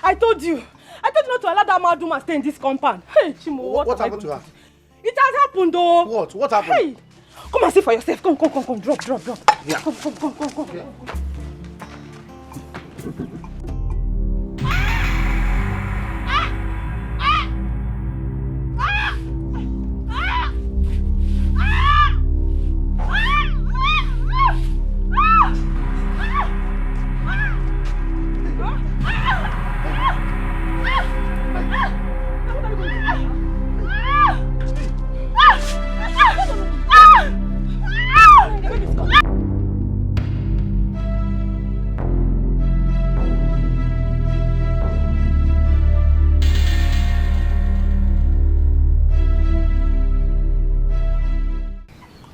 I told you not to allow that mad woman stay in this compound. Hey, Chimo, what happened to her? It has happened though. What happened? Hey, come and see for yourself. Come. Drop. Yeah. Come. Yeah.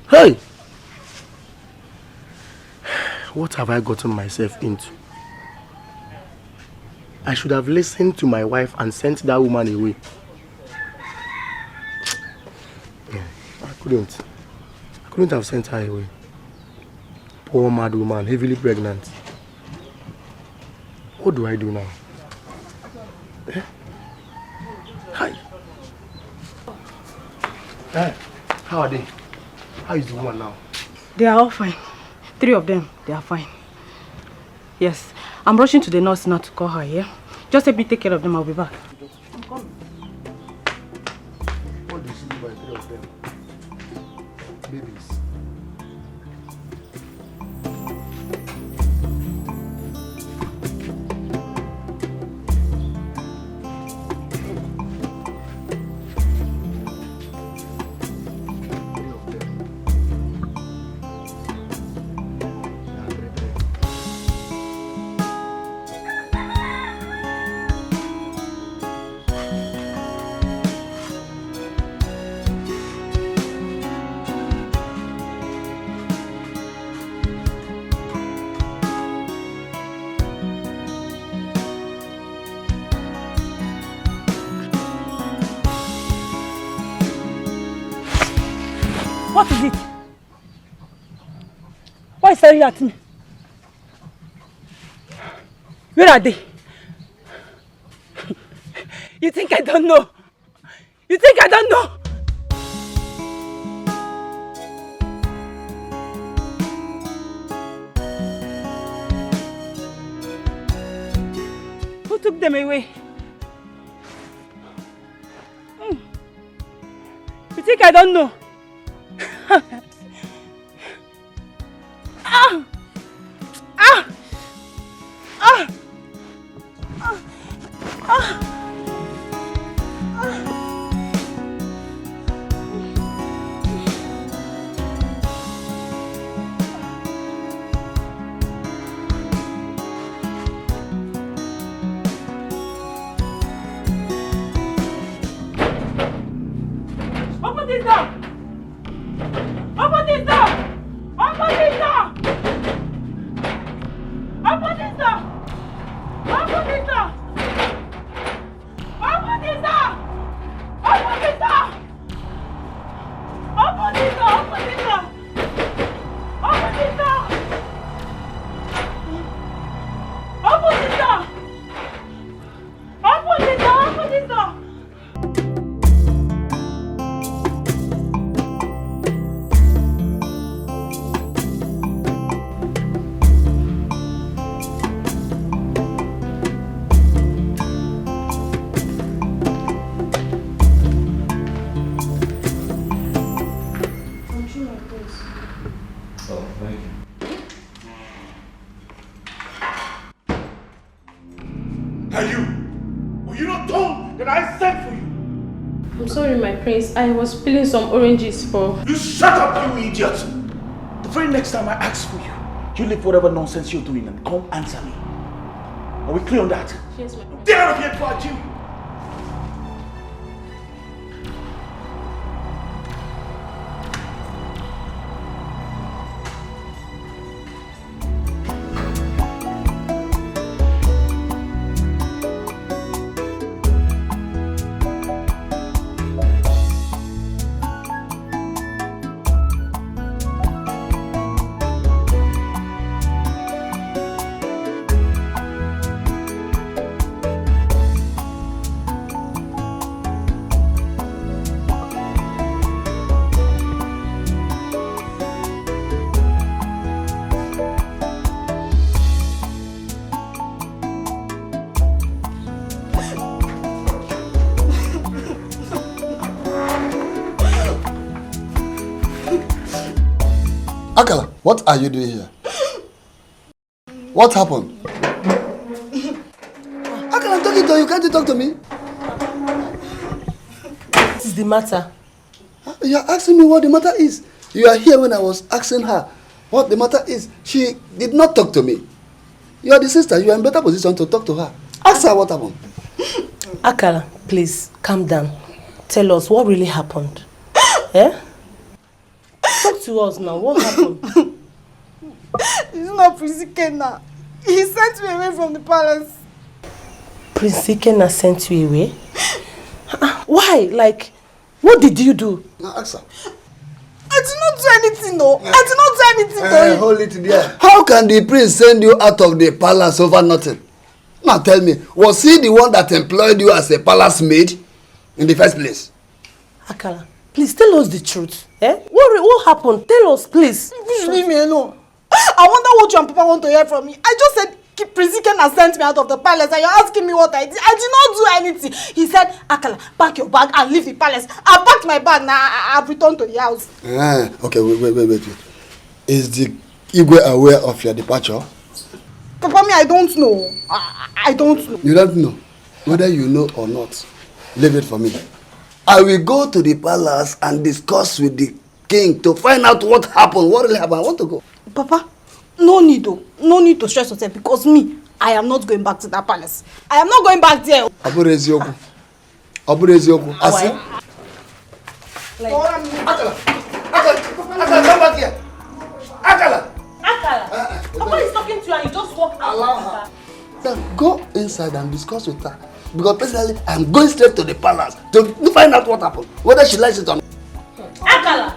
Hey! What have I gotten myself into? I should have listened to my wife and sent that woman away. I couldn't have sent her away. Poor mad woman, heavily pregnant. What do I do now? Hi. Hey, how are they? How is the woman now? They are all fine. 3 of them, they are fine. Yes, I'm rushing to the nurse now to call her, yeah? Just help me take care of them, I'll be back. I'm coming. What did she do by 3 of them? Babies. What is it? Why is staring at me? Where are they? You think I don't know? You think I don't know? Who took them away? You think I don't know? Open this door! Open this door! Open this door! Open this door! Open this door! Open this door! Open this door! Open this door! Open this door! Open this door! Open this door! Open this door! Open this door! Sorry, my prince. I was peeling some oranges for... You shut up, you idiot! The very next time I ask for you, you leave whatever nonsense you're doing and come answer me. Are we clear on that? Yes, my prince. Get out of here before I kill you! Akala, what are you doing here? What happened? Akala, I'm talking to you. Can't you talk to me? What is the matter? You are asking me what the matter is. You are here when I was asking her what the matter is. She did not talk to me. You are the sister. You are in better position to talk to her. Ask her what happened. Akala, please, calm down. Tell us what really happened. Eh? Talk to us now. What happened? It's not Prince Ikenna. He sent me away from the palace. Prince Ikenna sent you away? Why? Like, what did you do? Now ask her. I did not do anything, no. I did not do anything to him. Hold it there. How can the prince send you out of the palace over nothing? Now tell me, was he the one that employed you as a palace maid in the first place? Akala, please tell us the truth. Eh? What happened? Tell us, please. Please leave me alone. I wonder what you and Papa want to hear from me. I just said Prince Ikenna sent me out of the palace and you're asking me what I did. I did not do anything. He said, Akala, pack your bag and leave the palace. I packed my bag, now I've returned to the house. Okay, wait. Is the Igwe aware of your departure? Papa, me, I don't know. I don't know. You don't know? Whether you know or not, leave it for me. I will go to the palace and discuss with the king to find out what happened, what really happened. I want to go. Papa, no need though. No need to stress yourself because me, I am not going back to that palace. I am not going back there. Aburezioku. Asi. Akala, come back here. Akala. Papa is talking to you and you just walk out. Allow her. Then go inside and discuss with her. Because personally, I'm going straight to the palace to find out what happened. Whether she likes it or not. Akala!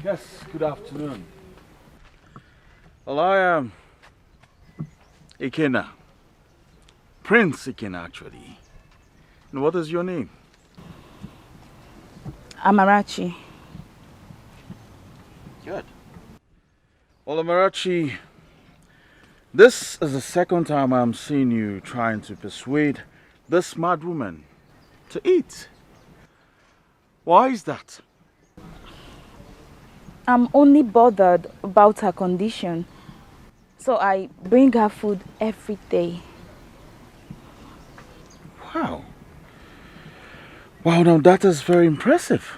Yes, good afternoon. Well, I am Ikenna. Prince Ikenna, actually. And what is your name? Amarachi. Good. Well, Amarachi, this is the second time I'm seeing you trying to persuade this mad woman to eat. Why is that? I'm only bothered about her condition, so I bring her food every day. Wow. Wow, now that is very impressive.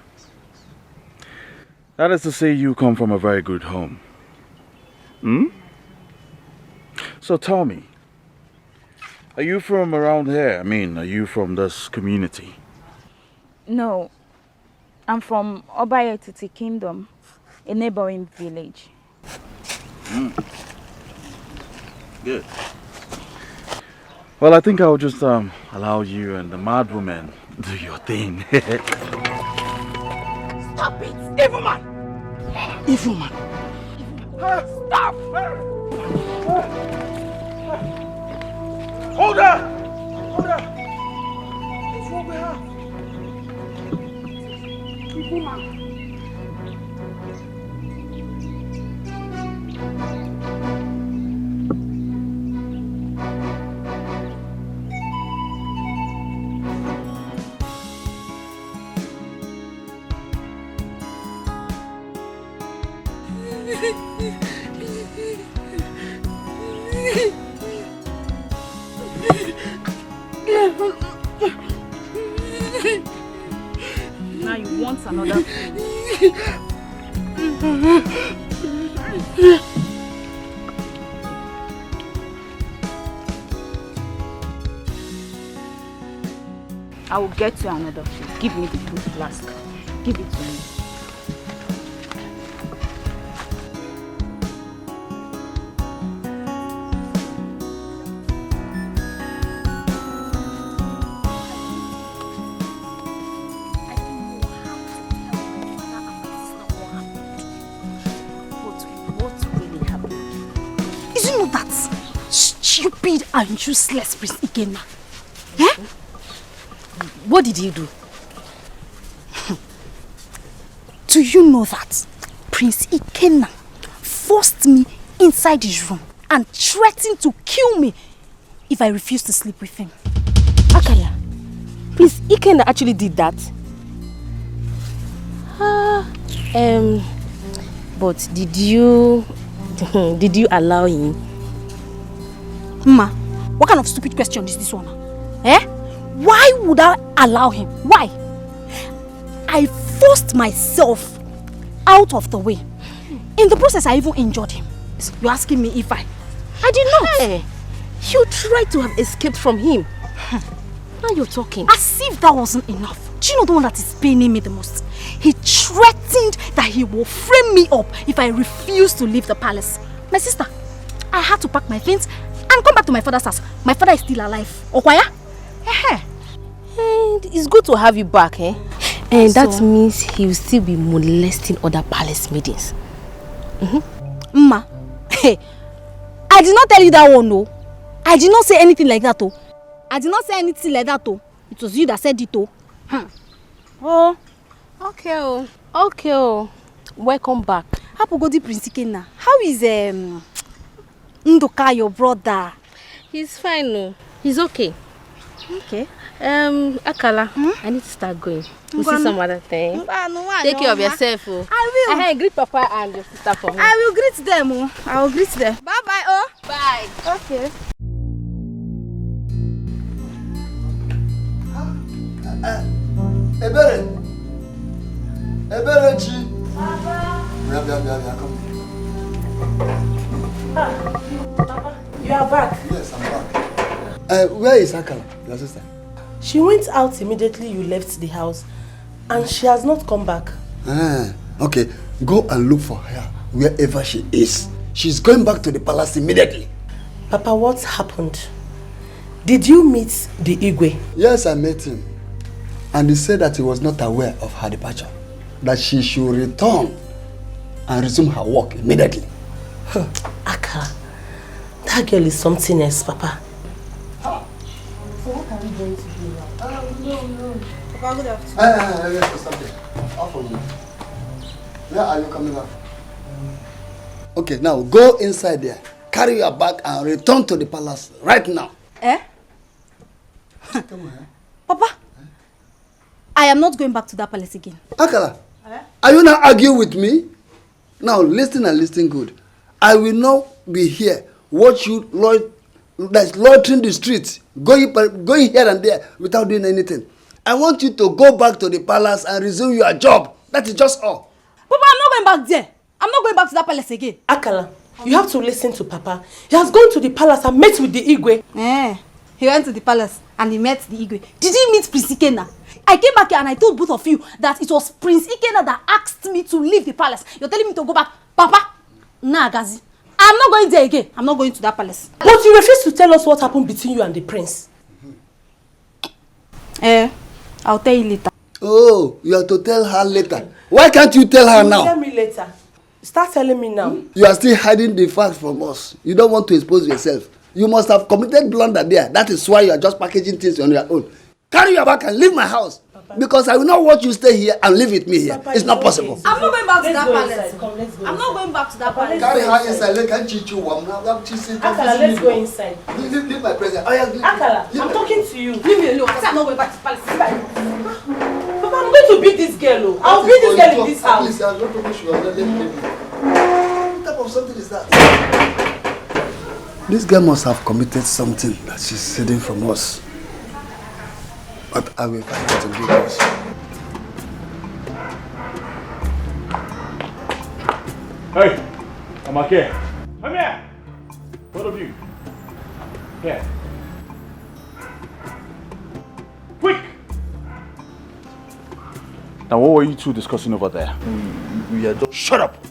That is to say you come from a very good home. Hmm? So tell me, are you from around here? I mean, are you from this community? No, I'm from Obayetiti Kingdom, a neighboring village. Good. Well, I think I'll just allow you and the mad woman do your thing. Stop it! Evil man! Evil man! Stop! Hold her! Hold her! What's wrong with her? Evil man! another thing. I will get you another thing. Give me the blue flask. Give it to me. Stupid and useless Prince Ikenna. Eh? What did you do? Do you know that Prince Ikenna forced me inside his room and threatened to kill me if I refused to sleep with him? Akala, Prince Ikenna actually did that? But did you allow him? Ma, what kind of stupid question is this one? Eh? Why would I allow him? Why? I forced myself out of the way. In the process, I even injured him. You're asking me if I did not. Hey, you tried to have escaped from him. Now you're talking. As if that wasn't enough. Do you know the one that is paining me the most? He threatened that he will frame me up if I refuse to leave the palace. My sister, I had to pack my things and come back to my father's house. My father is still alive. Okwaya? And it's good to have you back, eh? And so, that means he will still be molesting other palace maidens. Ma, hey, I did not tell you that one, no. I did not say anything like that, oh. I did not say anything like that, oh. It was you that said it, oh. Oh, okay, oh. Okay, oh. Welcome back. Hapugodi Prince Ikenna. How is Ndoka, your brother? He's fine, no. He's okay. Okay. Akala, I need to start going. We'll see some other thing. Take care of yourself, oh. I will. Hey, greet Papa and your sister for me. I will greet them, oh. I will greet them. Bye-bye, oh. Bye. Okay. Eberechi. Papa, you are back. Yes, I'm back. Where is Akala, your sister? She went out immediately you left the house and she has not come back. Okay, go and look for her wherever she is. She's going back to the palace immediately. Papa, what happened? Did you meet the Igwe? Yes, I met him. And he said that he was not aware of her departure. That she should return and resume her work immediately. Akala, that girl is something else, Papa. So what are we going to do now? No. Papa, good afternoon. Yes, something. Off on you. Where are you coming back? Okay, now go inside there. Carry your bag and return to the palace right now. Come on, Papa, I am not going back to that palace again. Akala, are you not arguing with me? Now listen and listen good. I will not be here. Watch you loitering the streets, going here and there without doing anything. I want you to go back to the palace and resume your job. That is just all. Papa, I'm not going back there. I'm not going back to that palace again. Akala, you have to listen to Papa. He has gone to the palace and met with the Igwe. He went to the palace and he met the Igwe. Did he meet Prince Ikenna? I came back here and I told both of you that it was Prince Ikenna that asked me to leave the palace. You're telling me to go back. Papa, nah, Gazi. I'm not going there again. I'm not going to that palace. But you refuse to tell us what happened between you and the prince. I'll tell you later. Oh, you have to tell her later. Why can't you tell her now? Tell me later. Start telling me now. You are still hiding the facts from us. You don't want to expose yourself. You must have committed blunder there. That is why you are just packaging things on your own. Carry your bag and leave my house. Papa. Because I will not want you stay here and live with me here. Papa, it's not possible. I'm not going back to that palace. I'm not going back to that palace. Carry her inside. Let you Akala, let's go inside. Leave my presence. Akala, I'm talking to you. Leave me alone. I said I'm not going back to the palace. Papa, I'm going to beat this girl. I'll beat this girl in this house. Please, I'm not pretty sure. Let me. What type of something is that? This girl must have committed something that she's hiding from us. But I will find out to do this. Hey, Amake, come here. Both of you. Here. Quick! Now, what were you two discussing over there? We are just... Shut up!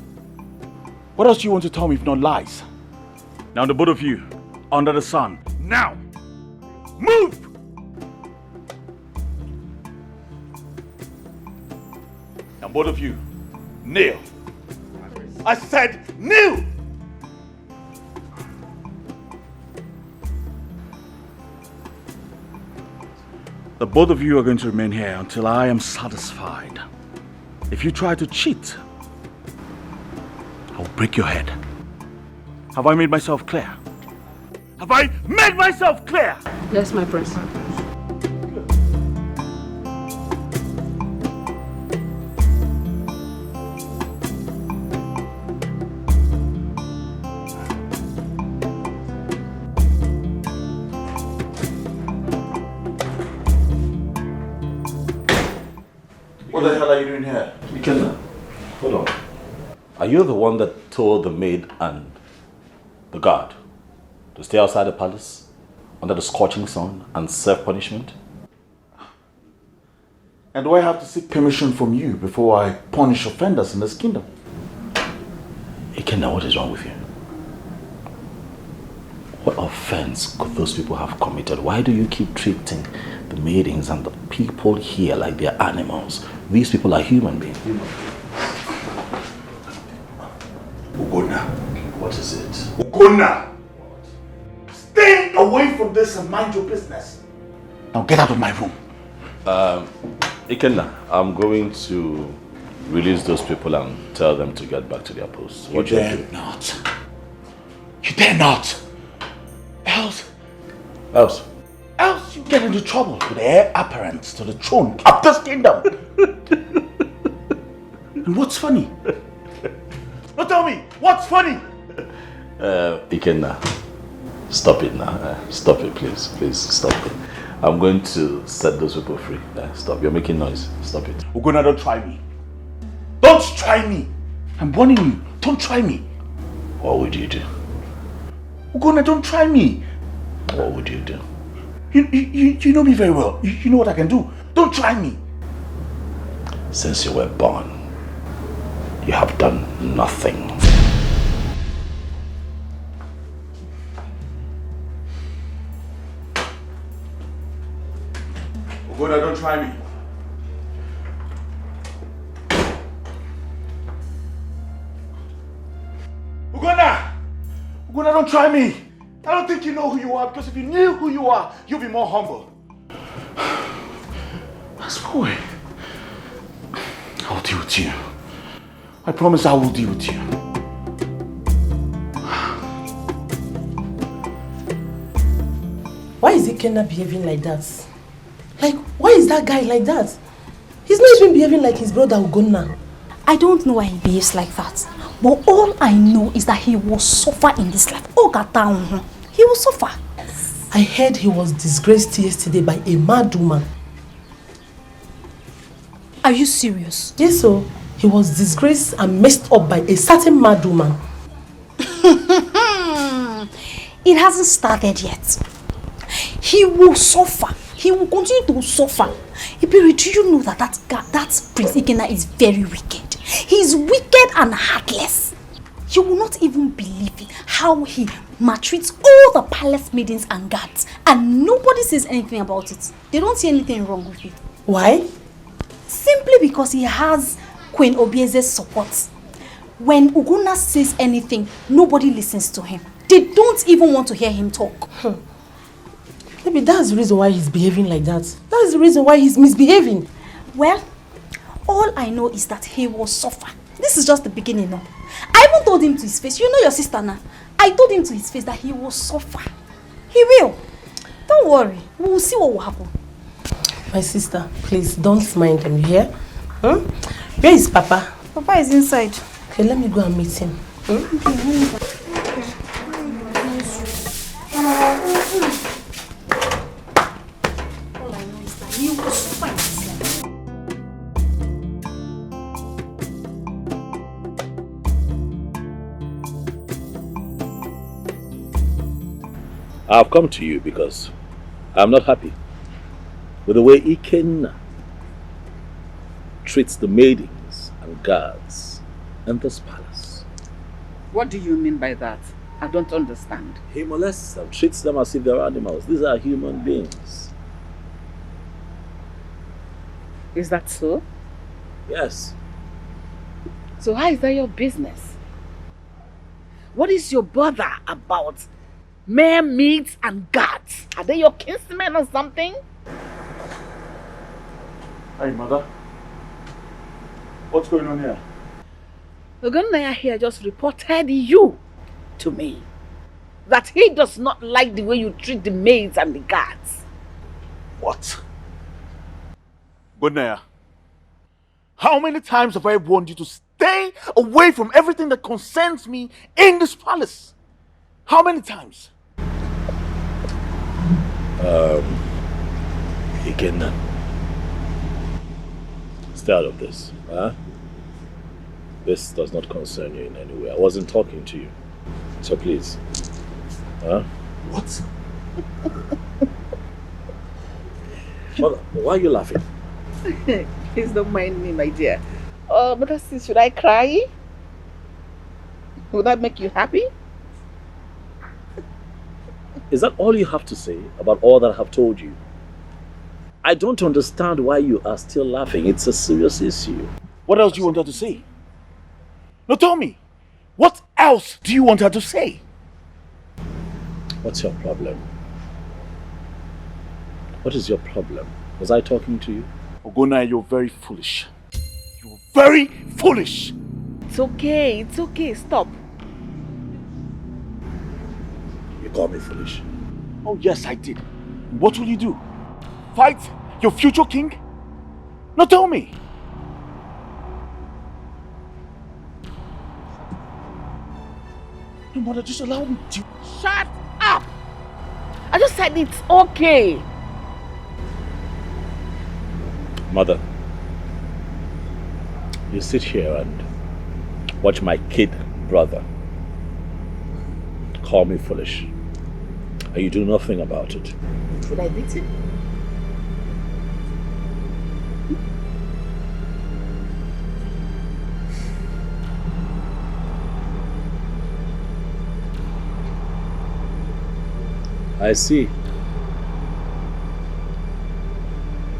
What else do you want to tell me if not lies? Now, the both of you, under the sun. Now! Move! Now, both of you, kneel. I said kneel! The both of you are going to remain here until I am satisfied. If you try to cheat, I'll break your head. Have I made myself clear? Have I made myself clear? Yes, my prince. What the hell are you doing here? Ikenna, hold on. Are you the one that told the maid and the guard to stay outside the palace under the scorching sun and serve punishment? And do I have to seek permission from you before I punish offenders in this kingdom? Ikenna, what is wrong with you? What offense could those people have committed? Why do you keep treating the maidens and the people here like they're animals? These people are human beings. Ugonna. What is it? Ugonna! Stay away from this and mind your business. Now get out of my room. Ikenna, I'm going to release those people and tell them to get back to their posts. You dare not. You dare not. Else you get into trouble with the heir apparent to the throne of this kingdom. And what's funny? Now tell me, what's funny? Ikenna, stop it now. Stop it, please. Please, stop it. I'm going to set those people free. Stop. You're making noise. Stop it. Ugonna, don't try me. Don't try me. I'm warning you. Don't try me. What would you do? Ugonna, don't try me. What would you do? You know me very well. You know what I can do. Don't try me. Since you were born, you have done nothing. Ugonna, don't try me. Ugonna! Ugonna, don't try me. I don't think you know who you are, because if you knew who you are, you'd be more humble. That's boy. I'll deal with you. I promise I will deal with you. Why is Ikenna behaving like that? Like, why is that guy like that? He's not even behaving like his brother Ugonna. I don't know why he behaves like that. But all I know is that he will suffer in this life. Oh, Gata, he will suffer. I heard he was disgraced yesterday by a mad woman. Are you serious? Yes, so he was disgraced and messed up by a certain mad woman. It hasn't started yet. He will suffer. He will continue to suffer. Ibiri, do you know that that Prince Ikenna is very wicked? He's wicked and heartless. You will not even believe it, how he maltreats all the palace maidens and guards, and nobody says anything about it. They don't see anything wrong with it. Why? Simply because he has Queen Obieze's support. When Ugonna says anything, nobody listens to him. They don't even want to hear him talk. Maybe that's the reason why he's behaving like that. That's the reason why he's misbehaving. Well, all I know is that he will suffer. This is just the beginning now. I even told him to his face, you know your sister now. I told him to his face that he will suffer. He will. Don't worry. We will see what will happen. My sister, please don't mind him, you hear? Where is Papa? Papa is inside. Okay, let me go and meet him. All I know is that he will suffer in this life. I've come to you because I'm not happy with the way Ikenna treats the maidens and guards in this palace. What do you mean by that? I don't understand. He molests them, treats them as if they're animals. These are human beings. Is that so? Yes. So how is that your business? What is your bother about mere maids and guards? Are they your kinsmen or something? Hey, mother. What's going on here? Ogonaya here just reported you to me. That he does not like the way you treat the maids and the guards. What? Gonaya, how many times have I warned you to stay away from everything that concerns me in this palace? How many times? Ikenna, stay out of this, huh? This does not concern you in any way. I wasn't talking to you. So please. Huh? What? Mother, why are you laughing? Please don't mind me, my dear. But should I cry? Would that make you happy? Is that all you have to say about all that I have told you? I don't understand why you are still laughing. It's a serious issue. What else do you want her to say? No, tell me. What else do you want her to say? What's your problem? What is your problem? Was I talking to you? Ogona, you're very foolish. You're very foolish. It's okay, stop. You call me foolish. Oh yes, I did. What will you do? Fight your future king? No, tell me. No, mother, just allow me to... Shut up! I just said it's okay. Mother, you sit here and watch my kid brother call me foolish, and you do nothing about it. Should I beat him? I see.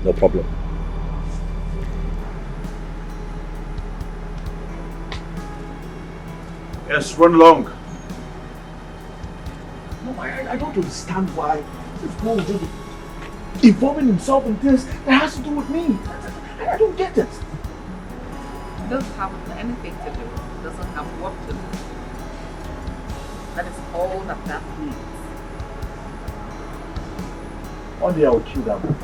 No problem. Yes, run along. No, I don't understand why this boy is just involving himself in things that has to do with me. I don't get it. It doesn't have anything to do. It doesn't have work to do. That is all that means. One day I will kill that boy.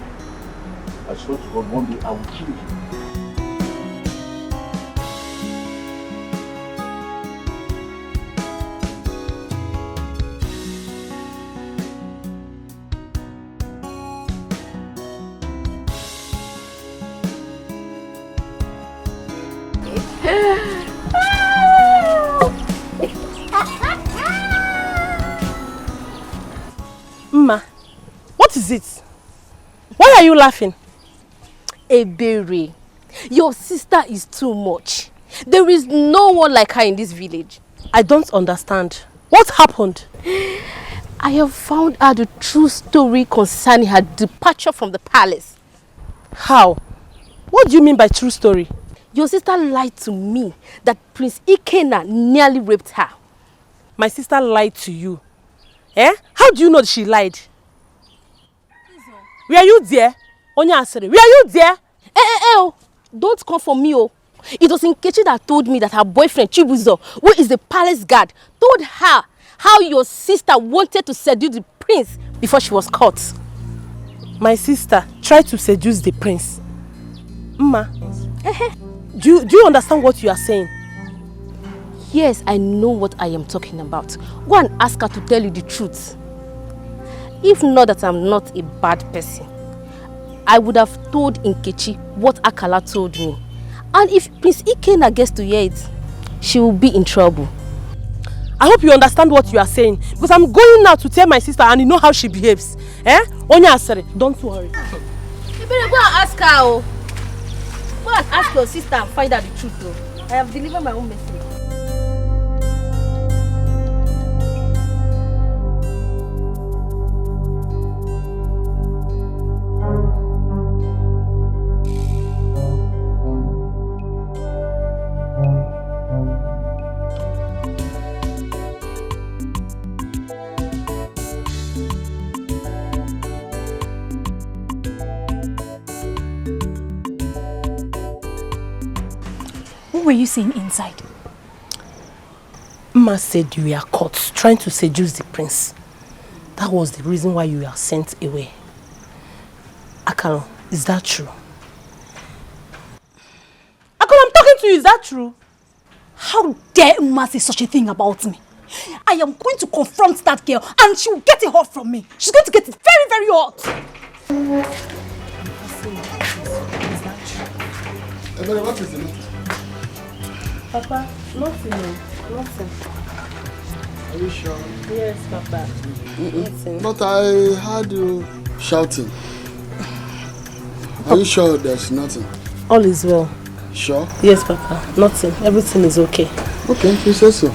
I swear to God, one day I will kill him. Mma, what is it? Why are you laughing? Ebere, your sister is too much. There is no one like her in this village. I don't understand. What happened? I have found out the true story concerning her departure from the palace. How? What do you mean by true story? Your sister lied to me that Prince Ikenna nearly raped her. My sister lied to you? Eh? How do you know she lied? Were you there? Onya Asere, were you there? Don't come for me, oh. It was Nkechi that told me that her boyfriend Chibuzo, who is the palace guard, told her how your sister wanted to seduce the prince before she was caught. My sister tried to seduce the prince. Mma, do you understand what you are saying? Yes, I know what I am talking about. Go and ask her to tell you the truth. If not that I'm not a bad person, I would have told Nkechi what Akala told me. And if Prince Ikenna gets to hear it, she will be in trouble. I hope you understand what you are saying. Because I'm going now to tell my sister and you know how she behaves. Onya Asere, don't worry. You better go and ask her. Oh. Go and ask your sister and find out the truth. Oh. I have delivered my own message. What were you saying inside? Ma said you were caught trying to seduce the prince. That was the reason why you were sent away. Akalo, is that true? Akalo, I'm talking to you, is that true? How dare Uma say such a thing about me? I am going to confront that girl and she will get it hot from me. She's going to get it very, very hot. What is it? Papa, nothing. Are you sure? Yes, Papa. Nothing. But I heard you shouting. Are you sure there's nothing? All is well. Sure? Yes, Papa. Nothing. Everything is okay. Okay, you say so.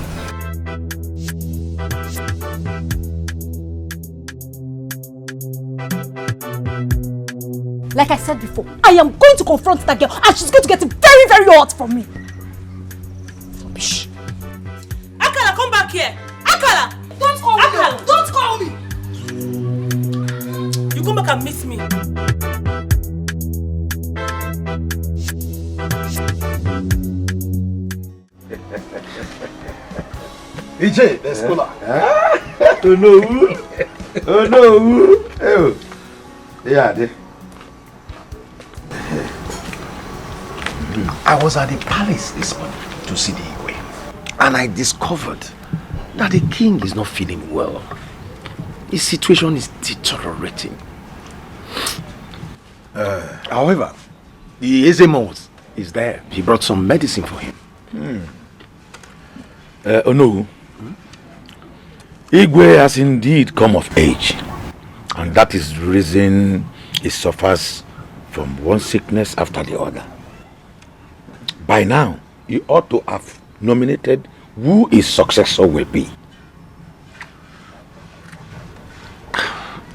Like I said before, I am going to confront that girl and she's going to get it very, very hot from me. Rubbish. Akala, come back here. Akala! Don't call me. Akala, don't call me. You come back and miss me. EJ, the scholar. Oh no. Oh no. Oh. Yeah, I was at the palace this morning to see the Igwe, and I discovered that the king is not feeling well. His situation is deteriorating. However, the Ezemos is there. He brought some medicine for him. Oh no. Igwe has indeed come of age, and that is the reason he suffers from one sickness after the other. By now, you ought to have nominated who his successor will be.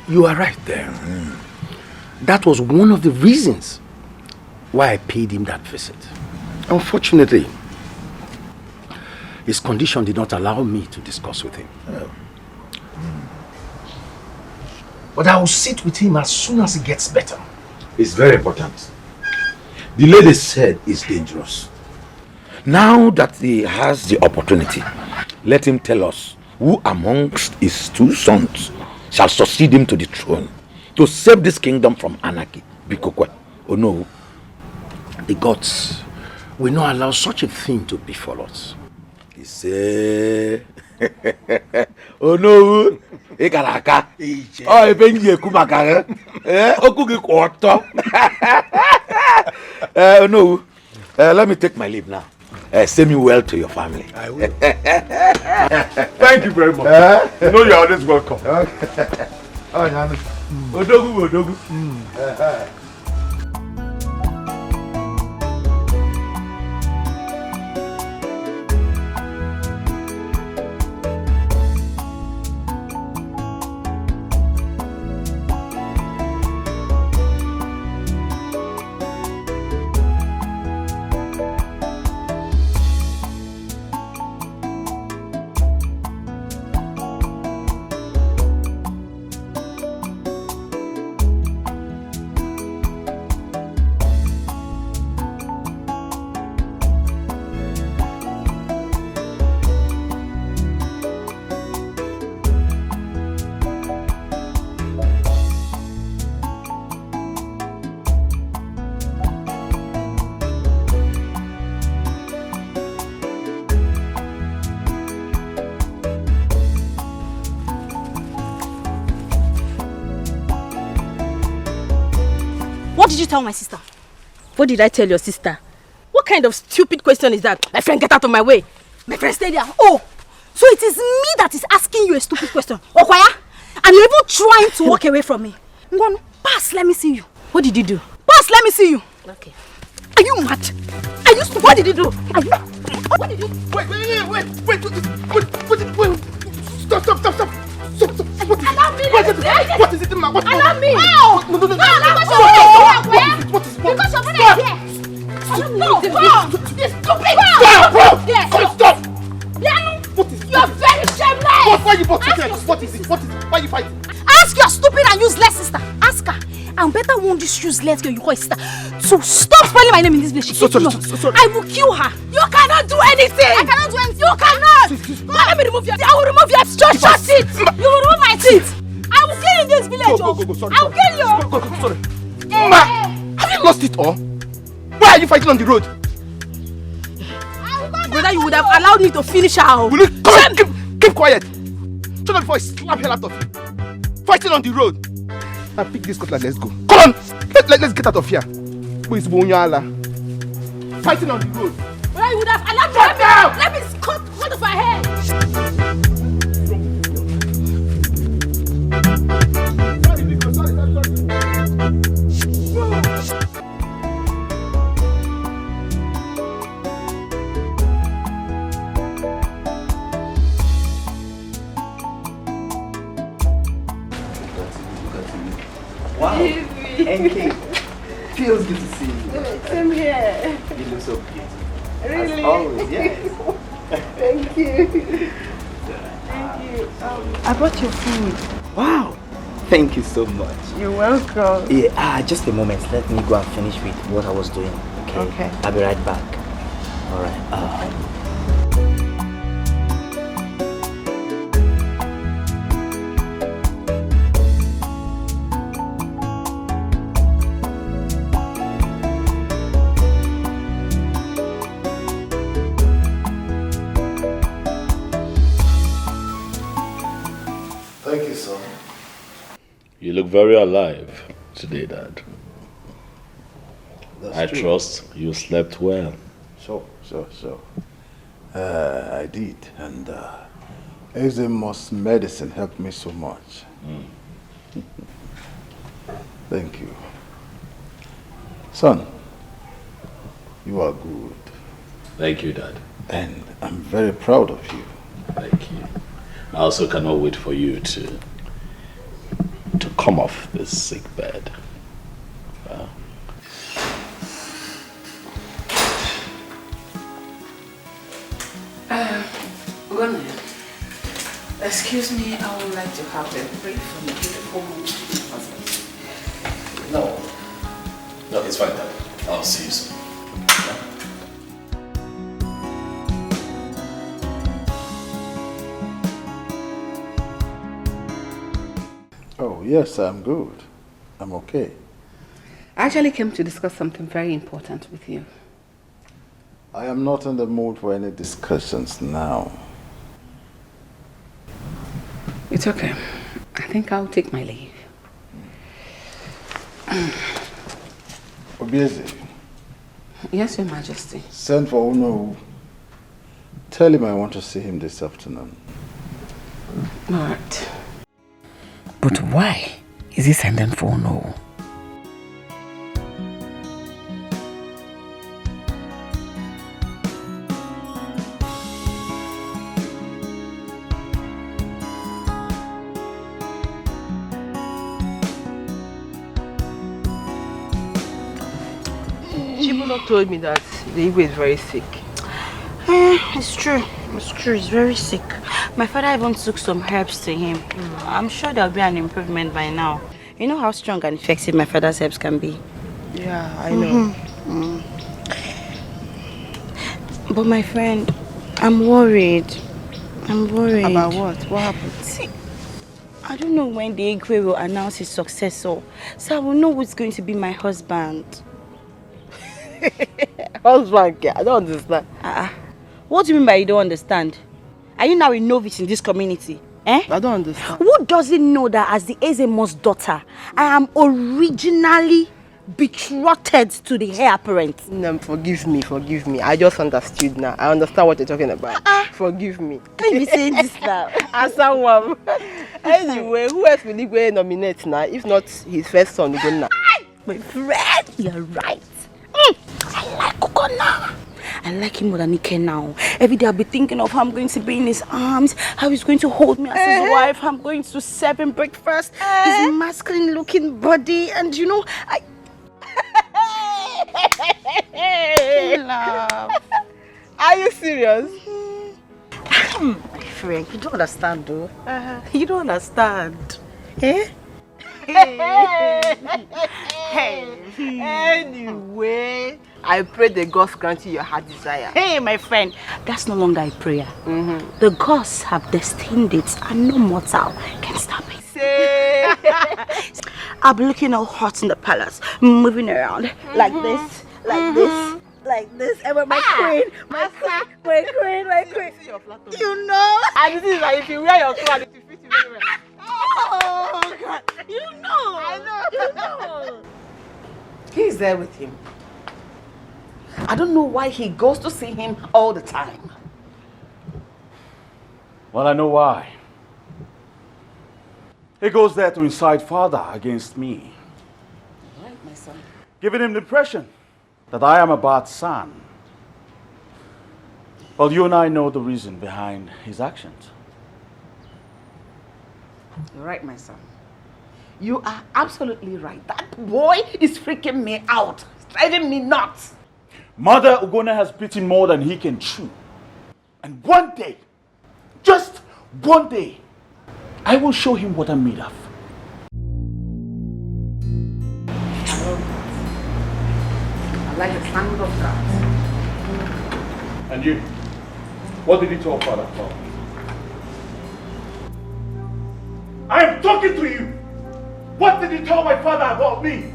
You are right there. That was one of the reasons why I paid him that visit. Unfortunately, his condition did not allow me to discuss with him. But I will sit with him as soon as he gets better. It's very important. The lady said it's dangerous. Now that he has the opportunity, let him tell us who amongst his two sons shall succeed him to the throne to save this kingdom from anarchy. Bikokwe. Oh no. The gods will not allow such a thing to befall us. He said, oh no. Ekaraka. Oh, ebenye kumaka. Okugi kwato. No. Let me take my leave now. Send me well to your family. I will. Thank you very much. You know you are always welcome. Okay. Odogu. What did you tell my sister? What did I tell your sister? What kind of stupid question is that? My friend, get out of my way. My friend, stay there. Oh, So it is me that is asking you a stupid question. Okwaya? And you're even trying to walk away from me. Ngwanu, pass, let me see you. What did you do? Pass, let me see you. Okay. Are you mad? Are you stupid? What did you do? Are you... What did you... Wait. Stop. What is it, man? What Allow me! No! Because your brother is here! This stupid! Stop! You're very shameless! Why are you boxing? What is it? Why are you fighting? Ask your stupid and useless sister. Ask her. I'm better warn this useless girl you call sister. So stop spoiling my name in this village. Sorry. I will kill her. You cannot do anything. I cannot do anything. You cannot. Let me remove your teeth. I will remove your short teeth. You will remove my teeth. I will kill you in this village. Go. Sorry. I will kill you. Go. Sorry. Ma, have you lost it all? Why are you fighting on the road? Brother, you would have allowed me to finish her. Will you keep quiet? Shut up before I slap hell out of you. Fighting on the road. Now pick this cutlass, let's go. Come on! Let's get out of here. Who is Bonyala? Fighting on the road. Brother, you would have allowed me. Let me cut off her head. Wow, NK, feels good to see you. Same here. You look so beautiful. Really? As always, yes. Thank you. Thank you. I brought your food. Wow, thank you so much. You're welcome. Yeah, just a moment. Let me go and finish with what I was doing. Okay. I'll be right back. All right. Thank you, son. You look very alive today, Dad. I trust you slept well. Sure. I did, and Ezemo's medicine helped me so much. Thank you. Son, you are good. Thank you, Dad. And I'm very proud of you. Thank you. I also cannot wait for you to come off this sick bed. Excuse me, I would like to have a brief from the beautiful husband. No, it's fine, Dad. I'll see you soon. Oh, yes, I'm good. I'm okay. I actually came to discuss something very important with you. I am not in the mood for any discussions now. It's okay. I think I'll take my leave. Obieze. Yes, Your Majesty. Send for Uno. Tell him I want to see him this afternoon. All right. But why is he sending for Uno? Chibuno told me that the Igwe is very sick. It's true. He's very sick. My father even took some herbs to him. I'm sure there'll be an improvement by now. You know how strong and effective my father's herbs can be. Yeah, I know. But my friend, I'm worried. About what? What happened? See, I don't know when the Igwe will announce his successor, so I will know who's going to be my husband. Husband? I don't understand. What do you mean by you don't understand? Are you now a novice in this community? I don't understand. Who doesn't know that as the Ezemo's daughter, I am originally betrothed to the heir apparent. No, forgive me. I just understood now. I understand what you're talking about. Forgive me. Can't be saying this now. As someone. Anyway, who else will he go nominate now? If not his first son, Ugonna. My friend, you're right. I like Ugonna. I like him more than Dikeh now. Every day I'll be thinking of how I'm going to be in his arms, how he's going to hold me as his wife, how I'm going to serve him breakfast, his masculine looking body, and you know, love. Are you serious? My friend, you don't understand though. You don't understand. Eh? Anyway, I pray the gods grant you your heart desire. Hey, my friend, that's no longer a prayer. The gods have destined it, and no mortal can stop it. Say. I'll be looking all hot in the palace, moving around like this, like this, like this, and with my queen, my queen. You know. And this is like if you wear your clothes, it will fit you very well. Oh God, you know. I know. You know. He's there with him. I don't know why he goes to see him all the time. Well, I know why. He goes there to incite father against me. Right, my son. Giving him the impression that I am a bad son. Well, you and I know the reason behind his actions. You're right, my son. You are absolutely right. That boy is freaking me out. It's driving me nuts. Mother Ugonna has bitten more than he can chew. And one day, just one day, I will show him what I'm made of. I like the sound of that. And you, what did he tell father about? I am talking to you! What did he tell my father about me?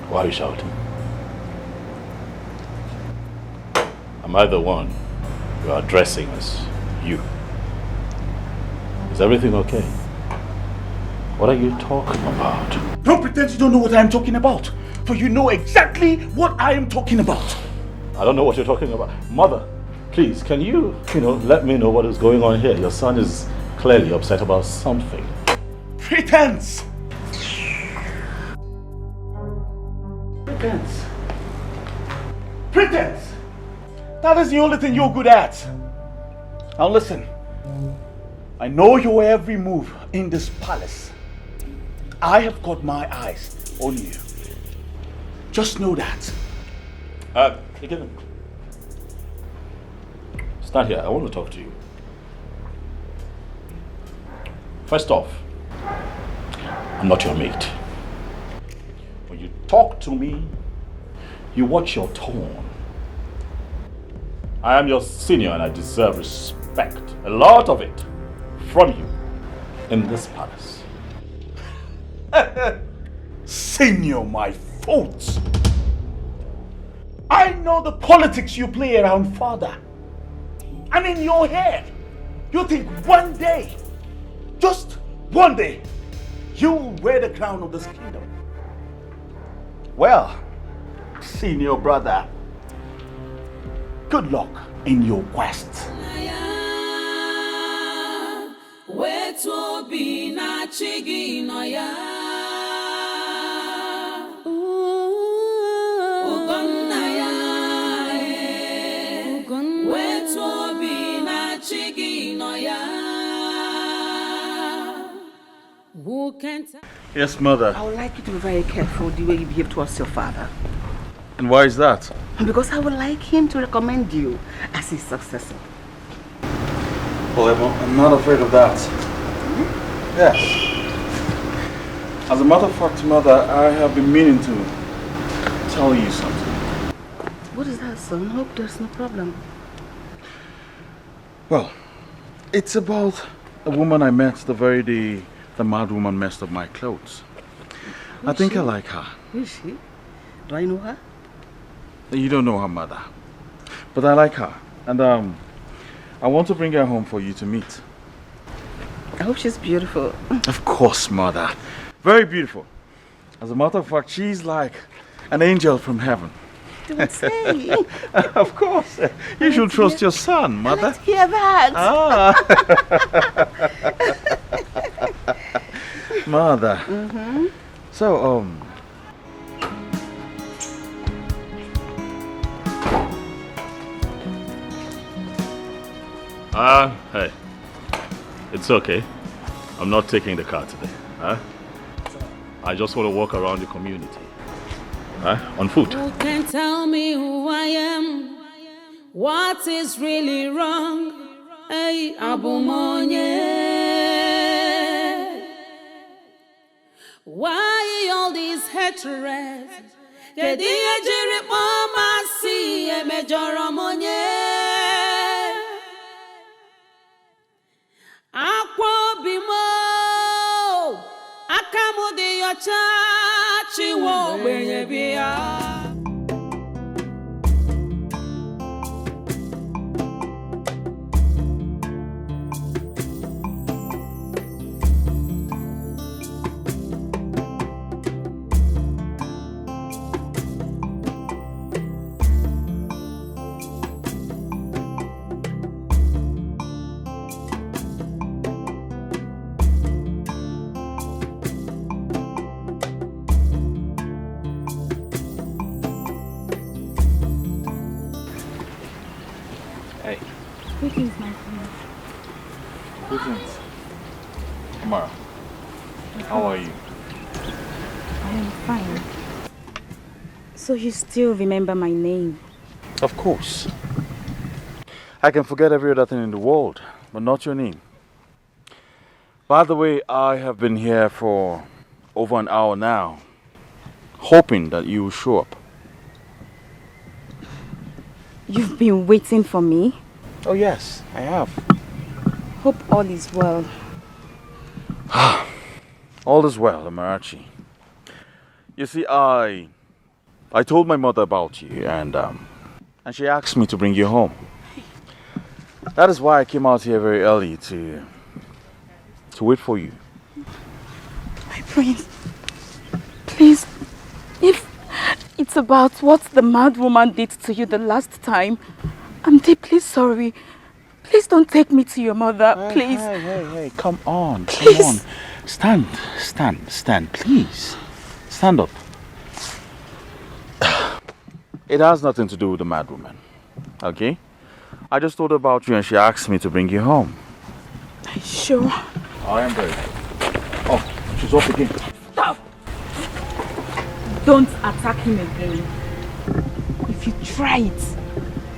Why are you shouting? Am I the one you are addressing as you? Is everything okay? What are you talking about? Don't pretend you don't know what I am talking about, for you know exactly what I am talking about. I don't know what you're talking about. Mother, please, can you let me know what is going on here? Your son is clearly upset about something. Pretense! Pretense! That is the only thing you're good at. Now listen, I know your every move in this palace. I have got my eyes on you. Just know that. Again. Stand here, I want to talk to you. First off, I'm not your mate. When you talk to me, you watch your tone. I am your senior and I deserve respect, a lot of it, from you in this palace. Senior, my fault. I know the politics you play around father. And in your head, you think one day, just one day, you will wear the crown of this kingdom. Well, senior brother, good luck in your quest. Yes, mother. I would like you to be very careful the way you behave towards your father. And why is that? Because I would like him to recommend you as his successor. Well, I'm not afraid of that. Yes. As a matter of fact, mother, I have been meaning to tell you something. What is that, son? Hope there's no problem. Well, it's about a woman I met the very day the mad woman messed up my clothes. I think I like her. Who is she? Do I know her? You don't know her, mother. But I like her. And I want to bring her home for you to meet. I hope she's beautiful. Of course, mother. Very beautiful. As a matter of fact, she's like an angel from heaven. Don't say. Of course. You should trust your son, mother. Let's hear that. Mother. So, hey. It's okay. I'm not taking the car today. I just want to walk around the community. On foot. You can tell me who I am. What is really wrong? Hey, Abumonye. Why all these hatred? Kediye jiri mama si emejoro monye. Akwa bimo akamudi yocha chiwo benye biya. Greetings, my friend. Greetings. Amara, how are you? I am fine. So you still remember my name? Of course. I can forget every other thing in the world, but not your name. By the way, I have been here for over an hour now, hoping that you will show up. You've been waiting for me? Oh yes, I have. Hope all is well. All is well, Amarachi. You see, I told my mother about you, and she asked me to bring you home. That is why I came out here very early to wait for you. My prince, please, if it's about what the mad woman did to you the last time, I'm deeply sorry. Please don't take me to your mother, please. Hey, come on, come on. Stand, please. Stand up. It has nothing to do with the mad woman, okay? I just thought about you and she asked me to bring you home. Are you sure? I am very. Oh, she's off again. Stop! Don't attack him again. If you try it,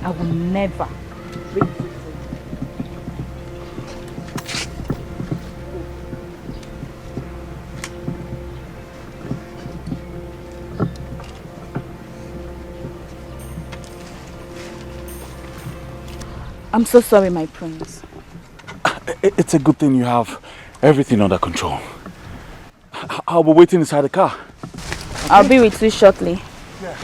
I will never break you. I'm so sorry, my prince. It's a good thing you have everything under control. I'll be waiting inside the car. Okay? I'll be with you shortly. Yeah.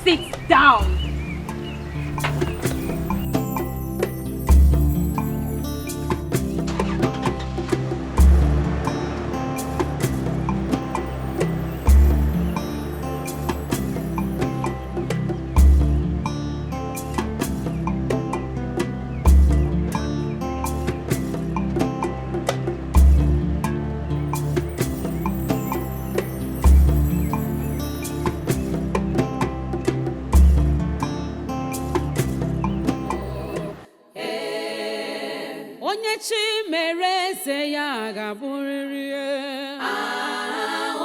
Sit down.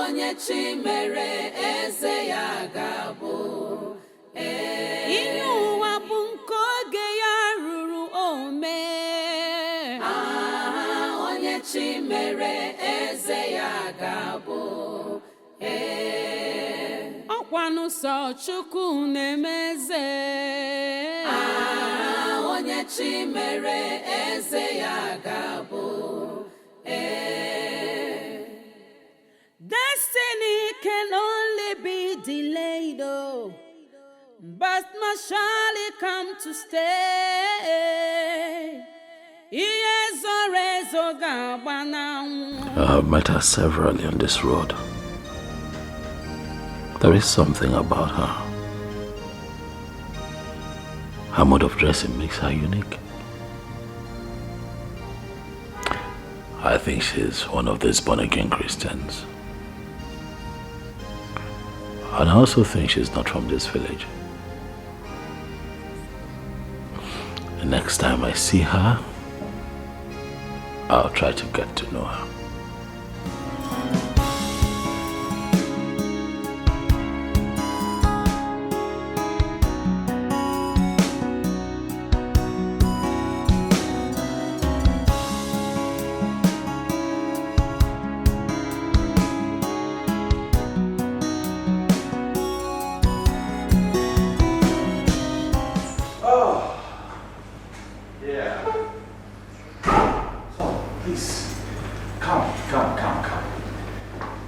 Onye chi mere eze ya ga-abụ. Ihe ụwa bụ nke oge ya ruru ome. Onye chi mere eze ya ga-abụ. Ọkwanụ sọ Chukwu na-emeze. Onye chi mere eze ya ga-abụ. Destiny can only be delayed, oh, but must surely come to stay. Yes, have met her severally on this road. There is something about her. Her mode of dressing makes her unique. I think she's one of these born-again Christians. And I also think she's not from this village. The next time I see her, I'll try to get to know her.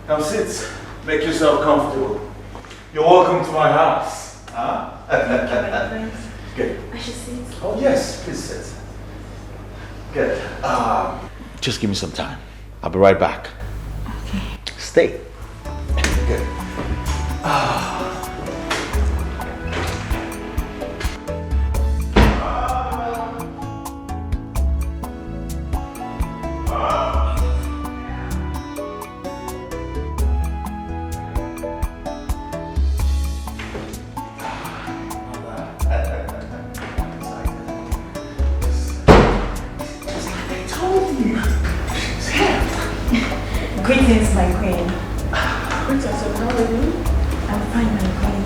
Now sit. Make yourself comfortable. You're welcome to my house. Huh? Good. I should sit. Oh yes, please sit. Good. Just give me some time. I'll be right back. Okay. Stay. Good. Greetings, my queen. Princess, how are you? I'm fine, my queen.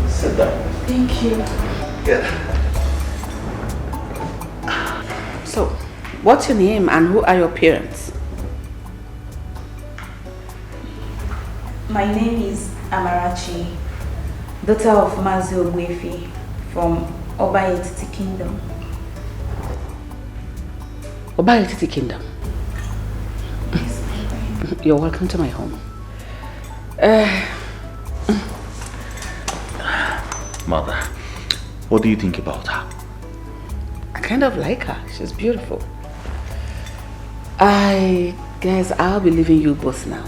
Sit down. Thank you. Good. So, what's your name and who are your parents? My name is Amarachi, daughter of Mazi Ogwefi from Obayetiti Kingdom. Obayetiti Kingdom. You're welcome to my home. Mother, what do you think about her? I kind of like her. She's beautiful. I guess I'll be leaving you both now.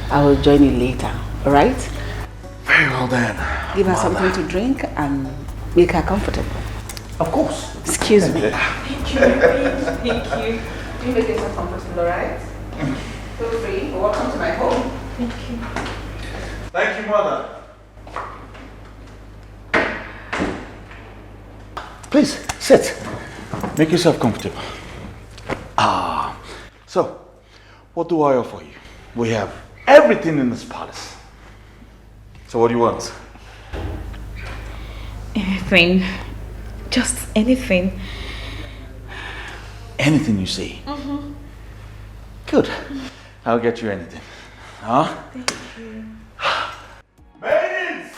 I will join you later, alright? Very well then. Give her Mother. something to drink and make her comfortable. Of course. Excuse me. Thank you, thank you. You make yourself comfortable, alright? Feel free. Welcome to my home. Thank you. Thank you, Mother. Please, sit. Make yourself comfortable. So, what do I offer you? We have everything in this palace. So what do you want? Anything. Just anything. Anything you say. Mm-hmm. Good. I'll get you anything. Huh? Thank you. Maidens!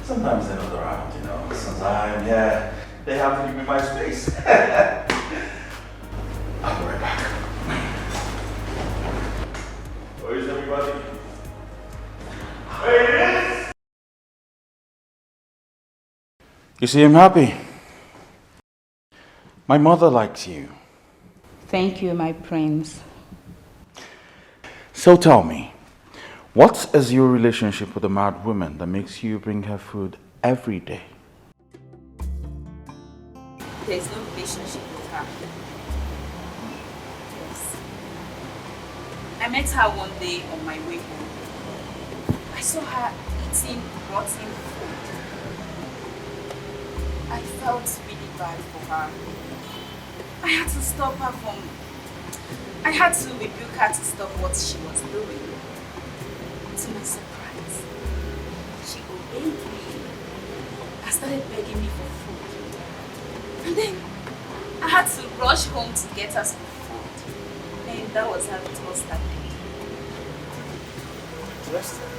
Sometimes they're not around, you know. Sometimes, yeah, they have to give me my space. I'll be right back. Where is everybody? Maidens! You see, I'm happy. My mother likes you. Thank you, my prince. So tell me, what is your relationship with a mad woman that makes you bring her food every day? There's no relationship with her. Yes. I met her one day on my way home. I saw her eating rotten food. I felt really bad for her. I had to stop her from... I had to rebuke her to stop what she was doing. To my surprise, she obeyed me and started begging me for food. And then I had to rush home to get her some food. And that was how it was that day. Interesting.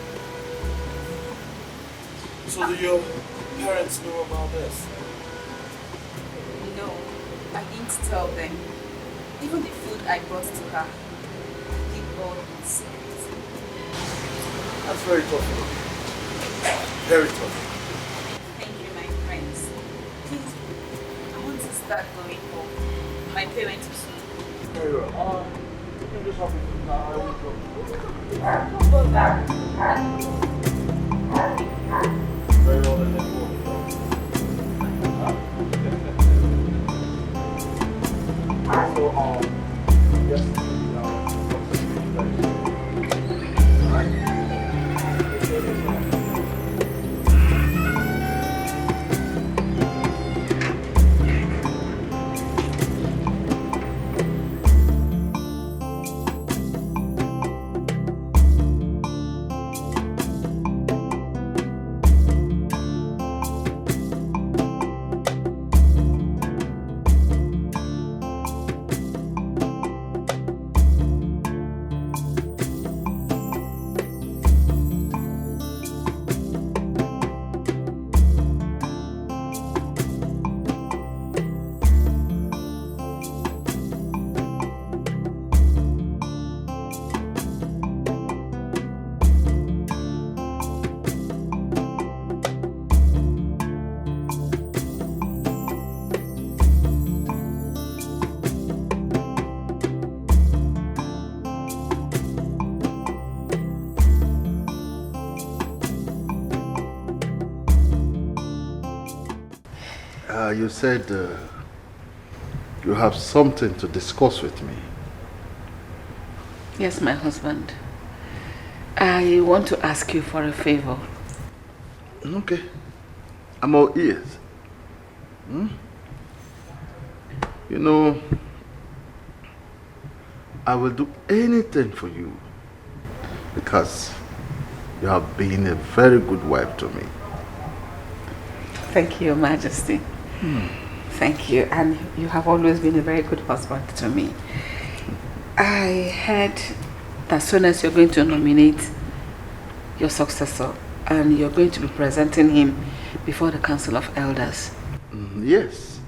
So do your parents know about this? No, I didn't tell them. Even the food I brought to her, they all in secret. That's very tough. Very tough. Thank you, my friends. start going home. My parents will soon. Very well. You can just hop into the car. I will go. Very well, then let's go. So, yes, You said you have something to discuss with me. Yes, my husband. I want to ask you for a favor. Okay. I'm all ears. You know, I will do anything for you because you have been a very good wife to me. Thank you, Your Majesty. Thank you. And you have always been a very good husband to me. I heard that as soon as you're going to nominate your successor and you're going to be presenting him before the Council of Elders. Yes.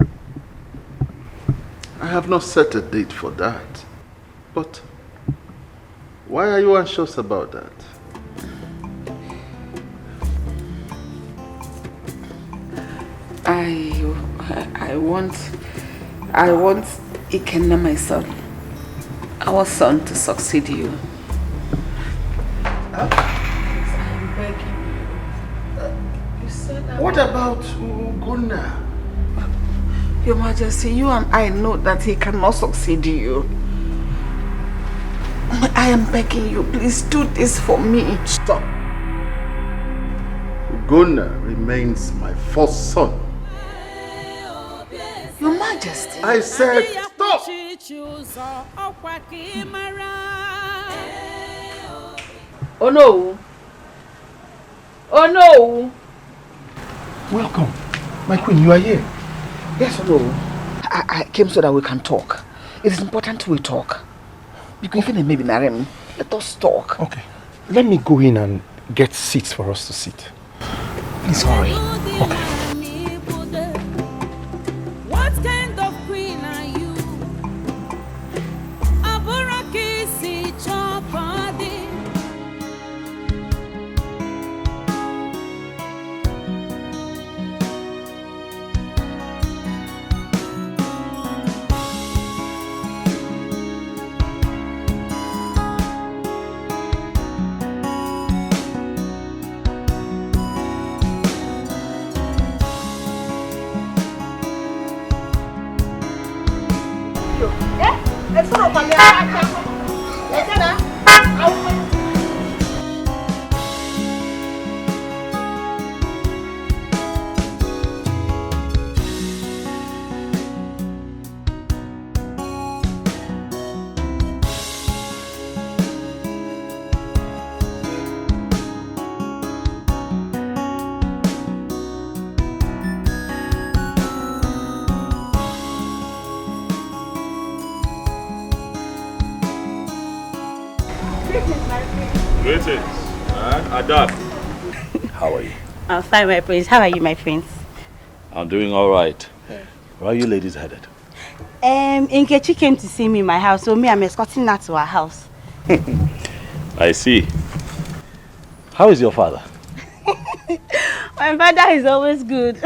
I have not set a date for that. But why are you anxious about that? I want Ikenna, my son, our son, to succeed you. I'm begging you. You said that. What about Ugonna? Your Majesty, you and I know that he cannot succeed you. I am begging you, please do this for me. Stop. Ugonna remains my first son. Your Majesty. I said stop. Oh no. Oh no. Welcome. My queen, you are here. Yes or no? I came so that we can talk. It is important we talk. Because even maybe Narem, let us talk. Okay. Let me go in and get seats for us to sit. Please hurry. Okay. What kind of queen are you? Amarachi si chopadi. Greetings. Adab. How are you? I'm fine, my prince. How are you, my prince? I'm doing all right. Where are you ladies headed? Nkechi came to see me in my house, so I'm escorting her to her house. I see. How is your father? My father is always good.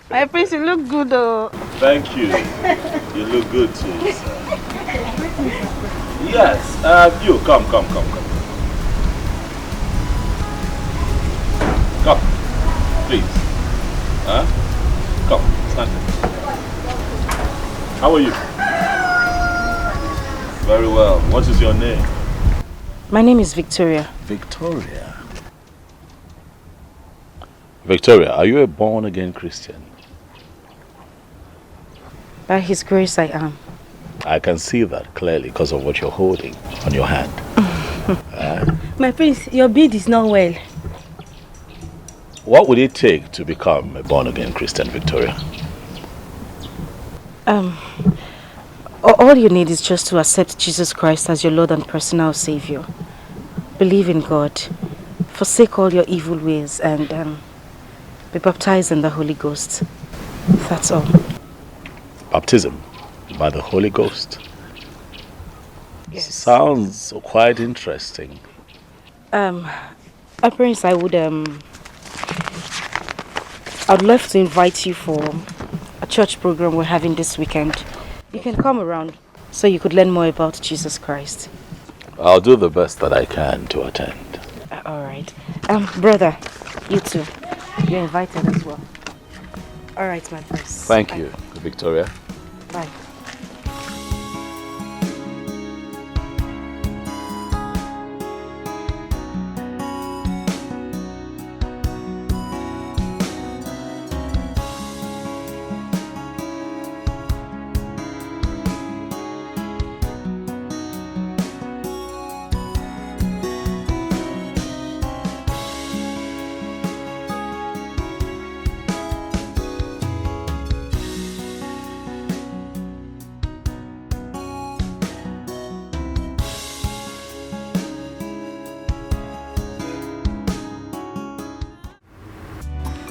My prince, you look good though. Thank you. You look good too, sir. Yes, you come. Come, please. Come, stand there. How are you? Very well. What is your name? My name is Victoria. Victoria. Victoria, are you a born-again Christian? By His grace, I am. I can see that clearly because of what you're holding on your hand. My prince, your beard is not well. What would it take to become a born-again Christian, Victoria? All you need is just to accept Jesus Christ as your Lord and personal Savior. Believe in God, forsake all your evil ways, and be baptized in the Holy Ghost. That's all. Baptism by the Holy Ghost? Yes. Sounds quite interesting. Prince, I'd love to invite you for a church program we're having this weekend. You can come around so you could learn more about Jesus Christ. I'll do the best that I can to attend. All right. Brother, you too. You're invited as well. All right, my prince. Thank you, Victoria. Bye.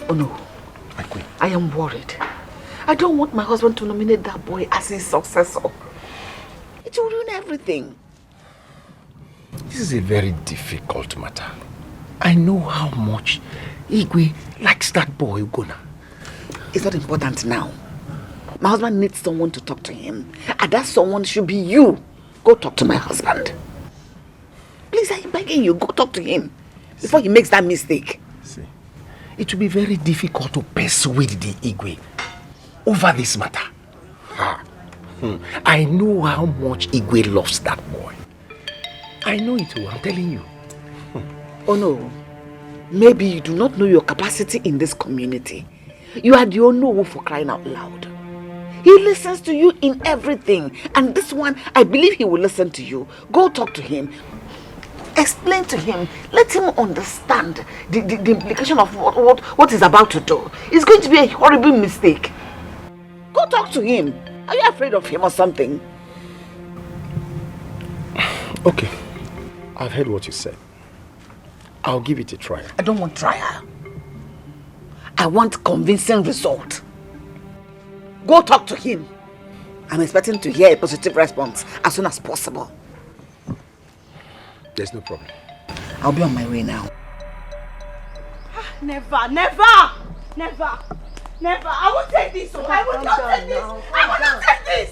Oh no, my queen. I am worried. I don't want my husband to nominate that boy as his successor. It will ruin everything. This is a very difficult matter. I know how much Igwe likes that boy, Ugonna. It's not important now. My husband needs someone to talk to him. And that someone should be you. Go talk to my husband. Please, I'm begging you, go talk to him before he makes that mistake. See, it will be very difficult to persuade the Igwe over this matter. I know how much Igwe loves that boy. I know it will, I'm telling you. Oh no, maybe you do not know your capacity in this community. You are the only for crying out loud. He listens to you in everything, and this one, I believe he will listen to you. Go talk to him. Explain to him. Let him understand the implication of what he's about to do. It's going to be a horrible mistake. Go talk to him. Are you afraid of him or something? Okay, I've heard what you said. I'll give it a try. I don't want trial. I want convincing result. Go talk to him. I'm expecting to hear a positive response as soon as possible. There's no problem. I'll be on my way now. Never, never, never, never. I won't take this. I will not take this. I will not take this.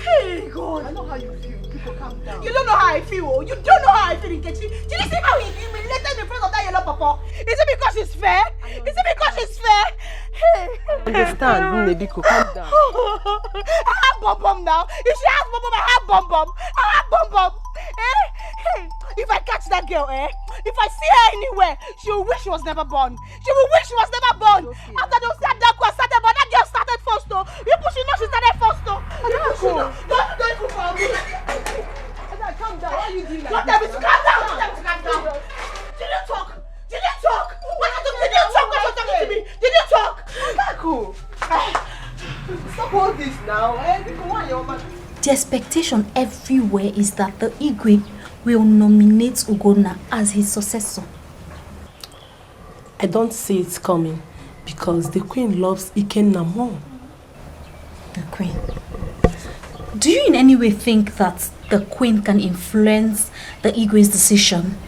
Hey, God. I know how you feel. People calm down. You don't know how I feel. You don't know how I feel, Nkechi. Did you see how he humiliated in front of that yellow papa? Is it because it's fair? Is it because it's fair? Hey. Understand, Nebiko, calm down. I have bum now. If she has bum, I have bum. I have bum. Hey, if I catch that girl, if I see her anywhere, she will wish she was never born. She will wish she was never born. Okay. After they said that girl started, but that girl started first though. People should know she started first though. Don't even for me. Calm down. Why are you doing that? Don't tell me to calm down. Don't tell me to calm down. Did you talk? Did you talk? What happened? Did you talk? What you're talking to me? Did you talk? Cool. Stop all this now. The expectation everywhere is that the Igwe will nominate Ugonna as his successor. I don't see it coming because the queen loves Ikenna more. The queen? Do you in any way think that the queen can influence the Igwe's decision?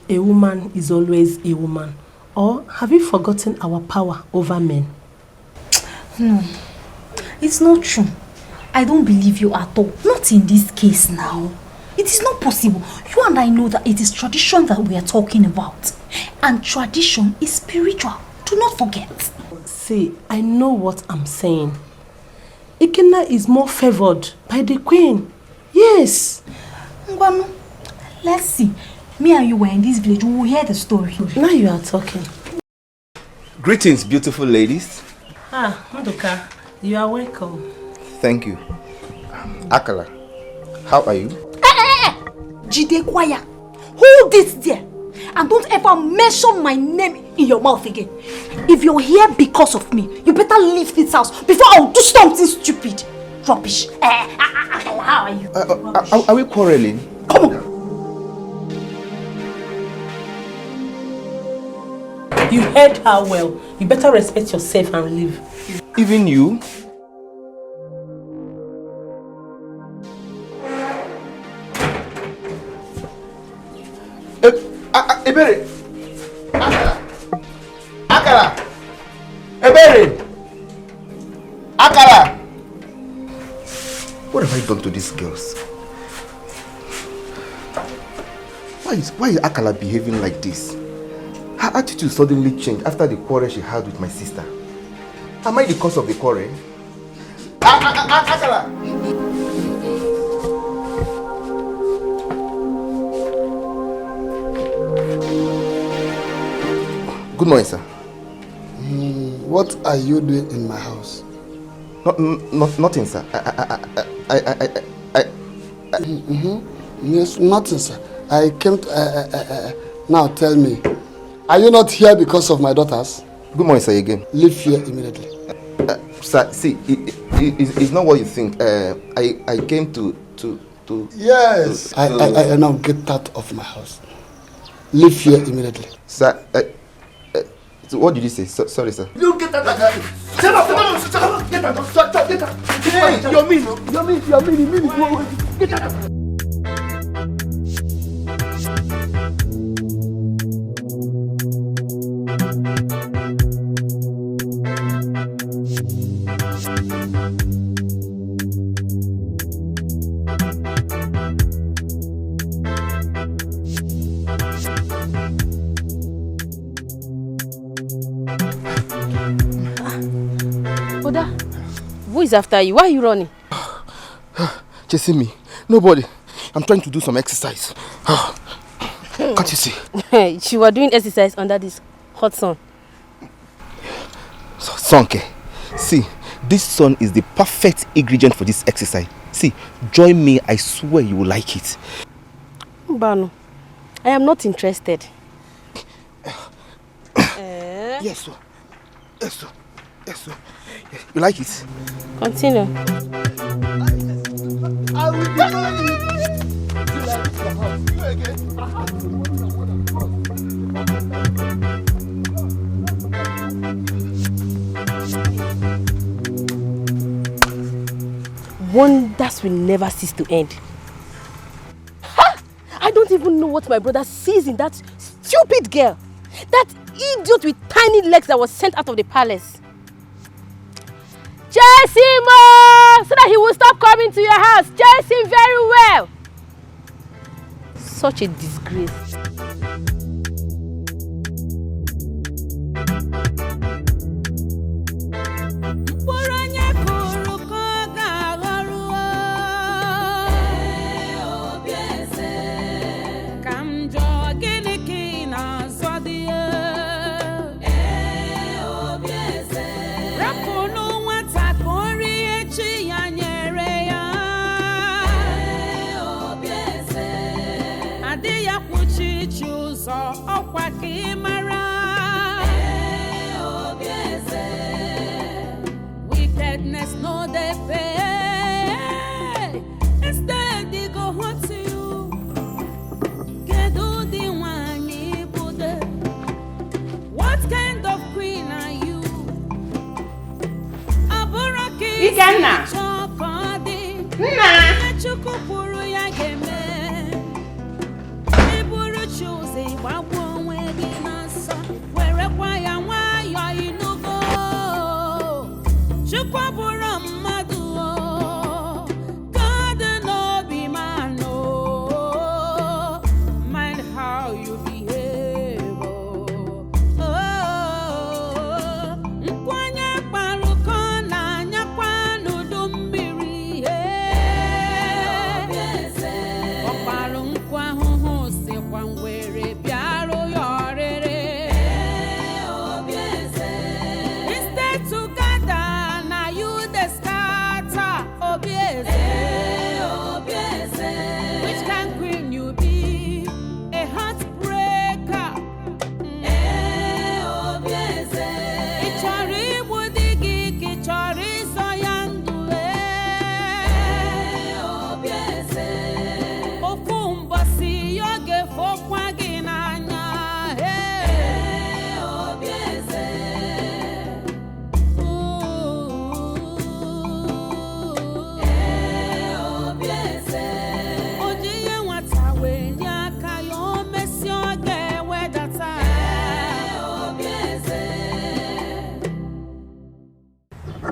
A woman is always a woman Or have you forgotten our power over men? No, it's not true. I don't believe you at all. Not in this case now. It is not possible. You and I know that it is tradition that we are talking about. And tradition is spiritual. Do not forget. See, I know what I'm saying. Ikenna is more favored by the queen. Yes. Ngwanu, let's see. Me and you were in this village. We will hear the story. Now you are talking. Greetings, beautiful ladies. Ah, Nduka, you are welcome. Thank you. Akala, how are you? Jide Kwaya, hold it there. And don't ever mention my name in your mouth again. If you're here because of me, you better leave this house before I'll do something stupid. Rubbish. Akala, how are you? Are we quarreling? Come on. You heard her well. You better respect yourself and leave. Even you? Ebere! Akala! Ebere! Akala! What have I done to these girls? Why is Akala behaving like this? Her attitude suddenly changed after the quarrel she had with my sister. Am I the cause of the quarrel? Akala! Good morning, sir. What are you doing in my house? Nothing, sir. Yes, nothing, sir. I came to... now tell me, are you not here because of my daughters? Good morning, sir, again. Leave here immediately. Sir, see, it's not what you think. I came to... Yes. I now get out of my house. Leave here immediately. Sir, so what did you say? Sorry, sir. You get out of my house. Shut up! Get out! Get out! Hey, you're mean. Get out! Oda, who is after you? Why are you running? Chasing me. Nobody. I'm trying to do some exercise. Can't you see? She was doing exercise under this hot sun. Sonke, see, this sun is the perfect ingredient for this exercise. See, join me. I swear you will like it. Bano, I am not interested. Yes, sir. Yes, sir. Yes, sir. You like it? Continue. I will destroy you. Wonders will never cease to end. Ha! I don't even know what my brother sees in that stupid girl. That idiot with tiny legs that was sent out of the palace. Chase him so that he will stop coming to your house. Chase him very well. Such a disgrace. Wickedness no they pay. Instead they go home to you. Gedo the one you put. What kind of queen are you? Aboraki Ikenna. Nna. Chukupuru ya geme. Iburu choose babu onwe gi na so. Where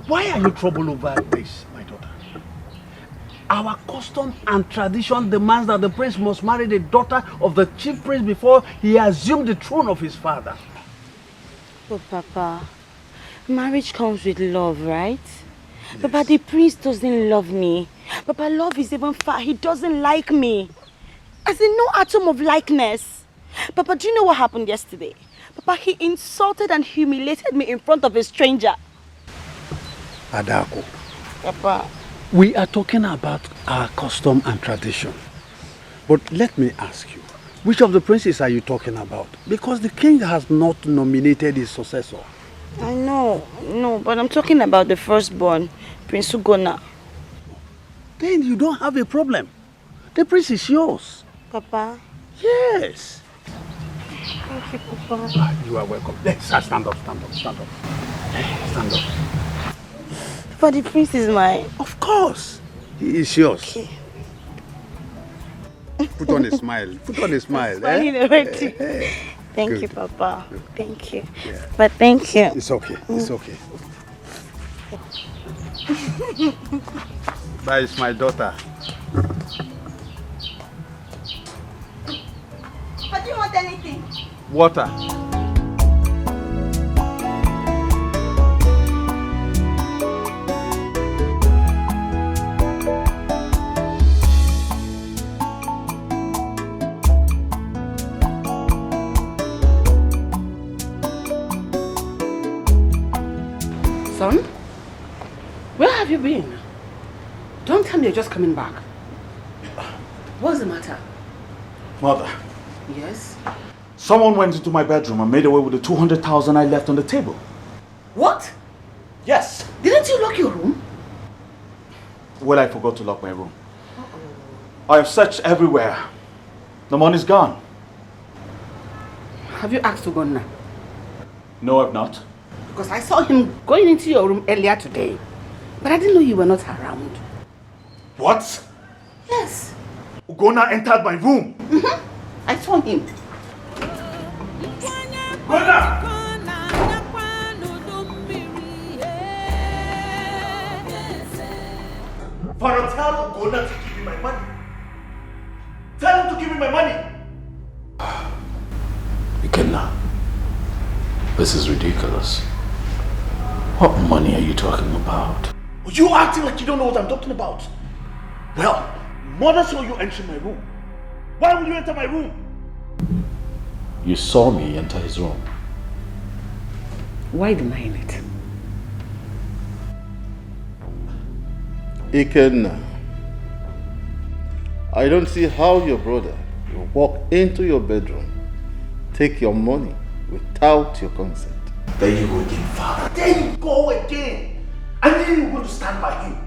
Why are you troubled over this, my daughter? Our custom and tradition demands that the prince must marry the daughter of the chief prince before he assumes the throne of his father. But Papa, marriage comes with love, right? Yes. Papa, the prince doesn't love me. Papa, love is even far. He doesn't like me. As in, no atom of likeness. Papa, do you know what happened yesterday? Papa, he insulted and humiliated me in front of a stranger. Adako. Papa. We are talking about our custom and tradition. But let me ask you, which of the princes are you talking about? Because the king has not nominated his successor. I know, but I'm talking about the firstborn, Prince Ugonna. Then you don't have a problem. The prince is yours. Papa? Yes. Thank you, Papa. You are welcome. Let's stand up. Stand up. But the prince is mine. Of course. He is yours. Okay. Put on a smile. Thank you, Papa. Thank you. Yeah. But thank you. It's okay. That is my daughter. But do you want anything? Water. Son, where have you been? Don't tell me you're just coming back. What's the matter? Mother. Yes? Someone went into my bedroom and made away with the 200,000 I left on the table. What? Yes. Didn't you lock your room? Well, I forgot to lock my room. I have searched everywhere. The money's gone. Have you asked Ugonna? No, I've not. Because I saw him going into your room earlier today. But I didn't know you were not around. What? Yes. Ugonna entered my room. I saw him. Ugonna! Father, tell Ugonna to give me my money. Tell him to give me my money. Ikenna, this is ridiculous. What money are you talking about? You acting like you don't know what I'm talking about. Well, Mother saw you entering my room. Why would you enter my room? You saw me enter his room. Why denying it? Ikenna, I don't see how your brother will walk into your bedroom, take your money without your consent. There you go again, Father. There you go again. I knew you were going to stand by him.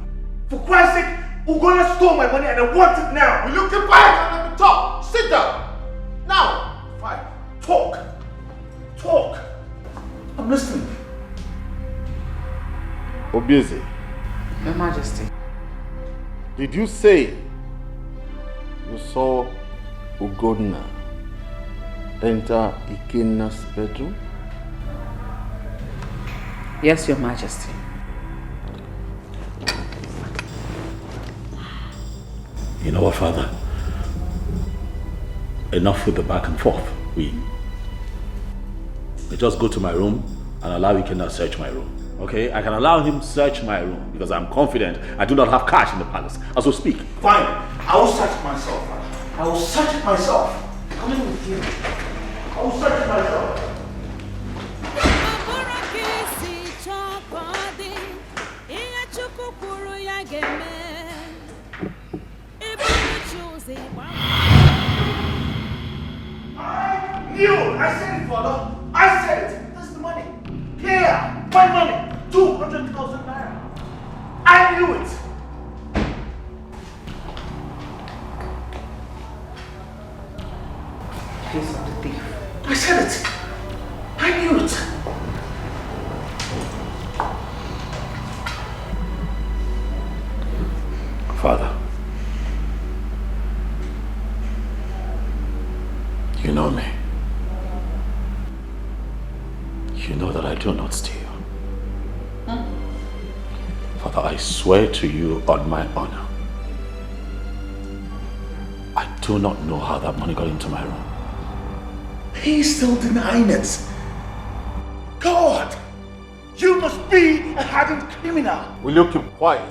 For Christ's sake, Ugonna stole my money and I want it now. Will you keep quiet and let me talk? Sit down. Now. Fine. Talk. I'm listening. Obieze. Your Majesty. Did you say you saw Ugonna enter Ikenna's bedroom? Yes, Your Majesty. You know what, Father? Enough with the back and forth. We just go to my room and allow Ikenna search my room. Okay? I can allow him search my room because I'm confident I do not have cash in the palace as we speak. Fine. I will search it myself. I will search it myself. Coming with you. I will search it myself. I knew! I said it, Father! I said it! That's the money! Here! My money! 200,000 naira! I knew it! Face of the thief. I said it! I knew it! Father, You know me. You know that I do not steal. Father, I swear to you on my honor, I do not know how that money got into my room. He's still denying it. God! You must be a hardened criminal. Will you keep quiet?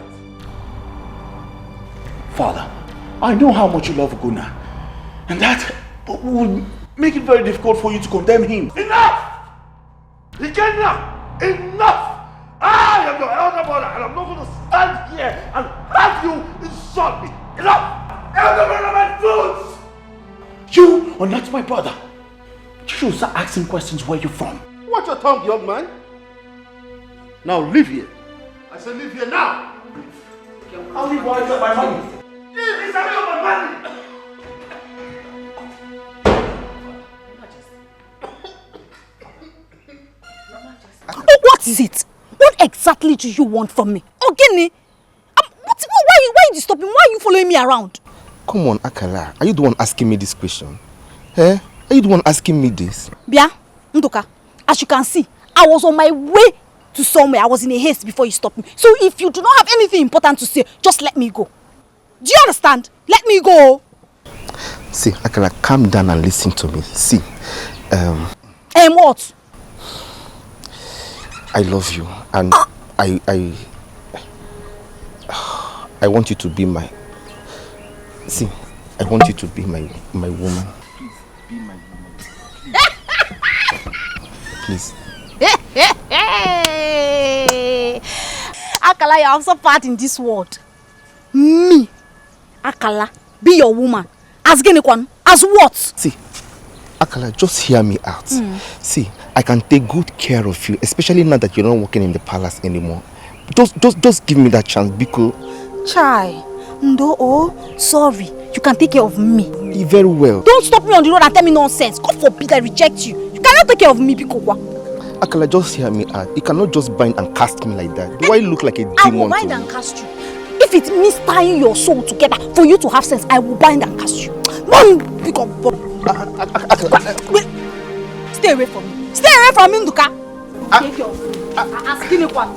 Father, I know how much you love Ugonna, and that will make it very difficult for you to condemn him. Enough! Ikenna! Enough! I am your elder brother, and I'm not going to stand here and have you insult me. Enough! Elder brother, my fools! You are not my brother. You should start asking questions where you're from. Watch your tongue, young man. Now leave here. I said leave here now. I'll leave while I get my money. It's my money. Oh, what is it? What exactly do you want from me? Ogini? Why are you stopping? Why are you following me around? Come on, Akala. Are you the one asking me this question? Eh? Are you the one asking me this? Bia, Ndoka, as you can see, I was on my way to somewhere. I was in a haste before you stopped me. So if you do not have anything important to say, just let me go. Do you understand? Let me go. See, Akala, calm down and listen to me. See, what? I love you, and I want you to be my. See, I want you to be my woman. Be my woman. Please. Akala, you have so part in this world. Me, Akala, be your woman. As Genekwan, as what? See, Akala, just hear me out. See, I can take good care of you, especially now that you're not working in the palace anymore. Just give me that chance, because. Chai, no, sorry. You can take care of me. Very well. Don't stop me on the road and tell me nonsense. God forbid I reject you. You cannot take care of me, Bikowa. Akala, just hear me out. You cannot just bind and cast me like that. Do I look like a demon? I will bind and cast you. If it means tying your soul together for you to have sense, I will bind and cast you. Mom, stay away from me. Stay away from me, Nduka. Take your food. Asking you what?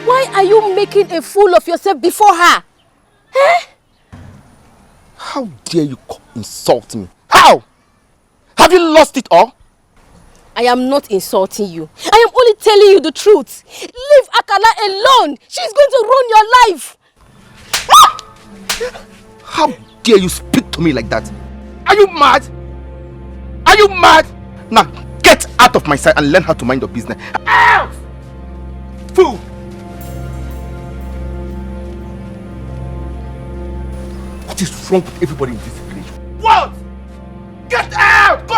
Why are you making a fool of yourself before her? Eh? How dare you insult me? How? Have you lost it all? I am not insulting you. I am only telling you the truth. Leave Akala alone. She's going to ruin your life. How dare you speak to me like that? Are you mad? Are you mad? Now get out of my sight and learn how to mind your business. Out! Fool! What is wrong with everybody in this village? What? Get out! Go!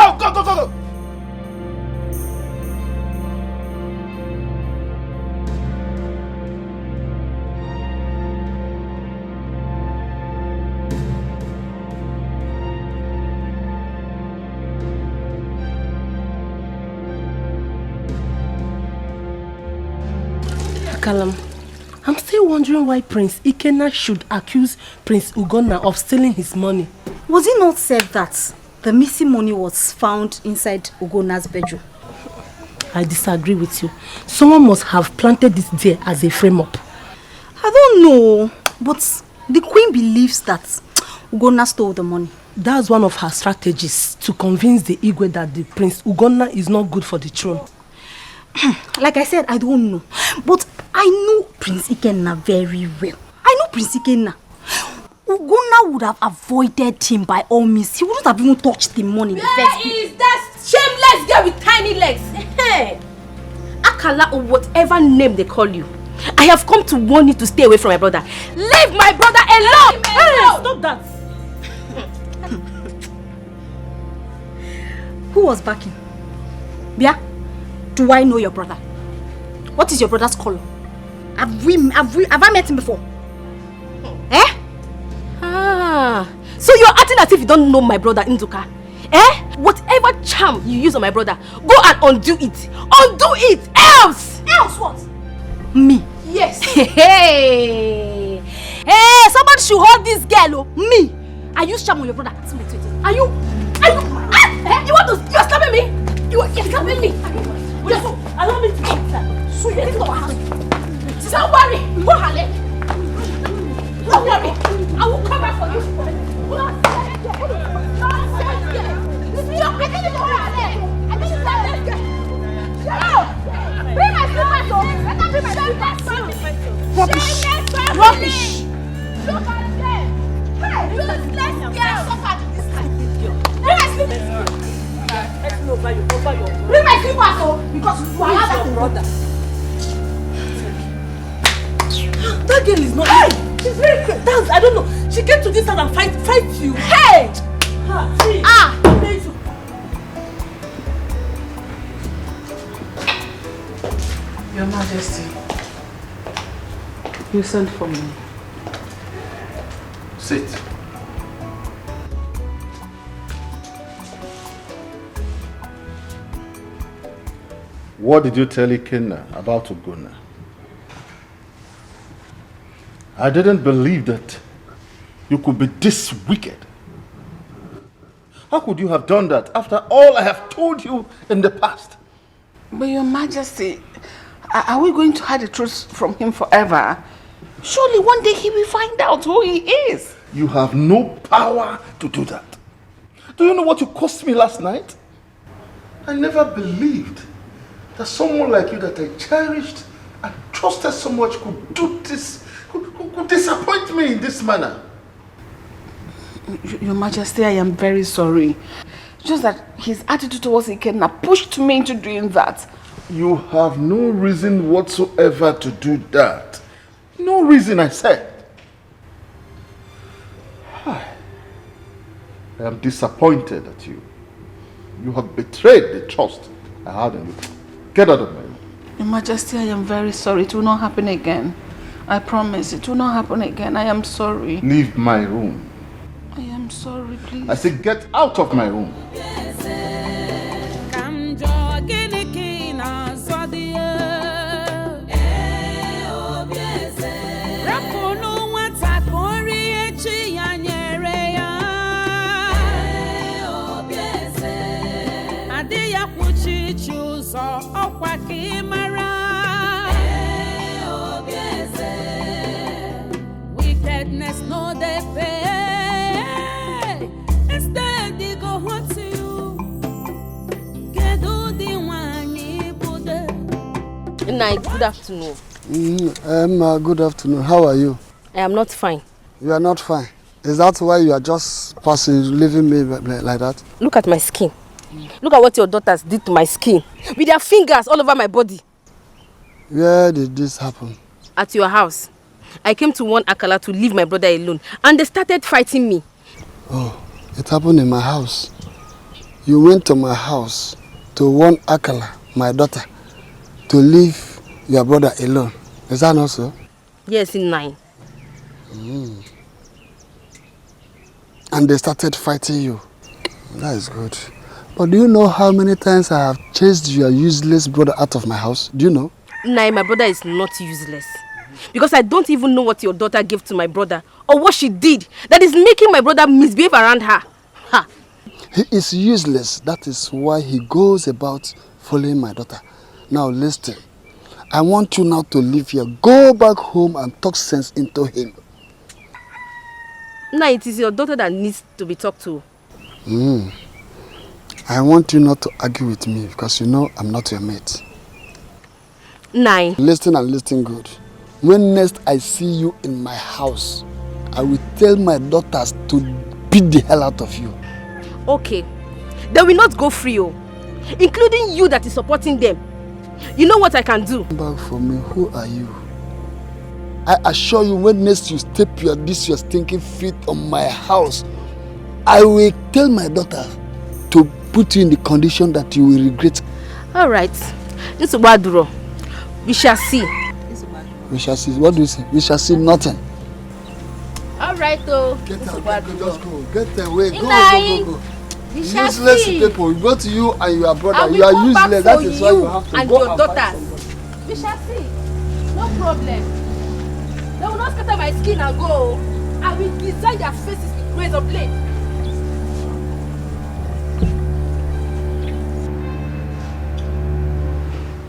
Kalam, I'm still wondering why Prince Ikenna should accuse Prince Ugonna of stealing his money. Was it not said that the missing money was found inside Ugonna's bedroom? I disagree with you. Someone must have planted this there as a frame-up. I don't know, but the queen believes that Ugonna stole the money. That's one of her strategies to convince the Igwe that the Prince Ugonna is not good for the throne. Like I said, I don't know. But I know Prince Ikenna very well. I know Prince Ikenna. Ugonna would have avoided him by all means. He wouldn't have even touched the money in the first place. Where is that shameless girl with tiny legs? Hey, Akala or whatever name they call you. I have come to warn you to stay away from my brother. Leave my brother alone! Hey, stop that! Who was backing? Bia? Do I know your brother? What is your brother's color? Have I met him before? Eh? Ah, so you're acting as if you don't know my brother Nduka. Whatever charm you use on my brother, go and undo it. Undo it! Else! Else what? Me. Yes. Hey, somebody should hold this girl, me. I use charm on your brother. Wait. Are you? You want to? You are slapping me? You're slapping me? Yes. Allow me to go inside. So you into our house. Don't worry. Go ahead. Don't worry. I will come back for you. Bring my slippers home. Let them bring my slippers. Rubbish. Look at them. Hey, you let's get suffer this time. Bring my slippers. Bring my slippers home because you are not your brother. That girl is not. Hey! She's very crazy. Dance, I don't know. She came to this house and fight you. Hey! Your Majesty, you sent for me. Sit. What did you tell Ikenna about Ugonna? I didn't believe that you could be this wicked. How could you have done that after all I have told you in the past? But Your Majesty, are we going to hide the truth from him forever? Surely one day he will find out who he is. You have no power to do that. Do you know what you cost me last night? I never believed that someone like you that I cherished and trusted so much could do this, could disappoint me in this manner. Your Majesty, I am very sorry. Just that his attitude towards Ikenna pushed me into doing that. You have no reason whatsoever to do that. No reason, I said. I am disappointed at you. You have betrayed the trust I had in you. Get out of my room. Your Majesty, I am very sorry. It will not happen again. I promise it will not happen again. I am sorry. Leave my room. I am sorry, please. I said get out of my room. Wickedness no they pay. Instead they go home to you. Get all the one you put there. Good afternoon. Good afternoon. How are you? I am not fine. You are not fine. Is that why you are just passing, leaving me like that? Look at my skin. Look at what your daughters did to my skin. With their fingers all over my body. Where did this happen? At your house. I came to warn Akala to leave my brother alone. And they started fighting me. Oh, it happened in my house. You went to my house to warn Akala, my daughter, to leave your brother alone. Is that not so? Yes, in 9. And they started fighting you. That is good. But do you know how many times I have chased your useless brother out of my house? Do you know? Nah, my brother is not useless. Because I don't even know what your daughter gave to my brother or what she did that is making my brother misbehave around her. Ha! He is useless. That is why he goes about following my daughter. Now listen. I want you now to leave here. Go back home and talk sense into him. Nah, it is your daughter that needs to be talked to. I want you not to argue with me because you know I'm not your mate. 9. Listen and listen good. When next I see you in my house, I will tell my daughters to beat the hell out of you. Okay. They will not go free, including you that is supporting them. You know what I can do? Come back for me. Who are you? I assure you, when next you step your stinking feet on my house, I will tell my daughter to put you in the condition that you will regret. All right. We shall see. We shall see. What do you say? We shall see nothing. All right, though. Get out. Just go. Get away. Go. Useless people. We go to you and your brother. I You are will come back useless. That for is why you have to and go your and find daughters. somebody. We shall see. No problem. They will not scatter my skin and go. I will design their faces with razor blade.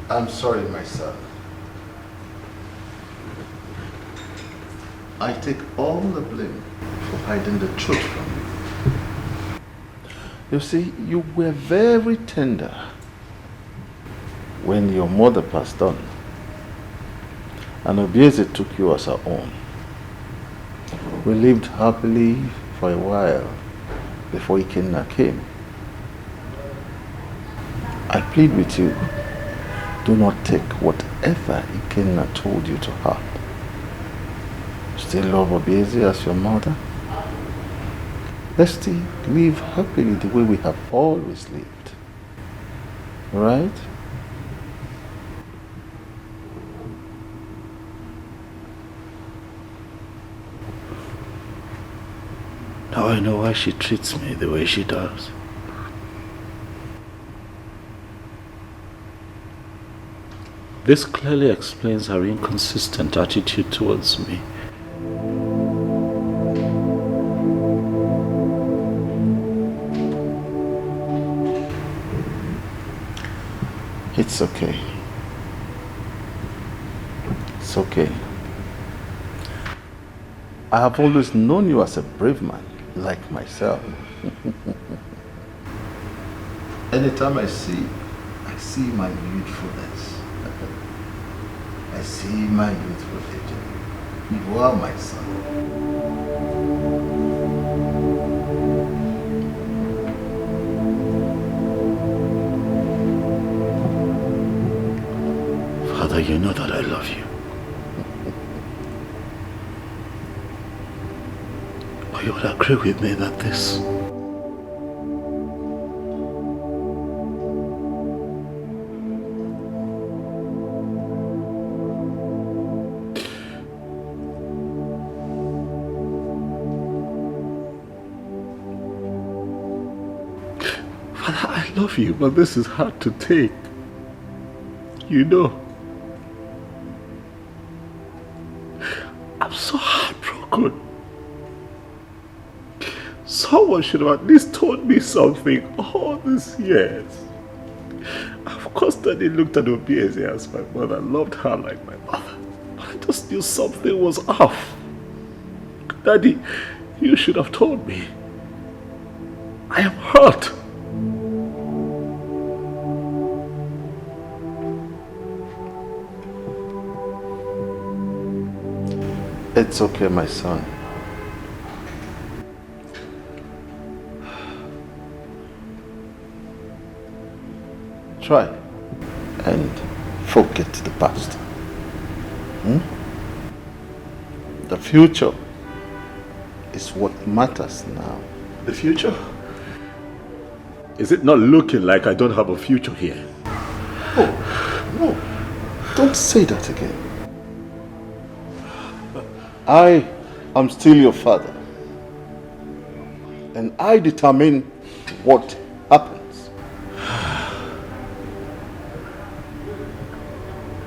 I'm sorry, my son. I take all the blame for hiding the truth from you. You see, you were very tender when your mother passed on, and Obieze took you as her own. We lived happily for a while before Ikenna came. I plead with you, do not take whatever Ikenna told you to heart. Still love Obieze as your mother. Let's still live happily the way we have always lived. Right? Now I know why she treats me the way she does. This clearly explains her inconsistent attitude towards me. It's okay. It's okay. I have always known you as a brave man, like myself. Anytime I see my youthfulness. I see my youthful age. You are my son. Father, you know that I love you. But you would agree with me that this Father, I love you, but this is hard to take. You know. I'm so heartbroken. Someone should have at least told me something all these years. Of course, Daddy looked at Obieze as my mother, loved her like my mother. But I just knew something was off. Daddy, you should have told me. I am hurt. It's okay, my son. Try and forget the past. The future is what matters now. The future? Is it not looking like I don't have a future here? Oh, no. Don't say that again. I am still your father. And I determine what happens.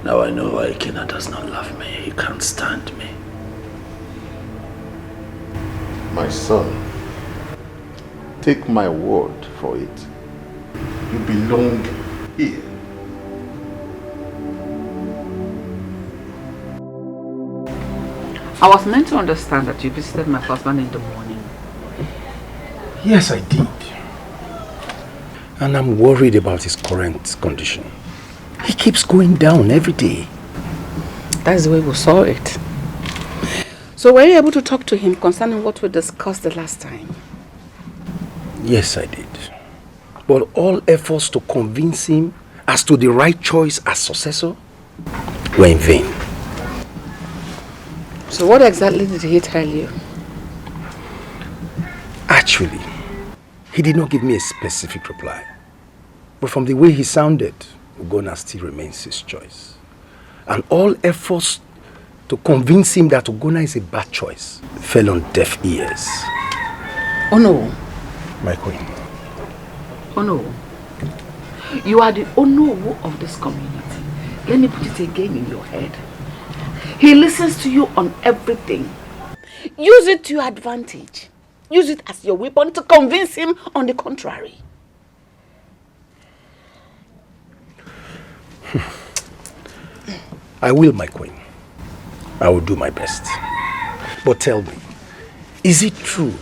Now I know why Ikenna does not love me. He can't stand me. My son, take my word for it. You belong here. I was meant to understand that you visited my husband in the morning. Yes, I did. And I'm worried about his current condition. He keeps going down every day. That's the way we saw it. So were you able to talk to him concerning what we discussed the last time? Yes, I did. But all efforts to convince him as to the right choice as successor were in vain. So what exactly did he tell you? Actually, he did not give me a specific reply. But from the way he sounded, Ugonna still remains his choice. And all efforts to convince him that Ugonna is a bad choice fell on deaf ears. Oh no. My queen, Ono, you are the Ono of this community. Let me put it again in your head. He listens to you on everything. Use it to your advantage. Use it as your weapon to convince him on the contrary. I will, my queen. I will do my best. But tell me, is it true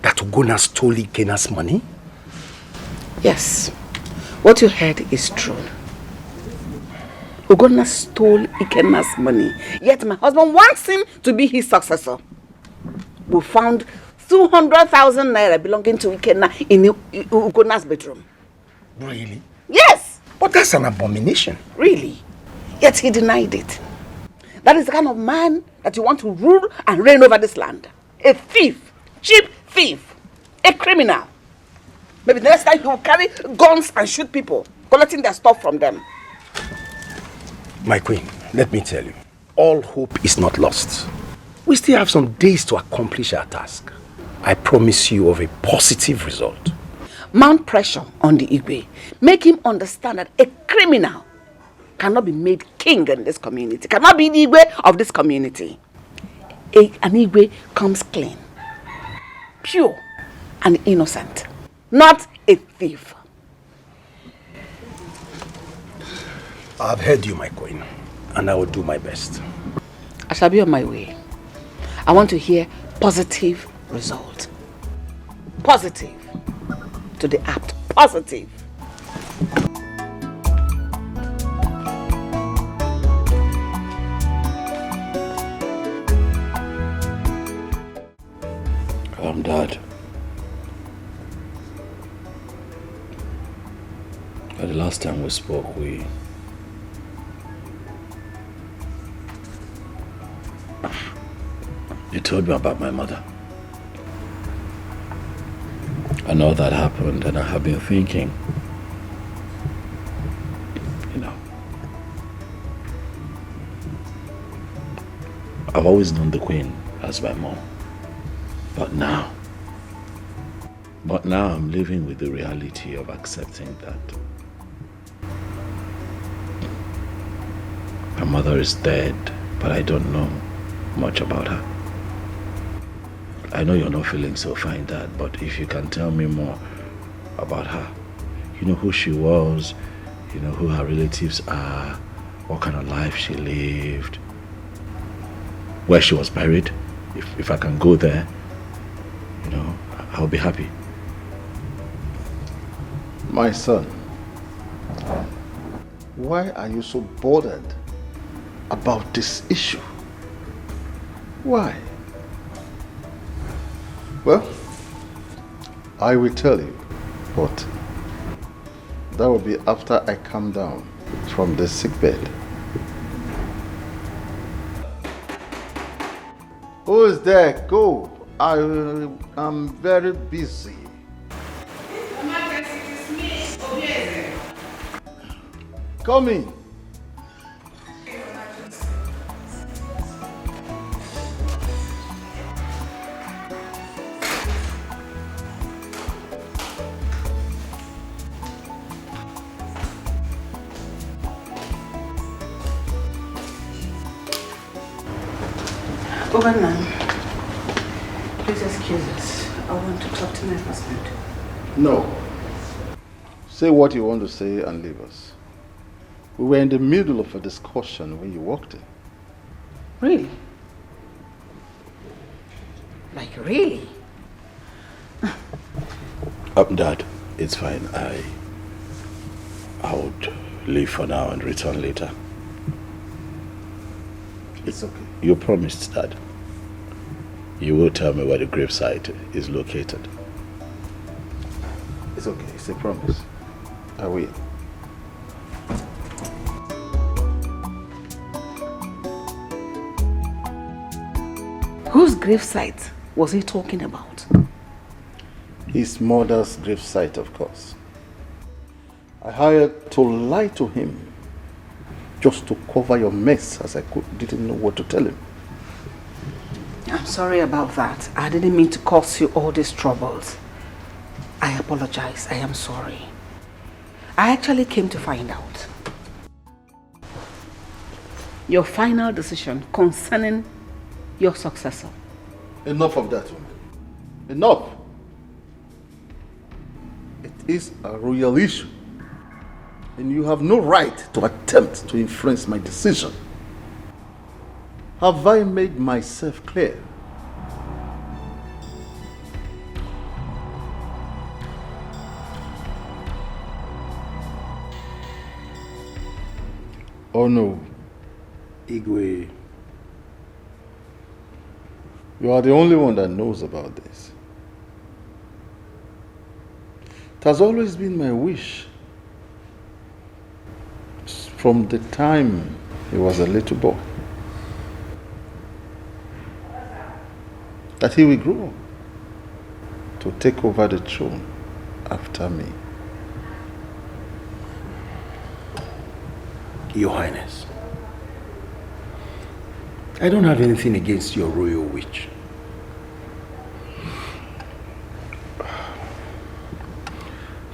that Ugonna stole Ikena's money? Yes. What you heard is true. Ugonna stole Ikena's money, yet my husband wants him to be his successor. We found 200,000 naira belonging to Ikenna in Ugonna's bedroom. Really? Yes! But that's an abomination. Really? Yet he denied it. That is the kind of man that you want to rule and reign over this land. A thief, cheap thief, a criminal. Maybe the next time he will carry guns and shoot people, collecting their stuff from them. My queen, let me tell you, all hope is not lost. We still have some days to accomplish our task. I promise you of a positive result. Mount pressure on the Igwe. Make him understand that a criminal cannot be made king in this community, cannot be the Igwe of this community. An Igwe comes clean, pure and innocent, not a thief. I've heard you, my queen, and I will do my best. I shall be on my way. I want to hear positive result. Positive. To the act. Positive. Dad. The last time we spoke, you told me about my mother. I know that happened, and I have been thinking, I've always known the Queen as my mom. But now I'm living with the reality of accepting that my mother is dead, but I don't know much about her. I know you're not feeling so fine, Dad, but if you can tell me more about her, you know who she was, you know who her relatives are, what kind of life she lived, where she was buried, if I can go there, I'll be happy. My son, why are you so bothered about this issue? Why? Well, I will tell you, but that will be after I come down from the sickbed. Who is there? Go. I am very busy. Come in. Over now. Please excuse us. I want to talk to my husband. No. Say what you want to say and leave us. We were in the middle of a discussion when you walked in. Really? Like really? Dad, it's fine. I would leave for now and return later. It's okay. You promised, Dad. You will tell me where the gravesite is located. It's okay. It's a promise. I will. Whose gravesite was he talking about? His mother's gravesite, of course. I hired to lie to him just to cover your mess, as I didn't know what to tell him. I'm sorry about that. I didn't mean to cause you all these troubles. I I apologize. I am sorry. I actually came to find out your final decision concerning your successor. Enough of that, woman. Enough. It is a royal issue. And you have no right to attempt to influence my decision. Have I made myself clear? Oh no. Igwe. You are the only one that knows about this. It has always been my wish, from the time he was a little boy, that he will grow up to take over the throne after me. Your Highness, I don't have anything against your royal wish.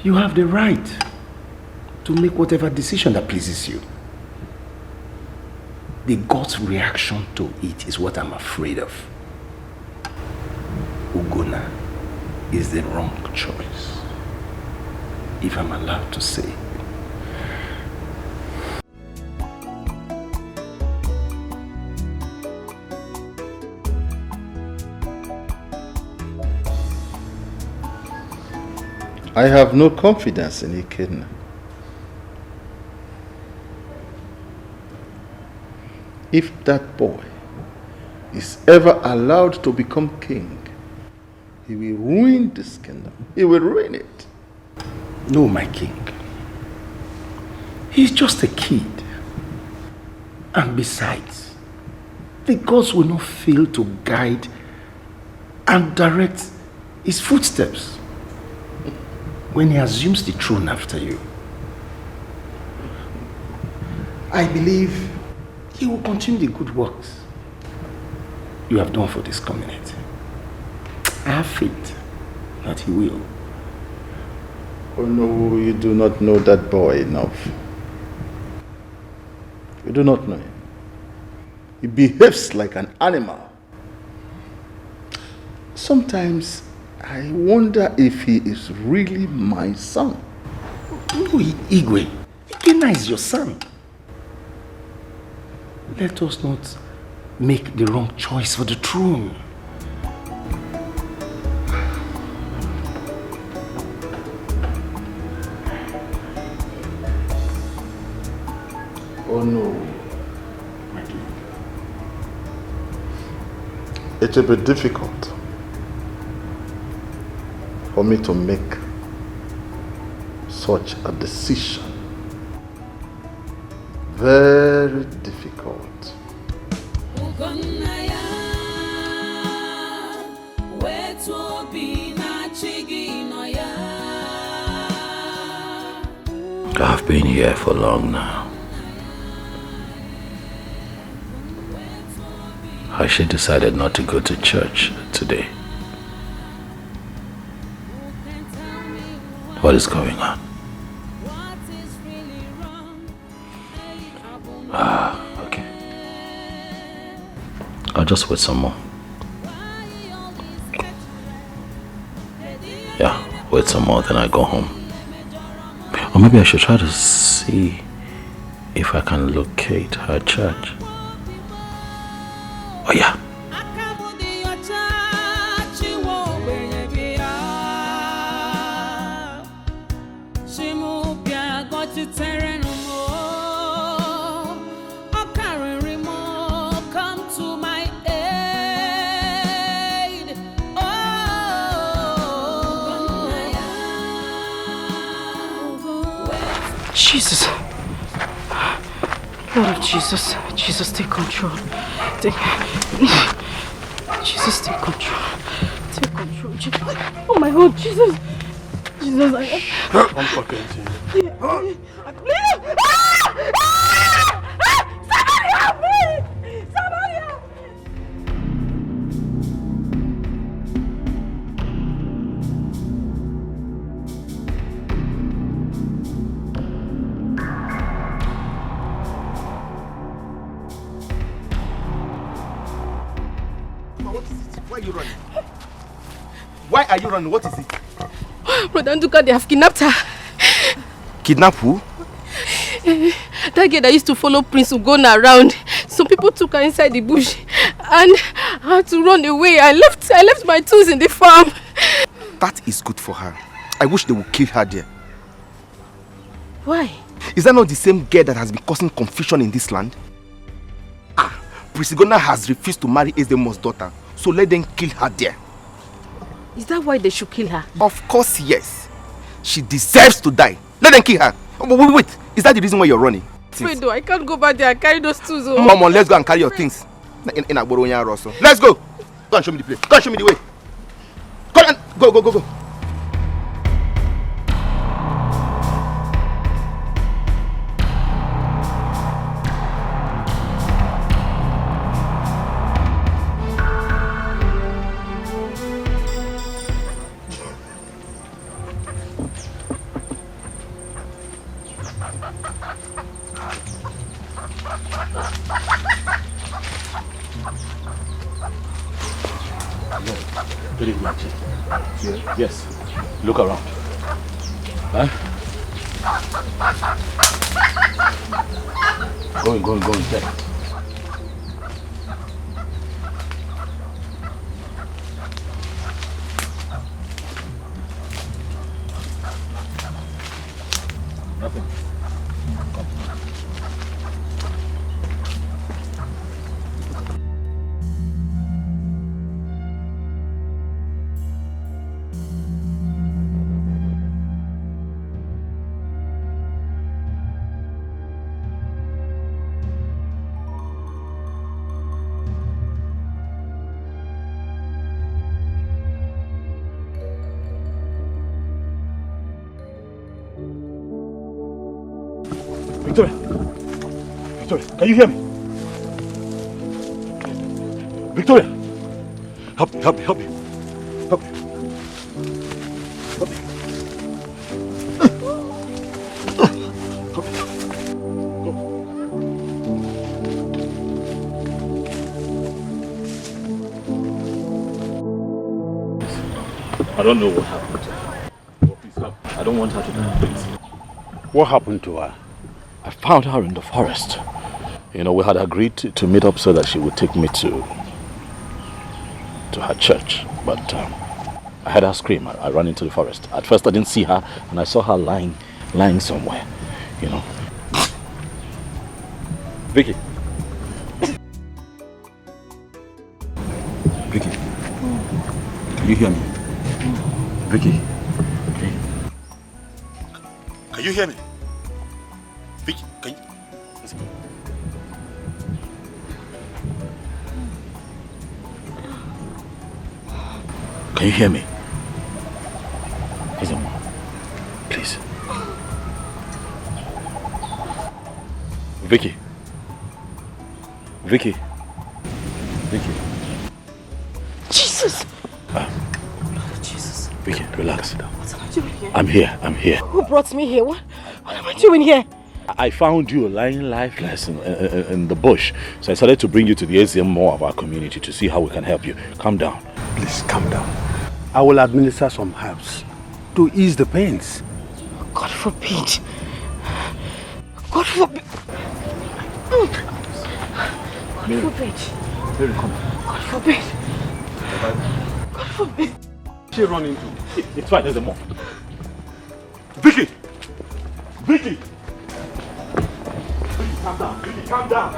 You have the right to make whatever decision that pleases you. The God's reaction to it is what I'm afraid of. Ugonna is the wrong choice, if I'm allowed to say. I have no confidence in Ikenna. If that boy is ever allowed to become king, he will ruin this kingdom. He will ruin it. No, my king. He's just a kid. And besides, the gods will not fail to guide and direct his footsteps when he assumes the throne after you. I believe he will continue the good works you have done for this community. I have faith that he will. Oh no, you do not know that boy enough. You do not know him. He behaves like an animal. Sometimes I wonder if he is really my son. No, Igwe. Ikenna is your son. Let us not make the wrong choice for the throne. Oh no. It will be difficult for me to make such a decision. Very difficult. I've been here for long now. She decided not to go to church today. What is going on? Okay. I'll just wait some more. Yeah, wait some more, then I go home. Or maybe I should try to see if I can locate her church. Oh yeah. Jesus. Lord of Jesus. Jesus, take control. Jesus, take control. Take control. Oh my God, Jesus. Jesus, I'm fucking to you. Somebody help me! Somebody help me! are you running? What is it? Brother Nduka, they have kidnapped her. Kidnap who? That girl that used to follow Prince Ugonna around. Some people took her inside the bush and I had to run away. I left my tools in the farm. That is good for her. I wish they would kill her there. Why? Is that not the same girl that has been causing confusion in this land? Prince Ugonna has refused to marry Ezemo's daughter, so let them kill her there. Is that why they should kill her? Of course, yes. She deserves to die. Let them kill her. Wait. Is that the reason why you're running? Fredo, I can't go back there and carry those tools. Oh. Mama, let's go and carry your things. Let's go. Go and show me the place. Go and show me the way. Go and go. Yes. Look around. Huh? Going. There. Nothing. Victoria, can you hear me? Victoria! Help me. I don't know what happened to her. Please help. I don't want her to die, please. What happened to her? I found her in the forest. You know, we had agreed to meet up so that she would take me to her church. But I heard her scream. I ran into the forest. At first I didn't see her, and I saw her lying somewhere, you know. Vicky. Vicky. Can you hear me? Vicky. Can you hear me? Vicky, can you? Listen. Can you hear me? Listen, please. Vicky. Jesus! Jesus. Vicky, relax. What am I doing here? I'm here. Who brought me here? What am I doing here? I found you lying lifeless in the bush. So I decided to bring you to the ACM more of our community to see how we can help you. Calm down. Please, calm down. I will administer some herbs to ease the pains. God forbid. God forbid. God forbid. Mary, come. God forbid. God forbid. She run into. It's fine, there's a more. Vicky! Calm down.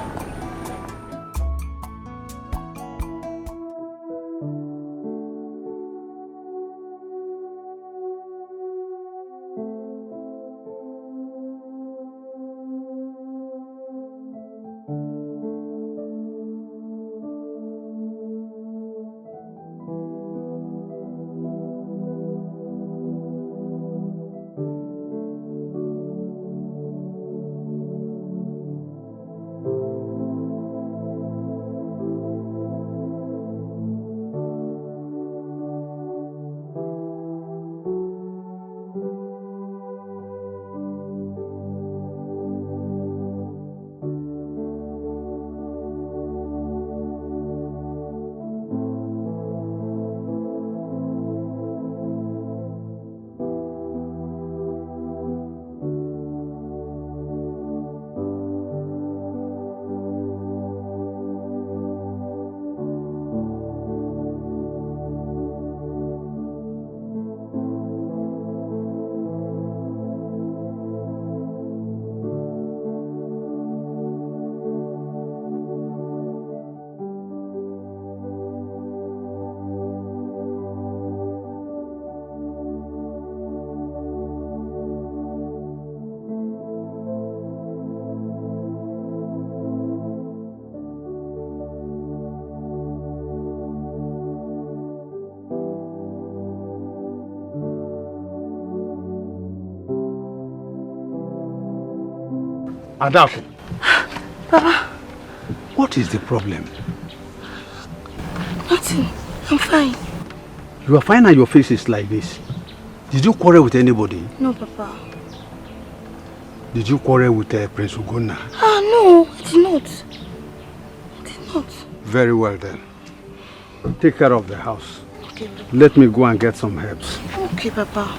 Adaku, Papa, what is the problem? nothing. I'm fine. You are fine and your face is like this. Did you quarrel with anybody? No, Papa. Did you quarrel with Prince Ugonna? Ah, no, I did not. I did not. Very well then. Take care of the house. Okay, Papa. Let me go and get some herbs. Okay, Papa.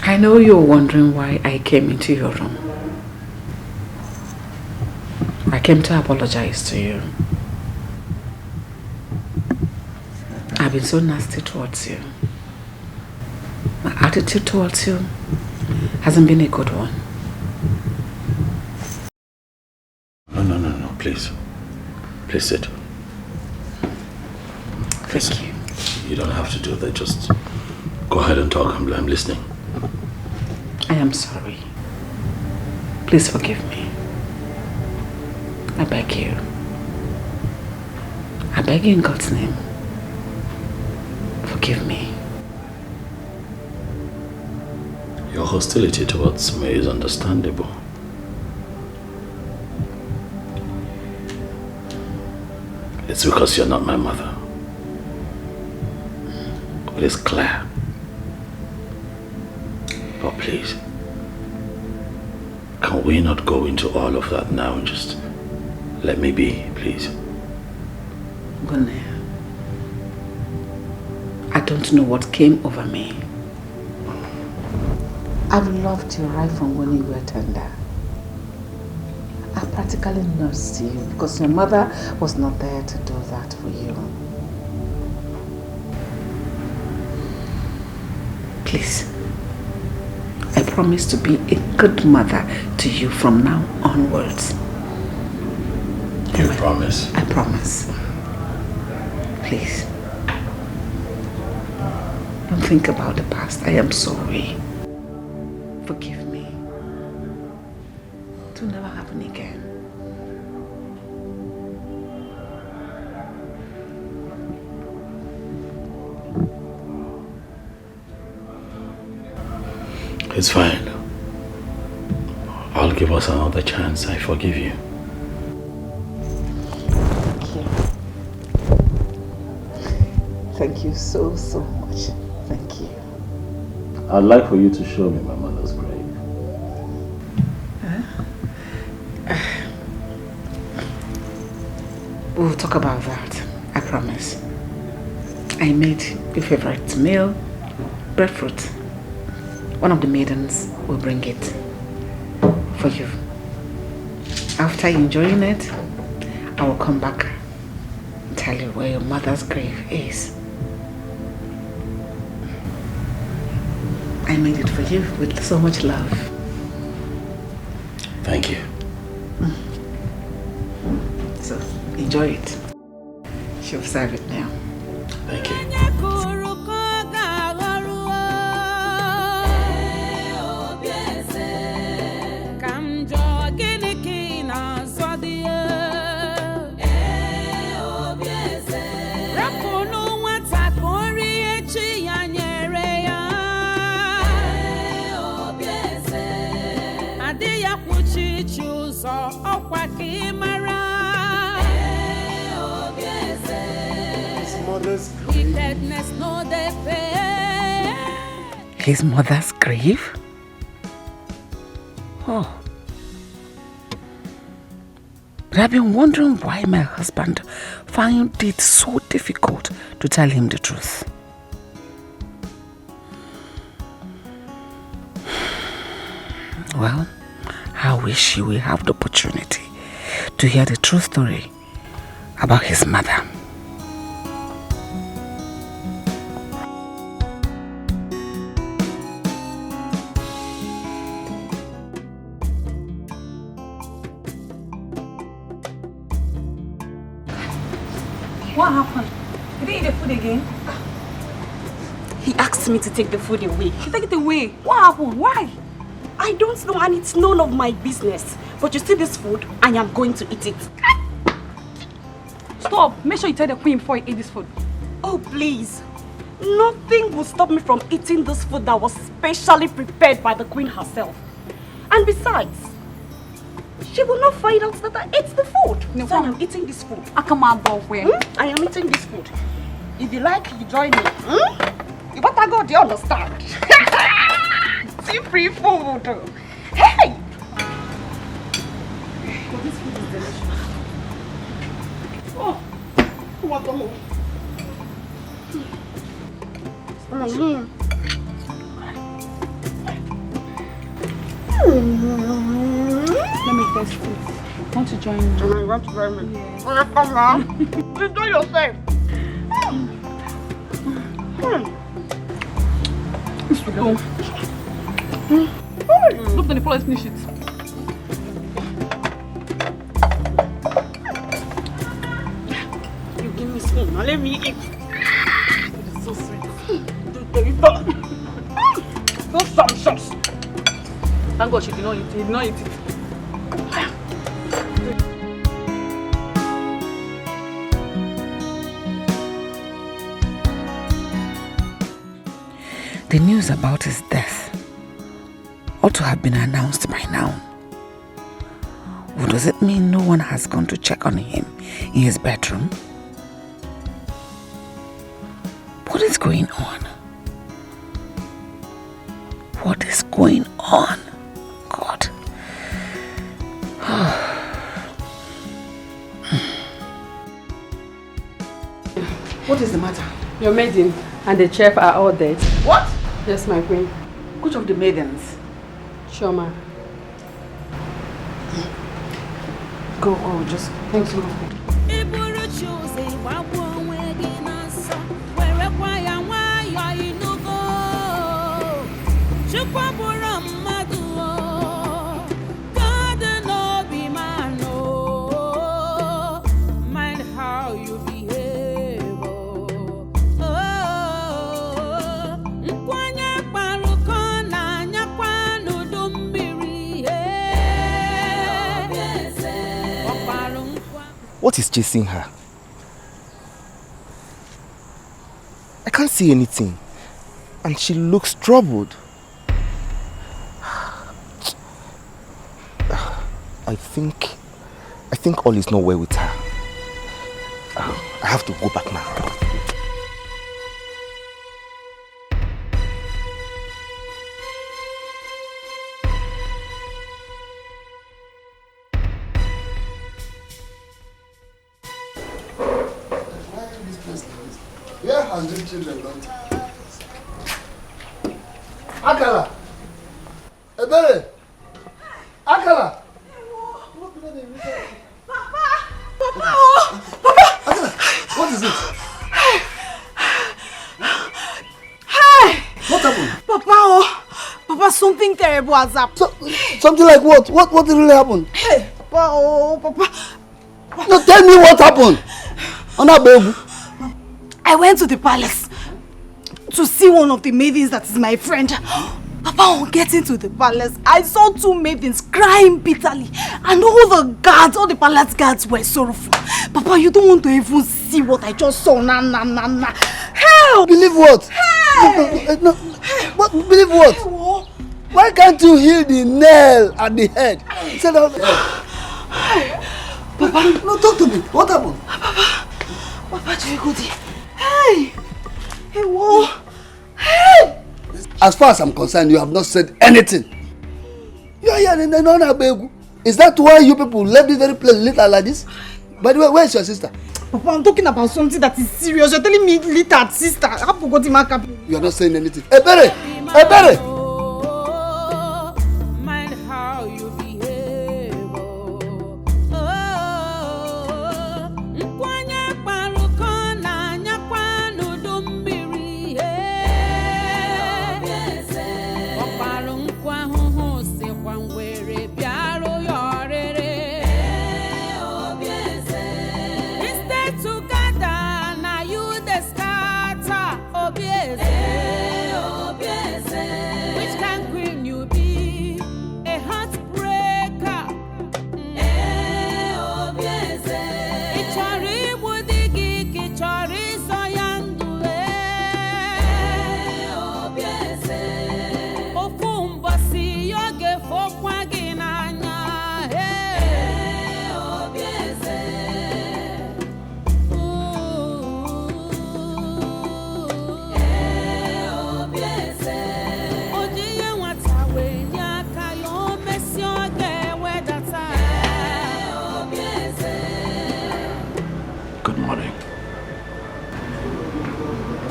I know you're wondering why I came into your room. I came to apologize to you. I've been so nasty towards you. My attitude towards you hasn't been a good one. No, please. Please sit. Thank you. You don't have to do that, just go ahead and talk. I'm listening. I am sorry. Please forgive me. I beg you. I beg you in God's name. Forgive me. Your hostility towards me is understandable. It's because you're not my mother. It is clear. But please, can we not go into all of that now and just let me be, please? Gunaya, I don't know what came over me. I've loved you right from when you were tender. I practically nursed you because your mother was not there to do that for you. Please, I promise to be a good mother to you from now onwards. You promise? I promise. Please. Don't think about the past. I am sorry. Forgive me. It will never happen again. It's fine. I'll give us another chance. I forgive you. Thank you so much. Thank you. I'd like for you to show me my mother's grave. We'll talk about that. I promise. I made your favorite meal, breadfruit. One of the maidens will bring it for you. After enjoying it, I will come back and tell you where your mother's grave is. I made it for you with so much love. Thank you. So, enjoy it. She'll serve it now. Thank you. His mother's grave? Oh. But I've been wondering why my husband found it so difficult to tell him the truth. Well, I wish he will have the opportunity to hear the true story about his mother. What happened? You didn't eat the food again? He asked me to take the food away. You take it away. What happened? Why? I don't know and it's none of my business. But you see this food, I am going to eat it. Stop. Make sure you tell the queen before you eat this food. Oh, please. Nothing will stop me from eating this food that was specially prepared by the queen herself. And besides, she will not find out that I ate the food. No, so I am eating this food. I am eating this food. If you like, you join me. You better go, do you understand? See free food. Hey! But this food is delicious. Oh, what the hell? Let me taste food. Want to join me? I want to join me. Yeah. Come on. Enjoy yourself. It's to go. Look at the place, finish it. You give me spoon. Now let me eat. It is so sweet. So sumptuous. Thank God she did not eat it. He did not eat it. The news about his death ought to have been announced by now. Or does it mean no one has gone to check on him in his bedroom? What is going on? What is going on? God. What is the matter? Your maiden and the chef are all dead. What? Yes, my queen. Which of the maidens? Shoma. Go, just thank you. What is chasing her? I can't see anything. And she looks troubled. I think all is not well with her. I have to go back now. Where has the children gone to? Akala! Ebere! Akala! Papa! Akala! What is it? Hey! What happened? Papa, Papa, something terrible has happened. Something like what? What really happened? Hey! Papa. No, tell me what happened. I went to the palace to see one of the maidens that is my friend. Papa, on getting to the palace, I saw two maidens crying bitterly, and all the palace guards were sorrowful. Papa, you don't want to even see what I just saw. Nah. Help! Believe what? Hey! No. What? Believe what? Why can't you heal the nail at the head? Instead of Papa, no, talk to me. What happened? Papa, Jigudi. Hey! Whoa! Hey! As far as I'm concerned, you have not said anything. Is that why you people left this very place little like this? By the way, where is your sister? Papa, I'm talking about something that is serious. You're telling me little sister. I forgot my cap. You are not saying anything. Ebere!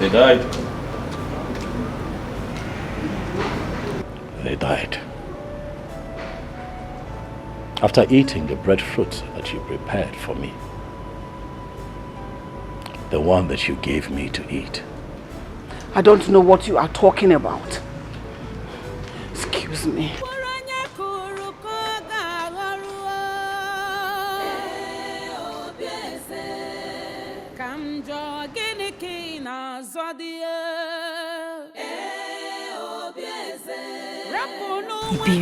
They died. They died. After eating the breadfruit that you prepared for me. The one that you gave me to eat. I don't know what you are talking about. Excuse me. Iberi,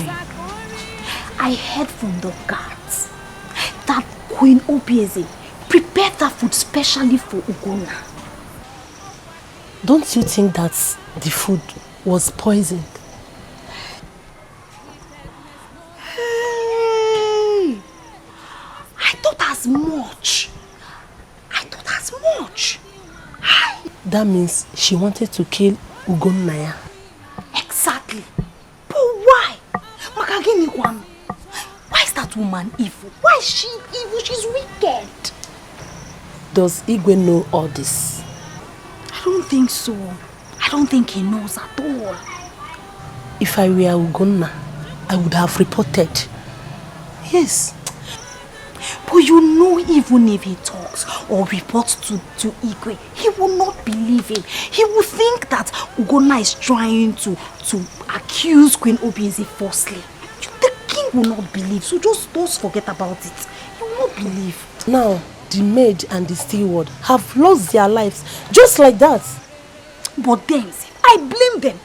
I heard from the guards that Queen Obieze prepared that food specially for Ugonna. Don't you think that the food was poisoned? Hey! I thought as much. That means she wanted to kill Ugonna. Exactly. But why? Makagini-kwan. Why is that woman evil? Why is she evil? She's wicked. Does Igwe know all this? I don't think so. I don't think he knows at all. If I were Ugonna, I would have reported. Yes. But you know, even if he talks or reports to Igwe, he will not believe him. He will think that Ugonna is trying to accuse Queen Obieze falsely. The king will not believe, so just forget about it. He will not believe. Now, the maid and the steward have lost their lives just like that. But then, I blame them.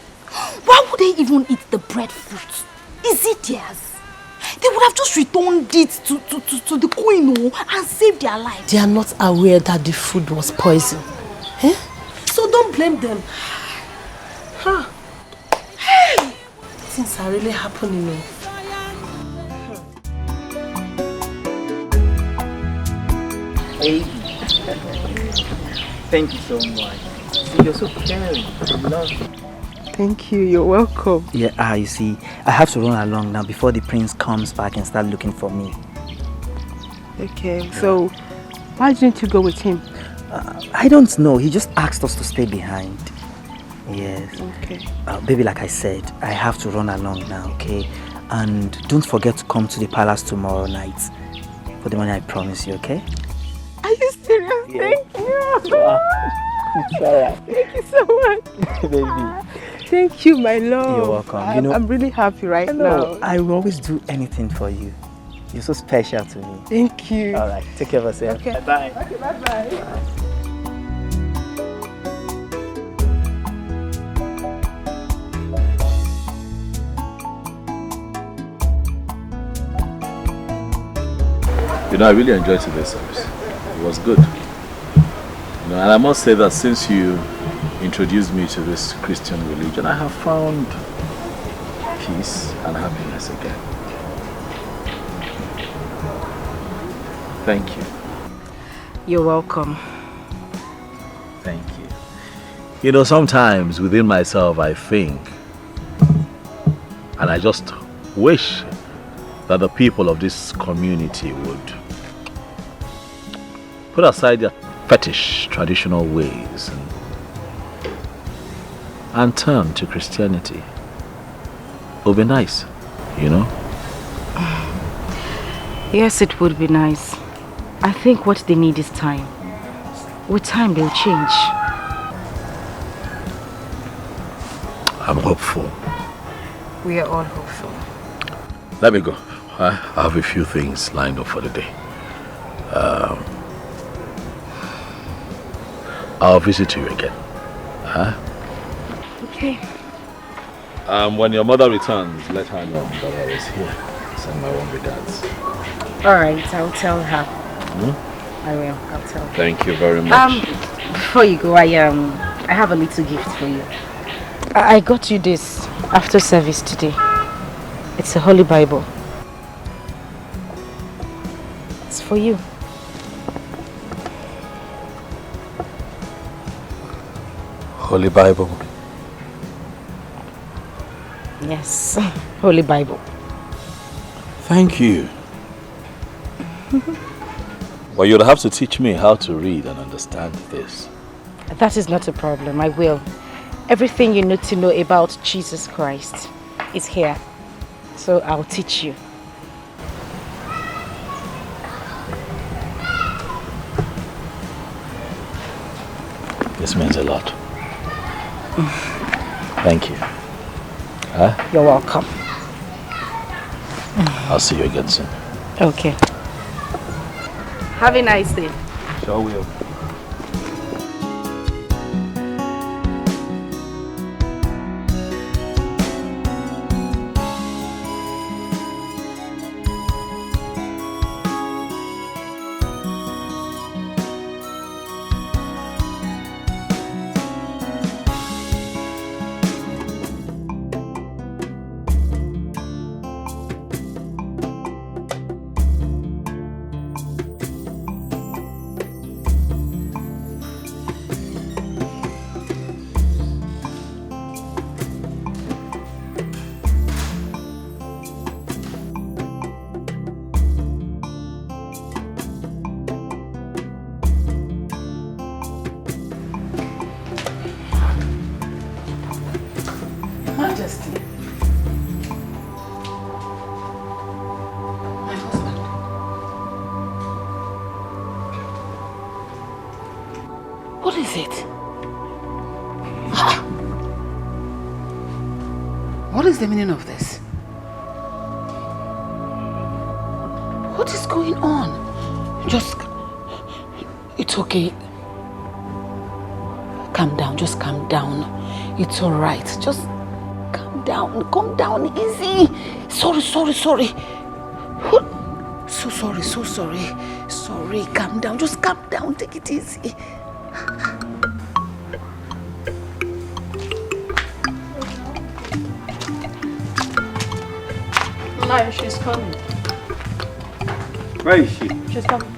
Why would they even eat the breadfruit? Is it theirs? They would have just returned it to the queen and saved their lives. They are not aware that the food was poison. Eh? So don't blame them. Huh. Hey! Things are really happening. Hey. Thank you so much. See, you're so caring. I love you. Thank you, you're welcome. Yeah, you see, I have to run along now before the prince comes back and start looking for me. Okay, so why didn't you go with him? I don't know, he just asked us to stay behind. Yes. Okay. Baby, like I said, I have to run along now, okay? And don't forget to come to the palace tomorrow night for the money I promise you, okay? Are you serious? Yeah. Thank you. It's alright. Thank you so much. Baby. Thank you, my love. You're welcome. I'm really happy right now. I will always do anything for you. You're so special to me. Thank you. Alright, take care of yourself. Okay. Bye-bye. Okay, bye-bye. You know, I really enjoyed today's service. It was good. You know, and I must say that since you introduced me to this Christian religion, I have found peace and happiness again. Thank you. You're welcome. Thank you. You know, sometimes within myself I think, and I just wish that the people of this community would put aside their fetish traditional ways and turn to Christianity. It would be nice, you know? Yes, it would be nice. I think what they need is time. With time, they'll change. I'm hopeful. We are all hopeful. Let me go. I have a few things lined up for the day. I'll visit you again. Huh? Okay. When your mother returns, let her know that I was here. Send my warm regards. Alright, I'll tell her. Hmm? I will. I'll tell her. Thank you very much. Before you go, I have a little gift for you. I got you this after service today. It's a Holy Bible. It's for you. Holy Bible. Yes, Holy Bible. Thank you. Well, you'll have to teach me how to read and understand this. That is not a problem, I will. Everything you need to know about Jesus Christ is here. So I'll teach you. This means a lot. Thank you. Huh? You're welcome. I'll see you again soon. Okay. Have a nice day. Sure will. What is it? What is the meaning of this? What is going on? Just... It's okay. Calm down, just calm down. It's alright. Just calm down, easy. Sorry. What? So sorry. Sorry, calm down, just calm down, take it easy. Maya, she's coming. Where is she? She's coming.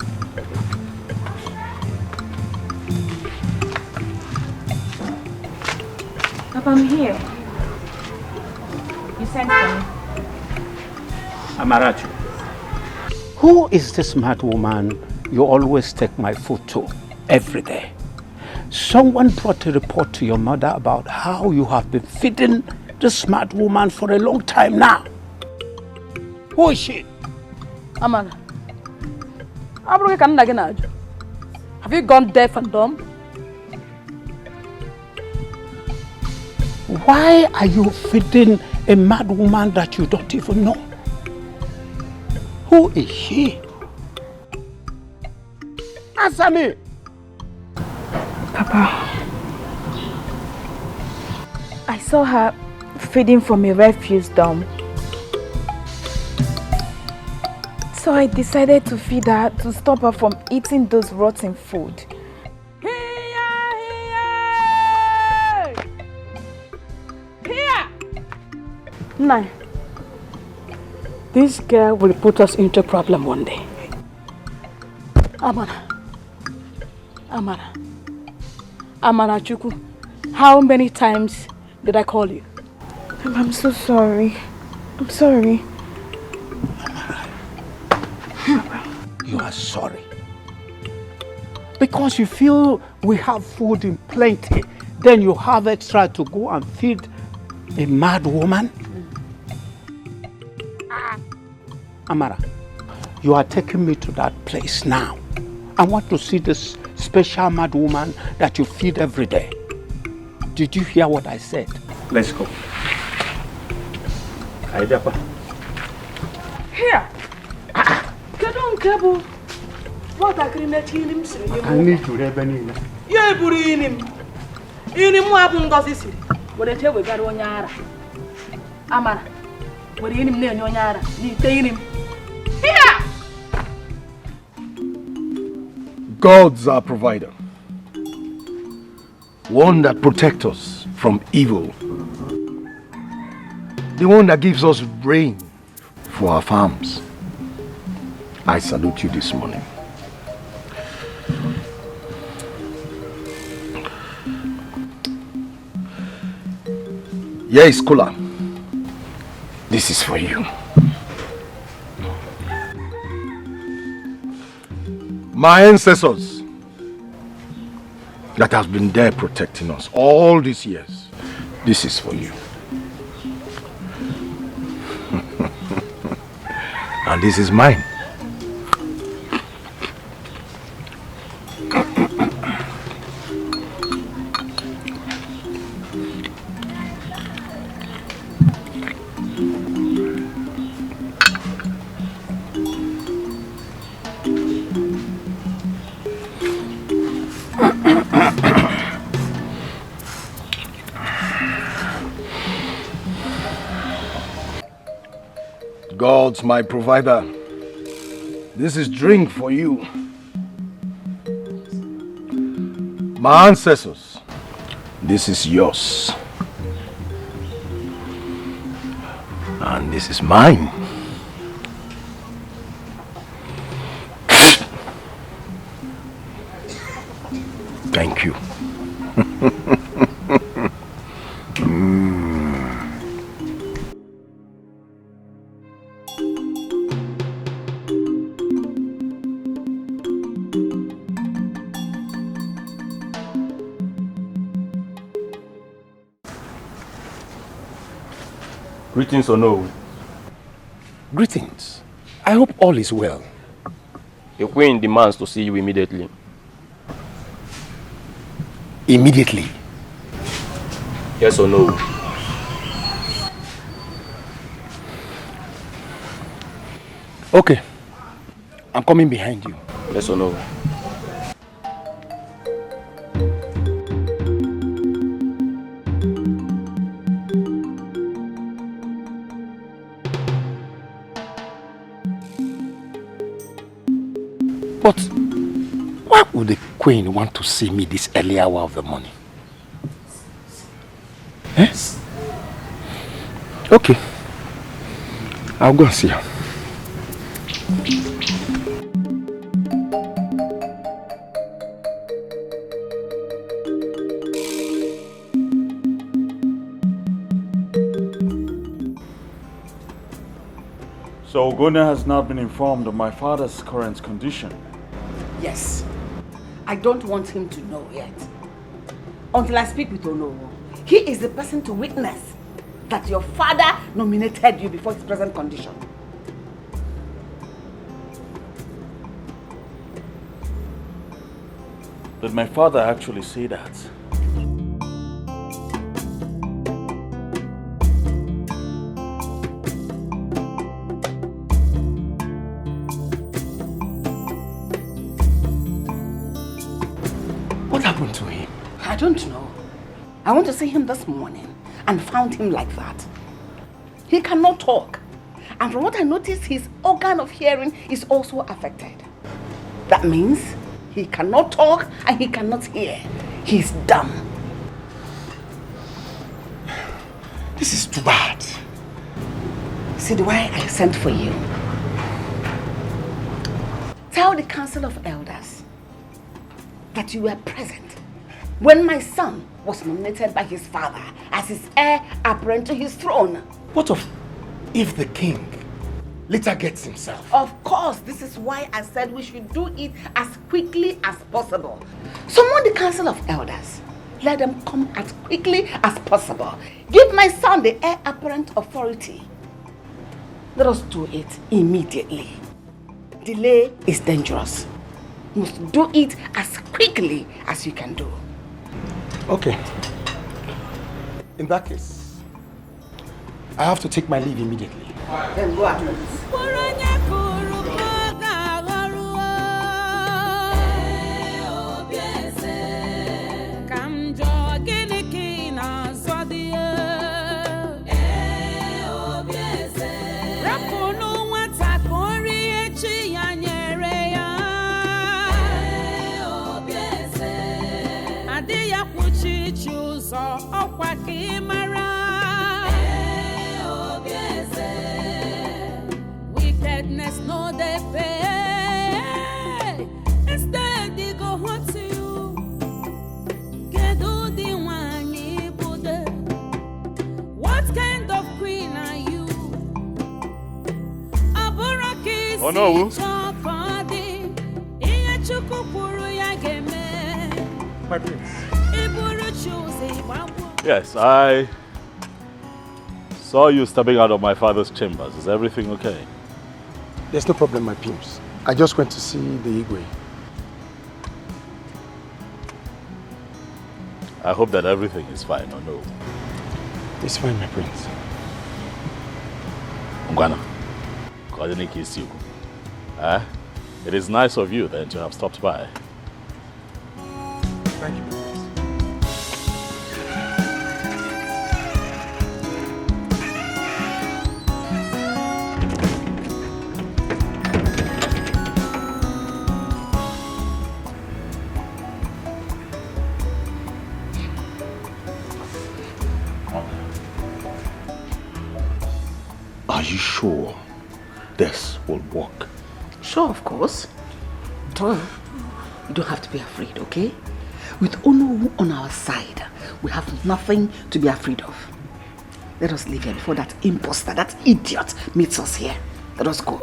Papa, I'm here. You sent for me. Amarachi. Who is this mad woman you always take my food to every day? Someone brought a report to your mother about how you have been feeding this mad woman for a long time now. Who is she? Amana. Have you gone deaf and dumb? Why are you feeding a mad woman that you don't even know? Who is she? Answer me! Papa, I saw her feeding from a refuse dump. So I decided to feed her to stop her from eating those rotten food. Nai, this girl will put us into a problem one day. Amarachuku, how many times did I call you? I'm so sorry. I'm sorry. You are sorry. Because you feel we have food in plenty, then you have extra to go and feed a mad woman? Amara, you are taking me to that place now. I want to see this special mad woman that you feed every day. Did you hear what I said? Let's go. Here! What I can let him say. I need to have any. Yeah, put in him. In him, what happened? What I tell we got on Yara. Amara, what in him near Yara? You take him. Here! God's our provider. One that protects us from evil. The one that gives us rain for our farms. I salute you this morning. Yes, Kula. This is for you. My ancestors that has been there protecting us all these years. This is for you. And this is mine. God's my provider. This is drink for you. My ancestors, this is yours. And this is mine. Thank you. Greetings or no? Greetings. I hope all is well. The queen demands to see you immediately. Immediately? Yes or no? Okay. I'm coming behind you. Yes or no? But why would the queen want to see me this early hour of the morning? Yes? Okay. I'll go and see her. So Ogona has not been informed of my father's current condition. Yes. I don't want him to know yet. Until I speak with Onowo. He is the person to witness that your father nominated you before his present condition. Did my father actually say that? What happened to him? I don't know. I went to see him this morning and found him like that. He cannot talk. And from what I noticed, his organ of hearing is also affected. That means he cannot talk and he cannot hear. He's dumb. This is too bad. See why I sent for you. Tell the Council of Elders that you were present when my son was nominated by his father as his heir apparent to his throne. What of if the king later gets himself? Of course, this is why I said we should do it as quickly as possible. Summon the Council of Elders. Let them come as quickly as possible. Give my son the heir apparent authority. Let us do it immediately. Delay is dangerous. You must do it as quickly as you can do. Okay. In that case, I have to take my leave immediately. Then go at once. Wickedness no they pay. Instead they go home to you. Kedu the one you put. What kind of queen are you? Aboraki. Oh no. My prince. Yes, I saw you stepping out of my father's chambers. Is everything okay? There's no problem, my pimps. I just went to see the Igwe. I hope that everything is fine, or no? It's fine, my prince. Ngwana, it is nice of you then to have stopped by. Thank you. Are you sure this will work? Sure, of course. Well, you don't have to be afraid, okay? With Ono on our side, we have nothing to be afraid of. Let us leave here before that imposter, that idiot, meets us here. Let us go.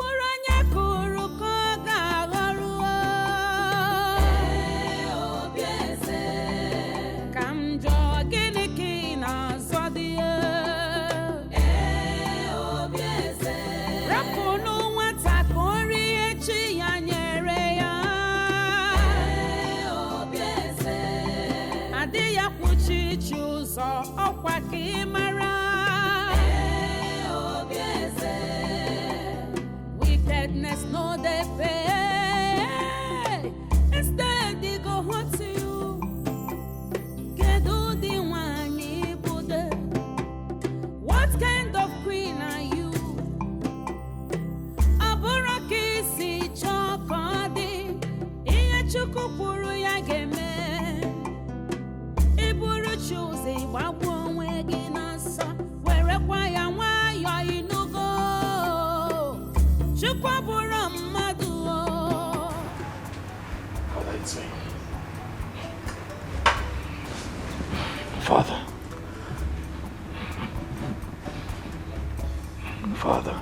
Wickedness no they pay. Instead they go home to you. Get do the one you put. What kind of queen are you? Aboraki si chokodi. Iya chukupuru ya geme. Iburu choose babu onwegi nasa. Where kwaya nwayo inugo. Chukwabura madu. Father, it's me. Father. Father,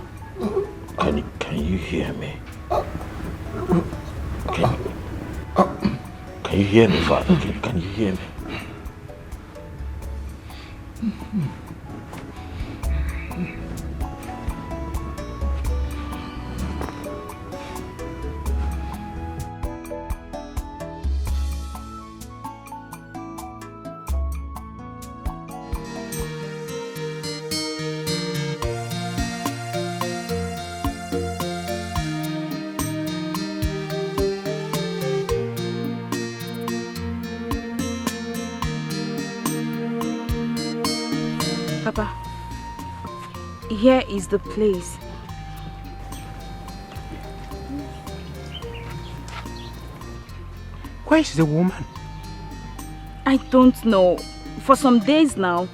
can you hear me? Can you hear me, Father? Can you hear me? Papa, here is the place. Where is the woman? I don't know. For some days now,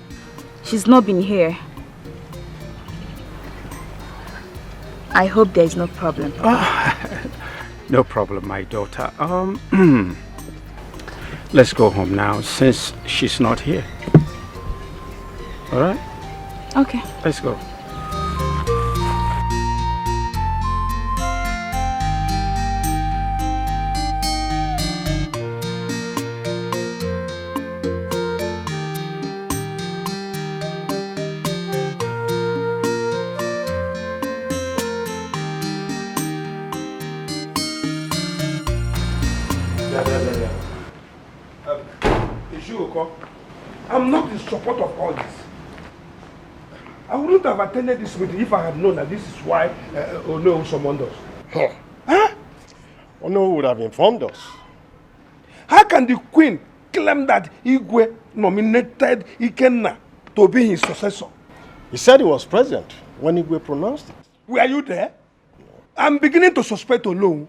she's not been here. I hope there is no problem, Papa. No problem, my daughter. Let's go home now since she's not here. All right? Okay. Let's go. I'm not in support of all this. I wouldn't have attended this meeting if I had known that this is why Ono summoned us. Huh? Ono would have informed us. How can the queen claim that Igwe nominated Ikenna to be his successor? He said he was present when Igwe pronounced it. Were you there? No. I'm beginning to suspect Ono.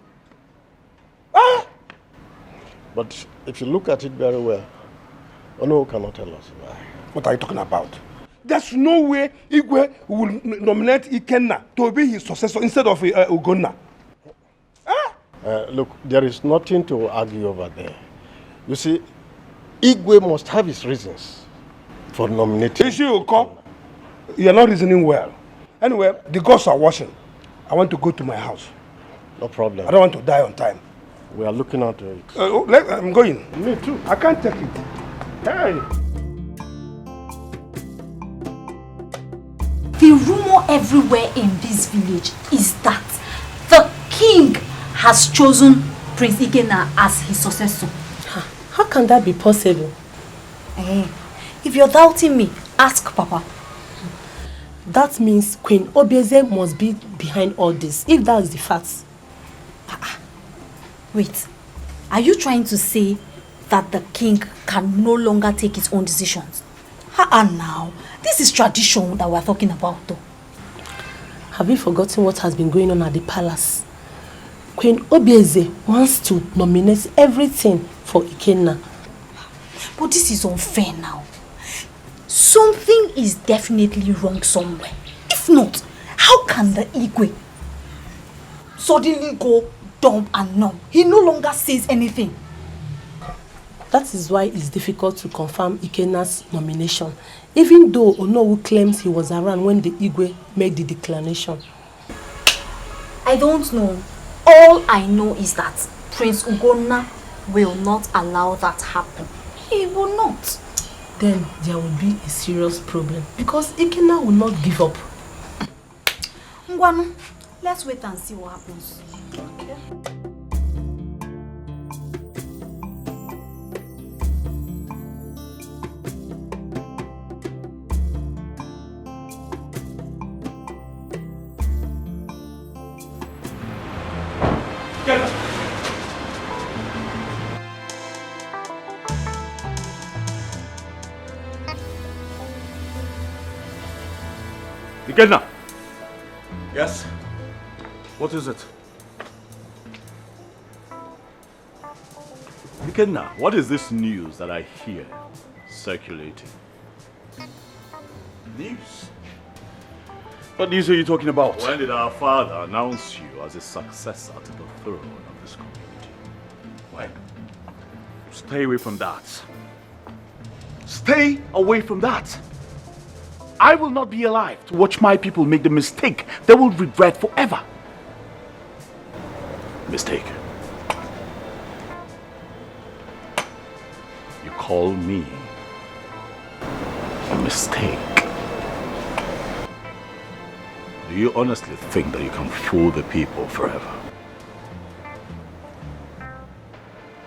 But if you look at it very well, Ono cannot tell us why. What are you talking about? There's no way Igwe will nominate Ikenna to be his successor instead of Ugonna. Look, there is nothing to argue over there. You see, Igwe must have his reasons for nominating. You are not reasoning well. Anyway, the gods are washing. I want to go to my house. No problem. I don't want to die on time. We are looking at it. I'm going. Me too. I can't take it. Hey. The rumor everywhere in this village is that the king has chosen Prince Ikenna as his successor. How can that be possible? If you're doubting me, ask Papa. That means Queen Obieze must be behind all this, if that is the fact. Wait, are you trying to say that the king can no longer take his own decisions? Now, this is tradition that we're talking about though. Have you forgotten what has been going on at the palace? Queen Obieze wants to nominate everything for Ikenna. But this is unfair now. Something is definitely wrong somewhere. If not, how can the Igwe suddenly go dumb and numb? He no longer says anything. That is why it's difficult to confirm Ikenna's nomination, even though Onowu claims he was around when the Igwe made the declaration. I don't know. All I know is that Prince Ugonna will not allow that happen. He will not. Then there will be a serious problem because Ikenna will not give up. Ngwanu, let's wait and see what happens. Okay. Ikenna! Yes? What is it? Ikenna, what is this news that I hear circulating? News? What news are you talking about? When did our father announce you as a successor to the throne of this community? When? Stay away from that. Stay away from that. I will not be alive to watch my people make the mistake they will regret forever. Mistake. You call me a mistake? Do you honestly think that you can fool the people forever?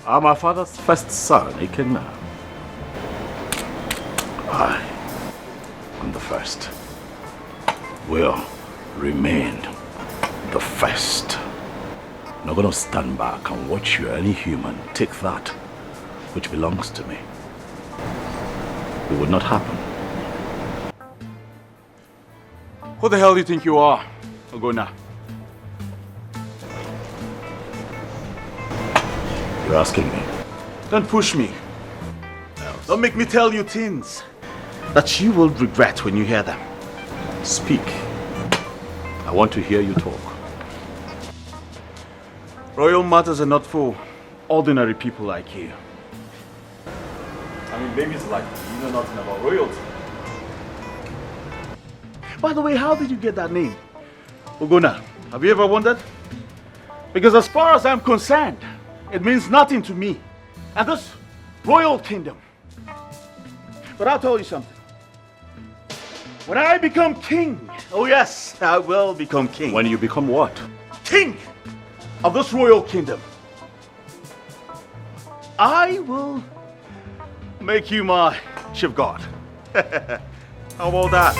I'm my father's first son, Ikenna. I am the first. Will remain the first. I'm not gonna stand back and watch you, any human, take that which belongs to me. It would not happen. Who the hell do you think you are, Ogona? You're asking me. Don't push me. Don't make me tell you things that you will regret when you hear them. Speak. I want to hear you talk. Royal matters are not for ordinary people like you. I mean, babies like you, you know nothing about royalty. By the way, how did you get that name? Ogona, have you ever wondered? Because as far as I'm concerned, it means nothing to me and this royal kingdom. But I'll tell you something. When I become king, oh yes, I will become king. When you become what? King of this royal kingdom. I will make you my chief god. How about that?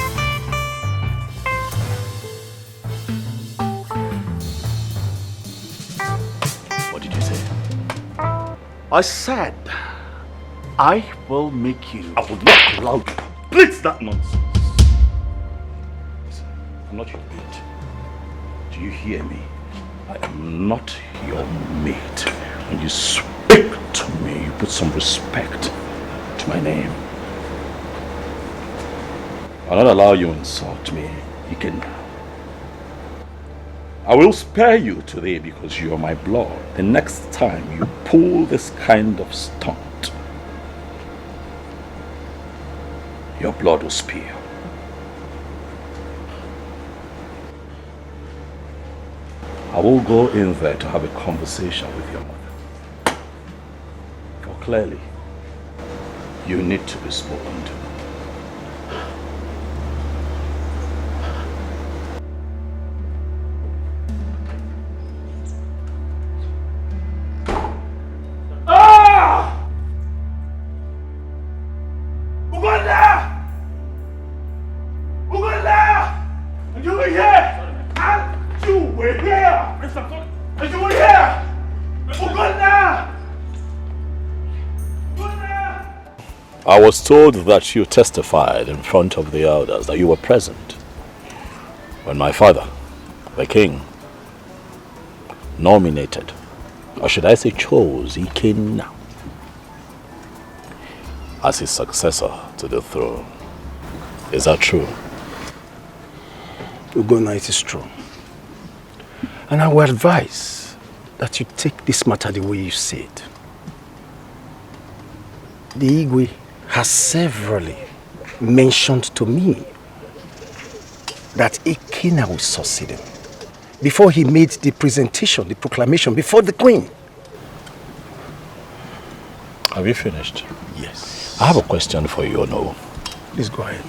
What did you say? I said, I will make you. I would not allow you to blitz that nonsense. Listen, I'm not your mate. Do you hear me? I am not your mate. When you speak to me, you put some respect to my name. I'll not allow you to insult me. You can. I will spare you today because you are my blood. The next time you pull this kind of stunt, your blood will spill. I will go in there to have a conversation with your mother. clearly, you need to be spoken to. I was told that you testified in front of the elders, that you were present when my father, the king, nominated, or should I say chose, Ikenna as his successor to the throne. Is that true? Ugonna, it is true. And I would advise that you take this matter the way you see it. The Igwe has severally mentioned to me that Ikenna will succeed him before he made the presentation, the proclamation before the queen. Have you finished? Yes. I have a question for you, Ono. Please go ahead.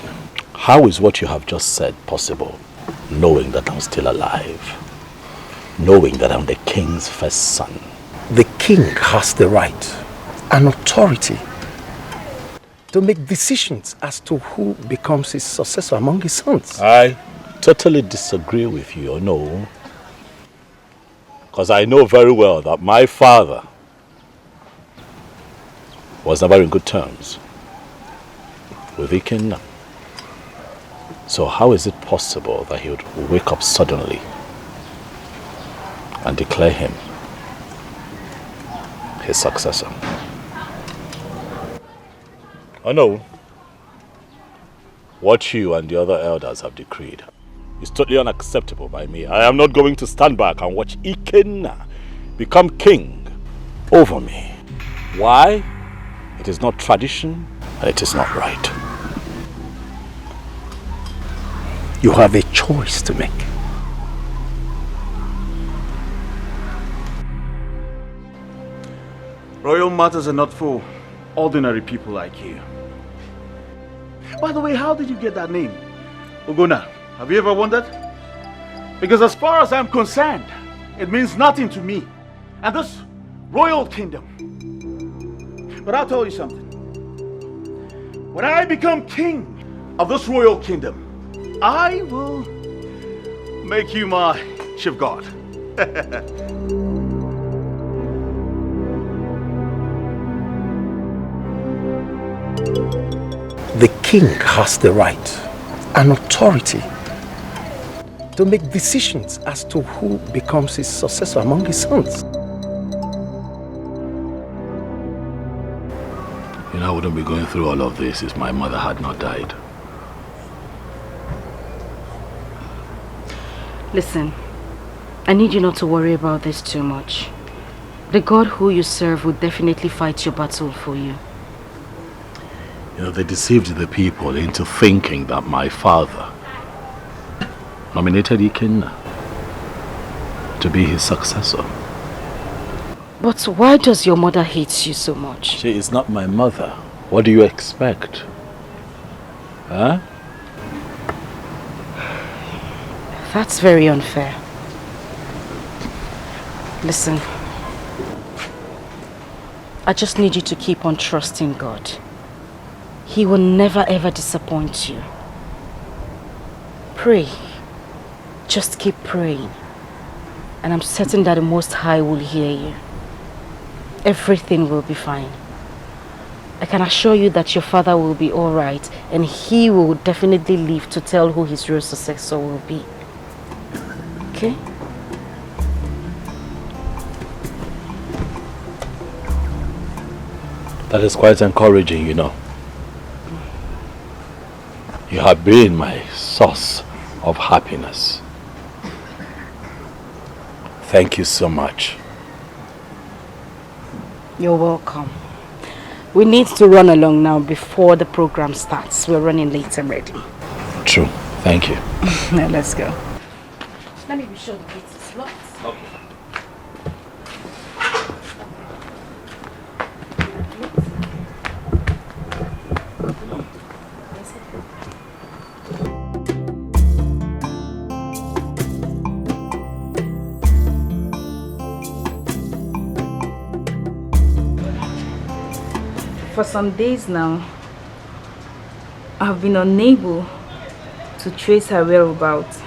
How is what you have just said possible, knowing that I'm still alive? Knowing that I'm the king's first son? The king has the right and authority to make decisions as to who becomes his successor among his sons. I totally disagree with you, Ono. Because I know very well that my father was never in good terms with Ikenna. So how is it possible that he would wake up suddenly and declare him his successor? Oh no. What you and the other elders have decreed is totally unacceptable by me. I am not going to stand back and watch Ikenna become king over me. Why? It is not tradition and it is not right. You have a choice to make. Royal matters are not for ordinary people like you. By the way, how did you get that name? Ugonna, have you ever wondered? Because as far as I'm concerned, it means nothing to me and this royal kingdom. But I'll tell you something. When I become king of this royal kingdom, I will make you my chief guard. The king has the right and authority to make decisions as to who becomes his successor among his sons. You know, I wouldn't be going through all of this if my mother had not died. Listen, I need you not to worry about this too much. The God who you serve will definitely fight your battle for you. You know, they deceived the people into thinking that my father nominated Ikenna to be his successor. But why does your mother hate you so much? She is not my mother. What do you expect? Huh? That's very unfair. Listen, I just need you to keep on trusting God. He will never ever disappoint you. Pray. Just keep praying. And I'm certain that the Most High will hear you. Everything will be fine. I can assure you that your father will be alright, and he will definitely live to tell who his real successor will be. Okay? That is quite encouraging, you know. You have been my source of happiness. Thank you so much. You're welcome. We need to run along now before the program starts. We're running late already. True. Thank you. Now let's go. Let me be sure the gate is locked. Okay. For some days now, I've been unable to trace her whereabouts.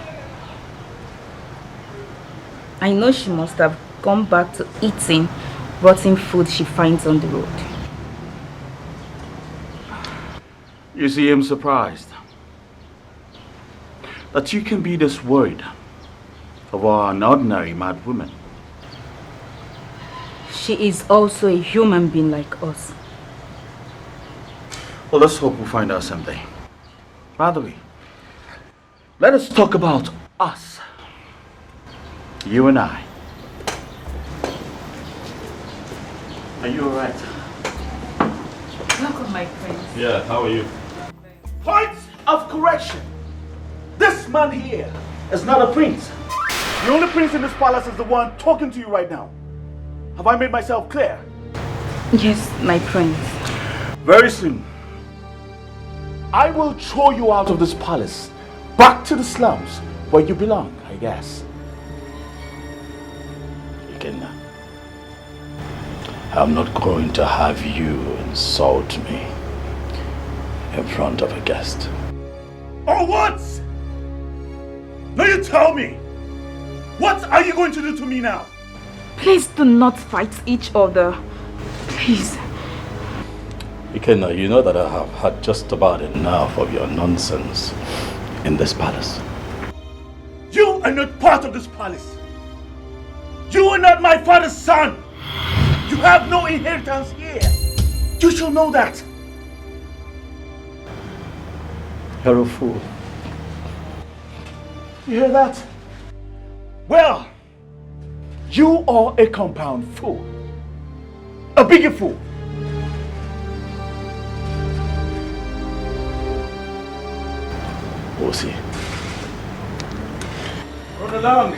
I know she must have gone back to eating rotten food she finds on the road. You see, I'm surprised that you can be this worried about an ordinary mad woman. She is also a human being like us. Well, let's hope we find out someday. By the way, let us talk about us. You and I. Are you alright? Welcome, my prince. Yeah, how are you? Point of correction. This man here is not a prince. The only prince in this palace is the one talking to you right now. Have I made myself clear? Yes, my prince. Very soon, I will throw you out of this palace, back to the slums where you belong, I guess. Ikenna, I'm not going to have you insult me in front of a guest. Oh, what? Now you tell me, what are you going to do to me now? Please do not fight each other. Please. Ikenna, you know that I have had just about enough of your nonsense in this palace. You are not part of this palace. You are not my father's son. You have no inheritance here. You should know that. You're a fool. You hear that? Well, you are a compound fool. A bigger fool. We'll see. Run along.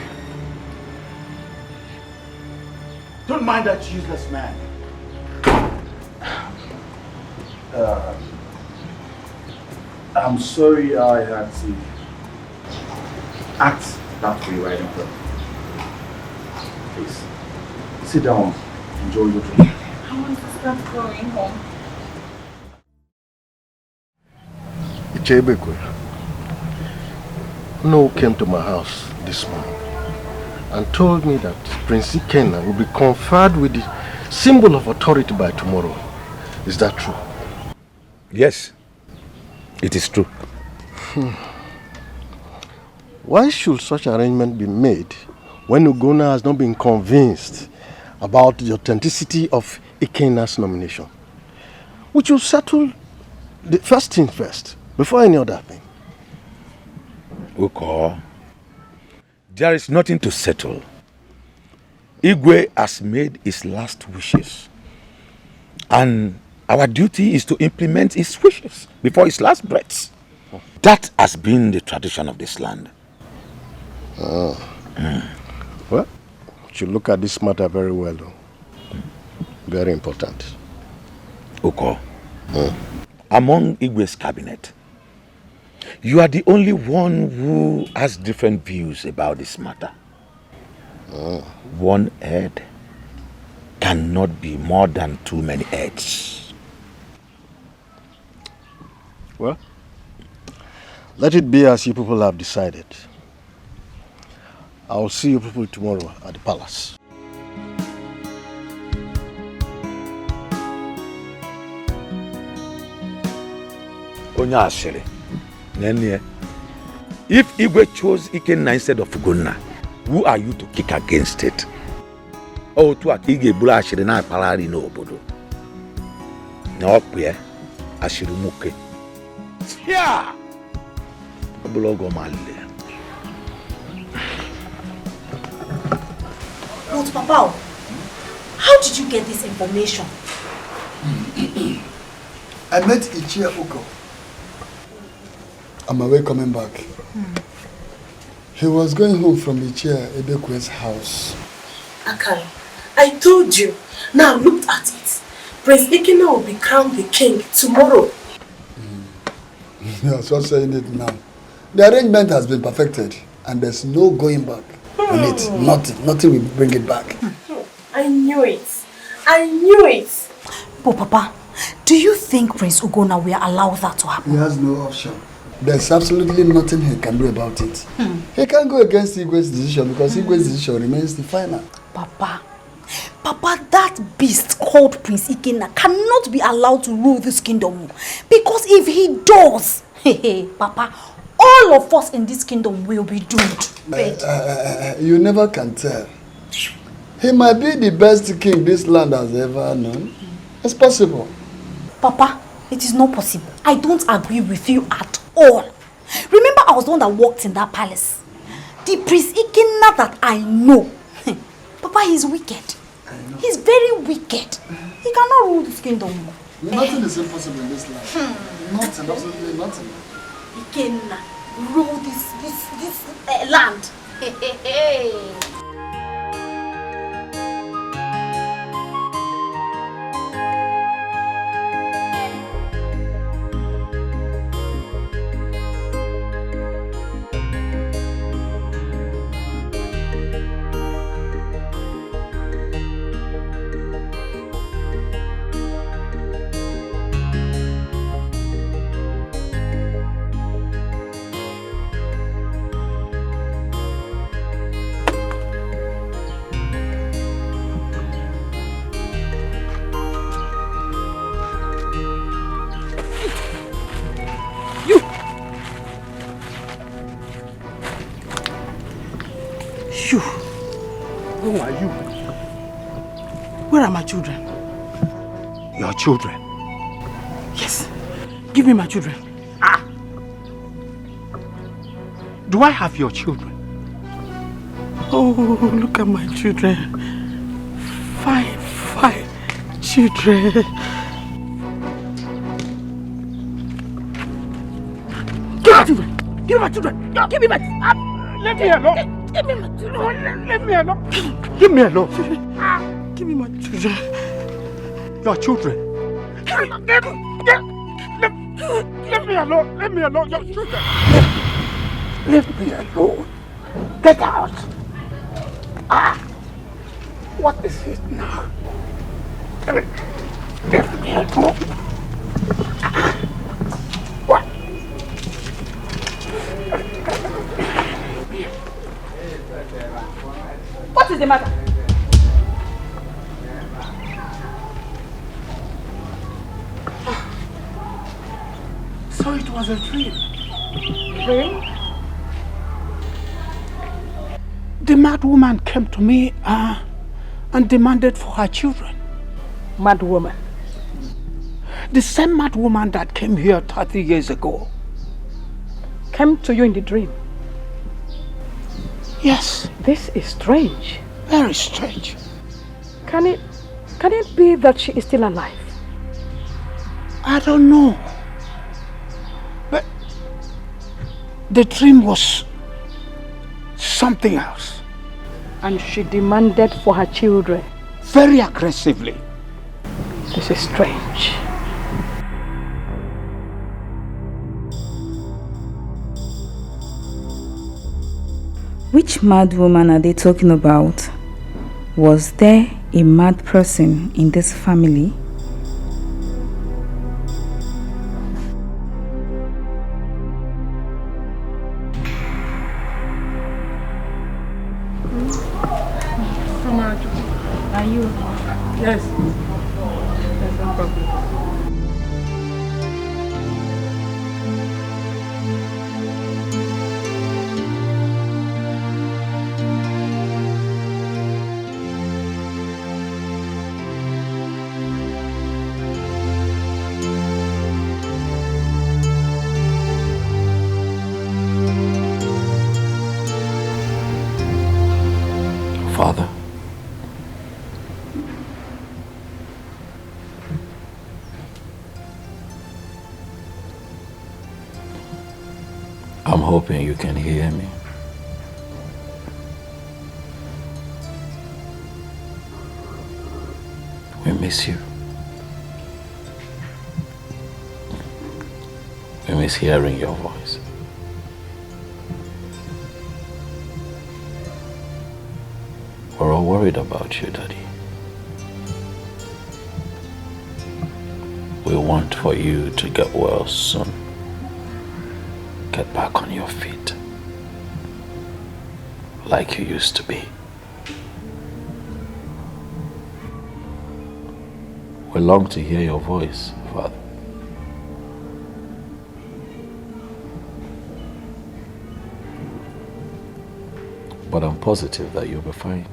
Don't mind that useless man. I'm sorry I had to act that way right in front. Please, sit down. Enjoy your drink. I want to start going home. Ichebekwe, No came to my house this morning and told me that Prince Ikenna will be conferred with the symbol of authority by tomorrow. Is that true? Yes, it is true. Why should such arrangement be made when Ugonna has not been convinced about the authenticity of Ikenna's nomination? We should settle the first thing first, before any other thing. Uko, there is nothing to settle. Igwe has made his last wishes. And our duty is to implement his wishes before his last breaths. That has been the tradition of this land. Well, we should look at this matter very well, though. Very important. Uko, among Igwe's cabinet, you are the only one who has different views about this matter. One head cannot be more than too many heads. Well, let it be as you people have decided. I'll see you people tomorrow at the palace. Onyashiri, if Igwe chose Ikenna instead of Ugonna, who are you to kick against it? Oh, to Akige Bula Ashiri na Palari no Obodo. No, where Ashiri Muke. Yeah! Abulogo Mali. But Papa, how did you get this information? I met Ichia Uko. On my way coming back. He was going home from Ichia Ebekwe's house. Akara, I told you. Now look at it. Prince Ikenna will be crowned the king tomorrow. You're just saying it now. The arrangement has been perfected and there's no going back on it. Nothing will bring it back. I knew it. I knew it. But Papa, Do you think Prince Ugonna will allow that to happen? He has no option. There's absolutely nothing he can do about it. He can't go against Igwe's decision because Igwe's decision remains the final. Papa, that beast called Prince Ikenna cannot be allowed to rule this kingdom. Because if he does, Papa, all of us in this kingdom will be doomed. You never can tell. He might be the best king this land has ever known. It's possible. Papa, it is not possible. I don't agree with you at all. Remember, I was the one that walked in that palace. The Prince Ikenna that I know. Papa, he's wicked. He's very wicked. He cannot rule this kingdom. Nothing is impossible in this land. Nothing, absolutely nothing. Ikenna rule this land. Who are you? Where are my children? Your children? Yes. Give me my children. Do I have your children? Oh, look at my children. Five children. Give me my children. Give me my children. Let me alone. Give me my children. Let me alone. Give me alone. Give me my children. Your children. Let me alone. Let me alone. Your children. Leave me alone. Get out. What is it now? Leave me alone. What? What is the matter? So it was a dream. Dream? The mad woman came to me and demanded for her children. Mad woman? The same mad woman that came here 30 years ago. Came to you in the dream? Yes. This is strange. Very strange. Can it be that she is still alive? I don't know. But the dream was something else. And she demanded for her children? Very aggressively. This is strange. Which mad woman are they talking about? Was there a mad person in this family? Amarachi, are you? Yes. There's no problem. Father, I'm hoping you can hear me. We miss you. We miss hearing your voice. We're all worried about you, Daddy. we want for you to get well soon. Get back on your feet. Like you used to be. We long to hear your voice, Father. But I'm positive that you'll be fine.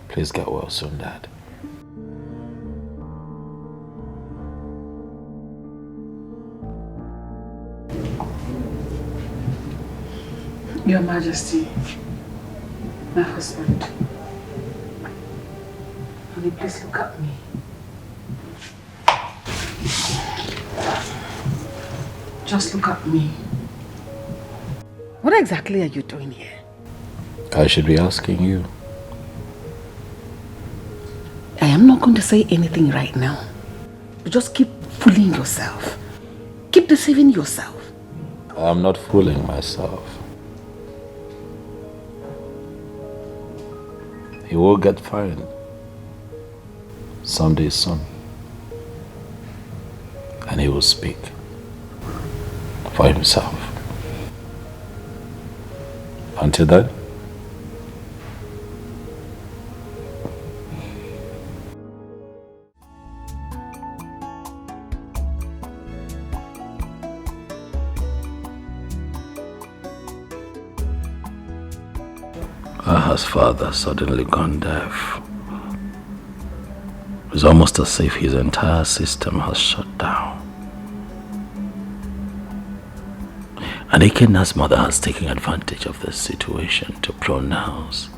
Please get well soon, Dad. Your Majesty, my husband, honey, please look at me. Just look at me. What exactly are you doing here? I should be asking you. I am not going to say anything right now. You just keep fooling yourself. Keep deceiving yourself. I'm not fooling myself. He will get fine. Someday soon. And he will speak for himself. Until then, Aha's father suddenly gone deaf. It's almost as if his entire system has shut down. And Ikenna's mother has taken advantage of this situation to pronounce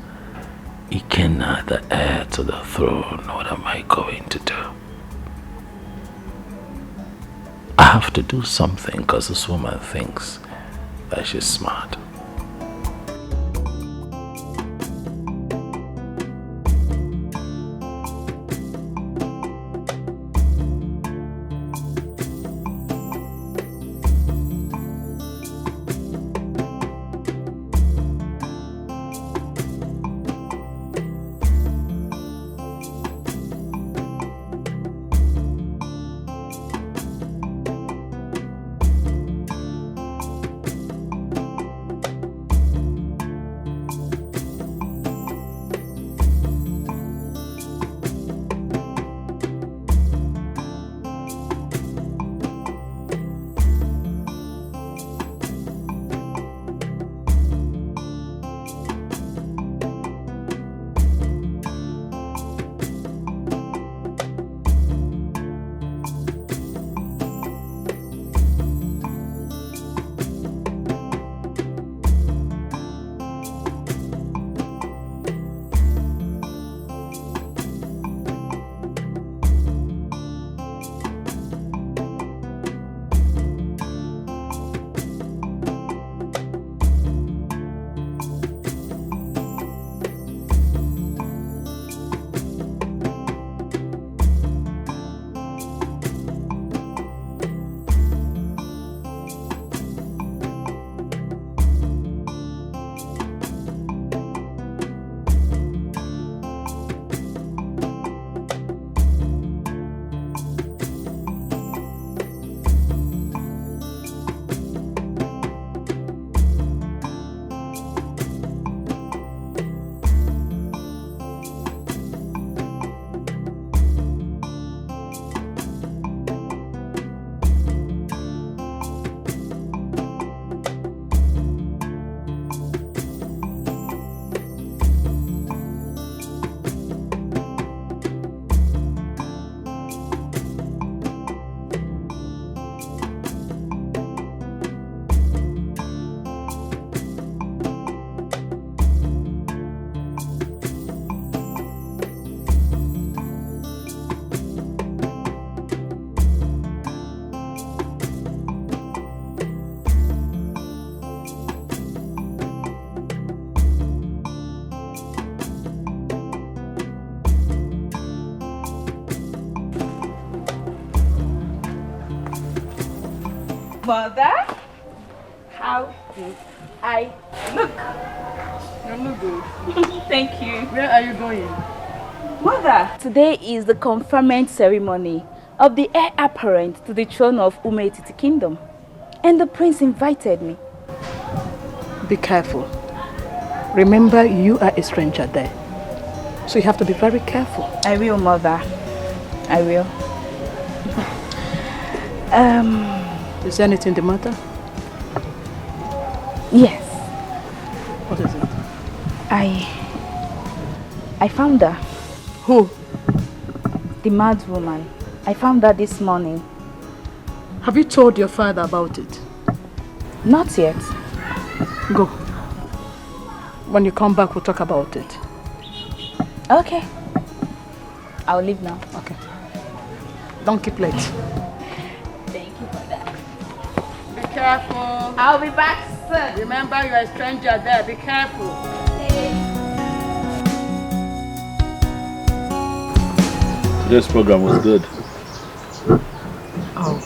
Ikenna the heir to the throne. What am I going to do? I have to do something because this woman thinks that she's smart. Mother, how do I look? You look good. Thank you. Where are you going? Mother! Today is the conferment ceremony of the heir apparent to the throne of Umetiti Kingdom. And the prince invited me. Be careful. Remember, you are a stranger there. So you have to be very careful. I will, Mother. I will. Is there anything the matter? Yes. What is it? I found her. Who? The mad woman. I found her this morning. Have you told your father about it? Not yet. Go. When you come back, we'll talk about it. Okay. I'll leave now. Okay. Don't keep late. Thank you for that. Be careful. I'll be back soon. Remember, you're a stranger there. Be careful. Today's program was good. Oh,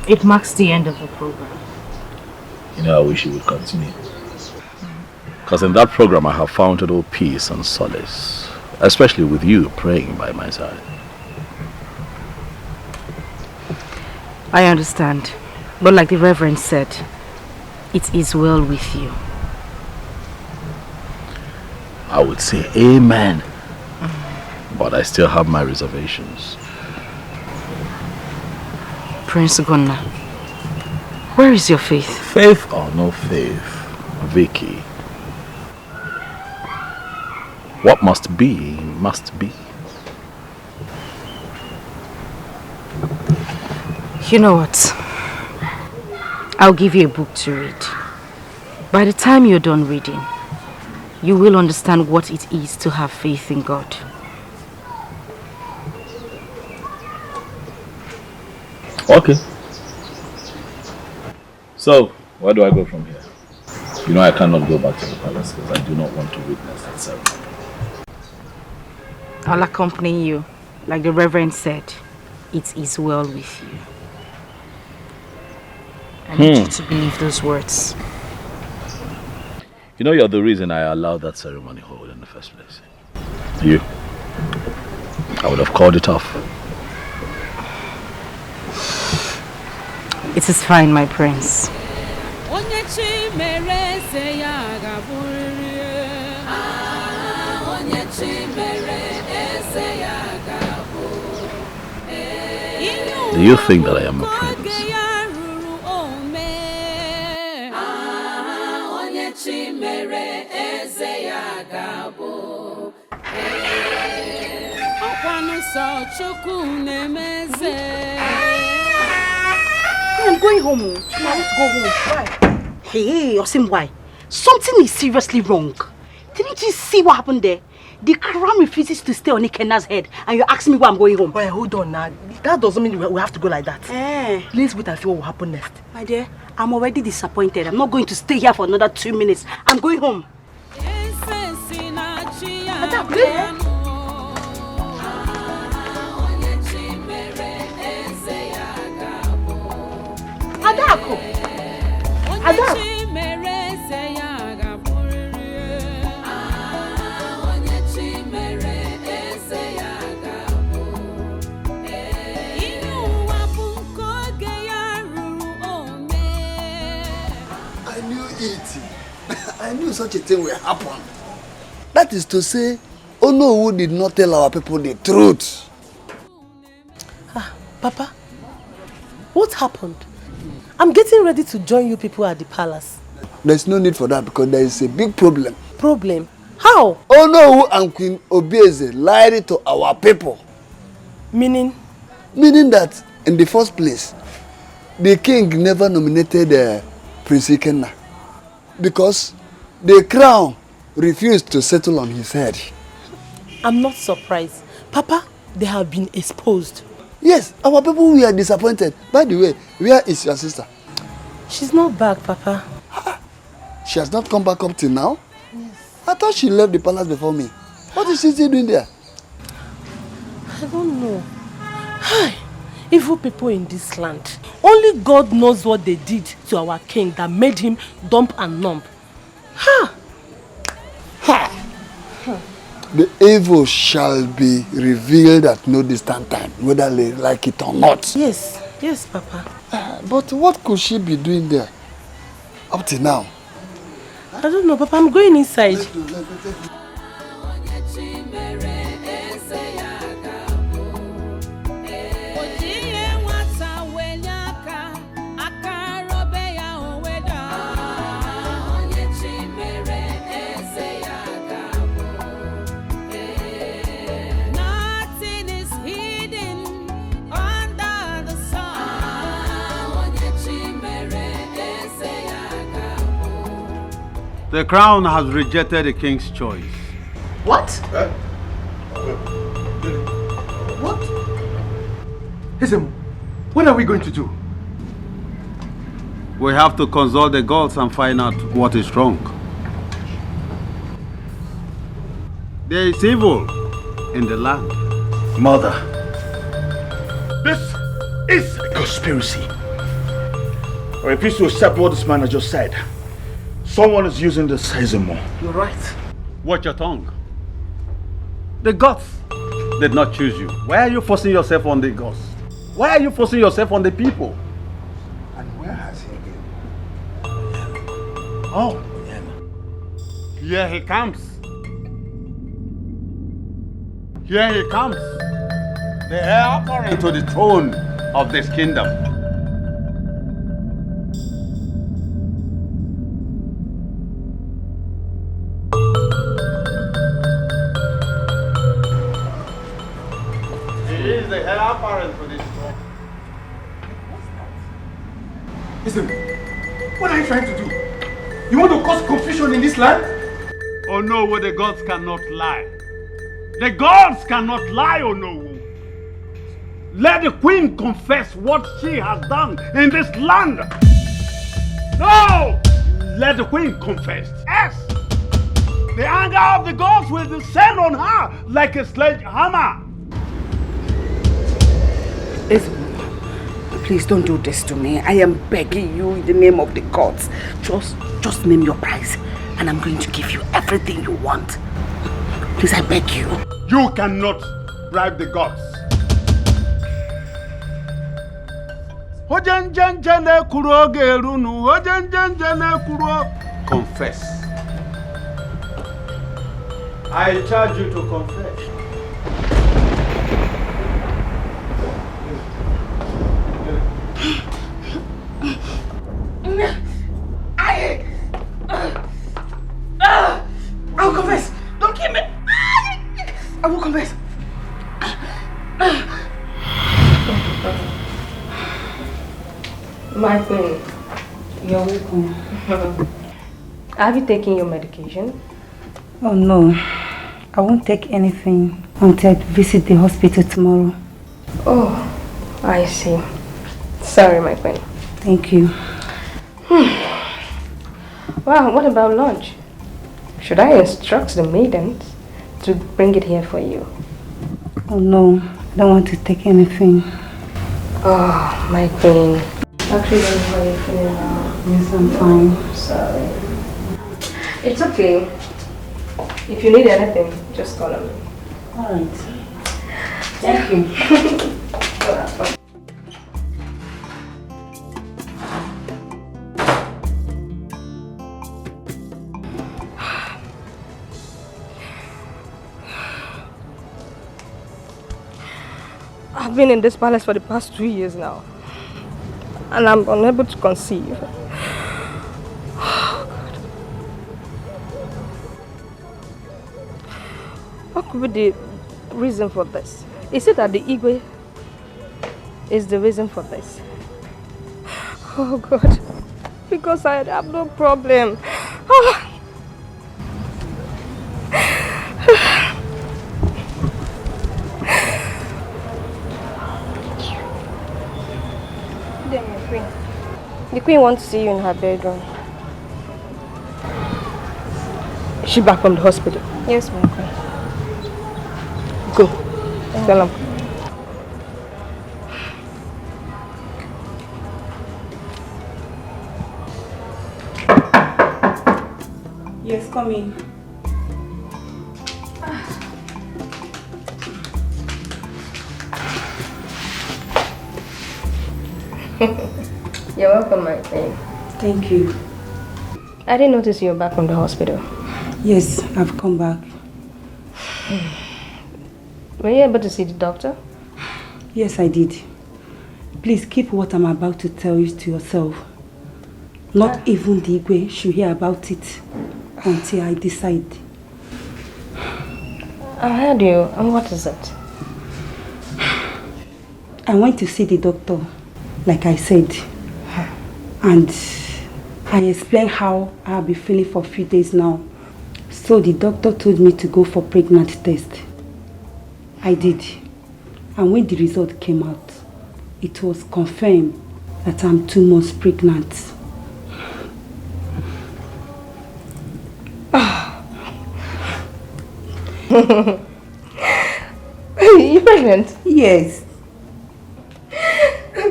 it marks the end of the program. You know, I wish you would continue. Because in that program I have found total peace and solace. Especially with you praying by my side. I understand. But like the Reverend said, it is well with you. I would say amen. But I still have my reservations. Prince Gunnar, where is your faith? Faith or no faith, Vicky. What must be, must be. You know what? I'll give you a book to read. By the time you're done reading, you will understand what it is to have faith in God. Okay. So, where do I go from here? You know I cannot go back to the palace because I do not want to witness that ceremony. I'll accompany you. Like the Reverend said, it is well with you. I need you to believe those words. You know you're the reason I allowed that ceremony hold in the first place. You. I would have called it off. It is fine, my prince. Do you think that I am a prince? I'm going home. I want to go home. Why? Hey, Osim, why? Something is seriously wrong. Didn't you see what happened there? The crown refuses to stay on Ikena's head, and you're asking me why I'm going home. Well, hold on now. That doesn't mean we have to go like that. Let's wait and see what will happen next. My dear, I'm already disappointed. I'm not going to stay here for another 2 minutes. I'm going home. Ada, please. Adako. Ada. I knew such a thing will happen. That is to say, Onowu did not tell our people the truth. Papa, what happened? I'm getting ready to join you people at the palace. There's no need for that because there is a big problem. Problem? How? Onowu and Queen Obieze lied to our people. Meaning? Meaning that, in the first place, the king never nominated Prince Ikenna because the crown refused to settle on his head. I'm not surprised. Papa, they have been exposed. Yes, our people were disappointed. By the way, where is your sister? She's not back, Papa. She has not come back up till now? Yes. I thought she left the palace before me. What is she still doing there? I don't know. Hi, evil people in this land. Only God knows what they did to our king that made him dumb and numb. Ha! the evil shall be revealed at no distant time, whether they like it or not. Yes, yes, Papa. But what could she be doing there up to now? I don't know, Papa. I'm going inside. The crown has rejected the king's choice. What? What? Listen, what are we going to do? We have to consult the gods and find out what is wrong. There is evil in the land. Mother, this is a conspiracy. I refuse to accept what this man has just said. Someone is using this more. You're right. Watch your tongue. The gods did not choose you. Why are you forcing yourself on the gods? Why are you forcing yourself on the people? And where has he been? Oh, here he comes. Here he comes. The heir apparent to the throne of this kingdom. He is the heir apparent to this throne. Listen, what are you trying to do? You want to cause confusion in this land? Oh no, the gods cannot lie. The gods cannot lie, oh no. Let the queen confess what she has done in this land. No! Let the queen confess. Yes! The anger of the gods will descend on her like a sledgehammer. Please don't do this to me. I am begging you in the name of the gods. Just name your price and I'm going to give you everything you want. Please, I beg you. You cannot bribe the gods. Confess. I charge you to confess. I will confess. Don't kill me. I will confess. My queen, you're welcome. Have you taken your medication? Oh no, I won't take anything until I visit the hospital tomorrow. Oh, I see. Sorry, my queen. Thank you. Wow, what about lunch? Should I instruct the maidens to bring it here for you? Oh no, I don't want to take anything. Oh, my queen. Actually, I don't know how you're feeling now. Yes, I'm fine. Sorry. It's okay. If you need anything, just call me. Alright. Thank you. I've been in this palace for the past 2 years now, and I'm unable to conceive. Oh, God. What could be the reason for this? Is it that the Igwe is the reason for this? Oh, God. Because I have no problem. Oh. The queen wants to see you in her bedroom. Is she back from the hospital? Yes, my queen. Go. Tell him. Yes, come in. You're welcome, my queen. Thank you. I didn't notice you were back from the hospital. Yes, I've come back. Were you able to see the doctor? Yes, I did. Please keep what I'm about to tell you to yourself. Not even the Igwe should hear about it until I decide. I heard you. And what is it? I went to see the doctor, like I said. And I explained how I'll be feeling for a few days now. So the doctor told me to go for pregnancy test. I did. And when the result came out, it was confirmed that I'm 2 months pregnant. You pregnant? Yes.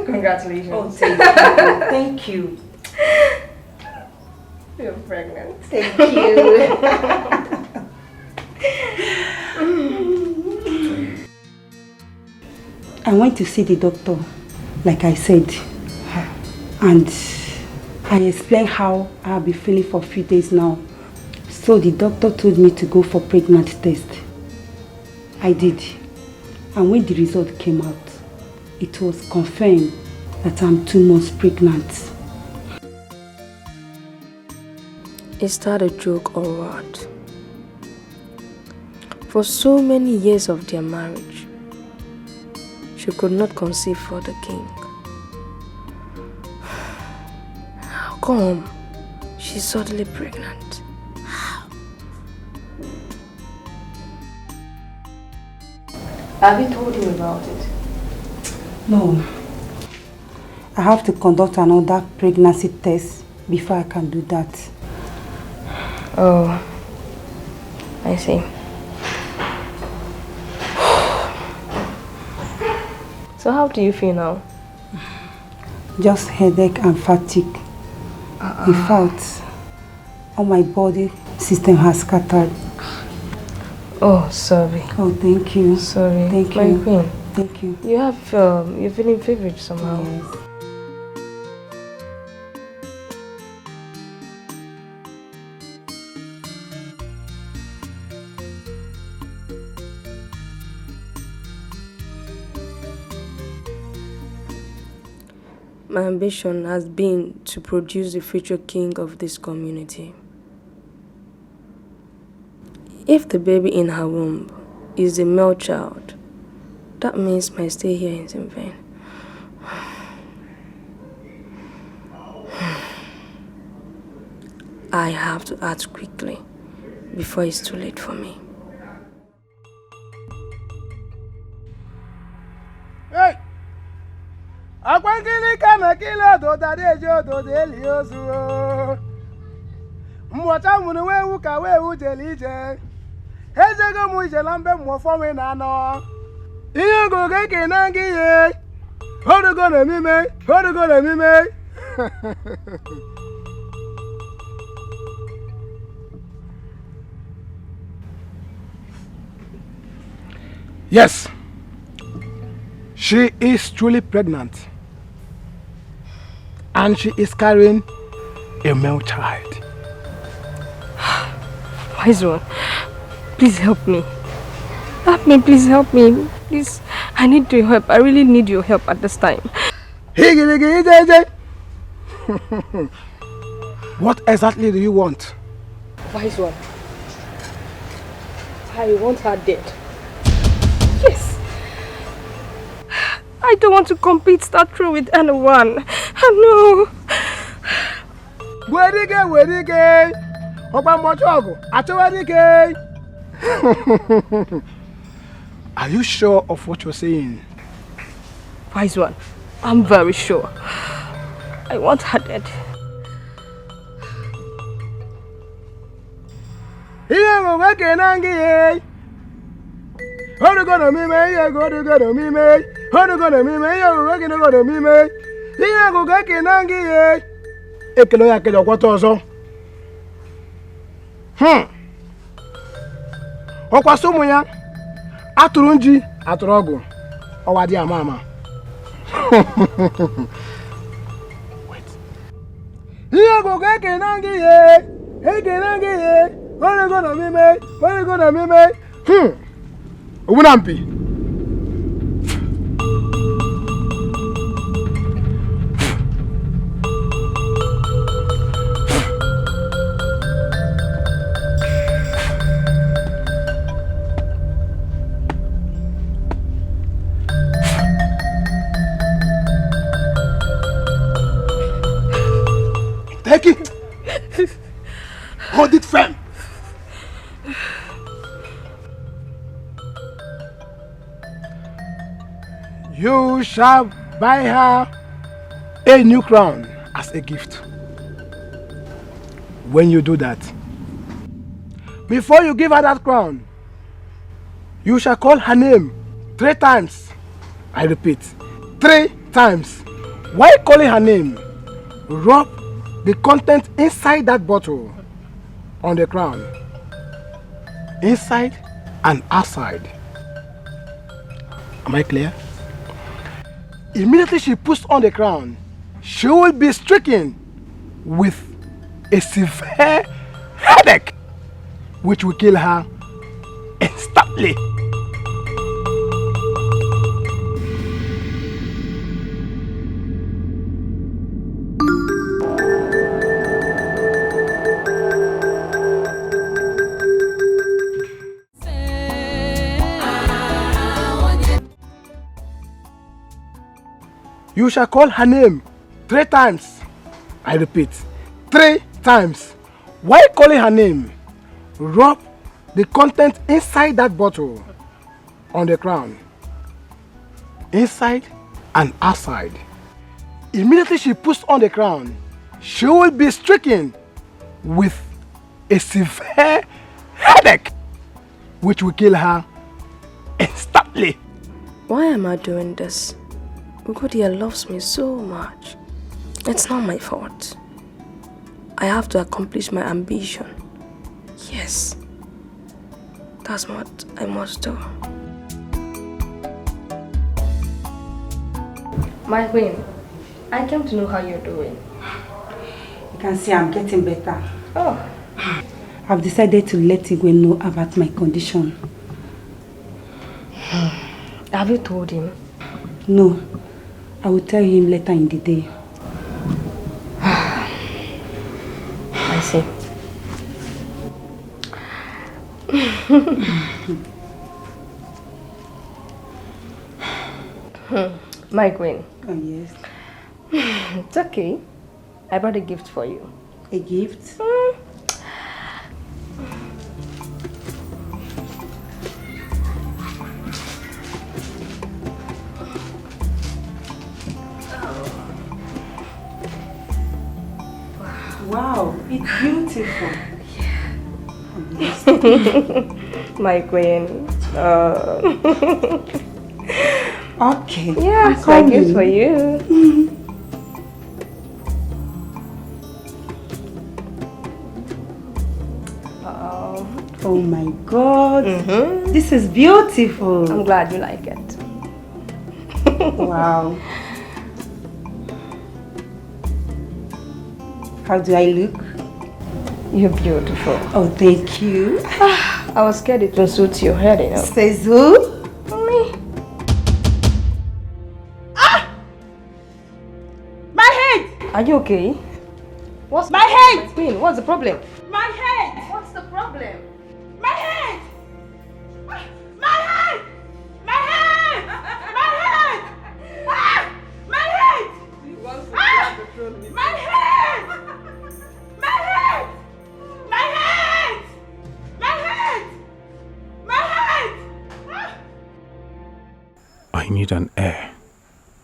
Congratulations. Oh, thank you. You're pregnant. Thank you. I went to see the doctor, like I said. And I explained how I'll be feeling for a few days now. So the doctor told me to go for pregnancy test. I did. And when the result came out, it was confirmed that I'm 2 months pregnant. Is that a joke or what? For so many years of their marriage, she could not conceive for the king. How come she's suddenly pregnant? Have you told him about it? No. I have to conduct another pregnancy test before I can do that. Oh, I see. So how do you feel now? Just headache and fatigue. In fact, all my body system has scattered. Oh, sorry. Oh, thank you. Sorry. Thank My you. queen. Thank you. You have, you're feeling feverish somehow. Yes. My ambition has been to produce the future king of this community. If the baby in her womb is a male child, that means my stay here is in vain. I have to act quickly before it's too late for me. Hey! Akwankili kama kila doda dejo dodeli ozu. Mwata munu wewu ka wewu jelije. Ezego mu jelambe mwofowe na no. Iyo goge kenangi ye. Hodugo na mime, hodugo na mime. Yes. She is truly pregnant. And she is carrying a male child. Wise one, please help me. Help me, please help me. Please, I need your help. I really need your help at this time. What exactly do you want? Wise one, I want her dead. Yes. I don't want to compete that through with anyone. No. Wedike. Are you sure of what you're saying? Wise one, I'm very sure. I want her dead. Ọkwa somo ya atụrụ nji atụrụ ọgụ ọwa dị ama ama. Wait. Here go Kenangi ye. Hey Kenangi ye. What are you gonna be made? What are you gonna be made? Unampi. Take it. Hold it firm. You shall buy her a new crown as a gift. When you do that, before you give her that crown, you shall call her name 3 times. I repeat, 3 times. While calling her name, rub the content inside that bottle on the crown, inside and outside. Am I clear? Immediately she puts on the crown, she will be stricken with a severe headache, which will kill her instantly. You shall call her name 3 times. I repeat, 3 times. While calling her name, rub the content inside that bottle on the crown, inside and outside. Immediately she puts on the crown, she will be stricken with a severe headache, which will kill her instantly. Why am I doing this? Ugodia loves me so much. It's not my fault. I have to accomplish my ambition. Yes. That's what I must do. My queen, I came to know how you're doing. You can see I'm getting better. Oh. I've decided to let Igwe know about my condition. Have you told him? No. I will tell him later in the day. I see. My queen. Oh, yes. It's okay. I brought a gift for you. A gift? Wow, it's beautiful. Yeah. My queen. Okay. Yeah, it's my gift for you. Oh my God. This is beautiful. I'm glad you like it. Wow. How do I look? You're beautiful. Oh, thank you. I was scared it will suit your head, you know. Says who? Me. My head! Are you okay? What's my head? Queen, what's the problem? My head! What's the problem? My head! My head! My head! My head! Ah! My head! Ah! My head! My head! My head! My head! My head! Ah! I need an heir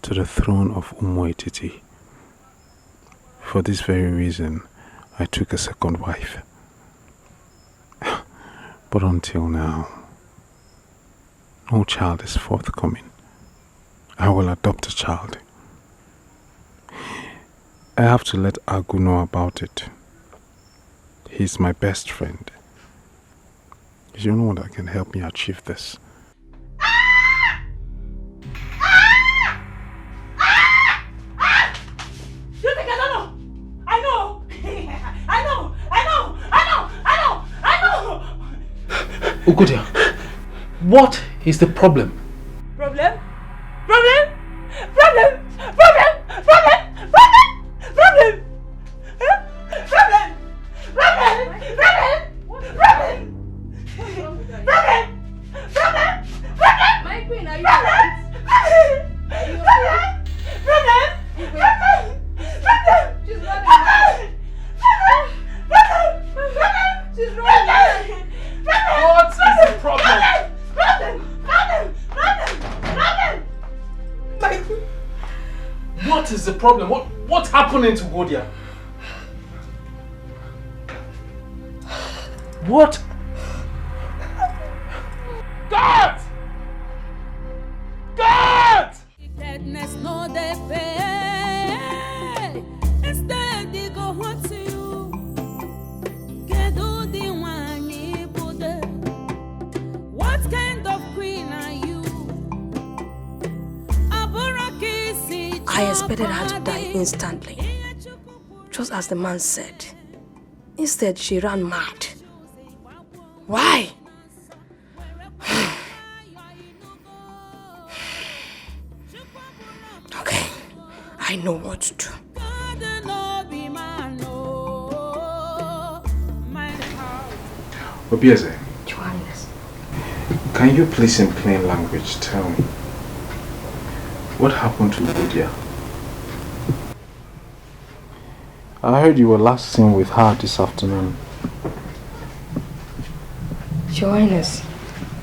to the throne of Umoetiti. For this very reason, I took a second wife. But until now, no child is forthcoming. I will adopt a child. I have to let Agu know about it. He's my best friend. Is there anyone that can help me achieve this? You think I don't know? I know. Ugodia, what is the problem? Problem? Problem? Problem? Problem? Problem? Problem? Problem? Huh? Problem? Problem? Problem? Problem? Problem? Problem? Problem? My queen, are you alright? Problem? Problem? Problem? She's running. She's running. What is the problem? What is the problem? What's happening to Ugodia? What? God! God! Wickedness no dey pay. Instead they go hurt to you. Kedu di nwanyị bude? What kind of queen are you? I expected her to die instantly, just as the man said. Instead, she ran mad. Why? Okay, I know what to do. Obieze, Johannes, can you please in plain language tell me what happened to Ugodia? I heard you were last seen with her this afternoon. Your Highness,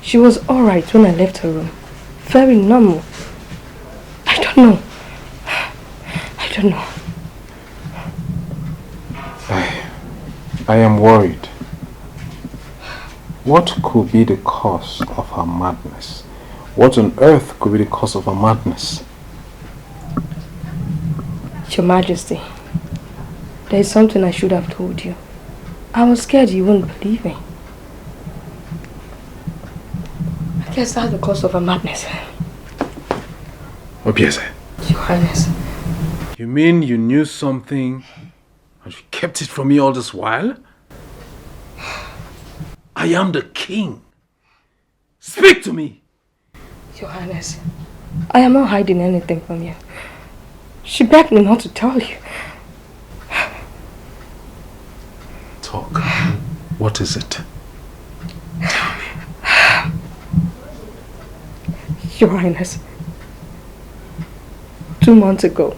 she was alright when I left her room. Very normal. I don't know. I am worried. What could be the cause of her madness? What on earth could be the cause of her madness? Your Majesty, there is something I should have told you. I was scared you wouldn't believe me. I guess that's the cause of her madness. Obieze. Your Highness. You mean you knew something and you kept it from me all this while? I am the king. Speak to me. Your Highness, I am not hiding anything from you. She begged me not to tell you. Talk. What is it? Tell me. Your Highness, 2 months ago,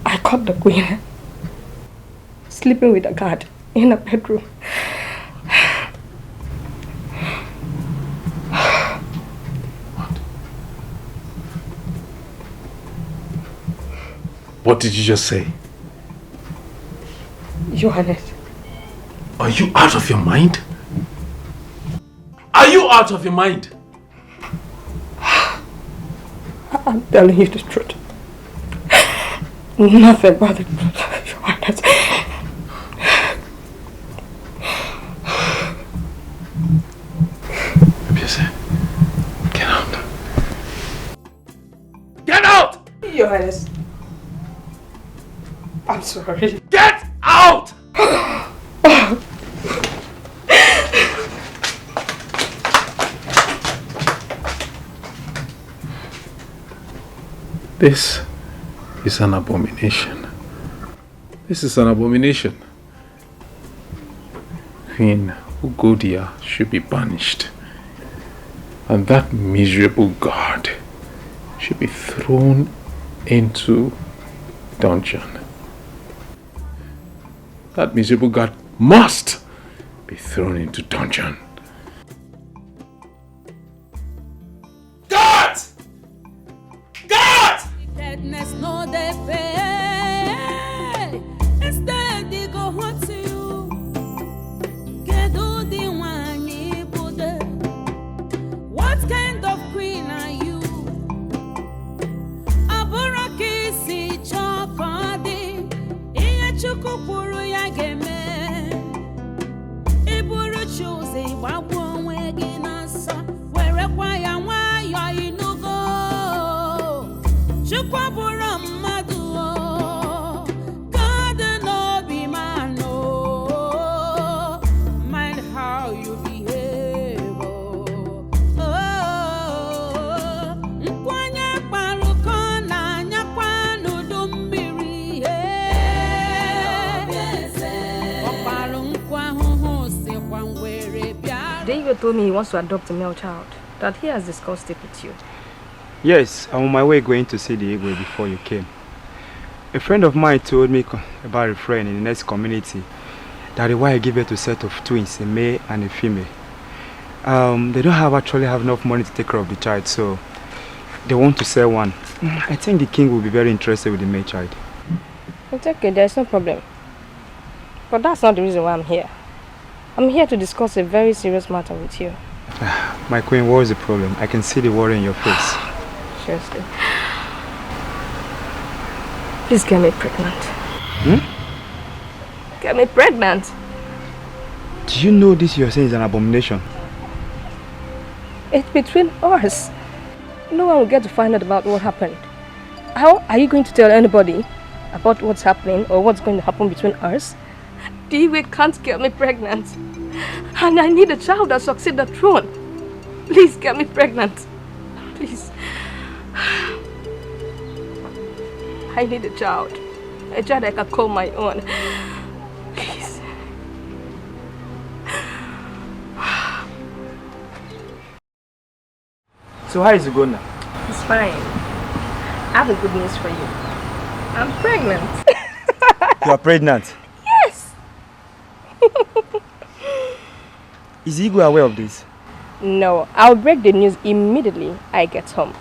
I caught the queen sleeping with a guard in a bedroom. What did you just say? Your Highness. Are you out of your mind? Are you out of your mind? I'm telling you the truth. Nothing but the truth, Your Highness. Get out. Get out! Your Highness. I'm sorry. Get out! This is an abomination. This is an abomination. Queen Ugodia should be banished. And that miserable guard should be thrown into dungeon. That miserable guard must be thrown into dungeon. God! God! Wickedness no dey pay. Instead they go hurt to you. Kedu di nwanyị bude? What kind of queen are you? Amarachi si chokodi. Ihe Chukwu kwuru ya ga-eme. Iburu chuzi gbagbu onwe gị n'ọsọ. Werekwa ya nwayọọ inugo. Chukwu bụrụ mmadụ o. God no be man. Igwe told me he wants to adopt a male child, that he has discussed it with you. Yes, I'm on my way going to see the Igwe before you came. A friend of mine told me about a friend in the next community that the wife gave birth to a set of twins, a male and a female. They don't actually have enough money to take care of the child, so they want to sell one. I think the king will be very interested with the male child. It's okay, there's no problem. But that's not the reason why I'm here. I'm here to discuss a very serious matter with you. My queen, what is the problem? I can see the worry in your face. Seriously. Please get me pregnant. Get me pregnant. Do you know this you're saying is an abomination? It's between us. No one will get to find out about what happened. How are you going to tell anybody about what's happening or what's going to happen between us? The Igwe can't get me pregnant. And I need a child that succeeds the throne. Please get me pregnant. Please. I need a child. A child I can call my own. Please. So how is it going now? It's fine. I have a good news for you. I'm pregnant. You are pregnant? Yes. Is Igwe aware of this? No, I'll break the news immediately I get home.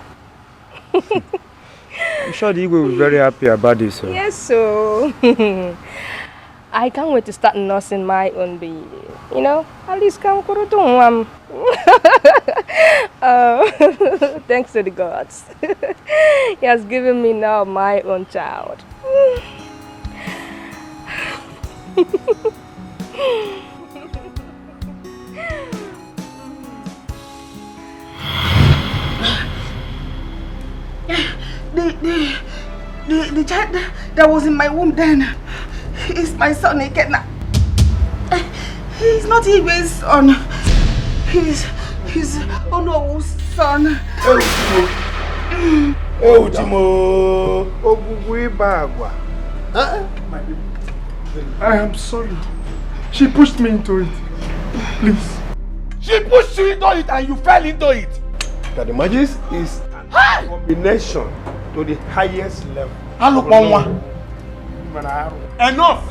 I'm sure the Igwe will be very happy about this. So. Yes, so I can't wait to start nursing my own baby. You know, at least come thanks to the gods. He has given me now my own child. The child that was in my womb then is my son again. He's not Igwe's son. He's Ono's son. Oh, Timo. I am sorry. She pushed me into it. Please. She pushed you into it and you fell into it. That the magic is a combination to the highest level. Enough!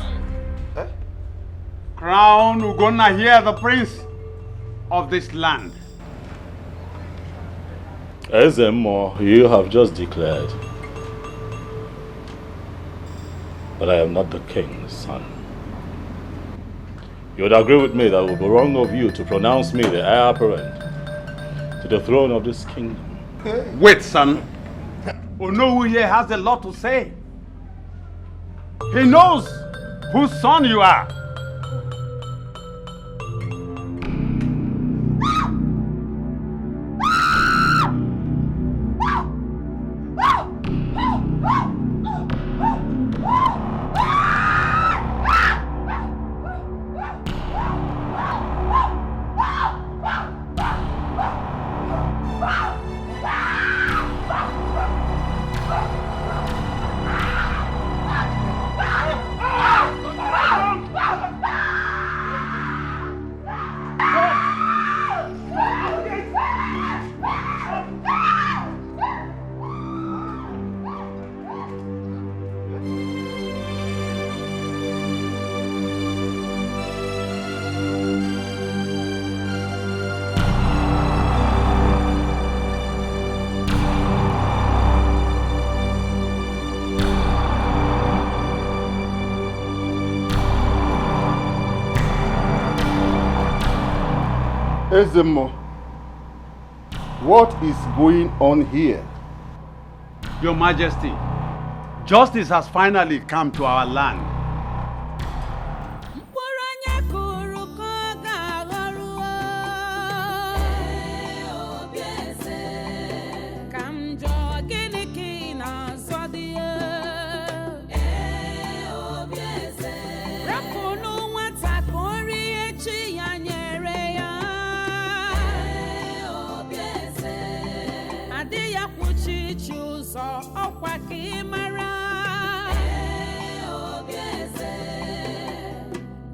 Crown Ugonna here, the prince of this land. Ezemo, you have just declared that I am not the king's son. You would agree with me that it would be wrong of you to pronounce me the heir apparent to the throne of this kingdom. Wait, son. Onowu here has a lot to say. He knows whose son you are. Ezemo, what is going on here? Your Majesty, justice has finally come to our land.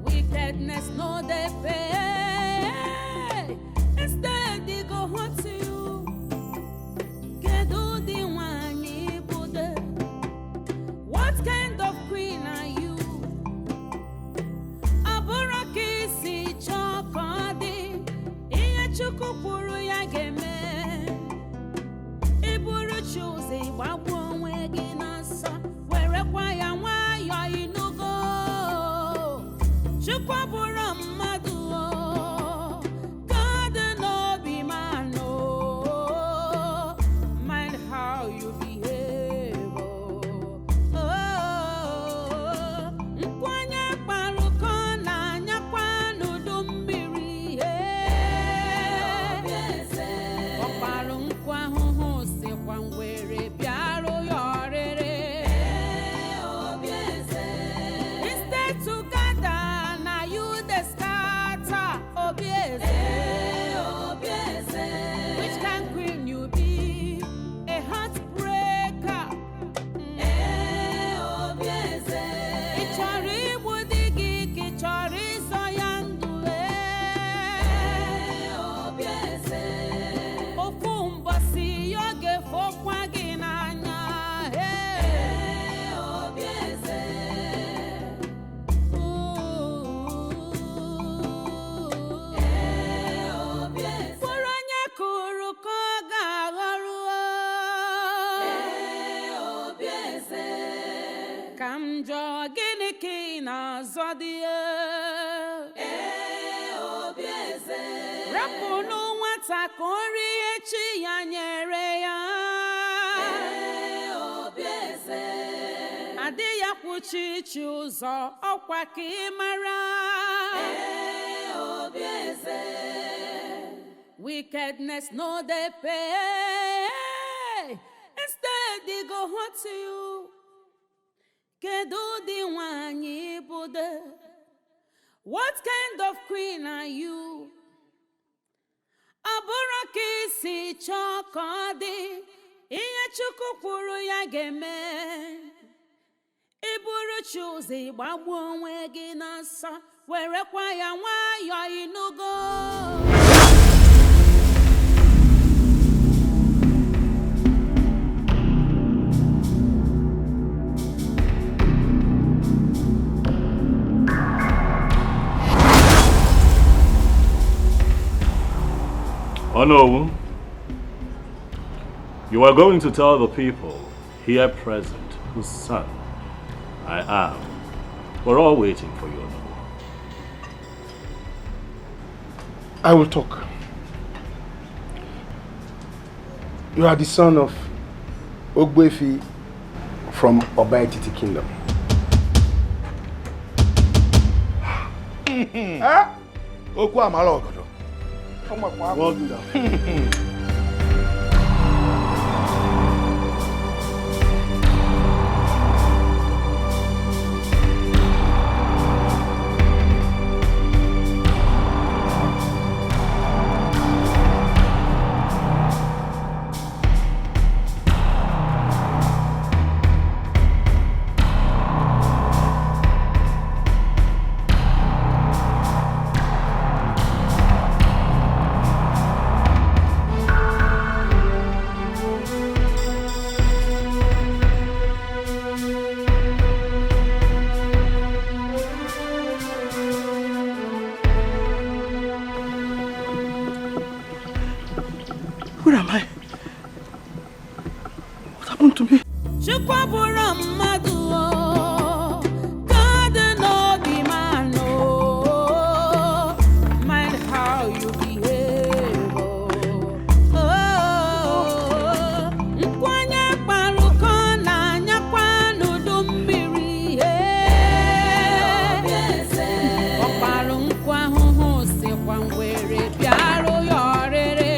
Wickedness no they pay. Kamjo gini na zodie. Obieze. Rapunu wata kori echi ya nyere ya. Obieze. Ade ya kuchi chuzo okwa kimara. Obieze. Wickedness no they pay. Instead they go hot to you. Kedu di wanyi bude? What kind of queen are you? Aburaki si chokodi. Iye chuku kwuru ya geme. Iburu chuzi gbagbu onwe gị n'ọsọ. Werekwa ya nwayọ inugo. Honorable, you are going to tell the people here present whose son I am. We're all waiting for you, Honorable. I will talk. You are the son of Ogbefi from Obaititi Kingdom. Okwu amala ogodo. Well done. Where am I? What happened to me? Mind how you behave. Nkwanya paruko na nyakwanu dumbiri. Oparu nkwa huhu si kwa ngwere biaro yorere.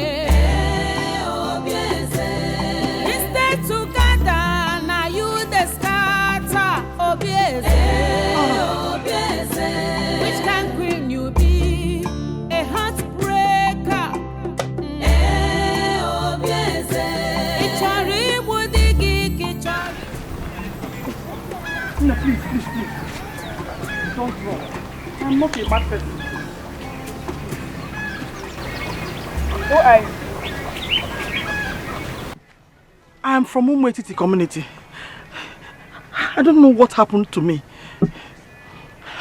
Which kind queen you be? A heartbreaker. No, please. Don't run. I'm not a mad person. Oh, I am from Umwetiti community. I don't know what happened to me.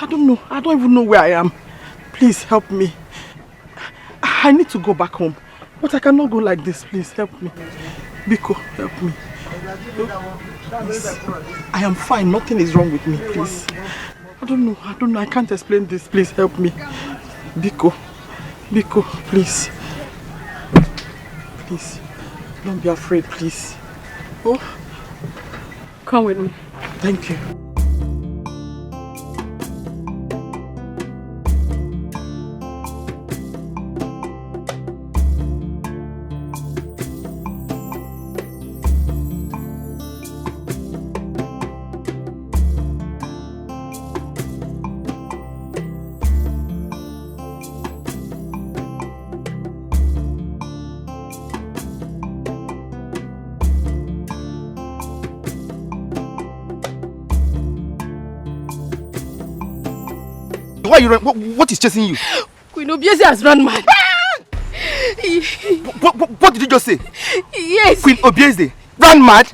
I don't know. I don't even know where I am. Please help me. I need to go back home. But I cannot go like this. Please help me. Biko, help me. Please. I am fine. Nothing is wrong with me. Please. I don't know. I can't explain this. Please help me. Biko. Biko, please. Please. Don't be afraid, please. Oh. Come with me. Thank you. Why are you running? What is chasing you? Queen Obieze has run mad. What did you just say? Yes. Queen Obieze ran mad?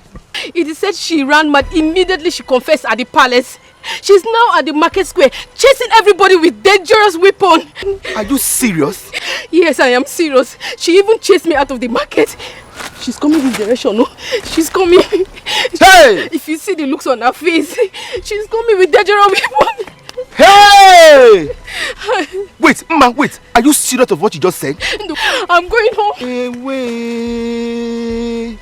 It is said she ran mad immediately she confessed at the palace. She's now at the market square, chasing everybody with dangerous weapon. Are you serious? Yes, I am serious. She even chased me out of the market. She's coming this direction, no? She's coming. Hey! If you see the looks on her face, she's coming with dangerous weapon. Hey! Wait, Mama, wait. Are you serious of what you just said? No, I'm going home. Away.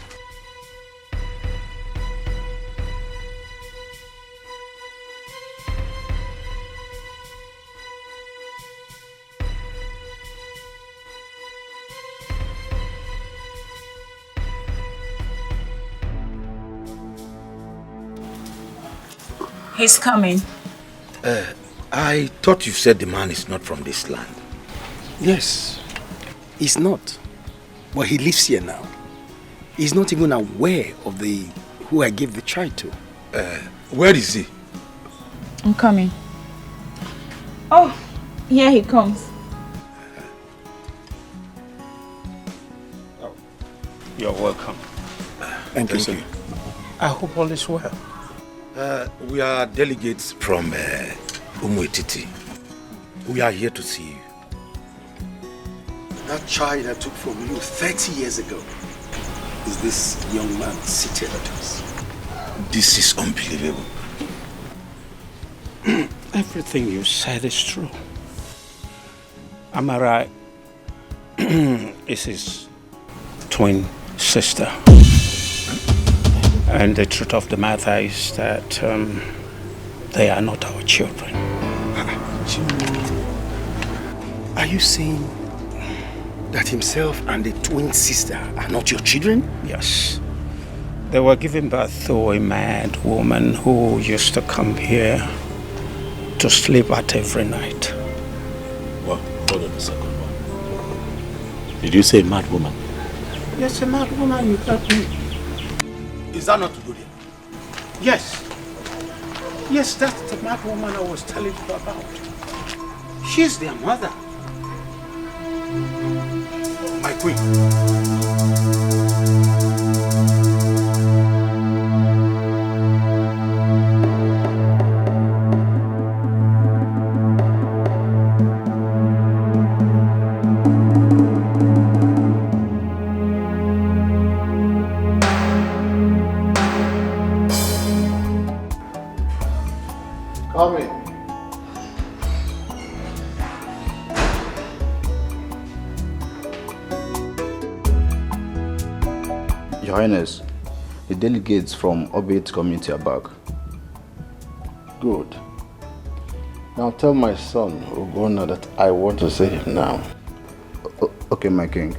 He's coming. I thought you said the man is not from this land. Yes, he's not. But he lives here now. He's not even aware of who I gave the child to. Where is he? I'm coming. Oh, here he comes. You're welcome. Thank you. I hope all is well. We are delegates from Umuetiti. We are here to see you. That child I took from you 30 years ago is this young man seated at us. This is unbelievable. Everything you said is true. Amarachi is his twin sister. And the truth of the matter is that they are not our children. Are you saying that himself and the twin sister are not your children? Yes. They were given birth to a mad woman who used to come here to sleep at every night. Well, hold on a second. Did you say mad woman? Yes, a mad woman, you heard me. Is that not good? Yes. Yes, that's the mad woman I was telling you about. She's their mother. My queen. Come in. Your Highness, the delegates from Obit community are back. Good. Now tell my son, Ogona, that I want to see him now. Okay, my king.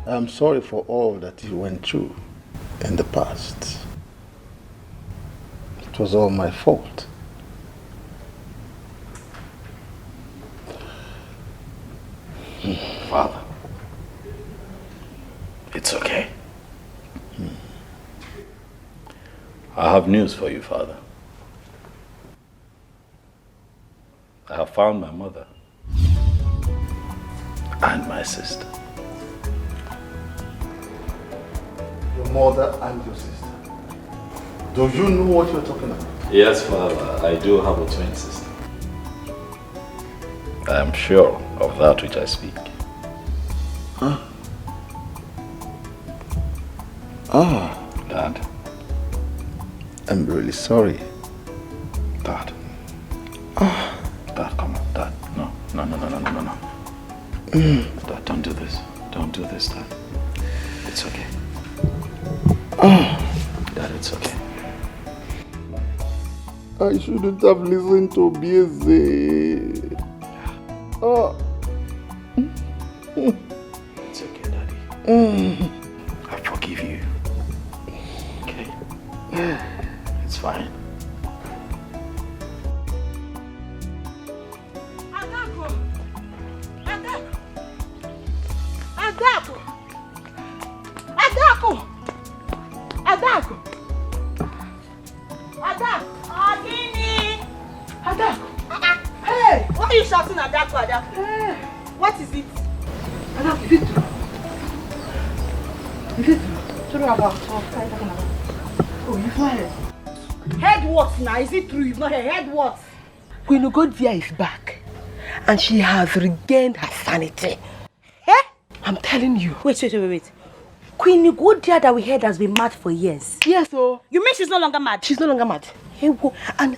I'm sorry for all that you went through in the past. It was all my fault. Father, it's okay. I have news for you, Father. I have found my mother and my sister. Your mother and your sister. Do you know what you're talking about? Yes, Father, I do have a twin sister. I am sure of that which I speak. Huh? Ah. Dad. I'm really sorry. Dad. Ah. Dad, come on, Dad. No. Dad, don't do this. Don't do this, Dad. It's okay. Dad, it's okay. I shouldn't have listened to Bieze. Oh. It's okay, Daddy. I forgive you. Okay? Adaku! Adaku! Adaku! Adaku! Agini! Adaku! Hey! Why are you shouting Adaku, Adaku? Hey. What is it? Adaku, is it true? Is it true? True about what are you talking about? Oh, you've not heard. Heard what now? Is it true? You've not heard what? Queen Ugodia is back. And she has regained her sanity. Eh? I'm telling you. Wait. Queen Ugodia that we heard has been mad for years. Yes, oh. You mean she's no longer mad? She's no longer mad. Hey, and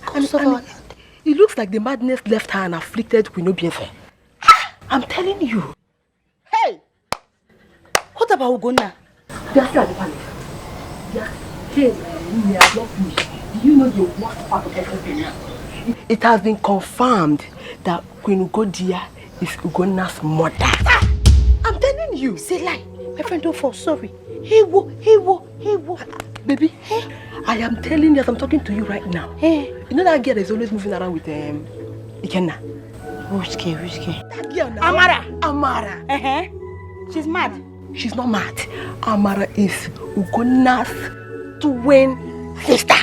it looks like the madness left her and afflicted Queen Obiese. I'm telling you. Hey! What about Ugonna? They are still at the palace. Hey, we are not finished. Do you know the worst part of everything now? It has been confirmed that Queen Ugodia is Ugonna's mother. I'm telling you. Say lie. My friend, don't fall. Sorry. Hey, baby, I am telling you as I'm talking to you right now. Hey, you know that girl is always moving around with Ikenna. Which girl? That girl now. Amara. She's mad. She's not mad. Amara is Ugonna's twin sister.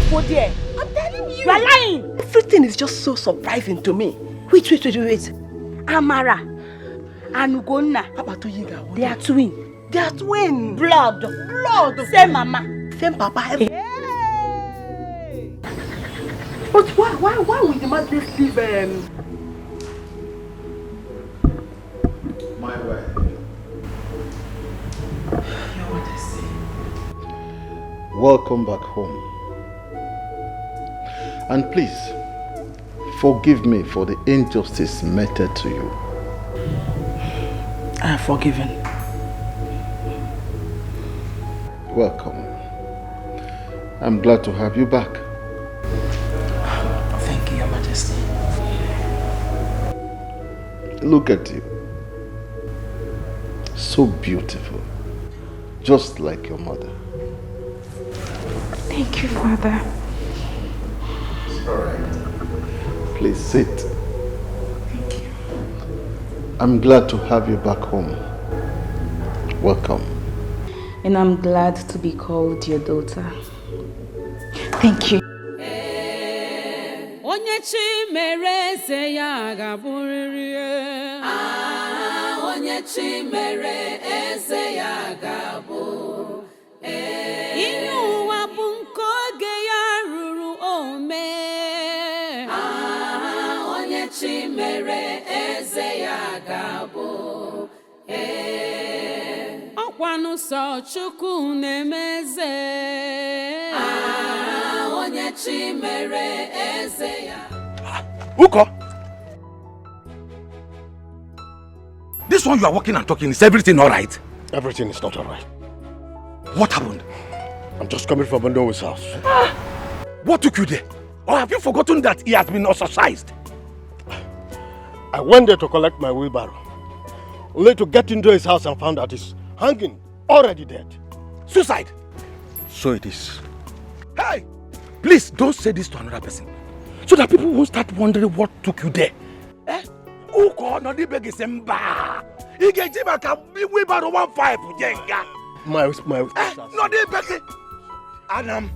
What there? I'm telling you. You are lying. Everything is just so surprising to me. Wait. Amara and Ugonna. They are twins. They are twins. Blood. Same mama. Same papa. Hey. But why would the madness leave My wife. Your Majesty. Welcome back home. And please, forgive me for the injustice meted to you. I have forgiven. Welcome. I'm glad to have you back. Thank you, Your Majesty. Look at you. So beautiful. Just like your mother. Thank you, Father. All right. Please sit. Thank you. I'm glad to have you back home. Welcome. And I'm glad to be called your daughter. Thank you. Onye chi mere eze ya ga-abụrịrị. Onye chi mere eze ya ga-abụ. Ihe ụwa bụ nke oge ya ruru ome. Onye chi mere eze ya ga-abụ. Ọkwanụ sọ Chukwu na-emeze. Onye chi mere eze ya. Uko! This one you are walking and talking, is everything alright? Everything is not alright. What happened? I'm just coming from Ondo's house. What took you there? Or have you forgotten that he has been ostracized? I went there to collect my wheelbarrow, only to get into his house and found that he's hanging, already dead. Suicide? So it is. Hey! Please don't say this to another person, so that people won't start wondering what took you there. Uko no di beg semba. Igeji maka wheelbarrow 15 jenga. My no di beg. Adam.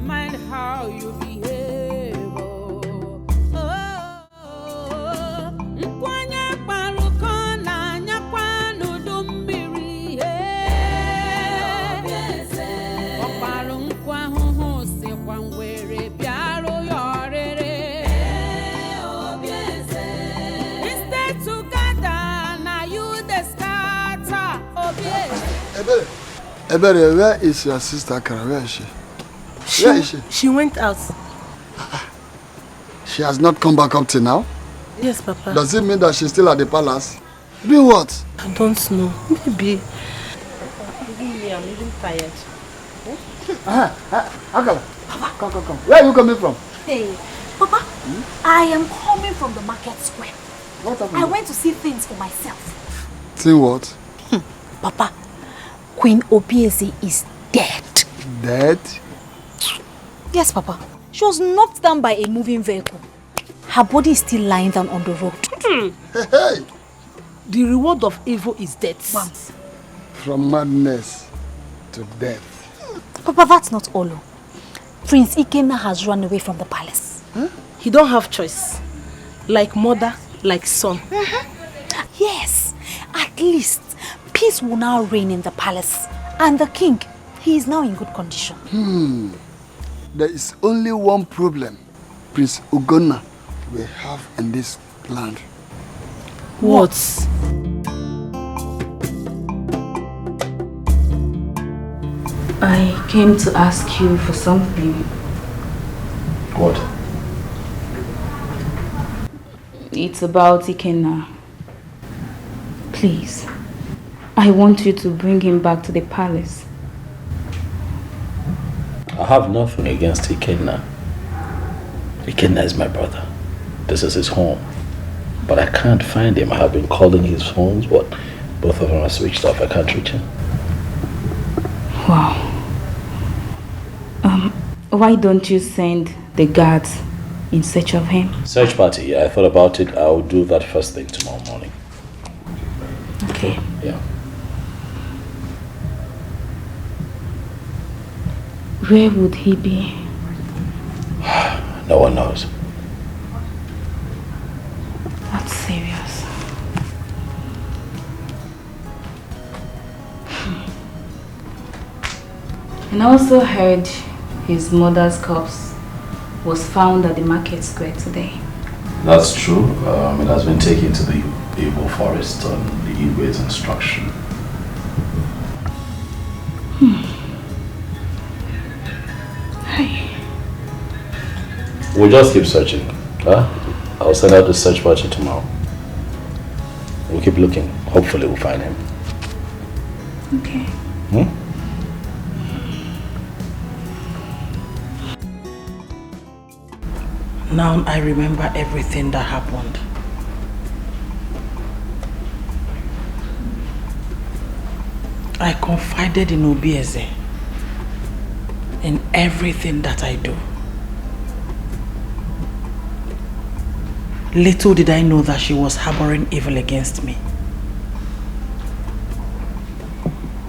Mind how you behave. Nkwanya kparuko na nyakwa n'udu mmiri. Ọkparu nkwa hụhụ sikwa ngwere bịarụ ya ọrịrị. Instead together na you the scatter. Ebere, where is your sister Kara? Where is she? Where is she? She went out. She has not come back up till now? Yes, Papa. Does it mean that she's still at the palace? Doing what? I don't know. Maybe. I'm even tired. Akala, come. Where are you coming from? Hey, Papa, I am coming from the market square. What happened? I went to see things for myself. See what? Papa, Queen Obiese is dead. Dead? Yes, Papa. She was knocked down by a moving vehicle. Her body is still lying down on the road. Hey! The reward of evil is death. From madness to death. Papa, that's not all. Prince Ikenna has run away from the palace. Huh? He don't have choice. Like mother, like son. Yes, at least peace will now reign in the palace. And the king, he is now in good condition. There is only one problem Prince Ugonna will have in this land. What? I came to ask you for something. What? It's about Ikenna. Please, I want you to bring him back to the palace. I have nothing against Ikenna. Ikenna is my brother. This is his home. But I can't find him. I have been calling his phones, but both of them are switched off. I can't reach him. Wow. Why don't you send the guards in search of him? Search party, yeah, I thought about it. I'll do that first thing tomorrow morning. Okay. Yeah. Where would he be? No one knows. That's serious. And I also heard his mother's corpse was found at the market square today. That's true. It has been taken to the Igbo forest on the Igwe's instruction. Hey. We'll just keep searching. Huh? I'll send out the search party tomorrow. We'll keep looking. Hopefully we'll find him. Okay. Now I remember everything that happened. I confided in Obieze in everything that I do. Little did I know that she was harboring evil against me.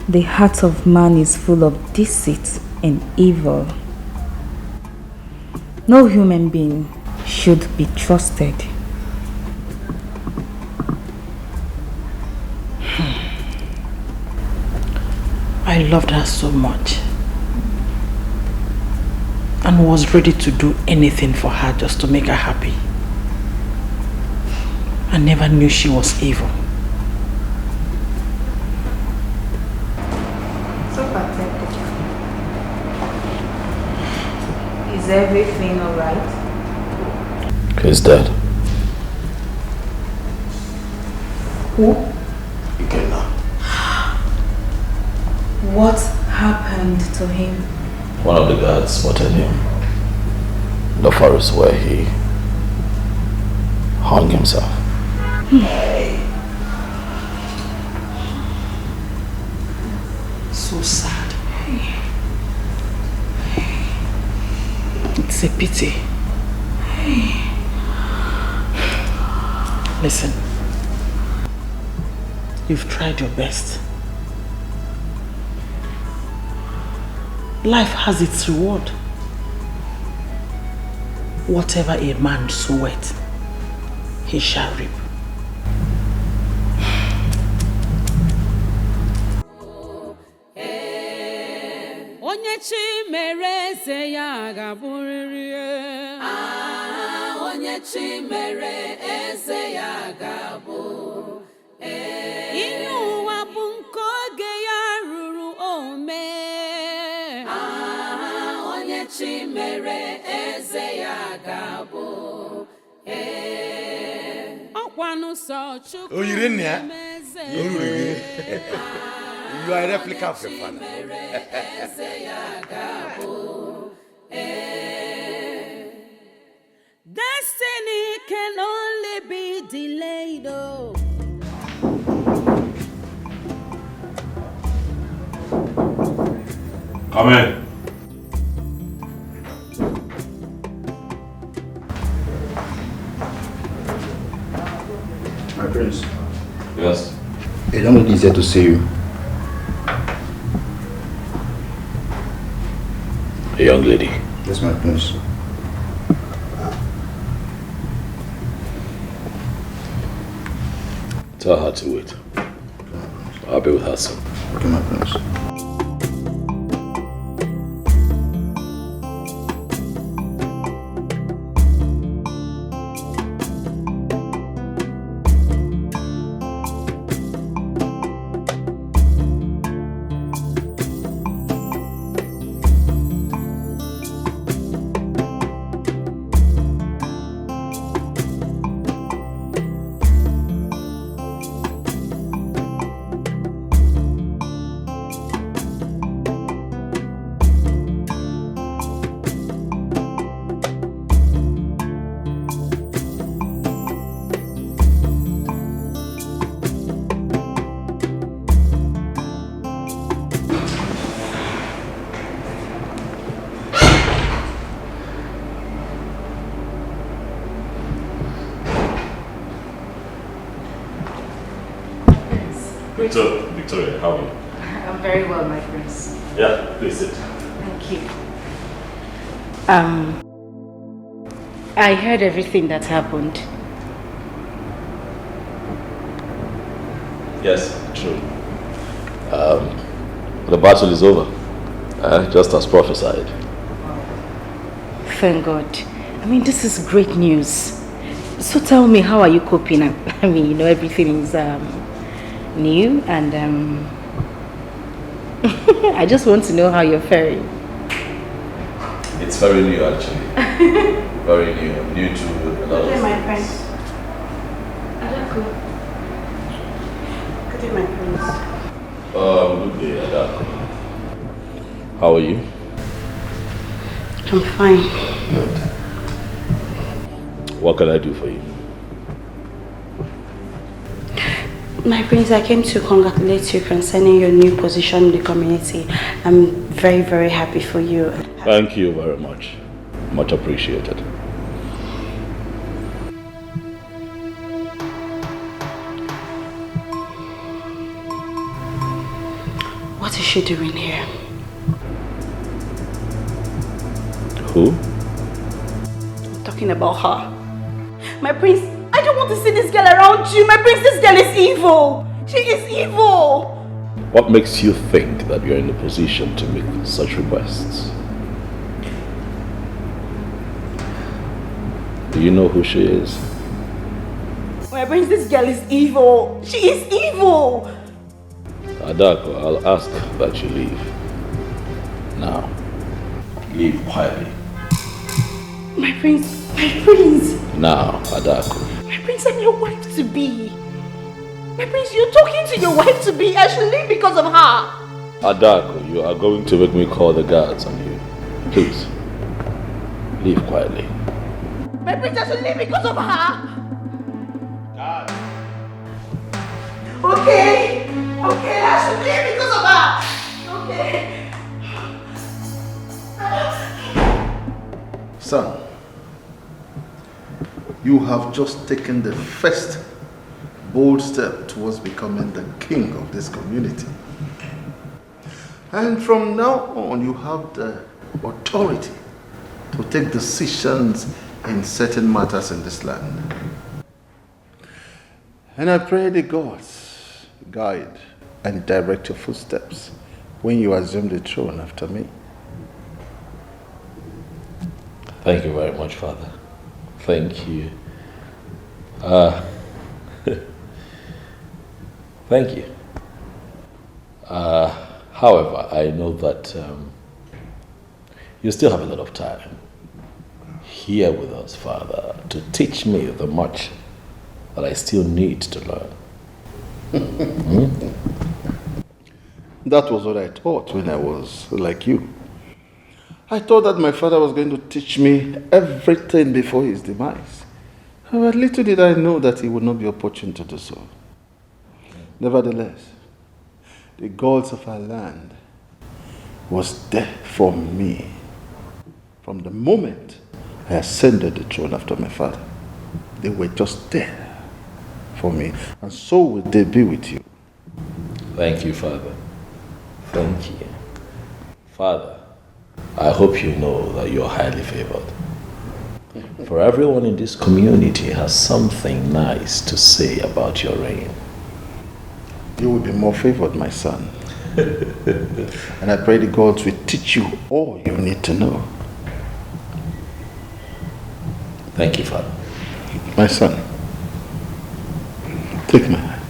The heart of man is full of deceit and evil. No human being should be trusted. I loved her so much and was ready to do anything for her just to make her happy. I never knew she was evil. So pathetic. Is everything alright? He's dead. Who? Ikenna. What happened to him? One of the guards spotted him in the forest where he hung himself. So sad. It's a pity. Listen, you've tried your best. Life has its reward. Whatever a man soweth, he shall reap. Onye chi mere eze ya ga-abụrịrị. Onye chi mere eze ya ga-abụ. Ihe ụwa bụ nke oge ya ruru ome. Onye chi mere eze ya ga-abụ. Ọkwanụ sọ Chukwu. Oh, you didn't hear? You are a replica of your father. Destiny can only be delayed. Oh. Come in. young lady is here to see you. A young lady? Yes, my prince. Tell her to wait. I'll be with her soon. Okay, my prince. Victoria, how are you? I'm very well, my prince. Yeah, please sit. Thank you. I heard everything that happened. Yes, true. The battle is over, just as prophesied. Thank God. I mean, this is great news. So tell me, how are you coping? I mean, you know, everything is new and I just want to know how you're faring. It's very new, actually. Very new. I'm new to a lot of things. My friend. Adako. Good day, my prince. Good day, Adako. How are you? I'm fine. Good. What can I do for you? My prince, I came to congratulate you concerning your new position in the community. I'm very, very happy for you. Thank you very much. Much appreciated. What is she doing here? Who? I'm talking about her. My prince, I don't want to see this girl around you. My prince, this girl is evil. She is evil. What makes you think that you're in a position to make such requests? Do you know who she is? My prince, this girl is evil. She is evil. Adako, I'll ask that you leave. Now, leave quietly. My prince, my prince. Now, Adako. My prince, I'm your wife to be. My prince, you're talking to your wife to be. I should leave because of her. Adako, you are going to make me call the guards on you. Please, leave quietly. My prince, I should leave because of her. God. Okay, I should leave because of her. Okay. Son, you have just taken the first bold step towards becoming the king of this community. And from now on, you have the authority to take decisions in certain matters in this land. And I pray the gods guide and direct your footsteps when you assume the throne after me. Thank you very much, Father. Thank you. Thank you. However, I know that you still have a lot of time here with us, Father, to teach me the much that I still need to learn. That was what I thought when I was like you. I thought that my father was going to teach me everything before his demise. But little did I know that he would not be opportune to do so. Nevertheless, the gods of our land was there for me from the moment I ascended the throne after my father. They were just there for me, and so will they be with you. Thank you, Father. Thank you. Father, I hope you know that you're highly favored. For everyone in this community has something nice to say about your reign. You will be more favored, my son. And I pray the gods will teach you all you need to know. Thank you, Father. My son, take my hand.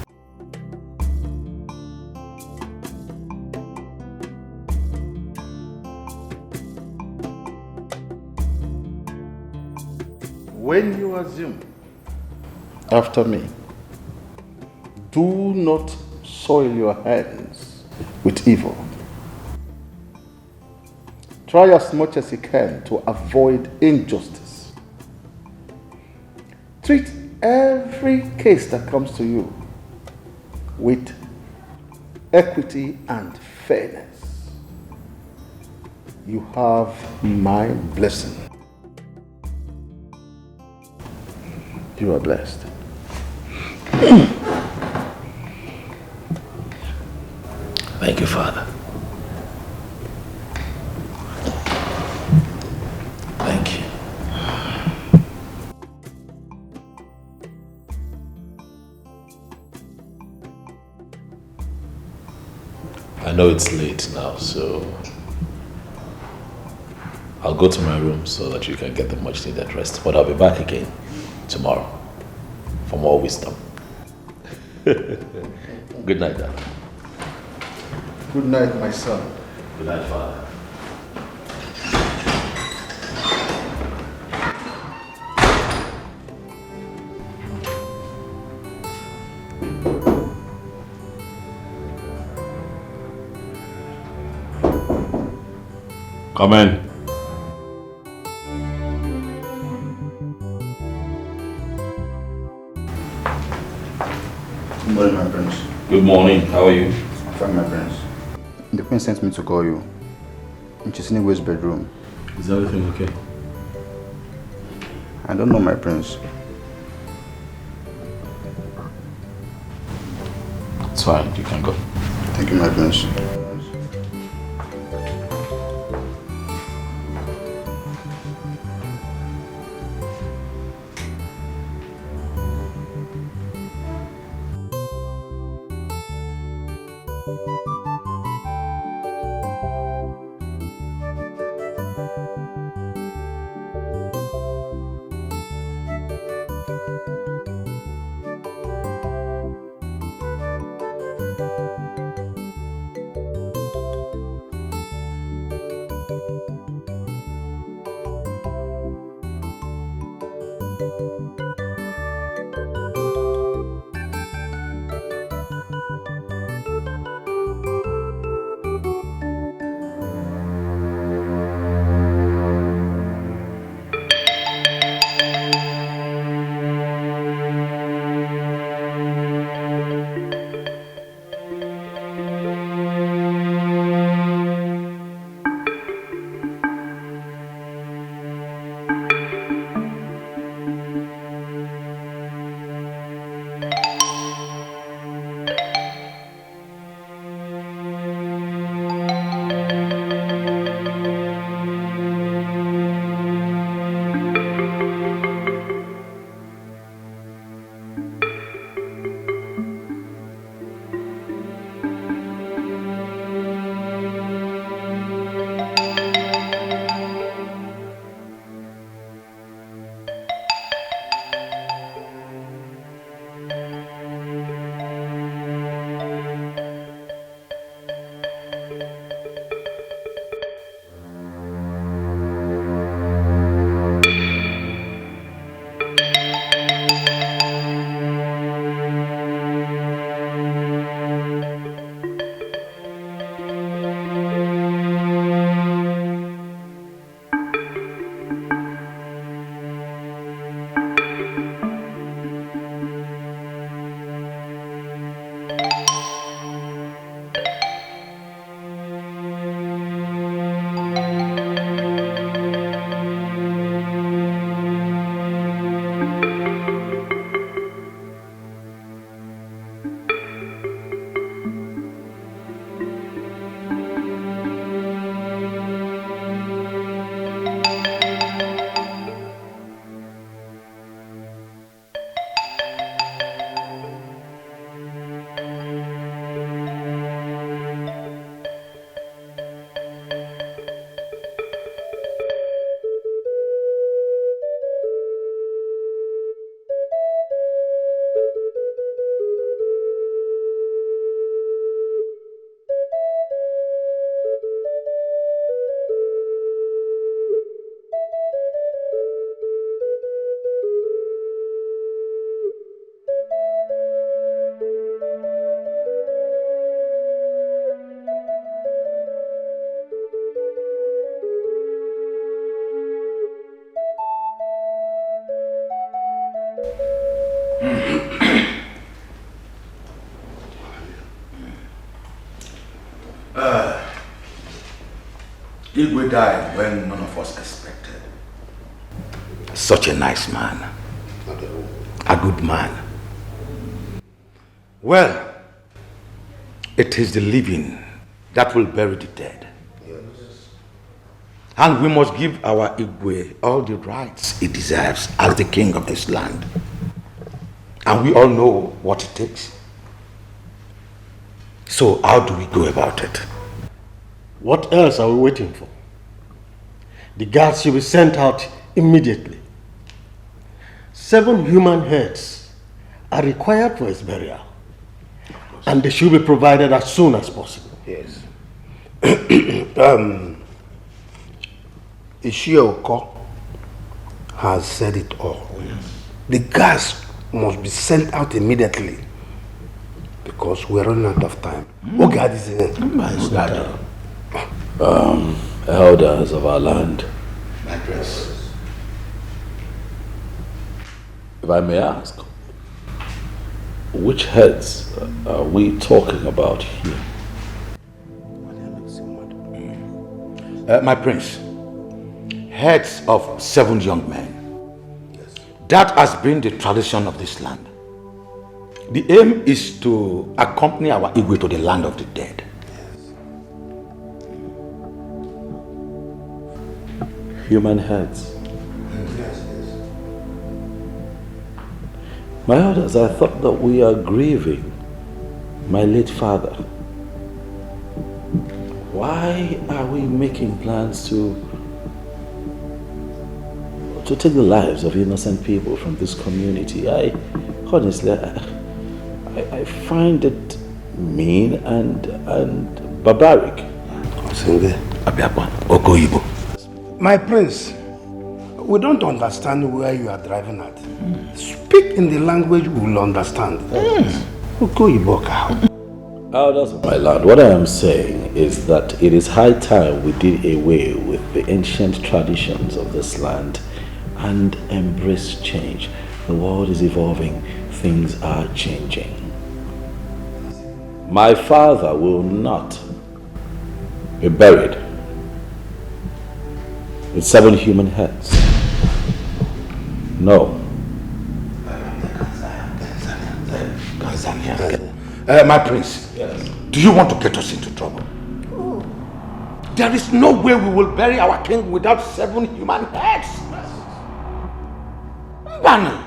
When you assume after me, do not soil your hands with evil. Try as much as you can to avoid injustice. Treat every case that comes to you with equity and fairness. You have my blessing. You are blessed. Thank you, Father. Thank you. I know it's late now, so I'll go to my room so that you can get the much needed rest. But I'll be back again tomorrow for more wisdom. Good night, Dad. Good night, my son. Good night, Father. Come in. Good morning, my prince. Good morning. How are you? Fine, my prince. The queen sent me to call you. She's in Iwe's bedroom. Is everything okay? I don't know, my prince. It's fine. You can go. Thank you, my prince. Igwe died when none of us expected. Such a nice man. A good man. Well, it is the living that will bury the dead. And we must give our Igwe all the rights he deserves as the king of this land. And we all know what it takes. So how do we go about it? What else are we waiting for? The guards should be sent out immediately. 7 human heads are required for his burial. And they should be provided as soon as possible. Yes. Ishioko has said it all. The guards must be sent out immediately because we're running out of time. Elders of our land, if I may ask, which heads are we talking about here? My prince, heads of 7 young men. That has been the tradition of this land. The aim is to accompany our Igwe to the land of the dead. Human heads. My elders, I thought that we are grieving my late father. Why are we making plans to take the lives of innocent people from this community? Honestly, I find it mean and barbaric. My prince, we don't understand where you are driving at. Speak in the language we will understand. Elders of my land, what I am saying is that it is high time we did away with the ancient traditions of this land and embrace change. The world is evolving, things are changing. My father will not be buried with 7 human heads. No. My prince, yes. Do you want to get us into trouble? There is no way we will bury our king without 7 human heads. Mbana,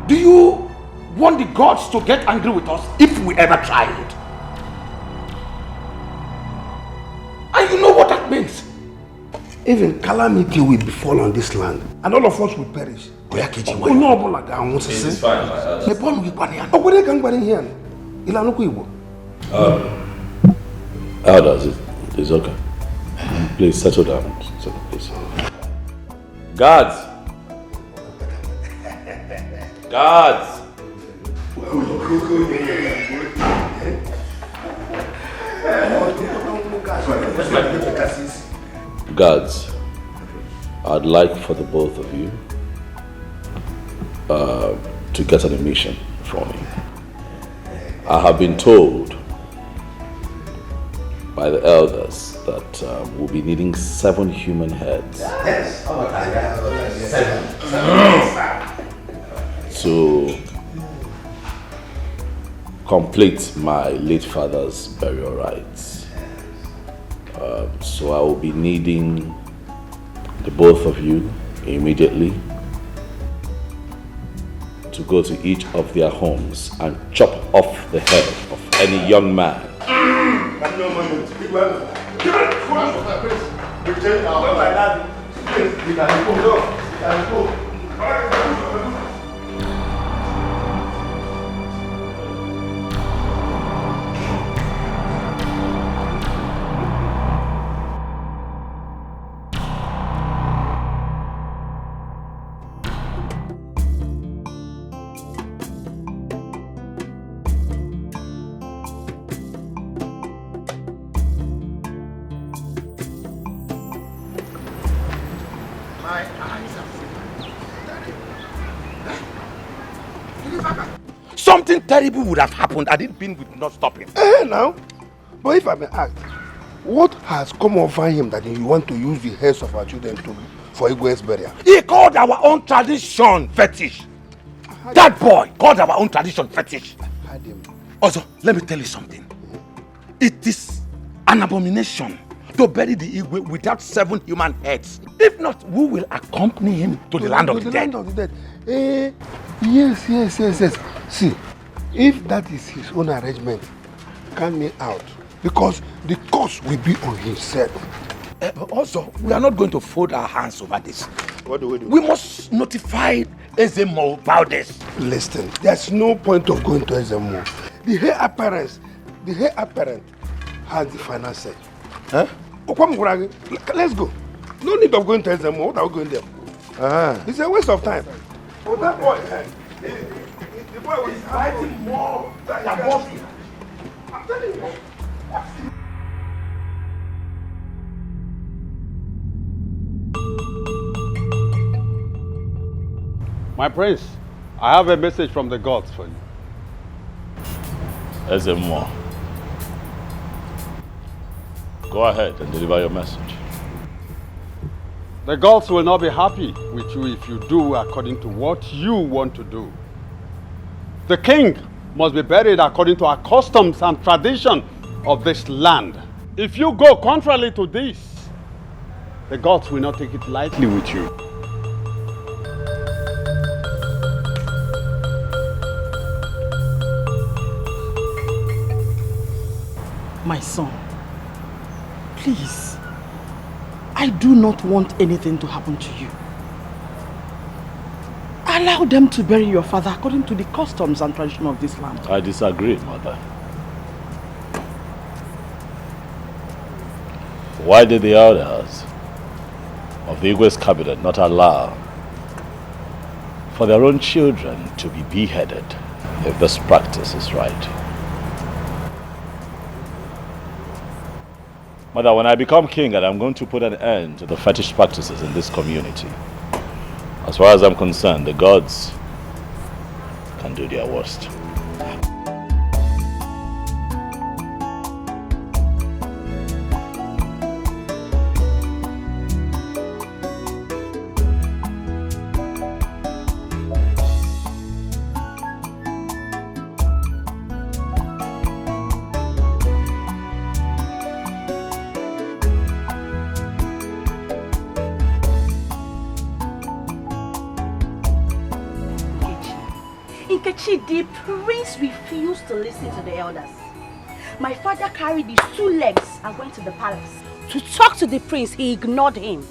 do you want the gods to get angry with us if we ever try it? And you know what that means? Even calamity will befall on this land, and all of us will perish. It's fine, elders, it's okay. Please settle down. Please. Guards! Guards! Guards, I'd like for the both of you to get an admission from me. I have been told by the elders that we'll be needing 7 human heads to complete my late father's burial rites. So I will be needing the both of you immediately to go to each of their homes and chop off the head of any young man Something terrible would have happened had it been with not stopping. Now, but if I may ask, What has come over him that you want to use the heads of our children for Igwe's burial? He called our own tradition fetish. That boy called our own tradition fetish. I heard him. Also, let me tell you something. It is an abomination to bury the Igwe without 7 human heads. If not, we will accompany him to the land of the dead. Land of the dead. Yes. See, if that is his own arrangement, count me out. Because the cost will be on himself. But also, we are not going to fold our hands over this. What do we do? We must notify Ezemo about this. Listen, there's no point of going to Ezemo. The heir apparent has the final say. Huh? Let's go. No need of going to Ezemo. What are we going there? It's a waste of time. Oh, that boy, the boy was fighting more than your body. I'm telling you. My prince, I have a message from the gods for you. Ezemo, go ahead and deliver your message. The gods will not be happy with you if you do according to what you want to do. The king must be buried according to our customs and tradition of this land. If you go contrary to this, the gods will not take it lightly with you. My son, please, I do not want anything to happen to you. Allow them to bury your father according to the customs and tradition of this land. I disagree, mother. Why did the elders of the Igwe's cabinet not allow for their own children to be beheaded if this practice is right? Mother, when I become king, and I'm going to put an end to the fetish practices in this community. As far as I'm concerned, the gods can do their worst. The prince refused to listen to the elders. My father carried his 2 legs and went to the palace. To talk to the prince, he ignored him.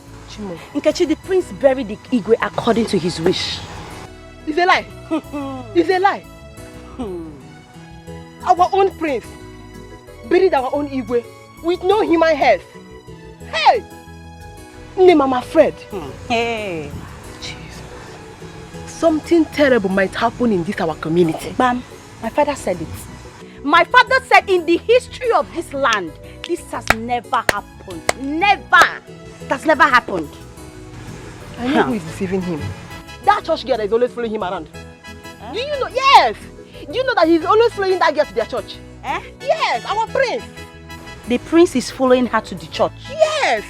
Nkechi, the prince buried the Igwe according to his wish. It's a lie. It's a lie. Our own prince buried our own Igwe with no human head. Hey! Name I'm afraid. Hey. Something terrible might happen in this our community. Bam, my father said it. My father said in the history of this land, this has never happened. Never. That's never happened. I know who is deceiving him. That church girl that is always following him around. Do you know? Yes. Do you know that he's always following that girl to their church? Yes, our prince. The prince is following her to the church? Yes.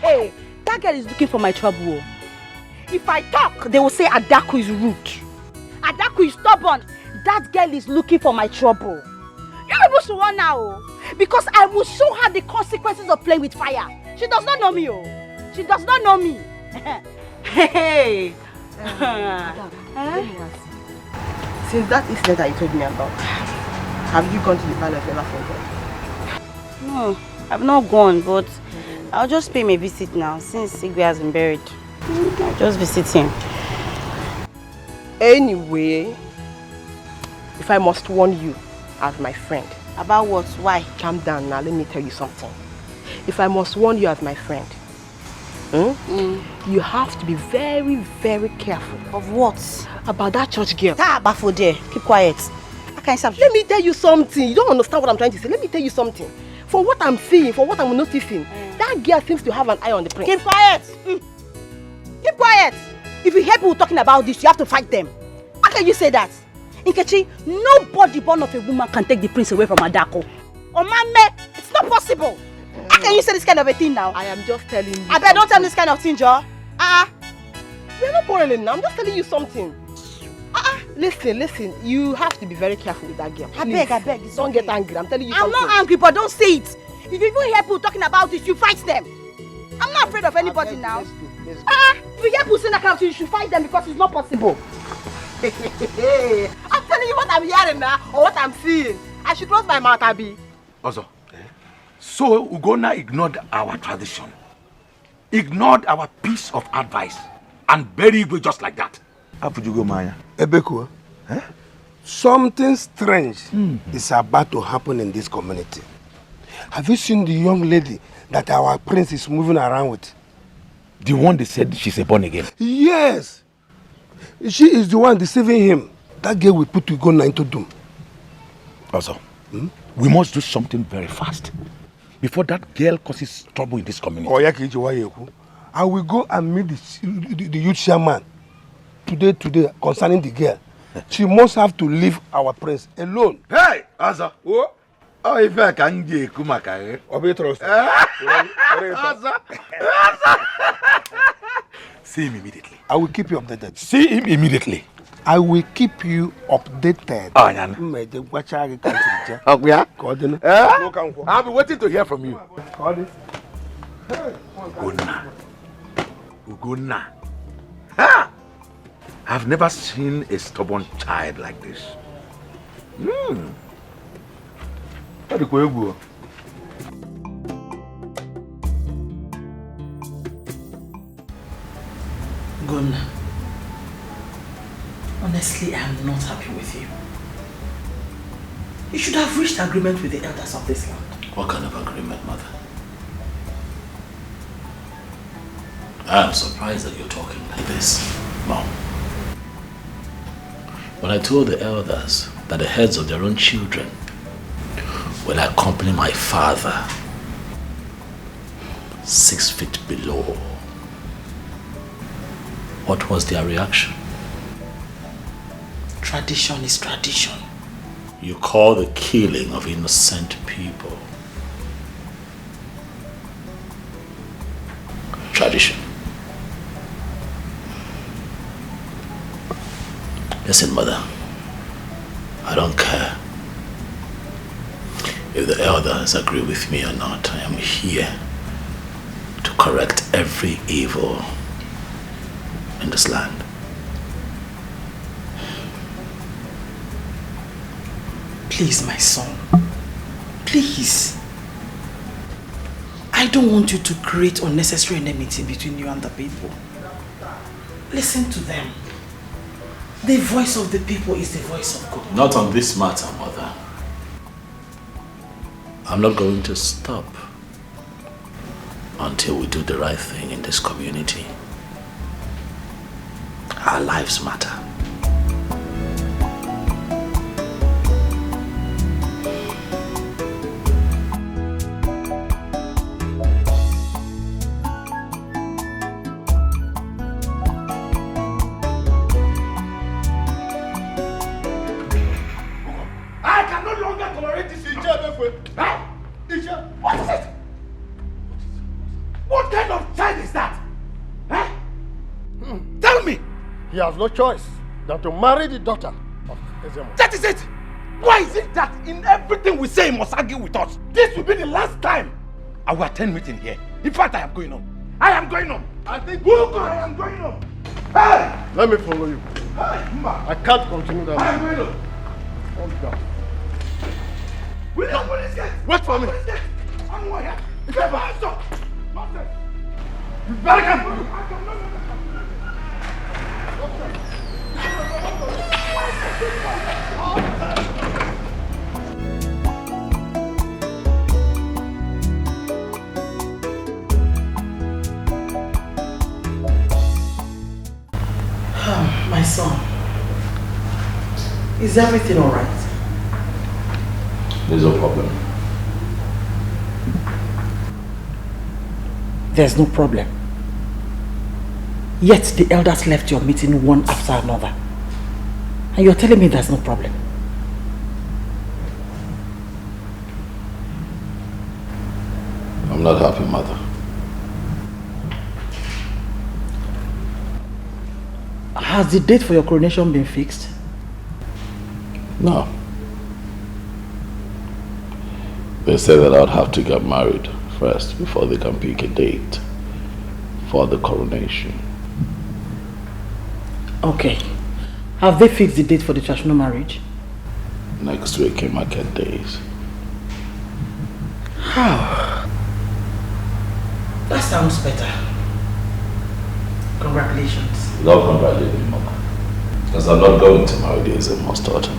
Hey. That girl is looking for my trouble. If I talk, they will say Adaku is rude. Adaku is stubborn. That girl is looking for my trouble. You're able to run now. Because I will show her the consequences of playing with fire. She does not know me. She does not know me. Hey. Since that incident that you told me about, have you gone to the palace ever for God? No, I've not gone, but I'll just pay my visit now since Igwe has been buried. I'll just visit him. Anyway, if I must warn you as my friend. About what? Why? Calm down now, let me tell you something. If I must warn you as my friend, you have to be very, very careful. Of what? About that church girl. Bafode, keep quiet. Let me tell you something. You don't understand what I'm trying to say. Let me tell you something. For what I'm seeing, for what I'm noticing, that girl seems to have an eye on the prince. Keep quiet! Keep quiet! If you hear people talking about this, you have to fight them. How can you say that? Nkechi, nobody born of a woman can take the prince away from Adako. It's not possible. How can you say this kind of a thing now? I am just telling you. I bet don't tell me this kind of thing, Joe. We're not quarreling now. I'm just telling you something. Listen. You have to be very careful with that girl. I beg. Don't get angry. I'm telling you I'm something. not angry, but don't say it. If you even hear people talking about it, you fight them. I'm not afraid of anybody now. Let's go. If you hear people saying that kind of thing, you should fight them because it's not possible. I'm telling you what I'm hearing now, or what I'm seeing. I should close my mouth, Abi. Also, so Ugonna ignored our tradition, ignored our piece of advice, and buried Igwe just like that. How would you go, Maya? Ebeko, something strange is about to happen in this community. Have you seen the young lady that our prince is moving around with? The one they said she's a born again? Yes. She is the one deceiving him. That girl will put Ugonna into doom. Also, we must do something very fast before that girl causes trouble in this community. I will go and meet the youth chairman today concerning the girl. She must have to leave our prince alone. Hey, Asa. Oh, if I can get Kumaka, see him immediately. I will keep you updated. See him immediately. I will keep you updated. Oh, I'll be waiting to hear from you. Ugonna. I've never seen a stubborn child like this. Ugonna, honestly, I'm not happy with you. You should have reached agreement with the elders of this land. What kind of agreement, Mother? I am surprised that you're talking like this, Mom. When I told the elders that the heads of their own children will accompany my father 6 feet below, what was their reaction? Tradition is tradition. You call the killing of innocent people tradition. Listen, Mother, I don't care if the elders agree with me or not. I am here to correct every evil in this land. Please, my son. Please. I don't want you to create unnecessary enmity between you and the people. Listen to them. The voice of the people is the voice of God. Not on this matter, Mother. I'm not going to stop until we do the right thing in this community. Our lives matter. What is it? What kind of child is that? Tell me! He has no choice than to marry the daughter of Ezemo. That is it! Why is it that in everything we say he must argue with us? This will be the last time I will attend meeting here. In fact, I am going home. I am going home. I think I am going home. Hey! Let me follow you. Hey, I can't continue that. I am going home. Hold down. William, police gate! Wait for me. I'm going here. Get my hands up! Nonsense! You better come! My son, is everything all right? There's no problem. There's no problem. Yet the elders left your meeting one after another. And you're telling me there's no problem. I'm not happy, mother. Has the date for your coronation been fixed? No. They said that I'd have to get married first before they can pick a date for the coronation. Okay. Have they fixed the date for the traditional marriage? Next week in market days. How? That sounds better. Congratulations. Don't congratulate me, Mama. Because I'm not going to marry the Ezemo's daughter.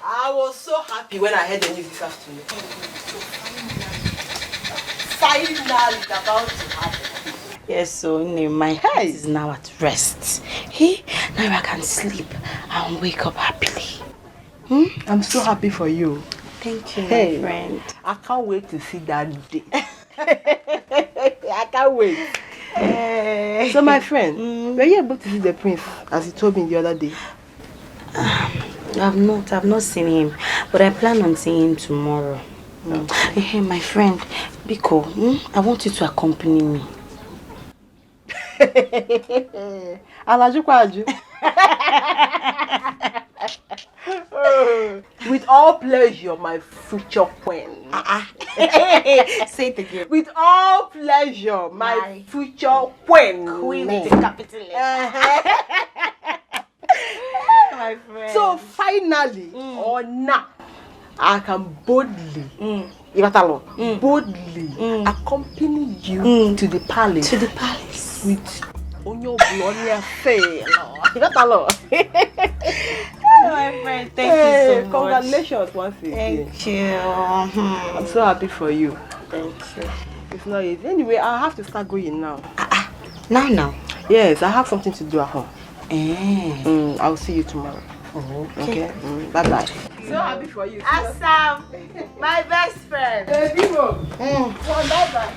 I was so happy when I heard the news this afternoon. Finally, it's about to happen. Yes, so my heart is now at rest. Hey, now I can sleep and wake up happily. I'm so happy for you. Thank you, Hey, my friend. I can't wait to see that day. I can't wait. So my friend, were you able to see the prince as he told me the other day? I've not seen him, but I plan on seeing him tomorrow. Hey, my friend, Biko, I want you to accompany me. With all pleasure, my future queen. Say it again. With all pleasure, my future queen. Queen with the capital letter. My friend. So finally, or now, I can boldly, boldly accompany you to the palace. To the palace. With Onyo Blonia Faye. My friend, thank you so much. Congratulations once again. Thank you. I'm so happy for you. Thank you. It's not easy. Anyway, I have to start going now. Now? Yes, I have something to do at home. I'll see you tomorrow. Okay. Bye-bye. So happy for you. Assam, my best friend. Bye-bye.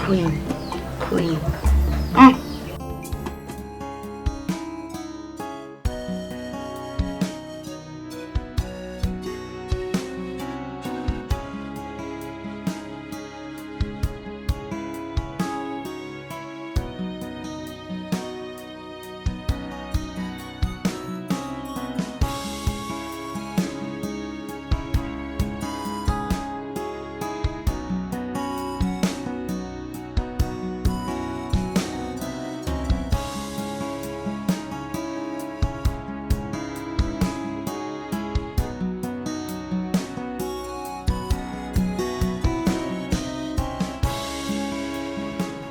Queen.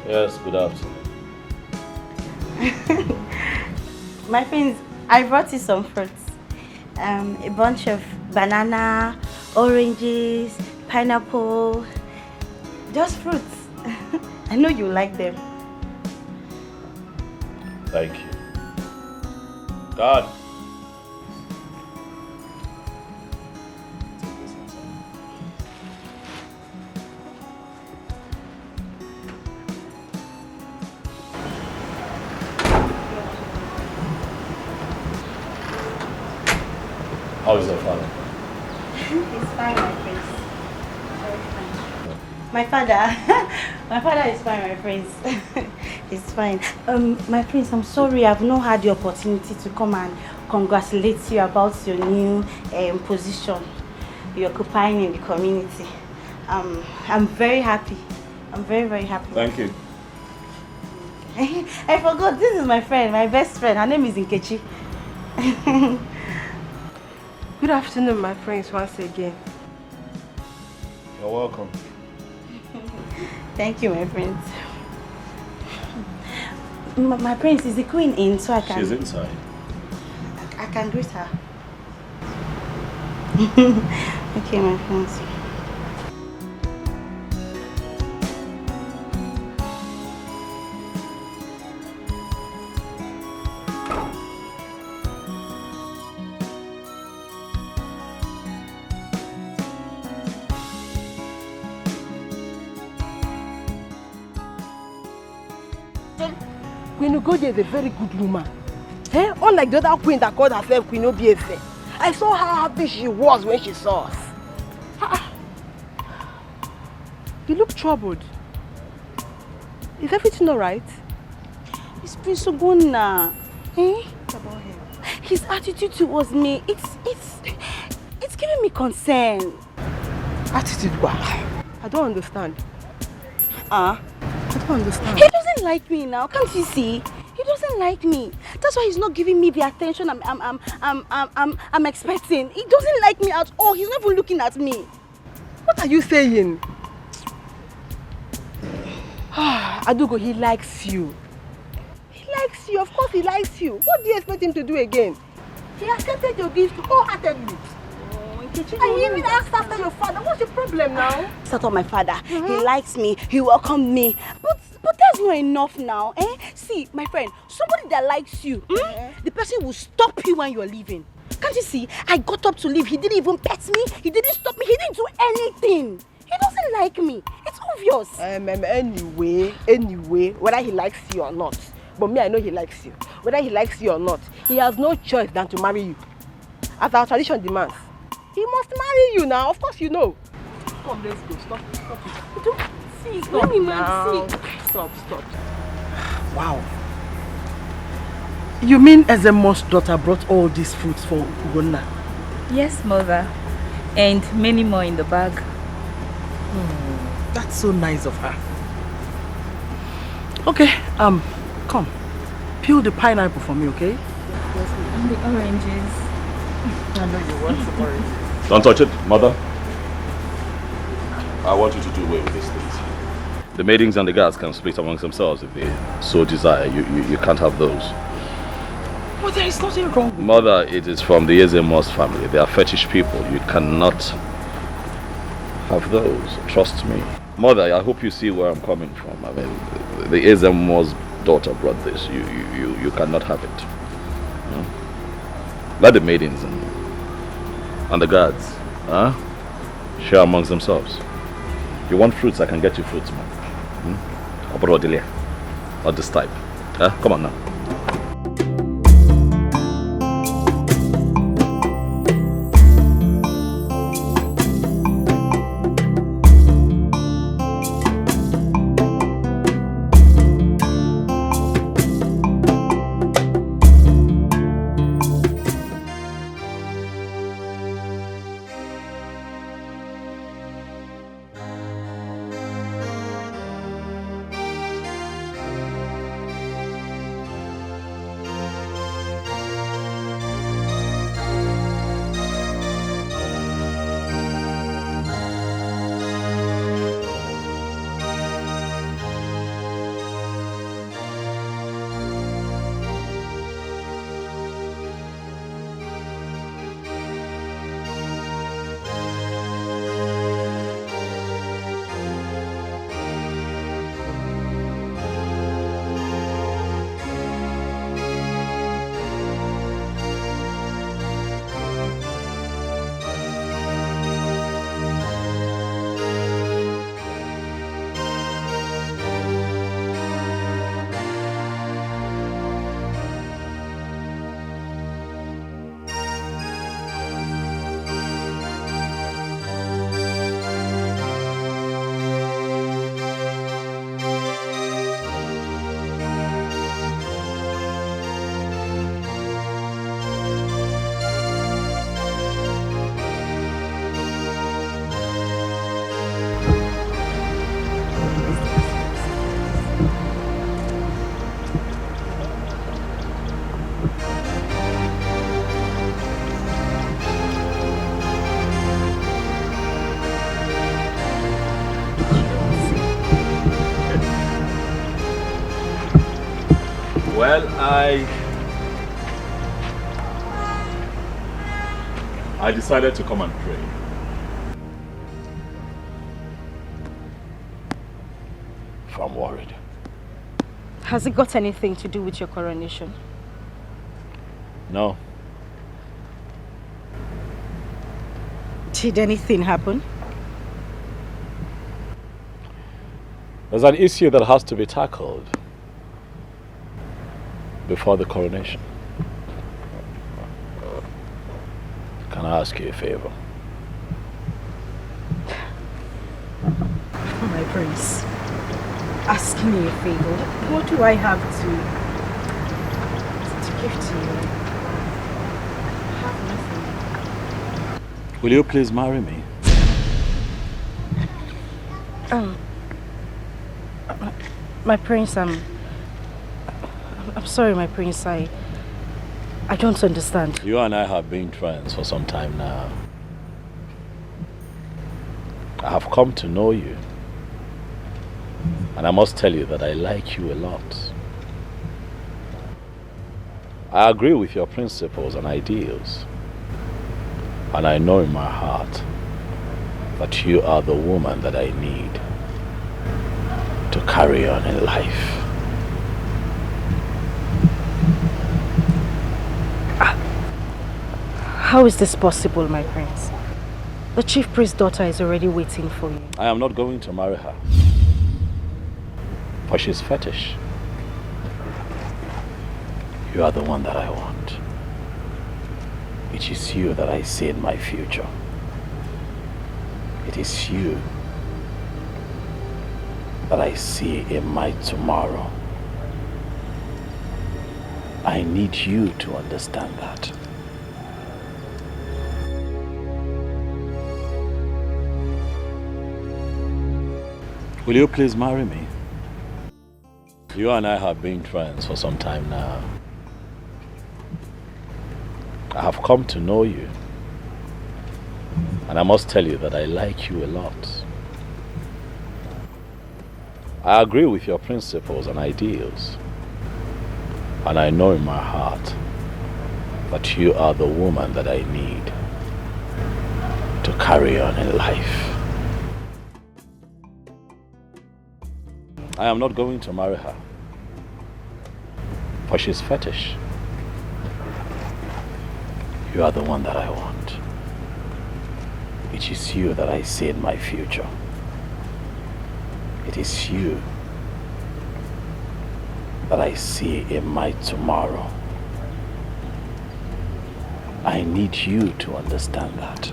Yes, good afternoon. My friends, I brought you some fruits. A bunch of banana, oranges, pineapple, just fruits. I know you like them. Thank you. God. How is your father? He's fine, my friends. Very fine. My father is fine, my friends. He's fine. My friends, I'm sorry I've not had the opportunity to come and congratulate you about your new position you're occupying in the community. I'm very happy. I'm very, very happy. Thank you. I forgot, this is my friend, my best friend. Her name is Nkechi. Good afternoon, my friends, once again. You're welcome. Thank you, my friends. My prince, is the queen in so I can... She's inside. I can greet her. Okay, my friends. Queen Ugodi is a very good woman. Eh? Unlike the other queen that called herself Queen Obiefe. I saw how happy she was when she saw us. You look troubled. Is everything alright? It's Prince Ogonna. Eh? What about him? His attitude towards me, it's giving me concern. Attitude what? I don't understand. I don't understand. He doesn't like me now, can't you see? He doesn't like me. That's why he's not giving me the attention I'm expecting. He doesn't like me at all. He's not even looking at me. What are you saying? Adugo, he likes you. He likes you. Of course he likes you. What do you expect him to do again? He accepted your gift wholeheartedly. And he even asked after your father. What's your problem now? It's not my father. He likes me. He welcomed me. But that's not enough now. Eh? See, my friend, somebody that likes you, the person will stop you when you're leaving. Can't you see? I got up to leave. He didn't even pet me. He didn't stop me. He didn't do anything. He doesn't like me. It's obvious. Anyway, whether he likes you or not. But me, I know he likes you. Whether he likes you or not, he has no choice than to marry you. As our tradition demands. He must marry you now. Of course you know. Come, let's go. Stop it. Don't see. Stop Let me now. see. Stop. Wow. You mean Ezemo's daughter brought all these fruits for Ugonna? Yes, mother. And many more in the bag. That's so nice of her. Okay, come. Peel the pineapple for me, okay? And the oranges. I know you want some oranges. Don't touch it, mother. I want you to do away with these things. The maidens and the guards can split amongst themselves if they so desire. You can't have those. Well, there is nothing wrong with Mother, it is from the Ezemos family. They are fetish people. You cannot have those. Trust me. Mother, I hope you see where I'm coming from. I mean, the Ezemos daughter brought this. You cannot have it. Let the maidens and the guards share amongst themselves. You want fruits, I can get you fruits, man. Not this type. Come on now. Well, I decided to come and pray. I'm worried. Has it got anything to do with your coronation? No. Did anything happen? There's an issue that has to be tackled. before the coronation. Can I ask you a favor? My prince, asking me a favor. What do I have to give to you? I have nothing. Will you please marry me? My prince, I'm sorry, my prince. I don't understand. You and I have been friends for some time now. I have come to know you. And I must tell you that I like you a lot. I agree with your principles and ideals. And I know in my heart that you are the woman that I need to carry on in life. How is this possible, my prince? The chief priest's daughter is already waiting for you. I am not going to marry her. For she's fetish. You are the one that I want. It is you that I see in my future. It is you that I see in my tomorrow. I need you to understand that. Will you please marry me? You and I have been friends for some time now. I have come to know you. And I must tell you that I like you a lot. I agree with your principles and ideals. And I know in my heart that you are the woman that I need to carry on in life. I am not going to marry her. For she's fetish. You are the one that I want. It is you that I see in my future. It is you that I see in my tomorrow. I need you to understand that.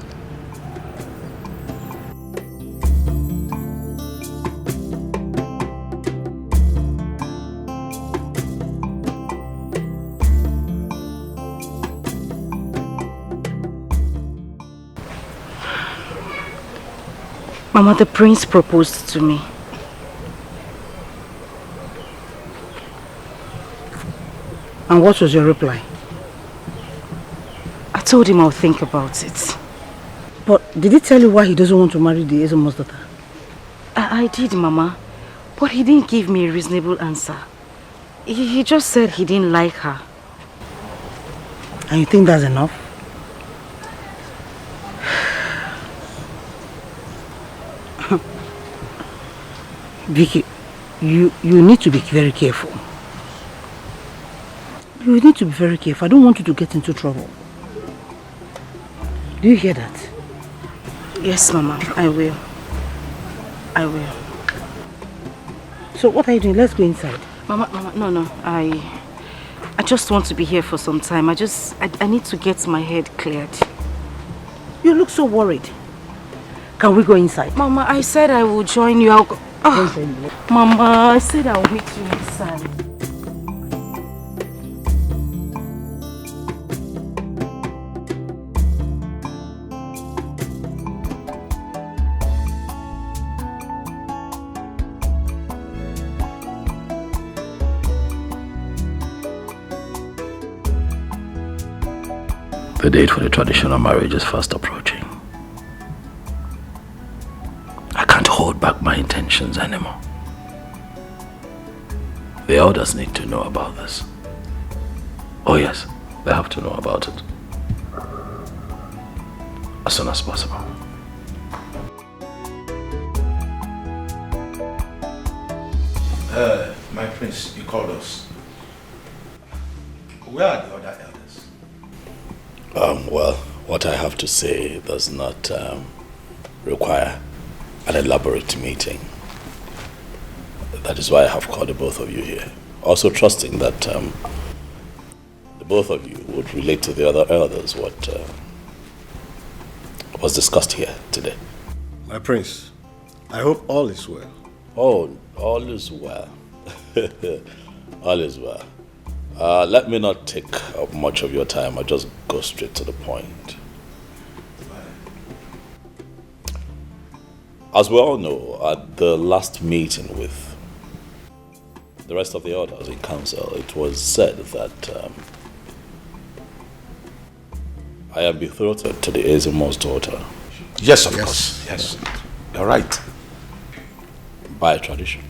Mama, the prince proposed to me. And what was your reply? I told him I'll think about it. But did he tell you why he doesn't want to marry the Ezemo's daughter? I did, Mama. But he didn't give me a reasonable answer. He just said he didn't like her. And you think that's enough? Vicky, you need to be very careful. You need to be very careful. I don't want you to get into trouble. Do you hear that? Yes, Mama, I will. I will. So what are you doing? Let's go inside. Mama, no. I just want to be here for some time. I need to get my head cleared. You look so worried. Can we go inside? Mama, I said I will join you. I'll go. Mama, I said I'll meet you inside. The date for the traditional marriage is fast approaching. I can't hold back my intentions anymore. The elders need to know about this. Oh yes, they have to know about it. As soon as possible. My prince, you called us. Where are the other elders? Well, what I have to say does not require an elaborate meeting. That is why I have called the both of you here. Also trusting that both of you would relate to the other elders what was discussed here today. My prince, I hope all is well. Oh, all is well. All is well. Let me not take up much of your time. I'll just go straight to the point. As we all know, at the last meeting with the rest of the elders in council, it was said that I am betrothed to the Ezemo's daughter. Yes, of course. Yes. You're right. By tradition.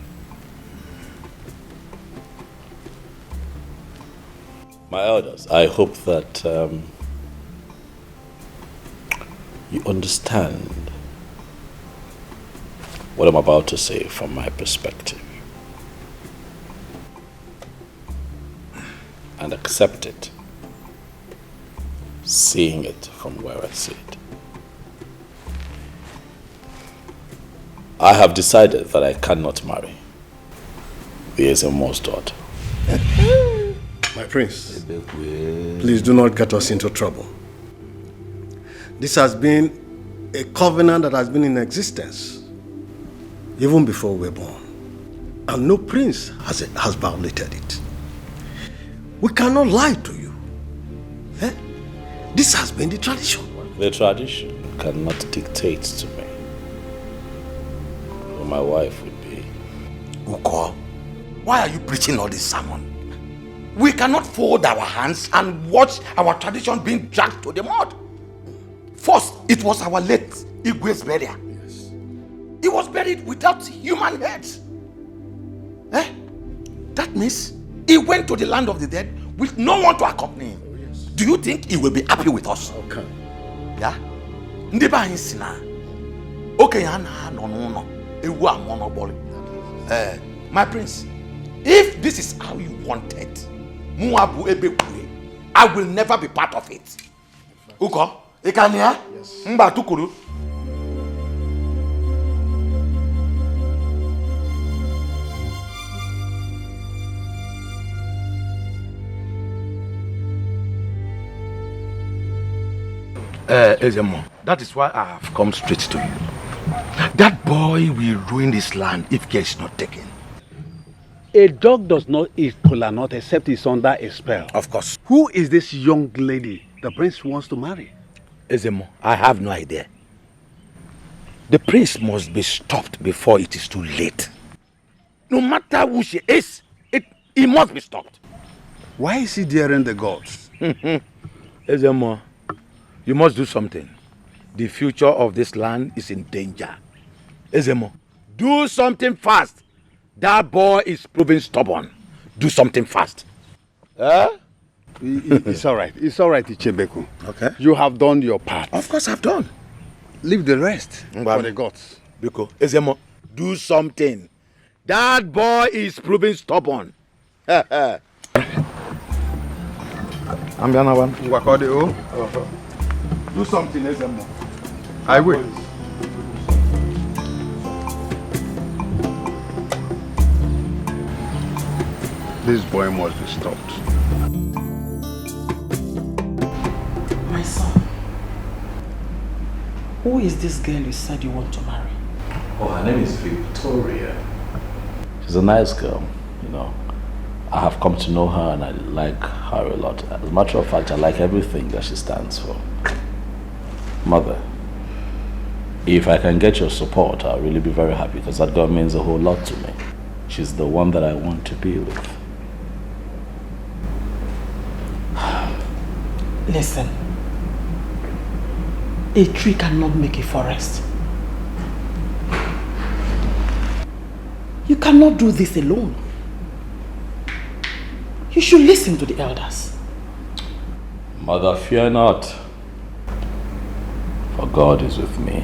My elders, I hope that you understand what I'm about to say from my perspective and accept it, seeing it from where I sit. I have decided that I cannot marry the Ezemo's daughter. My prince, please do not get us into trouble. This has been a covenant that has been in existence even before we were born. And no prince has violated it. We cannot lie to you. Eh? This has been the tradition. The tradition cannot dictate to me who my wife would be. Uko, why are you preaching all this sermon? We cannot fold our hands and watch our tradition being dragged to the mud. First, it was our late Igwe's burial. Yes. He was buried without human heads. Eh? That means he went to the land of the dead with no one to accompany him. Oh, yes. Do you think he will be happy with us? Okay. Yeah? Ndiba insina. Okay, no. My prince, if this is how you want it, I will never be part of it. Uko, Ikania? Yes. Mba tukuru. Ezemo, that is why I have come straight to you. That boy will ruin this land if care is not taken. A dog does not eat kola nut except it's under a spell. Of course. Who is this young lady the prince wants to marry? Ezemo, I have no idea. The prince must be stopped before it is too late. No matter who she is, he must be stopped. Why is he daring the gods? Ezemo, you must do something. The future of this land is in danger. Ezemo, do something fast. That boy is proving stubborn. Do something fast. It's all right. It's all right, Ichebeku. Okay. You have done your part. Of course I've done. Leave the rest for the gods. Biko, Ezemo, do something. That boy is proving stubborn. I'm Yanawan. Do something, Ezemo. I will. This boy must be stopped. My son, who is this girl you said you want to marry? Oh, her name is Victoria. She's a nice girl, you know. I have come to know her and I like her a lot. As a matter of fact, I like everything that she stands for. Mother, if I can get your support, I'll really be very happy because that girl means a whole lot to me. She's the one that I want to be with. Listen, a tree cannot make a forest. You cannot do this alone. You should listen to the elders. Mother, fear not, for God is with me.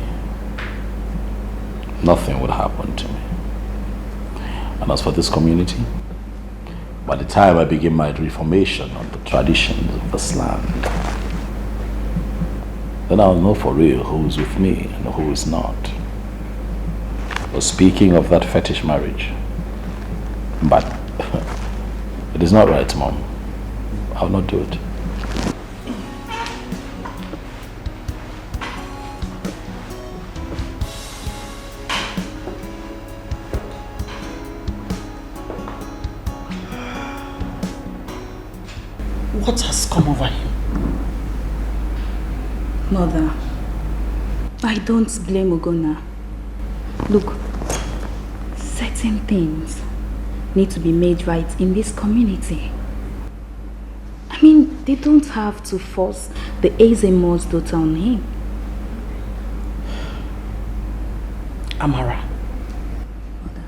Nothing will happen to me. And as for this community, by the time I begin my reformation on the traditions of this land, then I'll know for real who is with me and who is not. But speaking of that fetish marriage, but it is not right, Mom. I'll not do it. What has come over him? Mother, I don't blame Ogona. Look, certain things need to be made right in this community. I mean, they don't have to force the Ezemo's daughter on him. Amara,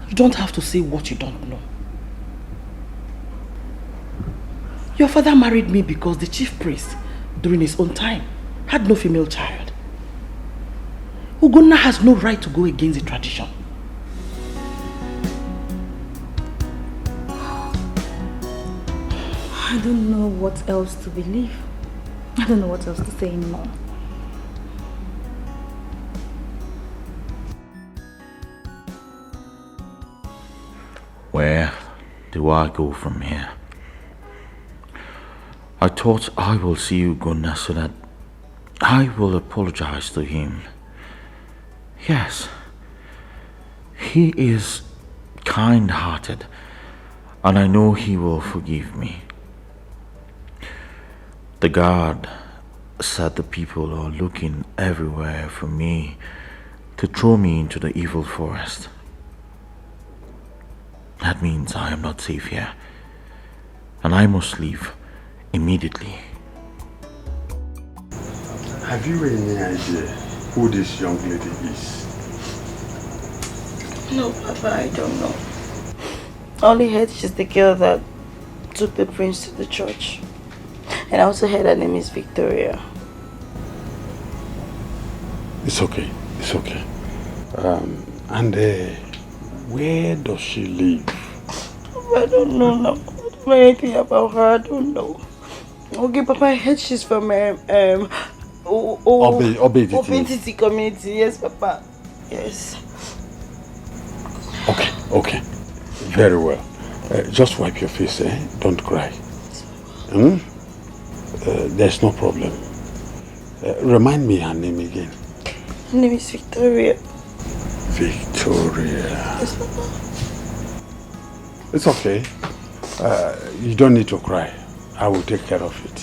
you don't have to say what you don't know. Your father married me because the chief priest, during his own time, had no female child. Ogona has no right to go against the tradition. I don't know what else to believe. I don't know what else to say anymore. Where do I go from here? I thought I will see Ogona so that I will apologize to him. Yes, he is kind-hearted, and I know he will forgive me. The guard said the people are looking everywhere for me to throw me into the evil forest. That means I am not safe here, and I must leave immediately. Have you any idea who this young lady is? No, Papa, I don't know. I only heard she's the girl that took the prince to the church. And I also heard her name is Victoria. It's okay. It's okay. Where does she live? I don't know now. I don't know anything about her. I don't know. Okay, Papa, I heard she's from Obentity community. Yes, Papa. Yes. Okay. Very well. Just wipe your face, eh? Don't cry. There's no problem. Remind me her name again. Her name is Victoria. Victoria. Yes, Papa. It's okay. You don't need to cry. I will take care of it.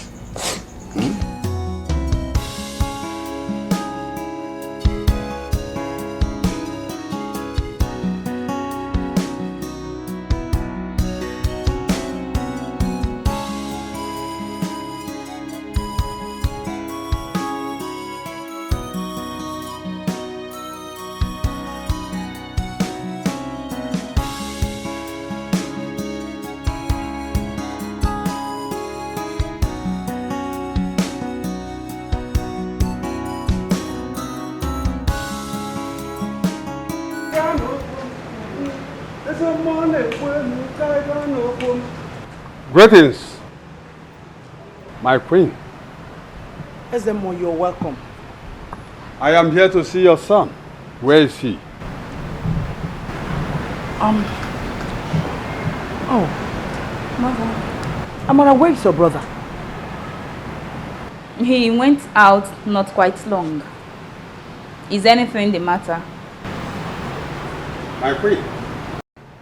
Greetings, my queen. Ezemo, you're welcome. I am here to see your son. Where is he? Oh, Mother. Amara, where is your brother? He went out not quite long. Is anything the matter? My queen,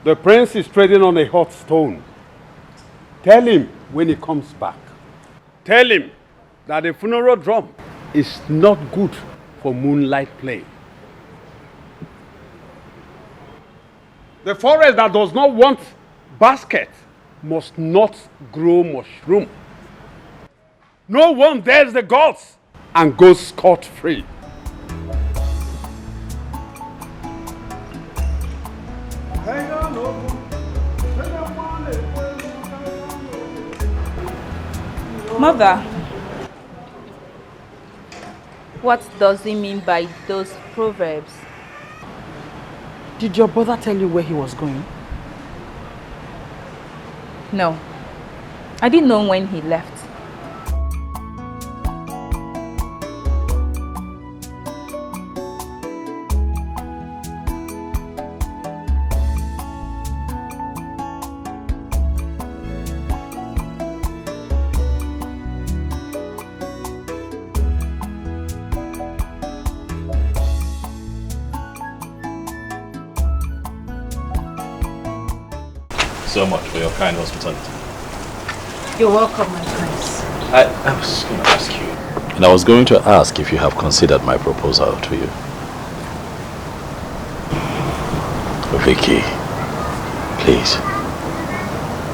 the prince is treading on a hot stone. Tell him when he comes back. Tell him that the funeral drum is not good for moonlight play. The forest that does not want basket must not grow mushroom. No one dares the gods and goes scot-free. Mother, what does he mean by those proverbs? Did your brother tell you where he was going? No, I didn't know when he left. so much for your kind hospitality. You're welcome, my prince. I was going to ask you. And I was going to ask if you have considered my proposal to you. Vicky, please,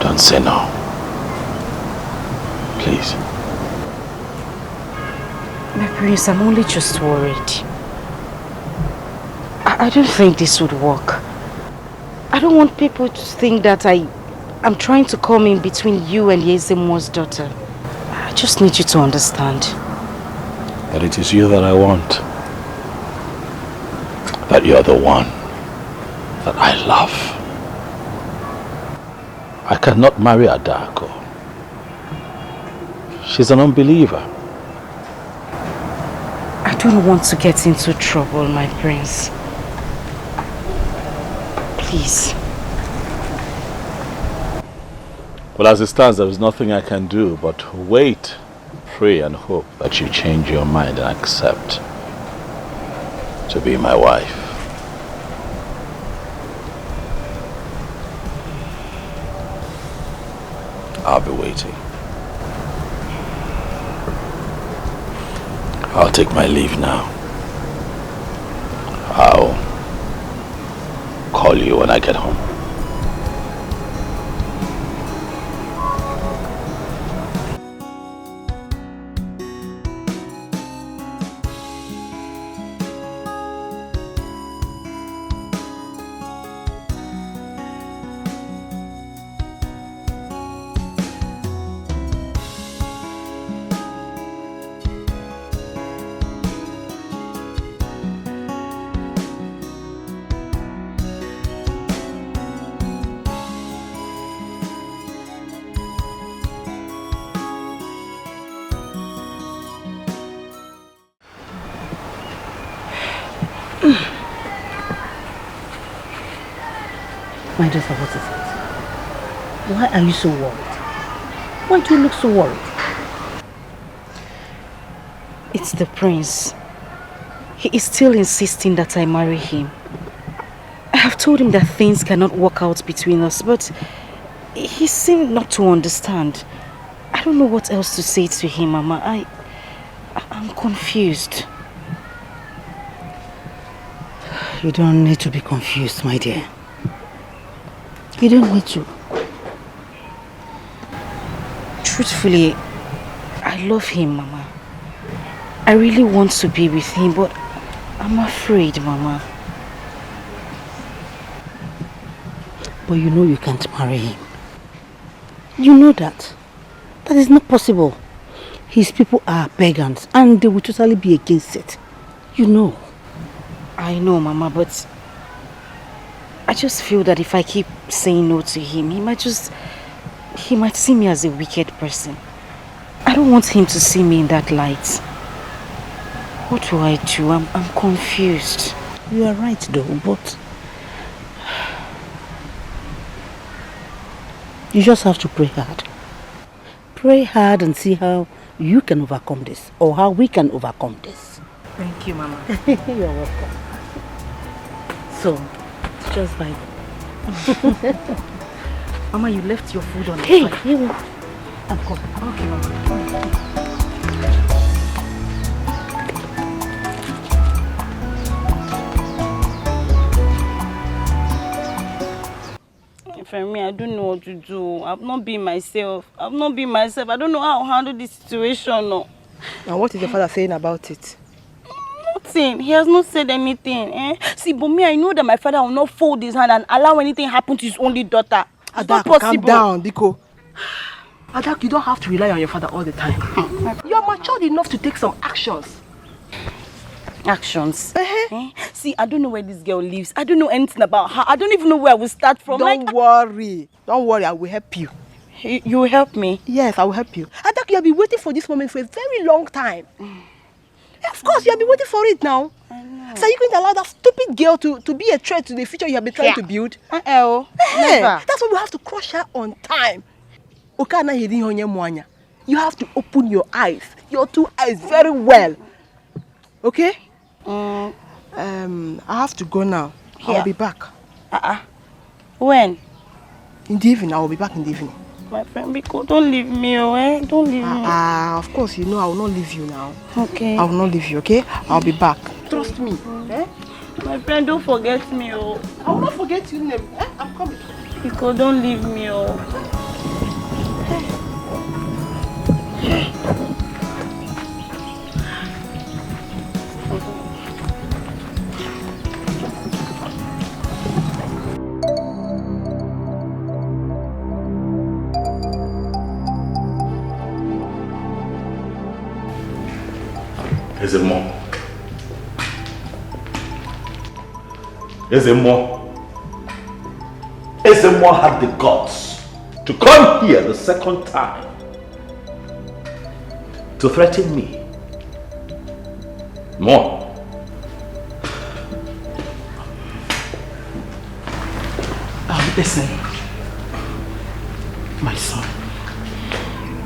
don't say no. Please. My prince, I'm only just worried. I don't think this would work. I don't want people to think that I'm trying to come in between you and Yezemo's daughter. I just need you to understand. That it is you that I want. That you're the one that I love. I cannot marry Adako. She's an unbeliever. I don't want to get into trouble, my prince. Please. Well, as it stands, there is nothing I can do but wait, pray and hope that you change your mind and accept to be my wife. I'll be waiting. I'll take my leave now. I'll call you when I get home. My daughter, what is it? Why are you so worried? Why do you look so worried? It's the prince. He is still insisting that I marry him. I have told him that things cannot work out between us, but he seemed not to understand. I don't know what else to say to him, Mama. I'm confused. You don't need to be confused, my dear. You don't need to. Truthfully, I love him, Mama. I really want to be with him, but I'm afraid, Mama. But you know you can't marry him. You know that. That is not possible. His people are pagans and they will totally be against it. You know. I know, Mama, but I just feel that if I keep saying no to him, he might see me as a wicked person. I don't want him to see me in that light. What do I do? I'm confused. You are right though, but you just have to pray hard. Pray hard and see how you can overcome this, or how we can overcome this. Thank you, Mama. You're welcome. So, just bye. Mama, you left your food on the Hey, side. you. I'm coming. Okay, Mama. For me, I don't know what to do. I've not been myself. I don't know how to handle this situation. No. And what is your father saying about it? Nothing. He has not said anything. See, but me, I know that my father will not fold his hand and allow anything happen to his only daughter. It's not possible. Calm down, Biko. Adak, you don't have to rely on your father all the time. You are matured enough to take some actions. Actions? See, I don't know where this girl lives. I don't know anything about her. I don't even know where I will start from. Don't worry. Don't worry, I will help you. You will help me? Yes, I will help you. Adak, you have been waiting for this moment for a very long time. Of course, you have been waiting for it now. So are you going to allow that stupid girl to be a threat to the future you have been trying to build? Never. That's why we have to crush her on time. You have to open your eyes, your two eyes very well. Okay? I have to go now. I'll be back. When? In the evening, I will be back in the evening. My friend, Biko, don't leave me, eh? Don't leave me. Of course, you know I will not leave you now. Okay. I will not leave you, okay? I'll be back. Trust me. Eh? My friend, don't forget me, oh. I will not forget your name. Eh? I'm coming. Biko, don't leave me, oh. Is it more? Is it more? Is it more had the guts to come here the second time to threaten me? More. Listen, my son,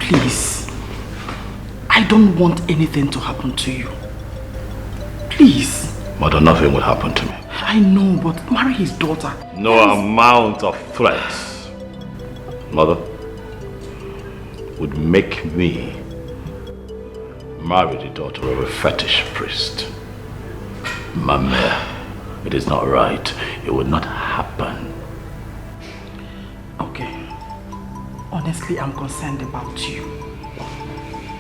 please, I don't want anything to happen to you. Please. Mother, nothing will happen to me. I know, but marry his daughter. No amount of threats, Mother, would make me marry the daughter of a fetish priest. Mama, it is not right. It would not happen. Okay. Honestly, I'm concerned about you.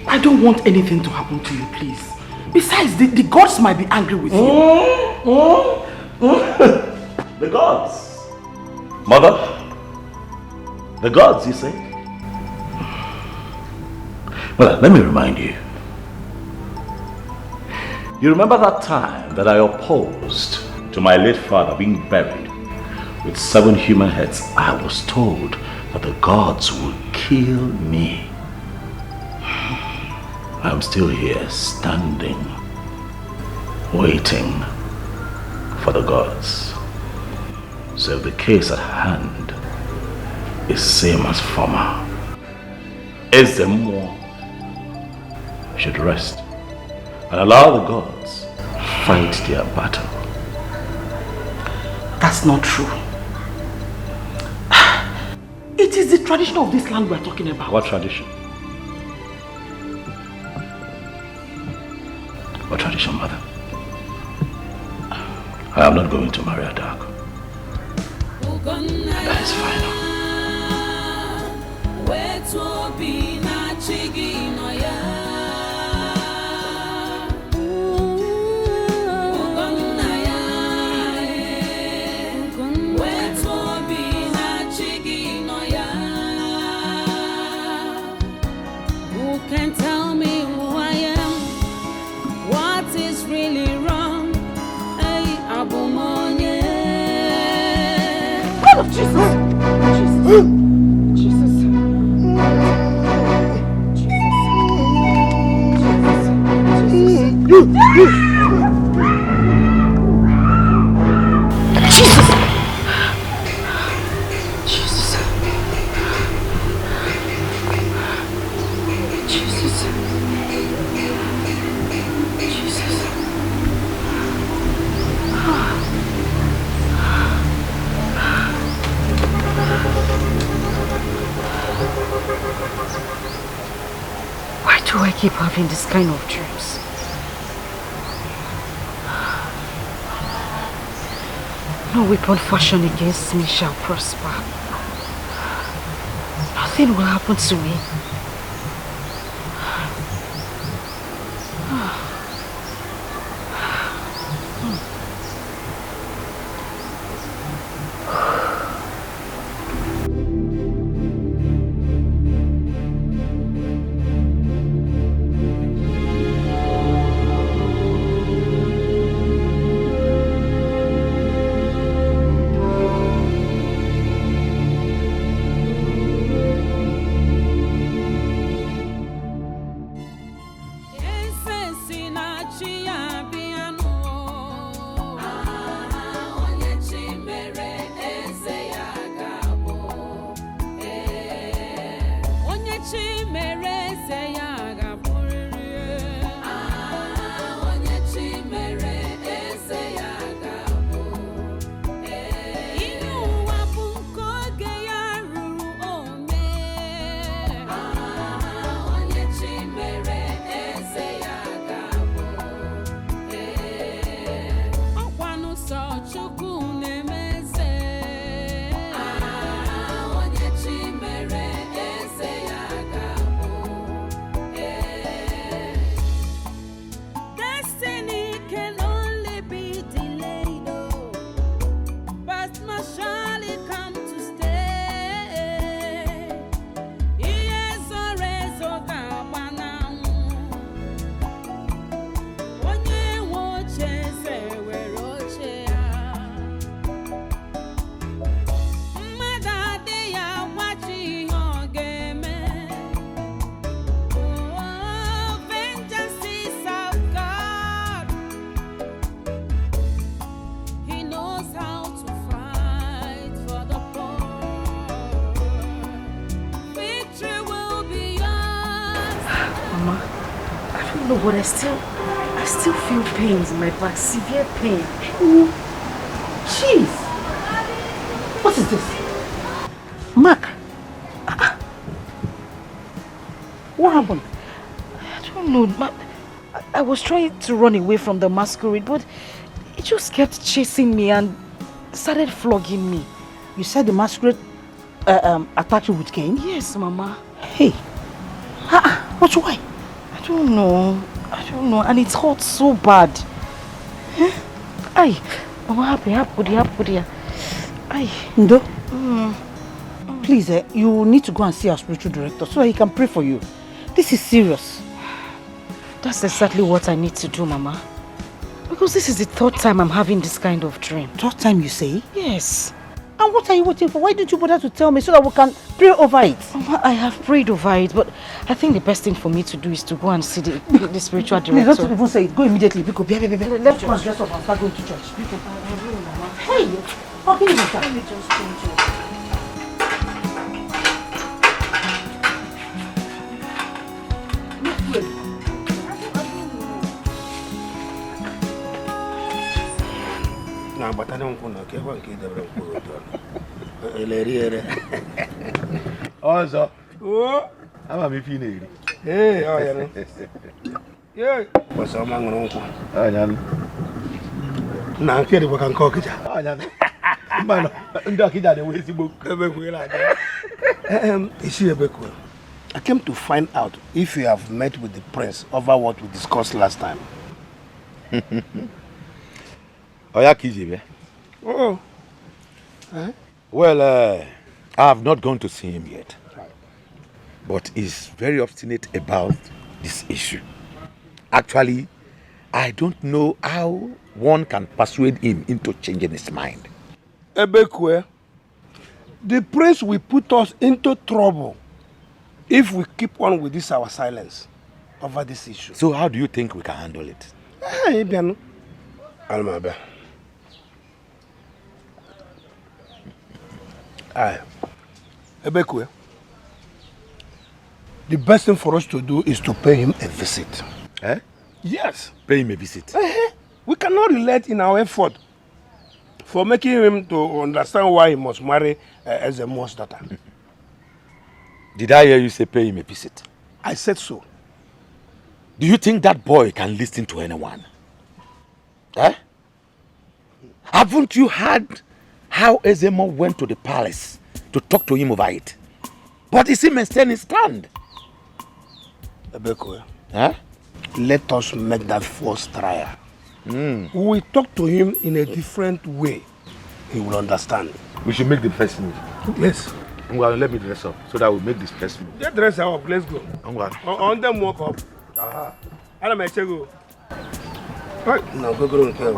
I don't want anything to happen to you, please. Besides, the gods might be angry with you. The gods? Mother? The gods, you say? Well, let me remind you. You remember that time that I opposed to my late father being buried with 7 human heads? I was told that the gods would kill me. I'm still here, standing, waiting for the gods. So if the case at hand is same as former, Ezemo should rest and allow the gods fight their battle. That's not true. It is the tradition of this land we're talking about. What tradition? What tradition, mother? I am not going to marry a dark. That is final. Who can tell me who I am? What is really wrong? Hey, Abumonye. God of Jesus! Jesus! Why do I keep having this kind of dreams? No weapon fashioned against me shall prosper. Nothing will happen to me. No, but I still feel pains in my back, severe pain. Jeez! What is this? Mark! What happened? I don't know. I was trying to run away from the masquerade, but it just kept chasing me and started flogging me. You said the masquerade attacked you with cane? Yes, Mama. Hey! What's why? I don't know. And it hurts so bad. Ay, Mama, happy. Ay. Ndo? Please, you need to go and see our spiritual director so he can pray for you. This is serious. That's exactly what I need to do, Mama. Because this is the third time I'm having this kind of dream. Third time you say? Yes. And what are you waiting for? Why didn't you bother to tell me so that we can pray over it? Mama, I have prayed over it, but I think the best thing for me to do is to go and see the spiritual director. Please don't even say it. Go immediately. Because let's go and dress up and start going to church. Hey, how can you do that? Let me just change it. Na but I don't want to go and get the Eleriere. Also, I'm a feeling. Hey, oh, yeah. Yeah, what's a man on? Oh, yeah. Now, I feel we can cook it. Oh, yeah. Man, I'm talking that way. Is she a big one? I came to find out if you have met with the prince over what we discussed last time. Oh, yeah, Kijibe. Oh. Huh? Well, I have not gone to see him yet. But he's very obstinate about this issue. Actually, I don't know how one can persuade him into changing his mind. Ebekwe, the prince will put us into trouble if we keep on with this our silence over this issue. So how do you think we can handle it? Hey, Biano. Almabe. Aye. Ebekwe, the best thing for us to do is to pay him a visit. Eh? Yes. Pay him a visit. We cannot relate in our effort for making him to understand why he must marry Ezemo's daughter. Did I hear you say pay him a visit? I said so. Do you think that boy can listen to anyone? Eh? Haven't you heard how Ezemo went to the palace to talk to him over it? But he still maintained his stand. Ebekwe, huh? Let us make that first trial. We will talk to him in a different way. He will understand. We should make the first move. Yes. Well, let me dress up so that we'll make this first move. Just dress up. Let's go. On them walk up. Aha. I'll make you go. Right. Now go and care.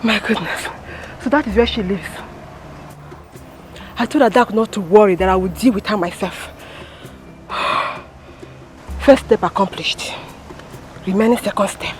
My goodness. So that is where she lives. I told Adak not to worry, that I would deal with her myself. First step accomplished. Remaining second step.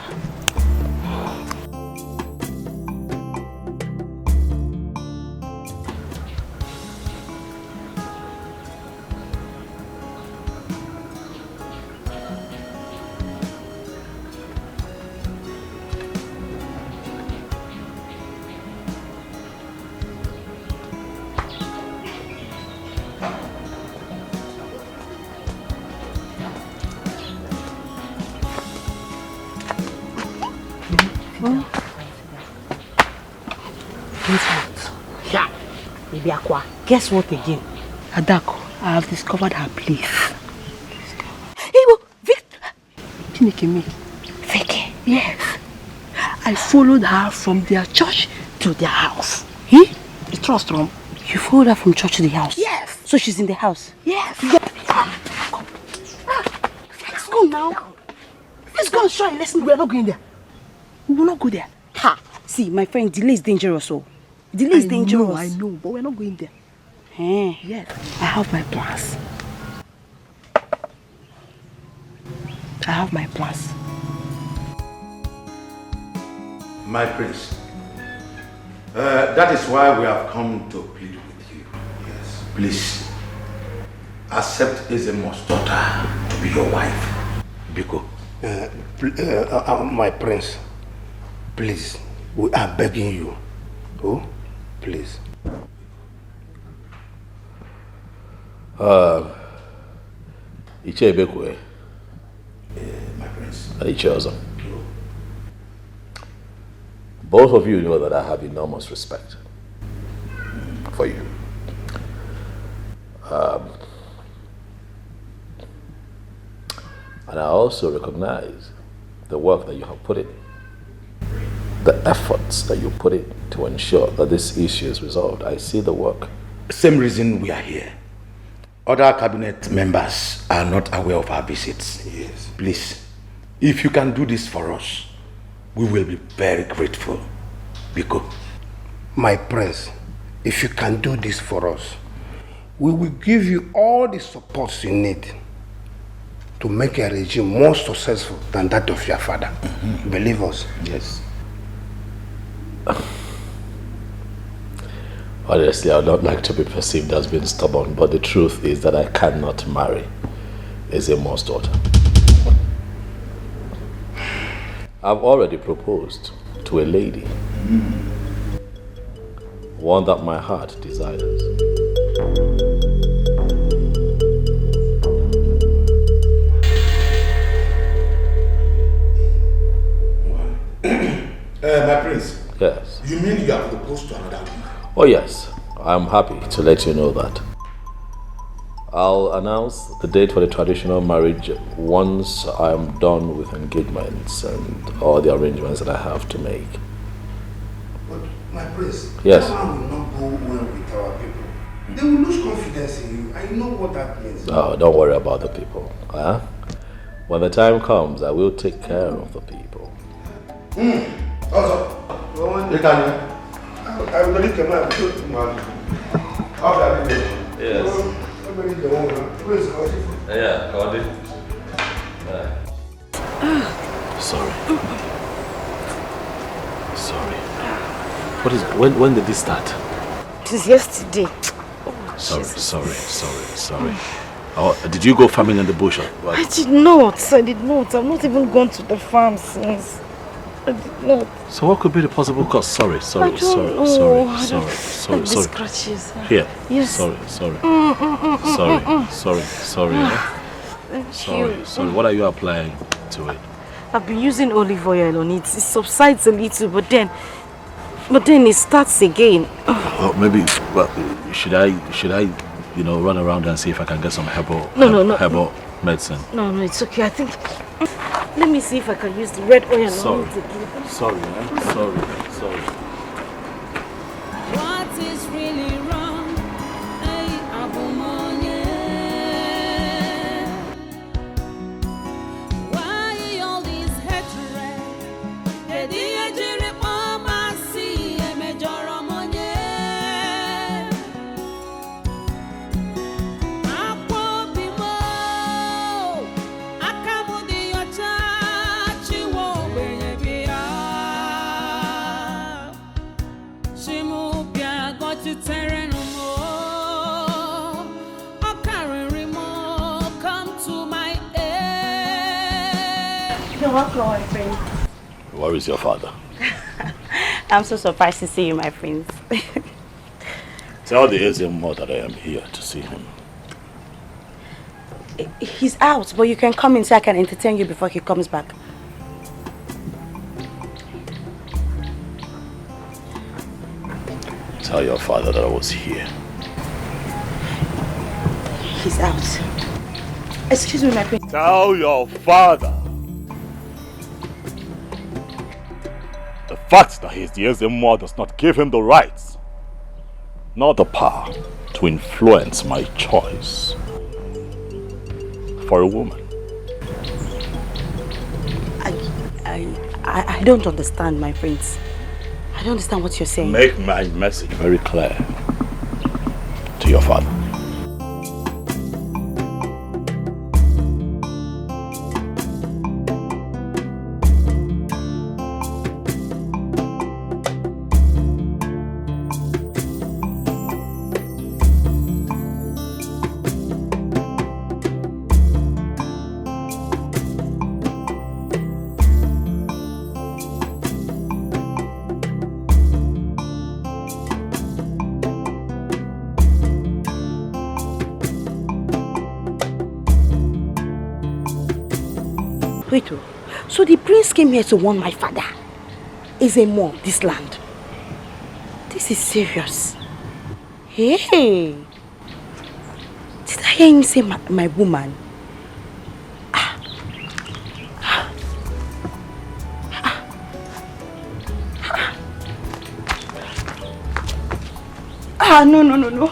Yeah, maybe Aqua. Guess what again? Adako, I have discovered her place. Vicky. Yes. I followed her from their church to their house. You trust Rom? You followed her from church to the house? Yes. So she's in the house? Yes. Come. Let's go now. Let's go and try. Listen, we're not going there. We will not go there. Ha! See, my friend, delay is dangerous. So. Delay is dangerous. I know, but we're not going there. Yes. I have my plans. My prince, that is why we have come to plead with you. Yes. Please, accept Ezemo's daughter to be your wife. Biko. My prince, please, we are begging you. Oh, please. Iche Bekwe. My prince. Iche Ozo. Both of you know that I have enormous respect for you. And I also recognize the work that you have put in, the efforts that you put in to ensure that this issue is resolved. I see the work. Same reason we are here. Other cabinet members are not aware of our visits. Yes. Please, if you can do this for us, we will be very grateful. Biko. My prince, if you can do this for us, we will give you all the support you need to make a regime more successful than that of your father. Believe us. Yes. Honestly, I would not like to be perceived as being stubborn, but the truth is that I cannot marry Ezemo's daughter. I've already proposed to a lady, one that my heart desires. My prince. Yes. You mean you have proposed to another woman? Oh yes, I'm happy to let you know that. I'll announce the date for the traditional marriage once I'm done with engagements and all the arrangements that I have to make. But my prince, yes. That man will not go well with our people. They will lose confidence in you. I know what that means. Oh, don't worry about the people. Huh? When the time comes, I will take care of the people. Also, you can. I will leave the man. Yes. Yeah, got it. Sorry. Sorry. What is? When did this start? It was yesterday. Sorry. Oh, did you go farming in the bush? What? I did not. I've not even gone to the farm since. I did not. So what could be the possible cause? Sorry. Scratches. Here. Yes. Sorry. Sorry. What are you applying to it? I've been using olive oil on it. It subsides a little, but then it starts again. Well, maybe. Well, should I, run around and see if I can get some herbal medicine? No, it's okay. I think. Let me see if I can use the red oil on it again. Sorry. What is really wrong? Hey, Abumonye. Why all this hatred? welcome, my friend. Where is your father? I'm so surprised to see you, my friends. Tell the Ezemo that I am here to see him. He's out, but you can come in so I can entertain you before he comes back. Tell your father that I was here. He's out. Excuse me, my friend. Tell your father. The fact that he's the Ezemo does not give him the rights, nor the power to influence my choice for a woman. I don't understand, my friends. I don't understand what you're saying. Make my message very clear to your father. Wait, so the prince came here to warn my father. Ezemo, this land. This is serious. Hey! Did I hear him say my woman? No.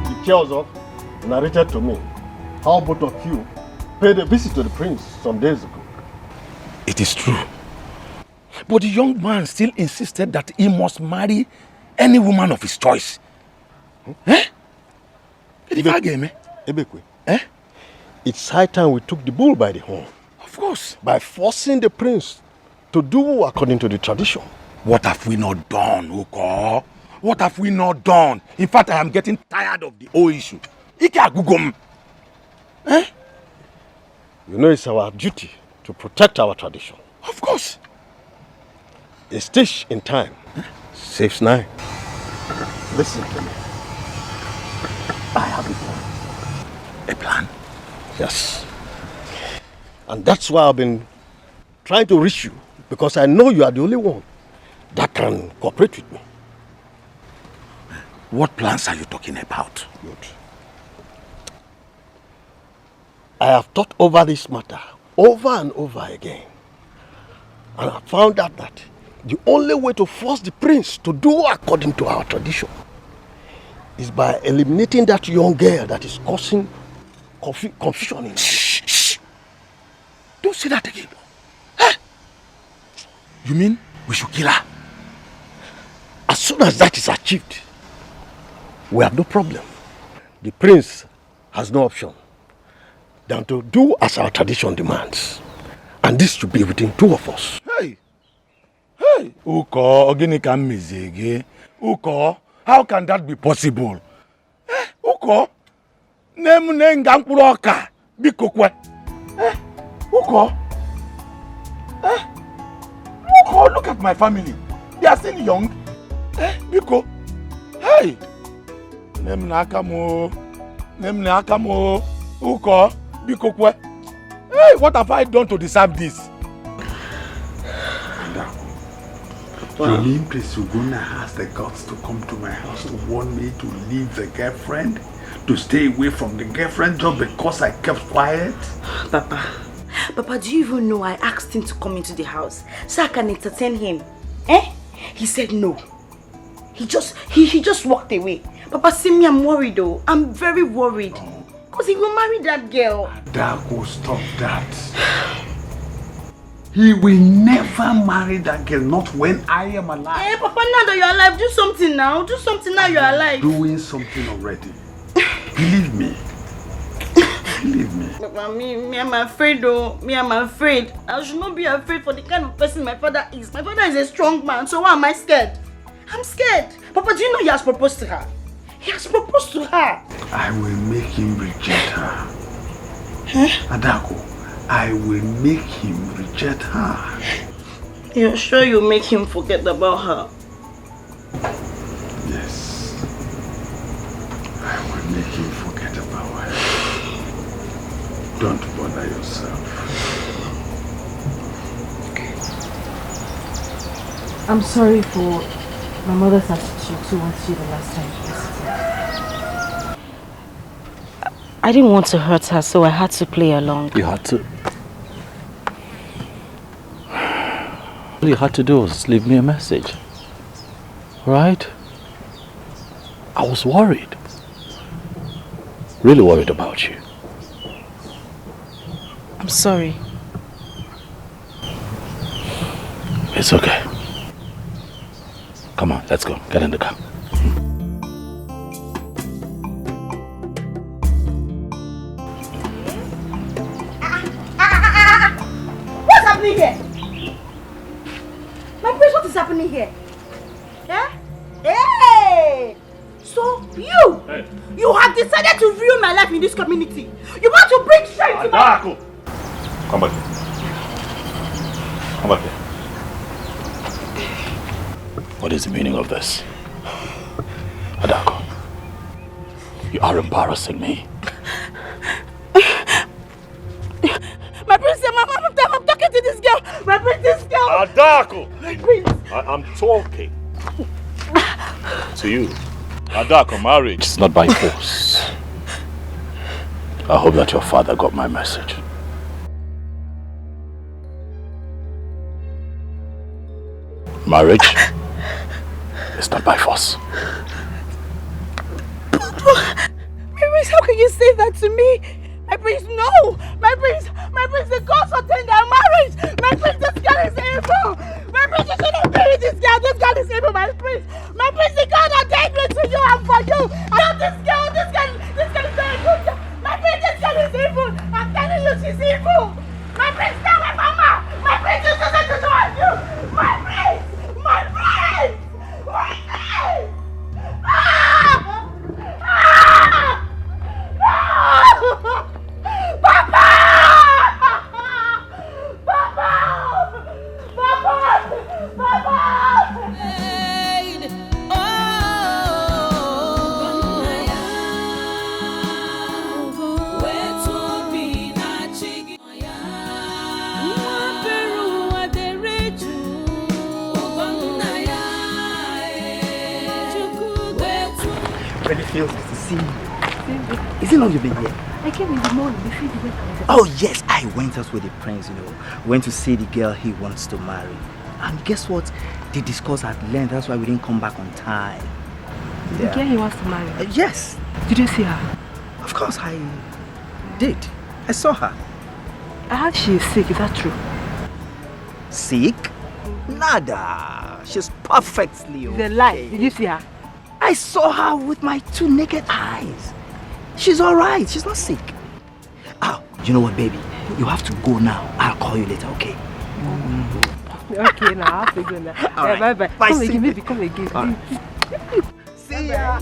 He tells us, narrated to me, how both of you paid a visit to the prince some days ago. It is true. But the young man still insisted that he must marry any woman of his choice. Ebekwe, it's high time we took the bull by the horn. Of course. By forcing the prince to do according to the tradition. What have we not done, Uko? What have we not done? In fact, I am getting tired of the whole issue. You know it's our duty to protect our tradition. Of course. A stitch in time saves 9. Listen to me. I have a plan. A plan? Yes. And that's why I've been trying to reach you, because I know you are the only one that can cooperate with me. What plans are you talking about? Good. I have thought over this matter over and over again. And I found out that the only way to force the prince to do according to our tradition is by eliminating that young girl that is causing confusion in us. Shh. Don't say that again. Huh? You mean we should kill her? As soon as that is achieved, we have no problem. The prince has no option than to do as our tradition demands. And this should be within 2 of us. Hey! Uko, Oginika Mizege. Uko, how can that be possible? Uko, Nengankuroka, Bikokwe. Uko, Uko, look at my family. They are still young. Biko, hey! Nemnakamo, Uko, Bikokwe. Hey, what have I done to deserve this? You mean Prince Ugonna has the guts to come to my house to warn me to leave the girlfriend? To stay away from the girlfriend just because I kept quiet? Papa, do you even know I asked him to come into the house so I can entertain him? He said no. He just walked away. Papa, see me, I'm worried though. I'm very worried. Because he will marry that girl. That will stop that. He will never marry that girl, not when I am alive. Hey, Papa, now that you're alive, do something now. Do something now you're alive. Doing something already. Believe me. Believe me. Papa, me, I'm afraid though. I'm afraid. I should not be afraid for the kind of person my father is. My father is a strong man, so why am I scared? I'm scared. Papa, do you know he has proposed to her? He has proposed to her. I will make him reject her. Adako, I will make him reject her. You're sure you make him forget about her? Yes. I will make him forget about her. Don't bother yourself. I'm sorry for my mother's attitude towards you the last time you visited. I didn't want to hurt her, so I had to play along. You had to? All you had to do was leave me a message. Right? I was worried. Really worried about you. I'm sorry. It's okay. Come on, let's go. Get in the car. What's happening here? My prince, what is happening here? Yeah? Hey! So you have decided to ruin my life in this community. You want to bring shame to my... Come back here. Come back here. What is the meaning of this? Adako, you are embarrassing me. My prince, I'm talking to this girl. My prince, this girl. Adako! My prince. I'm talking to you. Adako, marriage is not by force. I hope that your father got my message. Marriage is not by force. My prince, how can you say that to me? My prince, no! My prince, the gods ordained our marriage! My prince, this girl is evil! My prince, you shouldn't marry this girl! This girl is evil, my prince! My prince, the God ordained me to you and for you! I love this girl is very good girl! My prince, this girl is evil! I'm telling you, she's evil! My prince, tell my mama! My prince, this is to do with you! My prince! My prince! My prince! Ah! Ah! Ah! Papa! Papa! Papa! Papa! Really feels to see you. Is it long you've been here? I came in the morning before you went out. Oh yes, I went out with the prince, you know. Went to see the girl he wants to marry. And guess what? They discussed at length, that's why we didn't come back on time. The girl he wants to marry? Yes. Did you see her? Of course I did. I saw her. I heard she is sick, is that true? Sick? Nada. She's perfectly okay. The lie. Did you see her? I saw her with my 2 naked eyes. She's alright. She's not sick. Ah, you know what, baby? You have to go now. I'll call you later, okay? Okay, now I have to go now. All right. Bye. Bye, Come see again, you. baby. Come again. All right. See ya.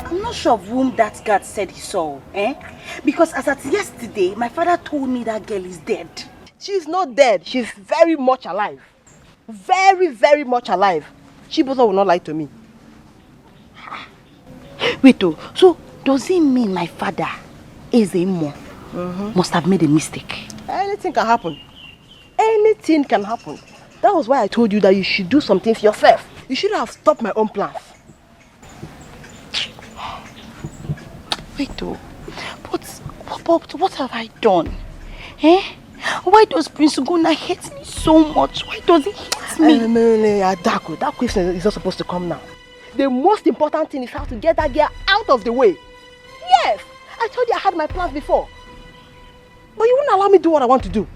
I'm not sure of whom that guard said he saw, eh? Because as at yesterday, my father told me that girl is dead. She's not dead. She's very much alive. Very, very much alive. She both will not lie to me. Wait, so does it mean my father, Ezemo, must have made a mistake? Anything can happen. Anything can happen. That was why I told you that you should do some things yourself. You should have stopped my own plans. Wait, but what have I done? Eh? Why does Prince Ugonna hate me so much? Why does he hate me? Adako, that question is not supposed to come now. The most important thing is how to get that girl out of the way. Yes, I told you I had my plans before. But you wouldn't allow me to do what I want to do.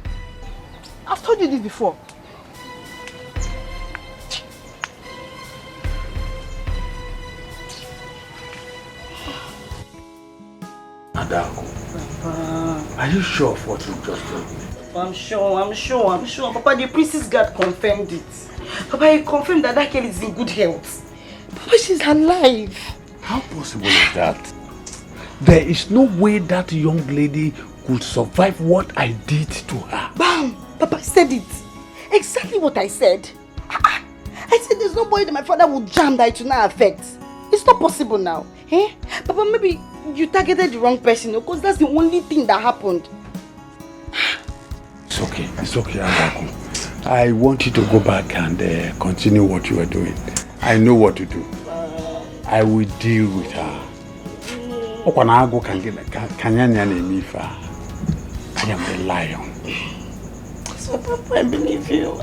I've told you this before. Adako, are you sure of what you just told me? I'm sure. Papa, the priestess guard confirmed it. Papa, he confirmed that girl is in good health. Papa, she's alive. How possible is that? There is no way that young lady could survive what I did to her. Bam! Papa said it. Exactly what I said. I said there's no way that my father would jam that it will not affect. It's not possible now. Eh? Papa, maybe you targeted the wrong person because that's the only thing that happened. It's okay, Agaku. I want you to go back and continue what you are doing. I know what to do. I will deal with her. I am the lion. So, Papa, I believe you.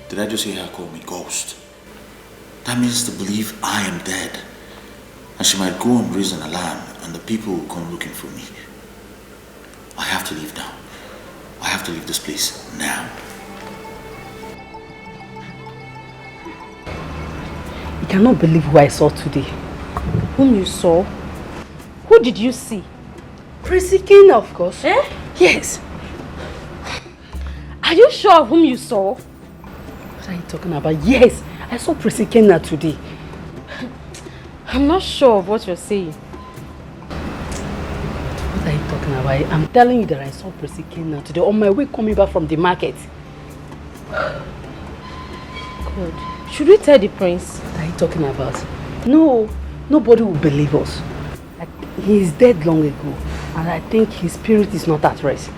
Did I just hear her call me ghost? That means to believe I am dead. And she might go and raise an alarm and the people will come looking for me. I have to leave now. I have to leave this place now. I cannot believe who I saw today. Whom you saw? Who did you see? Prissy King, of course. Eh? Yes. Are you sure of whom you saw? What are you talking about? Yes, I saw Prissy King today. I'm not sure of what you're saying. What are you talking about? I'm telling you that I saw Prissy King today on my way coming back from the market. Good. Should we tell the prince? What are you talking about? No, nobody will believe us. He is dead long ago, and I think his spirit is not at rest.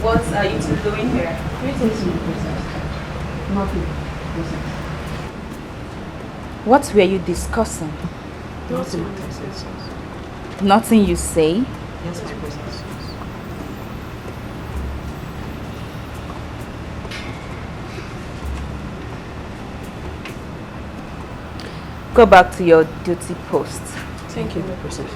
What are you two doing here? Greetings, my princess. Nothing, princess. What were you discussing? Nothing, my princess. Nothing you say? Yes, my princess. Go back to your duty post. Thank you, my princess.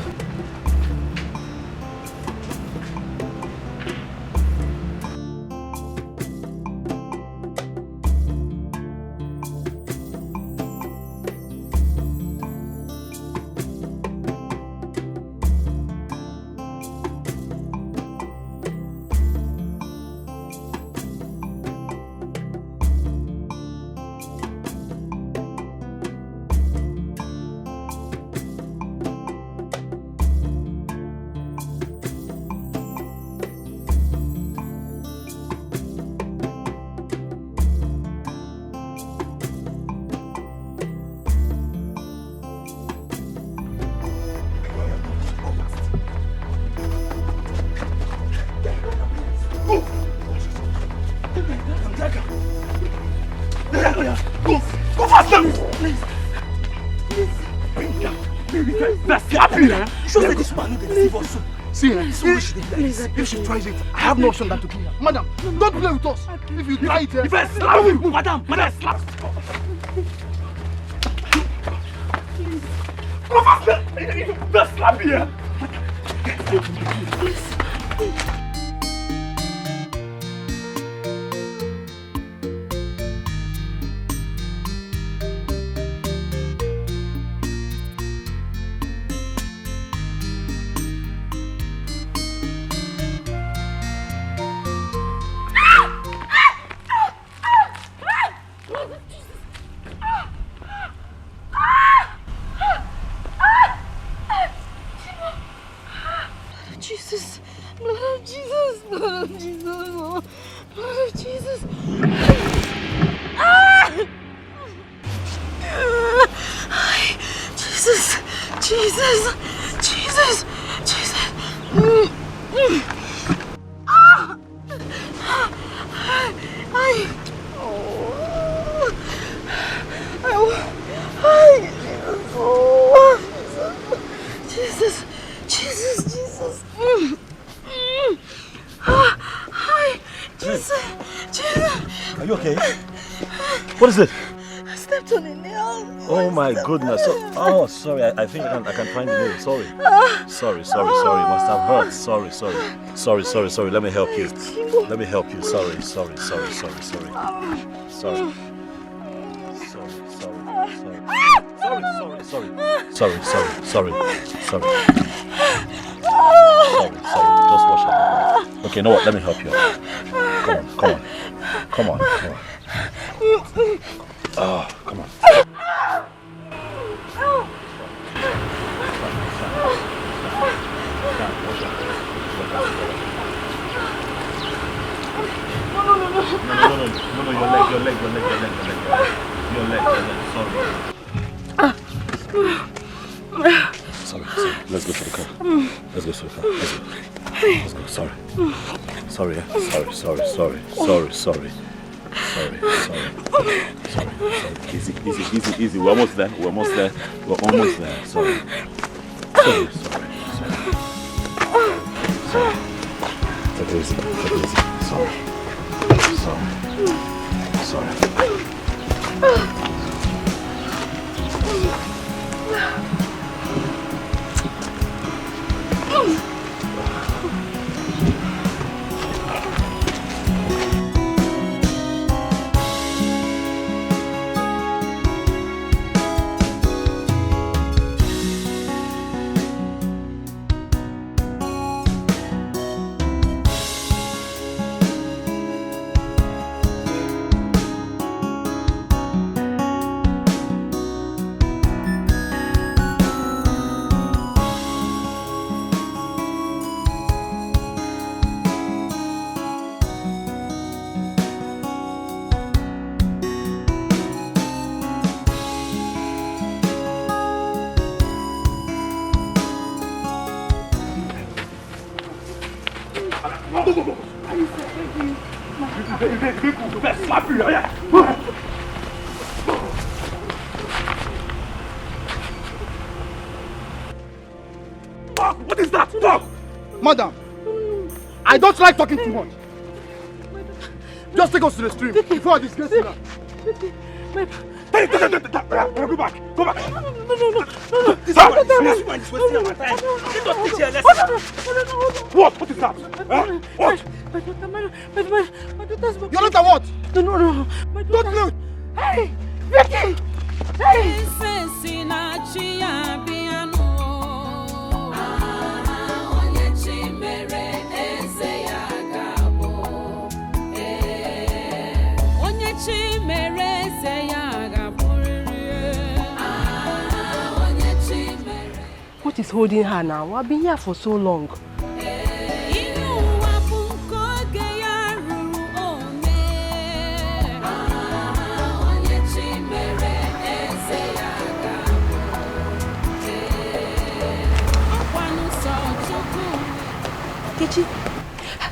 Go faster! Please. That's happy, eh? Show me this man who deceive us. See, if she tries it, I have no option than to kill her. Madam, don't play with us. If you try it, if I slap you, madam, slap. Go faster! That's slap here. Jesus. Are you okay? What is it? I stepped on a nail. Oh my goodness. Oh, sorry. I think I can find the nail. Sorry. Sorry. Must have hurt. Sorry. Let me help you. Sorry. Just wash out. Okay, you know what? Let me help you. Come on. Oh, come on. No, your leg. Sorry. Let's go to the car. Let's go. Sorry. Easy. We're almost there. Sorry. Take it easy. Sorry. What is that? Stop! Madam, I don't like talking too much. Just take us to the stream before I disgrace you now. Go back. This man is wasting our time. Let us teach you a lesson. What is that? What? My daughter's book. Your daughter what? No. Don't look. Hey, Vicky! Hey! What is holding her now? I've been here for so long.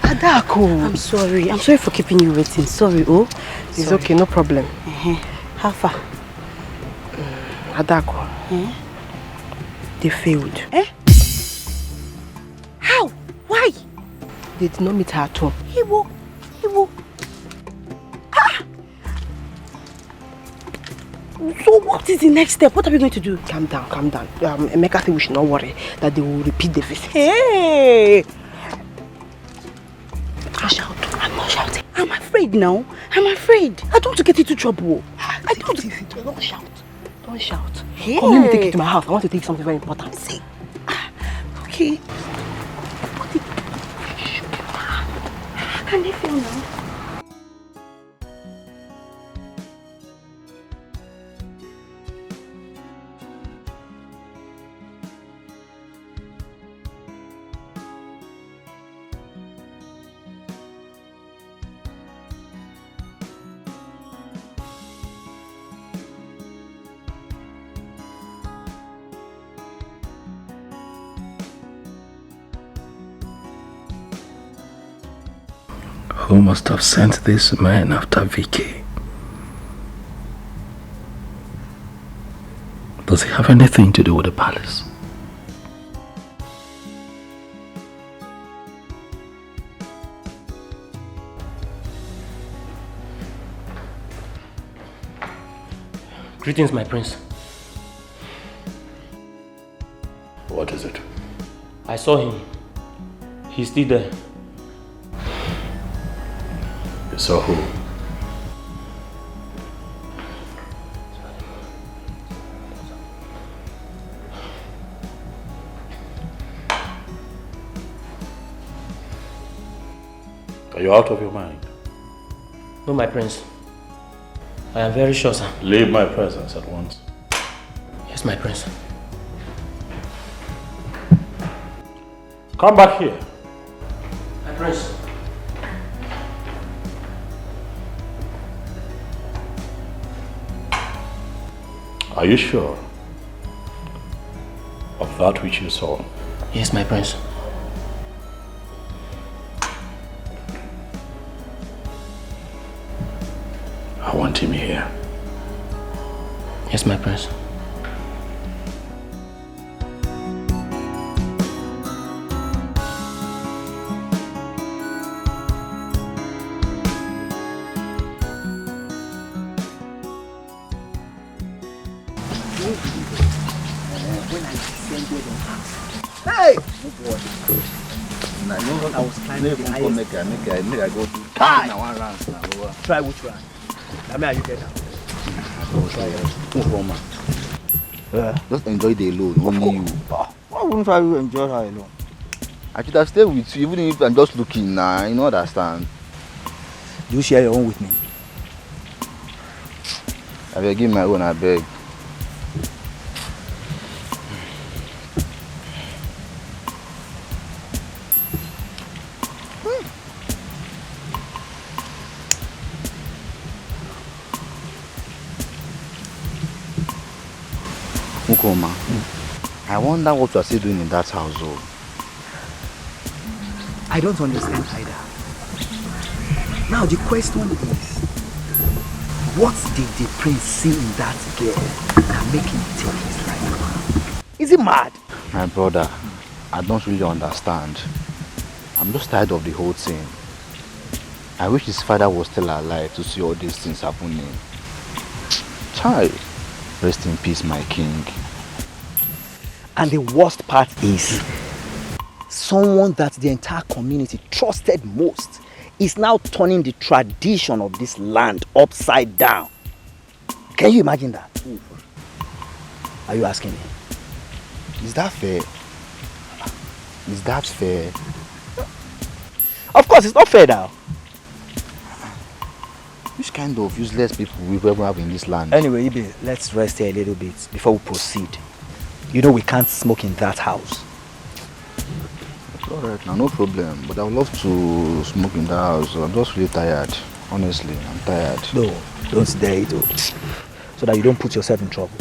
Adako. I'm sorry for keeping you waiting. Sorry, It's okay, no problem. How far? Adako. They failed. How? Why? They did not meet her at home. Iwo. So what is the next step? What are we going to do? Calm down. Emeka said we should not worry that they will repeat the visit. Hey! Don't shout. I'm not shouting. I'm afraid now. I don't want to get into trouble. Don't shout. Hey. Come, let me take you to my house. I want to take something very important. See. Okay. Can they feel now? who must have sent these men after Vicky. Does he have anything to do with the palace? Greetings, my prince. What is it? I saw him. He's still there. You saw who? Are you out of your mind? No, my prince. I am very sure, sir. Leave my presence at once. Yes, my prince. Come back here. My prince. Are you sure of that which you saw? Yes, my prince. I want him here. Yes, my prince. Hey! I was climbing the highest. Make I go to Try which one? I mean, are you get just enjoy the alone, only you. Why wouldn't I enjoy her alone? I should have stayed with you, even if I'm just looking now. You know, understand? Do you share your own with me? I will give my own, I beg. Ukoma, I wonder what you are still doing in that house, though. I don't understand either. Now the question is, what did the prince see in that girl that make him take his life? Is he mad? My brother, I don't really understand. I'm just tired of the whole thing. I wish his father was still alive to see all these things happening. Child, rest in peace, my king. And the worst part is, someone that the entire community trusted most is now turning the tradition of this land upside down. Can you imagine that? Are you asking me? Is that fair? Is that fair? Of course, it's not fair now. Which kind of useless people we ever have in this land? Anyway, Ibe, let's rest here a little bit before we proceed. You know we can't smoke in that house. It's alright now, no problem. But I would love to smoke in that house. I'm just really tired. Honestly, I'm tired. No, don't dare it, so that you don't put yourself in trouble.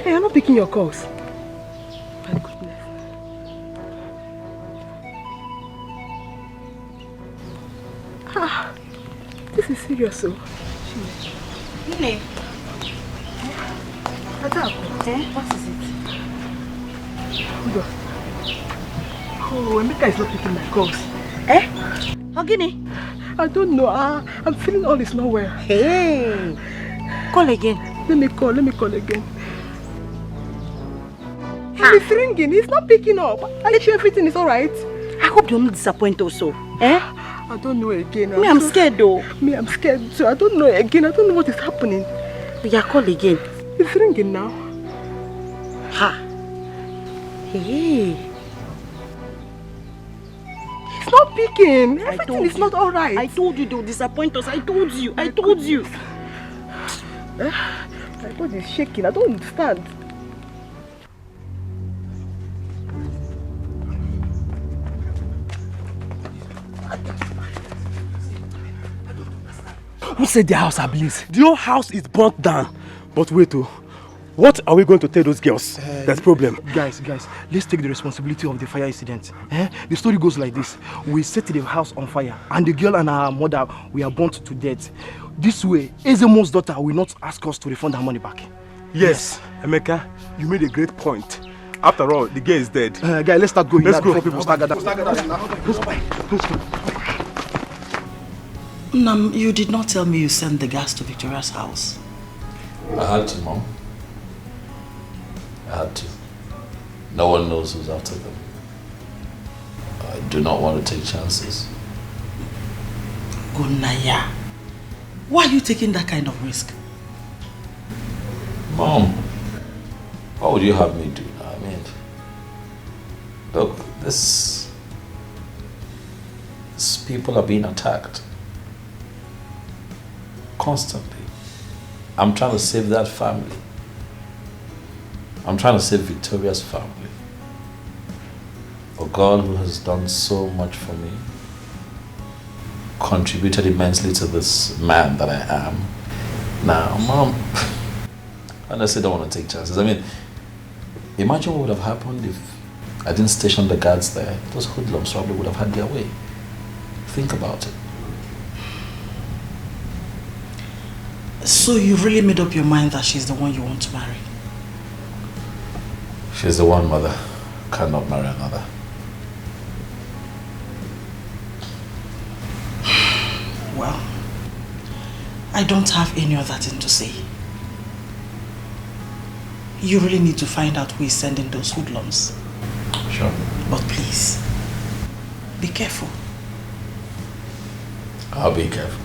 You're not picking your calls. My goodness. This is serious, so. Ini. What is it? Hold on. Oh, Emeka is not picking my calls. Ogini? I don't know. I'm feeling all is not well. Hey. Call again. Let me call again. He's ringing. He's not picking up. Are you sure everything is alright? I hope you're not disappointed also. I don't know again. I'm scared though. Me, I'm scared too. I don't know again. I don't know what is happening. Yeah, call again. It's ringing now. Ha. Hey. It's not picking. Everything is not alright. I told you they'll disappoint us. I told you. I told you. My body is shaking. I don't understand. Who said the house ablaze? The whole house is burnt down. But wait, What are we going to tell those girls? That's problem. Guys, let's take the responsibility of the fire incident. The story goes like this. We set the house on fire and the girl and her mother were burnt to death. This way, Ezemo's daughter will not ask us to refund her money back. Yes. Emeka, you made a great point. After all, the girl is dead. Guys, let's start going. Let's go. Before people start gathering. Let's go. Nam, you did not tell me you sent the gas to Victoria's house. I had to, Mom. I had to. No one knows who's after them. I do not want to take chances. Gunaya, why are you taking that kind of risk? Mom, what would you have me do? I mean, look, these people are being attacked constantly. I'm trying to save that family. I'm trying to save Victoria's family. A God who has done so much for me, contributed immensely to this man that I am. Now, Mom, I honestly don't want to take chances. I mean, imagine what would have happened if I didn't station the guards there. Those hoodlums probably would have had their way. Think about it. So you really made up your mind that she's the one you want to marry? She's the one, Mother. Cannot marry another. Well, I don't have any other thing to say. You really need to find out who is sending those hoodlums. Sure. But please, be careful. I'll be careful.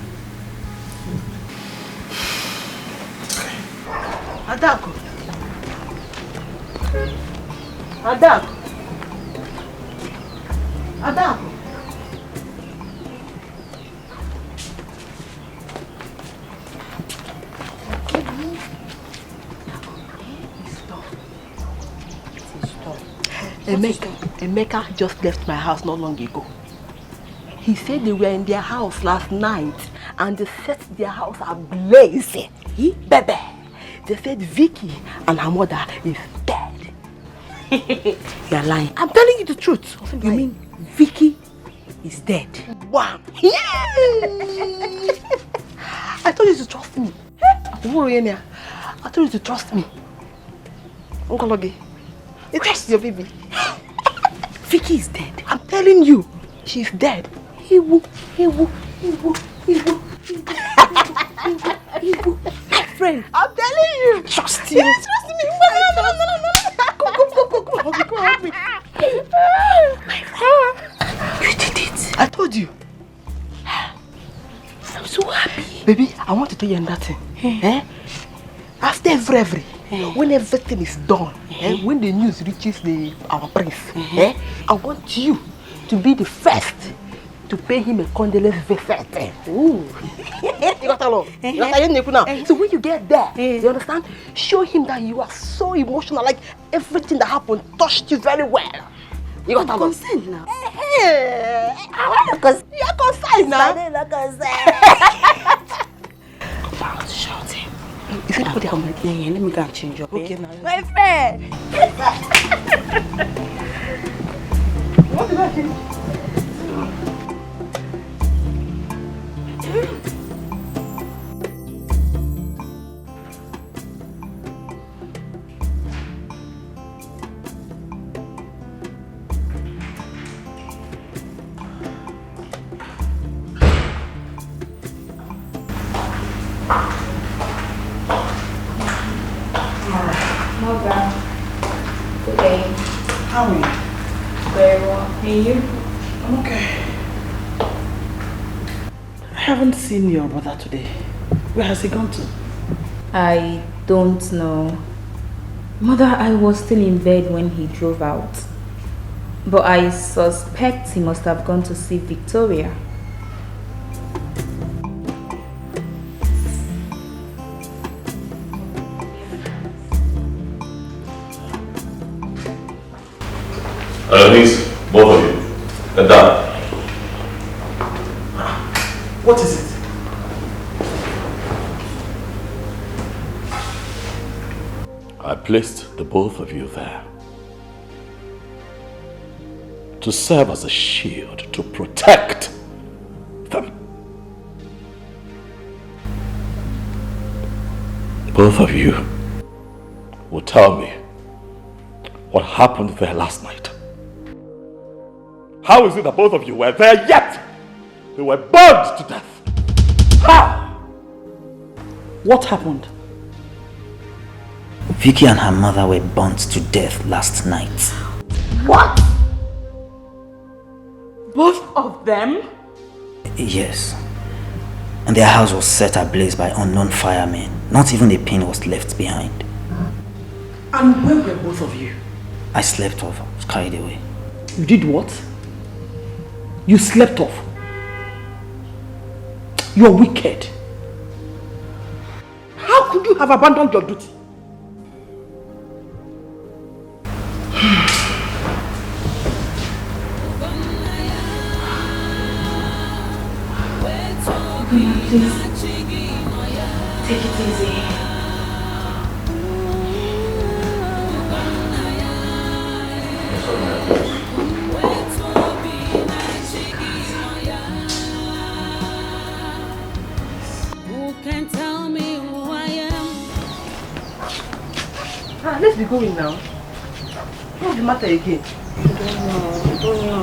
Adako. Adako. Adako. Emeka just left my house not long ago. He said they were in their house last night and they set their house ablaze. Baby. They said Vicky and her mother is dead. You're lying. I'm telling you the truth. You mean Vicky is dead? Wow. I told you to trust me. I told you to trust me. Uncle Ogi, you trust your baby. Vicky is dead. I'm telling you, she's dead. My friend, I'm telling you. Trust you. Yes, trust me. No. Come help me. My friend, you did it. I told you. I'm so happy. Baby, I want to tell you another thing. After every when everything is done, when the news reaches our prince, I want you to be the first to pay him a condolence visit. Ooh. You got along. So when you get there, you understand? Show him that you are so emotional, like everything that happened touched you very well. You got along. Consent now. I want to consent. You are consent now. I'm not consent. Come out, shout him. Is it what I'm like? Yeah, let me go and change your bed. Okay, now. My friend! What did I change? How are you? Very well. And you? I'm okay. I haven't seen your brother today. Where has he gone to? I don't know. Mother, I was still in bed when he drove out. But I suspect he must have gone to see Victoria. Please, both of you, get down. What is it? placed the both of you there to serve as a shield to protect them. Both of you will tell me what happened there last night. How is it that both of you were there yet they were burned to death? How? What happened? Vicky and her mother were burnt to death last night. What? Both of them? Yes. And their house was set ablaze by unknown firemen. Not even a pin was left behind. And where were both of you? I slept off. I was carried away. You did what? You slept off. You are wicked. How could you have abandoned your duty? Please, take it easy. Who can tell me who I am? Let's be going now. What's the matter again? I don't know.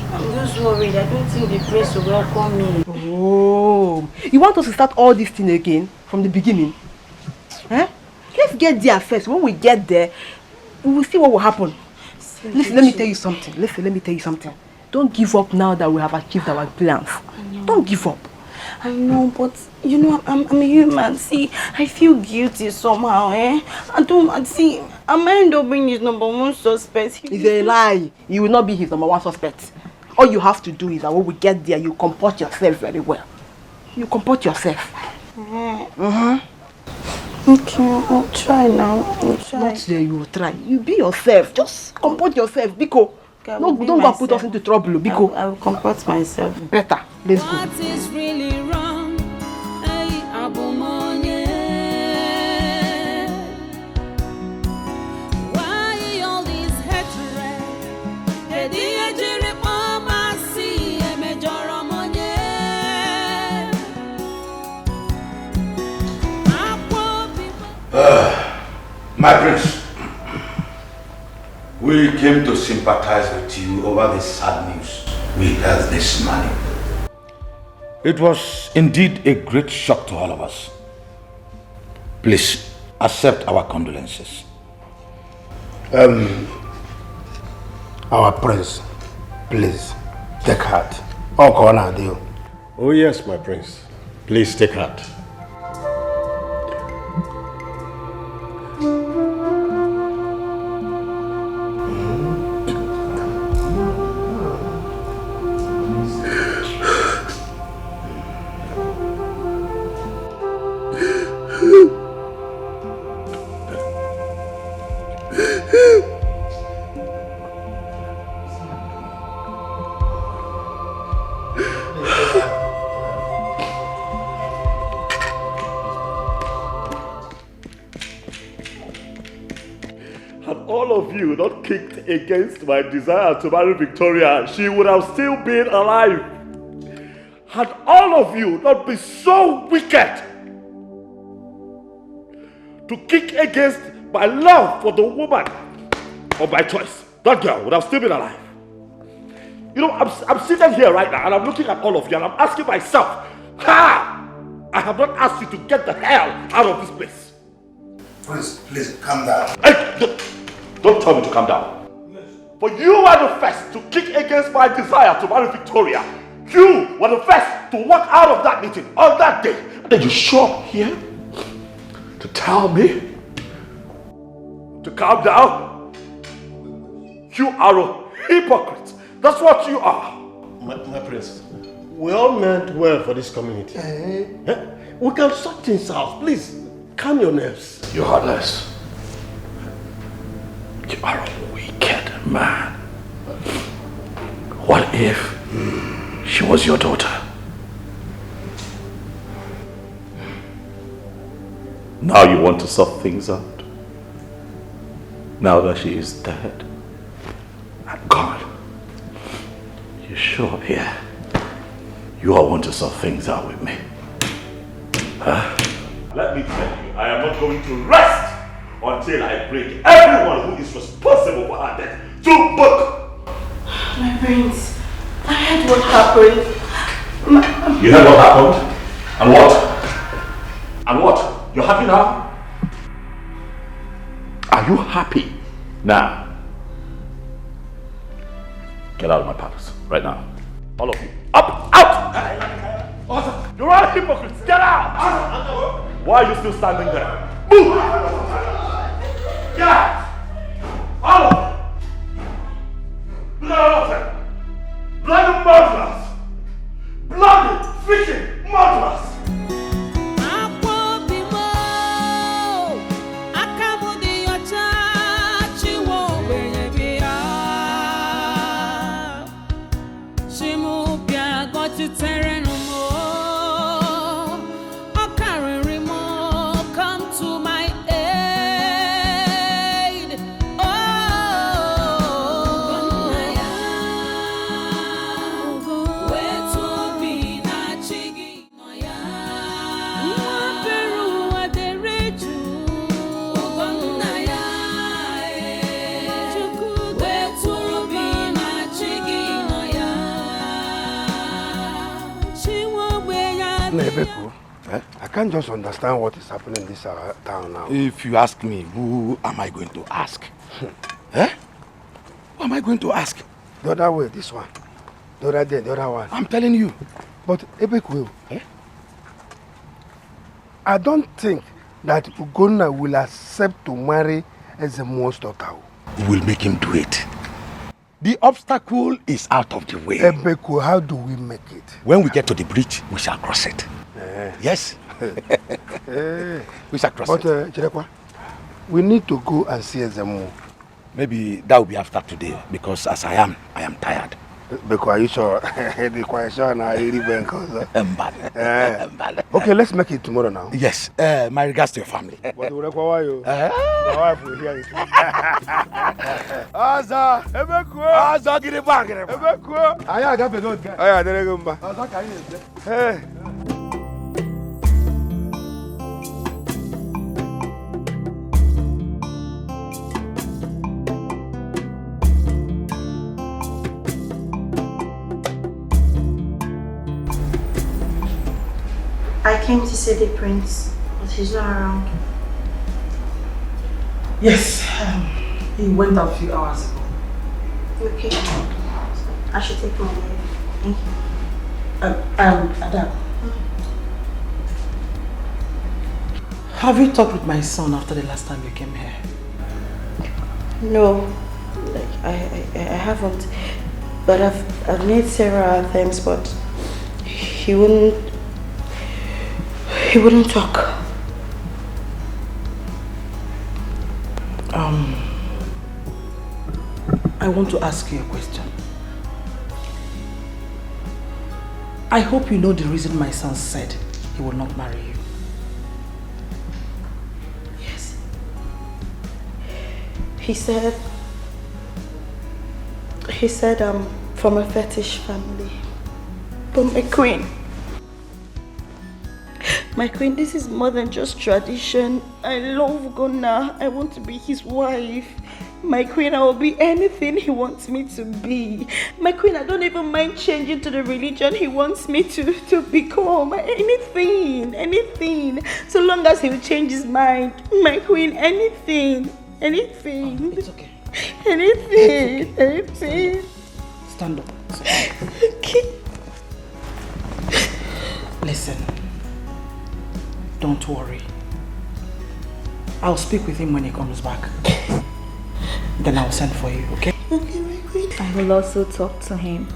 I'm just worried. I don't think the prince will welcome me. Oh, you want us to start all this thing again from the beginning? Huh? Let's get there first. When we get there, we will see what will happen. Listen, let me tell you something. Listen, let me tell you something. Don't give up now that we have achieved our plans. Don't give up. I know, but you know, I'm a human. See, I feel guilty somehow, eh? I might end up being his number one suspect. It's a lie. You will not be his number one suspect. All you have to do is that when we get there, you comport yourself very well. You comport yourself. Okay, I'll try now. I'll try. Not there, you will try. You be yourself. Just comport yourself, Biko. Okay, don't go and put us into trouble, Biko. I will comport myself. Better. Let's go. What is really wrong? Hey, Abumonye. Why all this hatred? My prince, we came to sympathize with you over the sad news we heard this morning. It was indeed a great shock to all of us. Please accept our condolences. Our prince, please, take heart. Oh yes, my prince. Please take heart. Not kicked against my desire to marry Victoria, she would have still been alive. Had all of you not been so wicked to kick against my love for the woman of my choice, that girl would have still been alive. You know, I'm sitting here right now and I'm looking at all of you and I'm asking myself, I have not asked you to get the hell out of this place. Prince, please calm down. Hey, don't tell me to calm down. But you were the first to kick against my desire to marry Victoria. You were the first to walk out of that meeting on that day. And then you show up here to tell me to calm down. You are a hypocrite. That's what you are. My prince, we all meant well for this community. We can sort things out. Please, calm your nerves. You're heartless. You are a wicked man. What if she was your daughter? Now you want to sort things out? now that she is dead and gone. You sure, Pierre? You all want to sort things out with me? Huh? Let me tell you, I am not going to rest until I bring everyone who is responsible for her death to book. My prince, I heard what happened. You heard what happened? And what? And what? You're happy now? Are you happy now? Get out of my palace right now. All of you. Up! Out! You're all hypocrites! Get out! Why are you still standing there? Move! Get out! All of you! Look at all of them! Bloody murderers! Bloody freaking murderers! I can't just understand what is happening in this town now. If you ask me, who am I going to ask? Eh? Who am I going to ask? The other way, this one. The other day, the other one. I'm telling you. But Ebeku, I don't think that Ugonna will accept to marry as a monster. We'll make him do it. The obstacle is out of the way. Ebeku, how do we make it? When we get to the bridge, we shall cross it. Yes. We shall cross it. But Chirekwa, we need to go and see Ezemu. Maybe that will be after today, because as I am tired. Because are you sure? The question I really been okay, let's make it tomorrow now. Yes. My regards to your family. But you? The wife will hear it. Aza, Ebeku. Aza, get it back. Ebeku. Aya, got the note. Aya, there you go. Aza, can you? Hey. I came to see the prince, but he's not around. Yes, he went out a few hours ago. Okay, I should take my leave. Thank you. Adam. Have you talked with my son after the last time you came here? No, like I haven't. But I've made several attempts, but he wouldn't talk. I want to ask you a question. I hope you know the reason my son said he will not marry you. Yes. He said I'm from a fetish family. But my queen, this is more than just tradition. I love Ghana. I want to be his wife. My queen, I will be anything he wants me to be. My queen, I don't even mind changing to the religion he wants me to become. Anything. So long as he'll change his mind. My queen, anything. It's okay. Anything. Stand up. Okay. Listen. Don't worry. I'll speak with him when he comes back. Then I'll send for you, okay? Okay, my queen. I will also talk to him.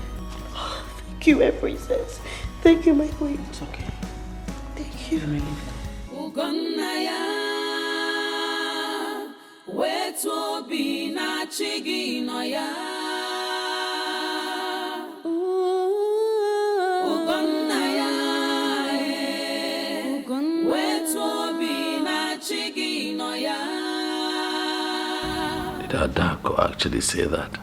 Thank you, my princess. Thank you, my queen. It's okay. Thank you. You may leave Did Adako actually say that?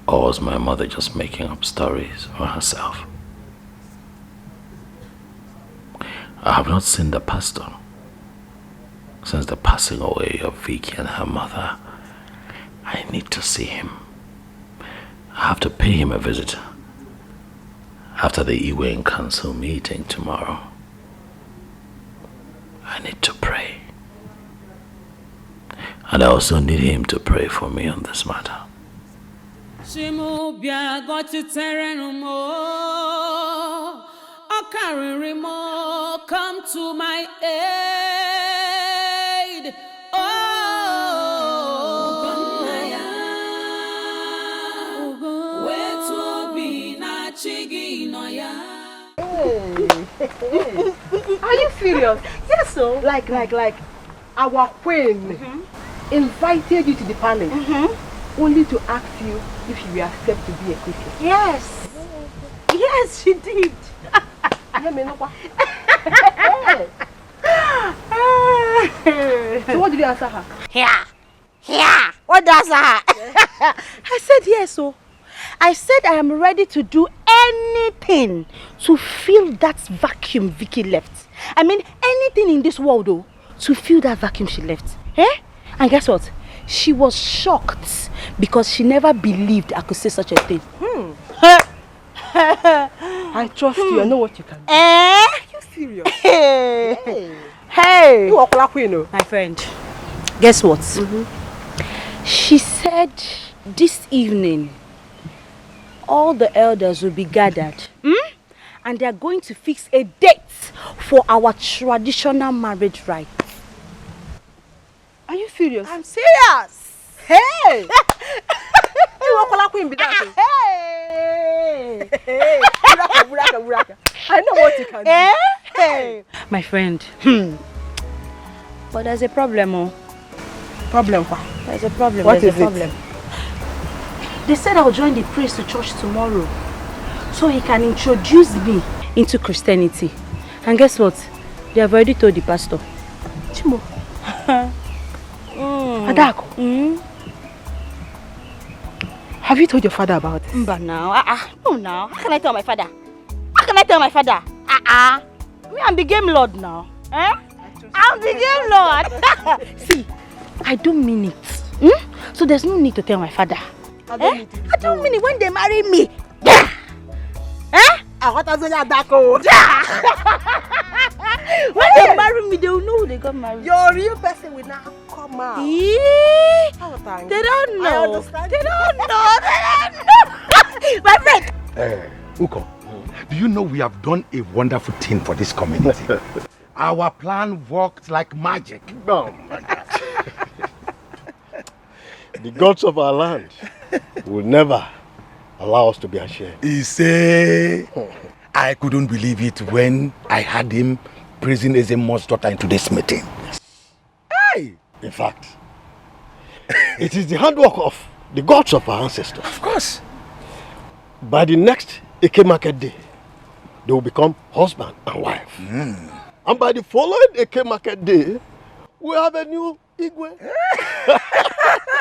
Or was my mother just making up stories for herself? I have not seen the pastor since the passing away of Vicky and her mother. I need to see him. I have to pay him a visit after the Iwe Council meeting tomorrow. I need to pray. And I also need him to pray for me on this matter. Come to my aid. Are you serious? Yes, so. Like our queen invited you to the palace only to ask you if you will accept to be a Christian. Yes. Yes, she did. So what did you answer her? Yeah. What does her? I said yes, so. I said I am ready to do anything to fill that vacuum Vicky left. I mean, anything in this world, though, to fill that vacuum she left. And guess what? She was shocked because she never believed I could say such a thing. I trust you. I know what you can do. Are you serious? Hey. You are queen, my friend. Guess what? She said this evening all the elders will be gathered. And they are going to fix a date for our traditional marriage rites. Are you serious? I'm serious. Hey! You are queen, be that. Hey! Buraka. I know what you can do. Hey! My friend. But there's a problem, oh. Problem what? There's a problem. What There's is a problem. They said I'll join the priest to church tomorrow, so he can introduce me into Christianity. And guess what? They have already told the pastor. Chimo. Adako. Have you told your father about this? But now, no now. How can I tell my father? Me, I'm the game lord now. I'm the game lord. See, I don't mean it. So there's no need to tell my father. I don't mean it when they marry me. When they marry me, they will know who they got married. Your real person will now come out. They don't know. I understand. They don't know. My friend. Uko, do you know we have done a wonderful thing for this community? Our plan worked like magic. Oh my God. The gods of our land will never allow us to be ashamed. He say, I couldn't believe it when I had him praising Ezemo's daughter in today's meeting. Yes. Hey! In fact, it is the handwork of the gods of our ancestors. Of course. By the next Eke Market Day, they will become husband and wife. And by the following Eke Market Day, we have a new Igwe.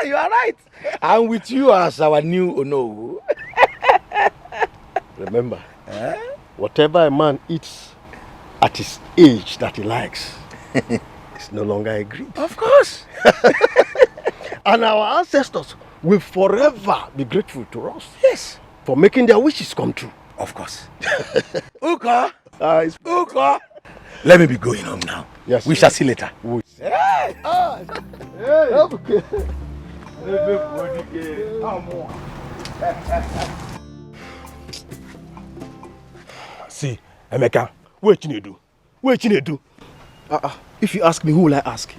You are right. And with you as our new Ono. Remember, whatever a man eats at his age that he likes is no longer a greed. Of course. And our ancestors will forever be grateful to us. Yes. For making their wishes come true. Of course. Uko. Uko. Let me be going home now. Yes. We shall see later. Hey. Okay. See, Emeka, what you do? What you do? If you ask me, who will I ask?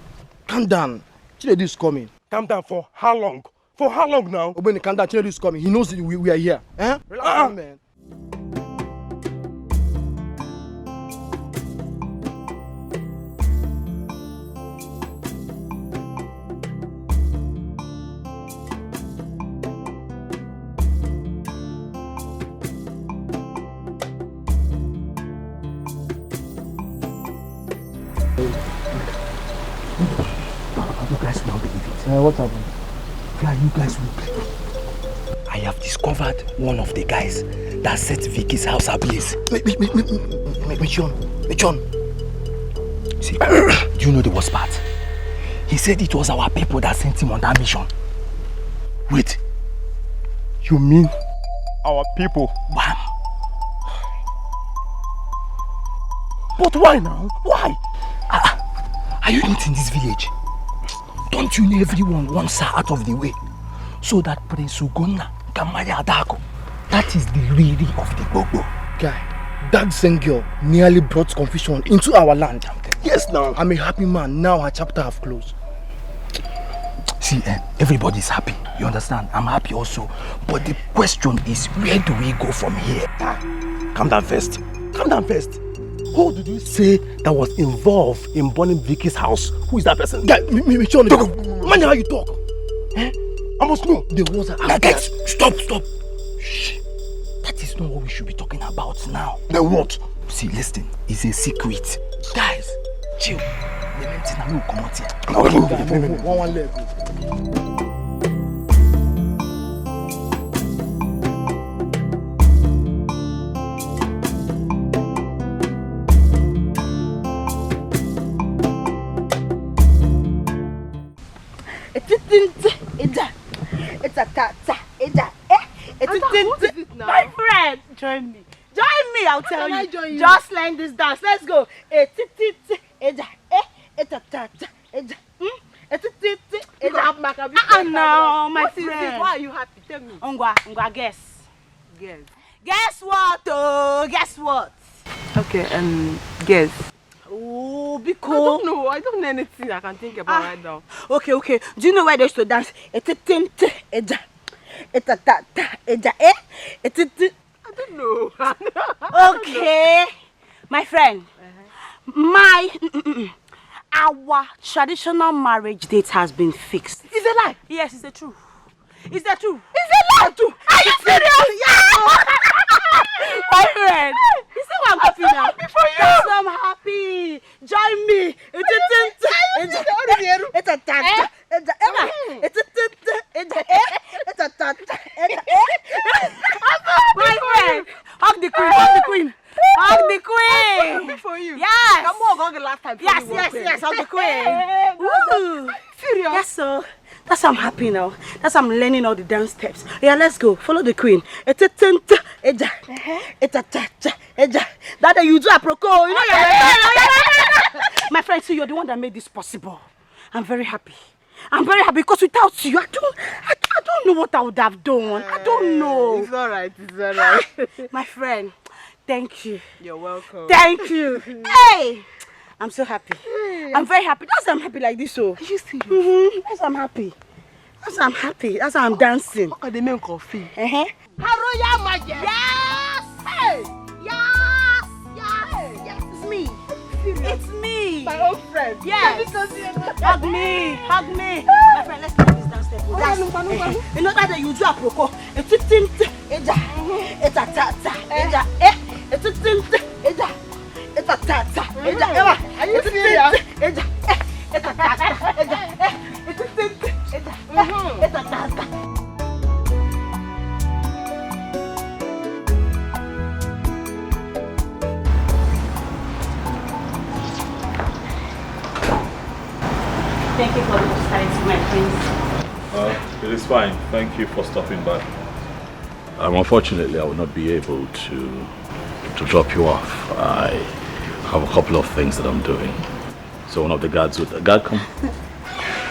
Calm down. Chinedu is coming. Calm down for how long? For how long now? Obeni, calm down. Chinedu is coming. He knows we are here. Relax, man. You guys will not believe it. What happened? Where you guys will be? I have discovered one of the guys that set Vicky's house ablaze. John. See, do you know the worst part? He said it was our people that sent him on that mission. Wait. You mean our people? Wham! But why now? Why? Are you not in this village? Don't you know everyone wants her out of the way? So that Prince Ugonna can marry Adako. That is the really of the Bobo. Guy, that same girl nearly brought confusion into our land. Yes, now. I'm a happy man. Now her chapter have closed. See, everybody's happy. You understand? I'm happy also. But the question is, where do we go from here? Calm down first. Who did you say that was involved in burning Vicky's house? Who is that person? Guy, man, how you talk? I must know. The ones that now, guys, stop. Shh. That is not what we should be talking about now. Then what? See, listen, it's a secret. Guys, chill. The will come out here. One leg. My friend, join me, I'll tell you. Just learn this dance. Let's go. No, my friend. Why are you happy? Tell me. Ngwa, guess. Guess. Guess what? Oh, guess what? Okay, guess. Oh, be cool. I don't know anything I can think about right now. Okay. Do you know where they used to dance? I don't know. Okay, my friend. Our traditional marriage date has been fixed. Is it a lie? Yes, it's the truth. Is that true? Is it lie too? Are you serious? Yeah. My friend, you see why I'm happy now? I'm happy for you. Yes, I'm happy. Join me. My friend, hug the queen. Hug the queen. I'm happy for you. Yes. Come on, hug the last time. Yes, hug the queen. Woo. Serious? Yes, so. That's why I'm happy now. That's why I'm learning all the dance steps. Yeah, let's go. Follow the queen. That you do a proco. You know my friend, so you're the one that made this possible. I'm very happy. Because without you, I don't know what I would have done. I don't know. It's all right. My friend, thank you. You're welcome. Thank you. Hey! I'm so happy. I'm very happy. That's why I'm happy like this. So. Are you serious? That's why I'm happy. That's why I'm dancing. Look at the men coffee. Haruya Maje. Yes! Hey! Yes! It's me. It's me. My old friend. Yes. Hug me. My friend, let's do this dance step. You know that you do a proco. It's Are you serious? Thank you for the hospitality, my friends. It is fine. Thank you for stopping by. Unfortunately, I will not be able to drop you off. I have a couple of things that I'm doing. So one of the guards would... Guard, come.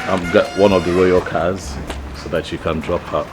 I've got one of the royal cars so that you can drop her.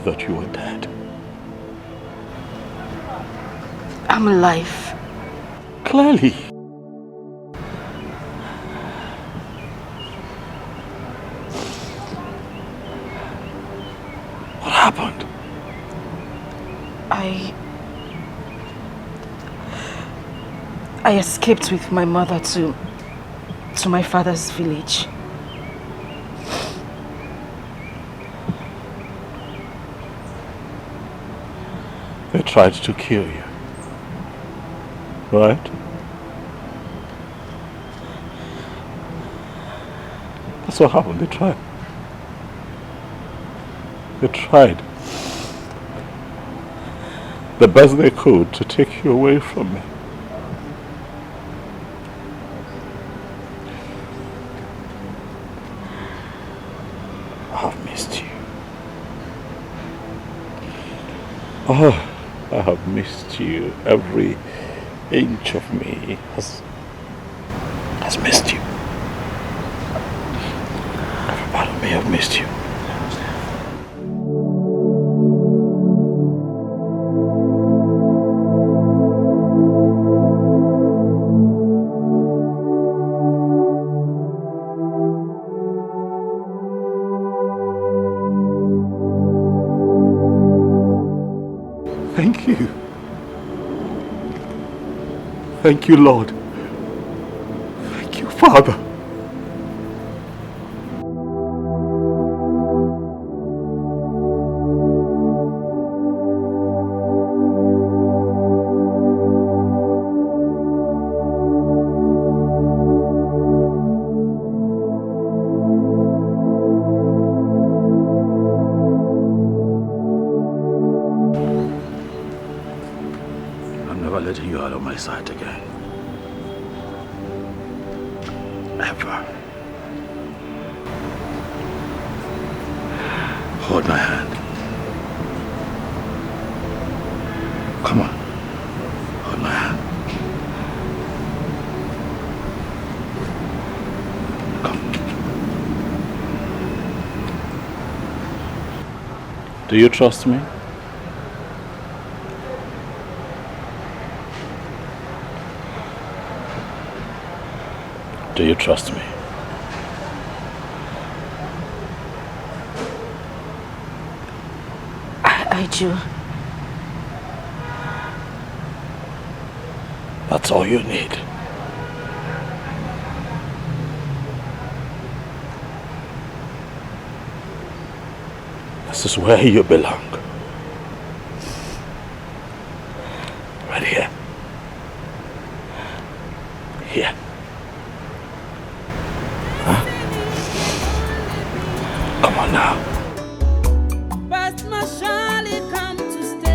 thought you were dead. I'm alive. Clearly. What happened? I escaped with my mother to my father's village. They tried to kill you, right? That's what happened. They tried. They tried the best they could to take you away from me. I've missed you. Oh, I have missed you. Every inch of me has missed you. Every part of me has missed you. Thank you. Thank you, Lord. Thank you, Father. Letting you out of my sight again. Ever. Hold my hand. Come on. Hold my hand. Come. Do you trust me? Do you trust me? I do. That's all you need. This is where you belong. Right here. Here. Come on now. Past must surely come to stay.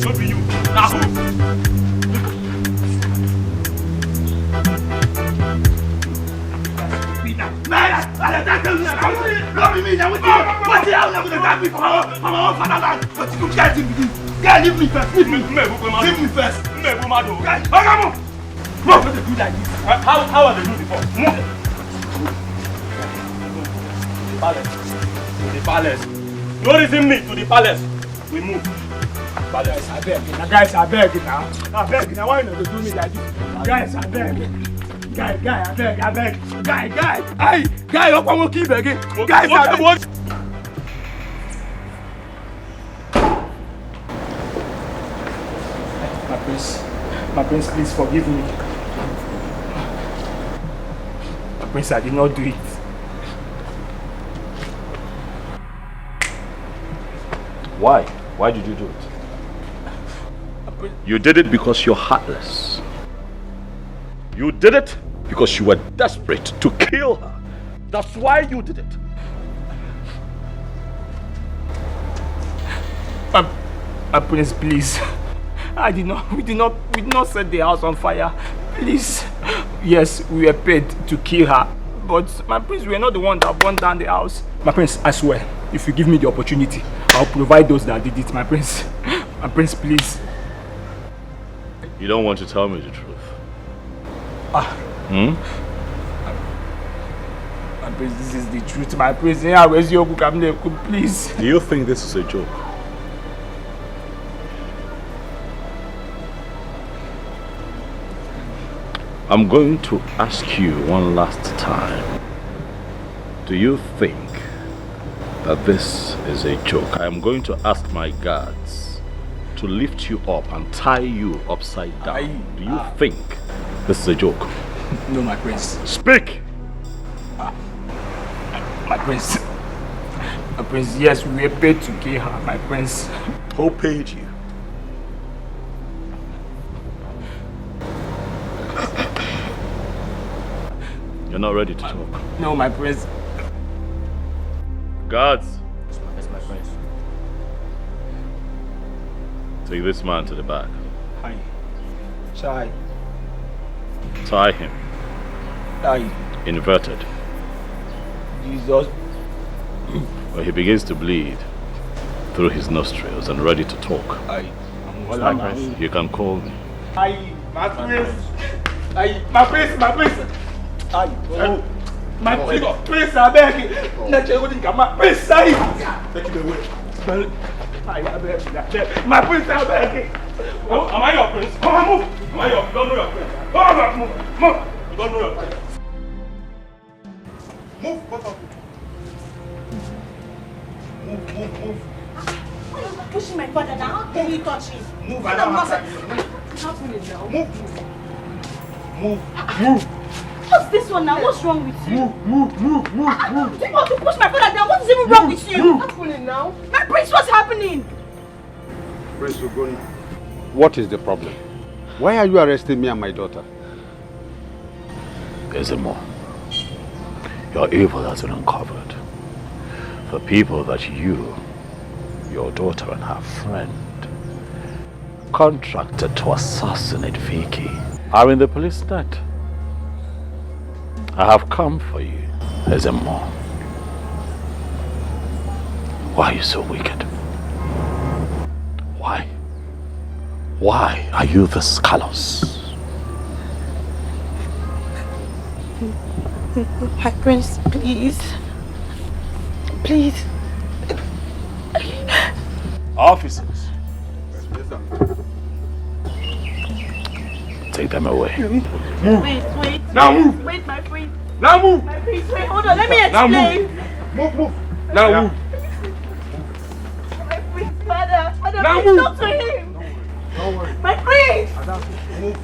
Not be you. Now who? Leave me first. Leave me first. How are they doing before? To the palace. No reason me to the palace. We move. Palace. Guys, I beg now. Why not do me like this? Guys, I beg. Guy, I beg. Guy, look what we keep begging. Guys, I beg. My prince, please forgive me. My prince, I did not do it. Why? Why did you do it? You did it because you're heartless. You did it because you were desperate to kill her. That's why you did it. Prince, please. We did not set the house on fire. Please. Yes, we were paid to kill her. But my prince, we are not the one that burned down the house. My prince, I swear, if you give me the opportunity, I'll provide those that did it, my prince. My prince, please. You don't want to tell me the truth? My prince, this is the truth, my prince. Yeah, where's your book? Please. Do you think this is a joke? I'm going to ask you one last time. Do you think that this is a joke? I'm going to ask my guards to lift you up and tie you upside down. Do you think this is a joke? No, my prince. Speak! My prince. My prince, yes, we were paid to kill her, my prince. Who paid you? You're not ready to talk. No, my prince. Guards, Yes, my prince. take this man to the back. Hi. Chai. Tie him. Hi. Inverted. Jesus. Where he begins to bleed through his nostrils and ready to talk. My prince. You can call me. Hi, my prince. Hi, my prince, my prince. Hi. Oh. My prince, I beg you. My prince, I. Take it away. My prince, I beg you. Oh, am I your prince? Come on, move. Am I your? You don't know your prince. Come on, move. Move. You don't know your prince. Move. Come on. Move. Why are you pushing my father now? How dare you touch him? Move. I don't want to. Move. What's this one now? What's wrong with you? Move. You want to push my father down? What is even wrong with you? What's happening now? My prince, what's happening? Prince Ogoni, what is the problem? Why are you arresting me and my daughter? There's more. Your evil has been uncovered. For people that you, your daughter and her friend, contracted to assassinate Vicky are in the police net. I have come for you, Ezemo. Why are you so wicked? Why? Why are you this callous? My prince, please. Please. Officers. Take them away. Wait. Now move. Wait, my prince. Now move. My prince, wait, hold on. Let me Now explain. Move. Now move. My prince, father, Now please move. talk to him. Don't worry. My prince. Move.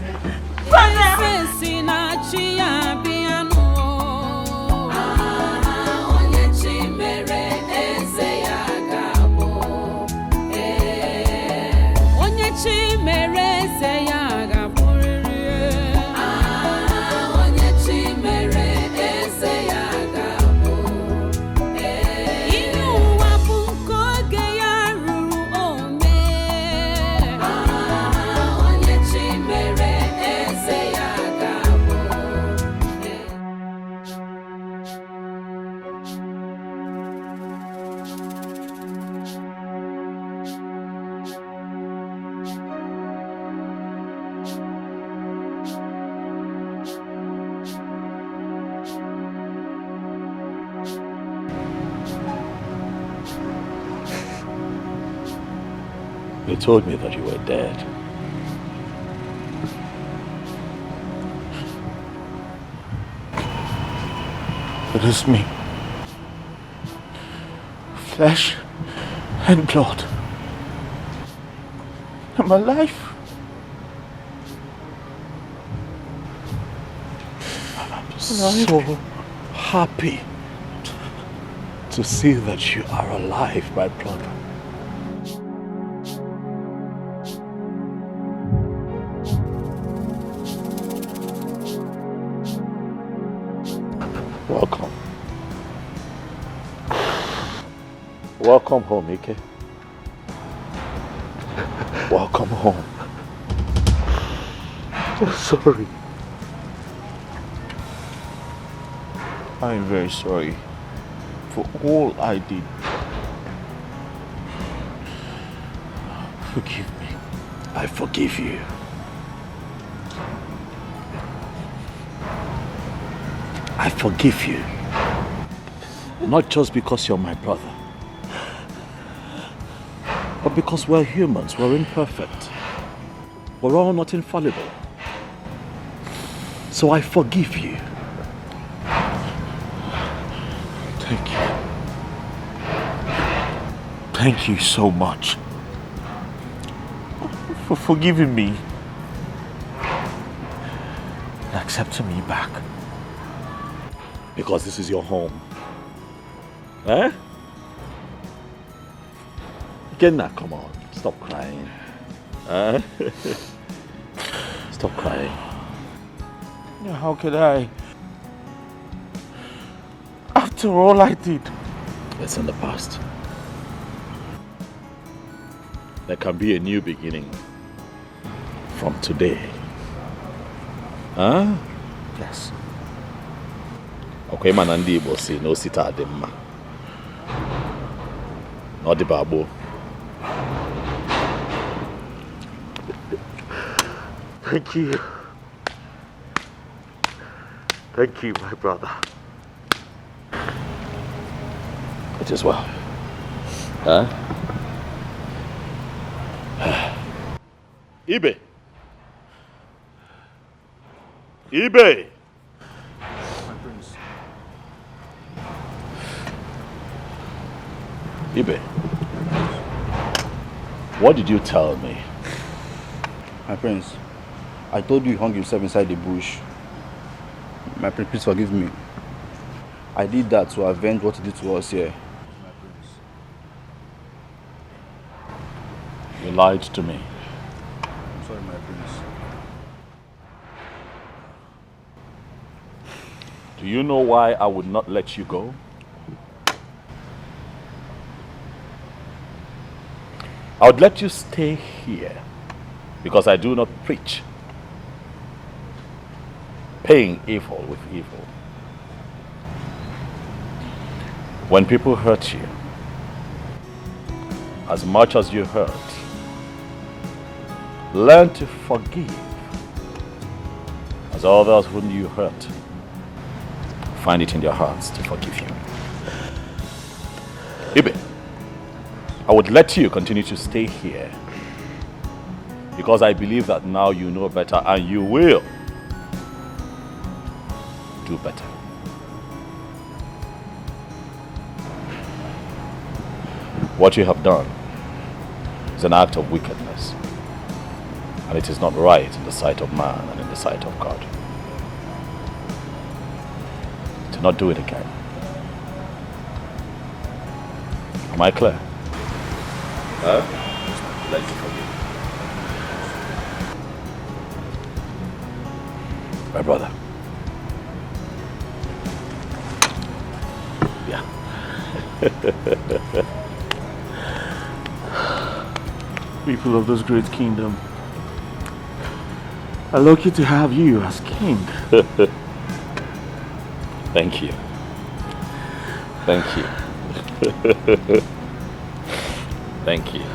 They told me that you were dead. It is me. Flesh and blood. I'm alive. I'm so happy to see that you are alive, my brother. Welcome. Welcome home, Ike. Welcome home. I'm sorry. I am very sorry for all I did. Forgive me. I forgive you. I forgive you. Not just because you're my brother, but because we're humans, we're imperfect. We're all not infallible. So I forgive you. Thank you. Thank you so much for forgiving me and accepting me back. Because this is your home. Eh? Kenna, come on. Stop crying. Eh? Stop crying. How could I? After all I did. It's in the past. There can be a new beginning from today. Huh? Yes. Okay, man, and Igbo say no sita ademma. Not the babo. Thank you. Thank you, my brother. It is well. Huh? Ibe. Ibe. My prince. Ibe. What did you tell me? My prince, I told you he hung himself inside the bush. My prince, please forgive me. I did that to avenge what he did to us here. You lied to me. I'm sorry, my prince. Do you know why I would not let you go? I would let you stay here because I do not preach paying evil with evil. When people hurt you, as much as you hurt, learn to forgive, as others whom you hurt find it in their hearts to forgive you. Ibe, I would let you continue to stay here because I believe that now you know better and you will do better. What you have done is an act of wickedness, and it is not right in the sight of man and in the sight of God. Do not do it again. Am I clear? Let me forgive. My brother. Yeah. People of this great kingdom, I'm lucky to have you as king. Thank you. Thank you. Thank you.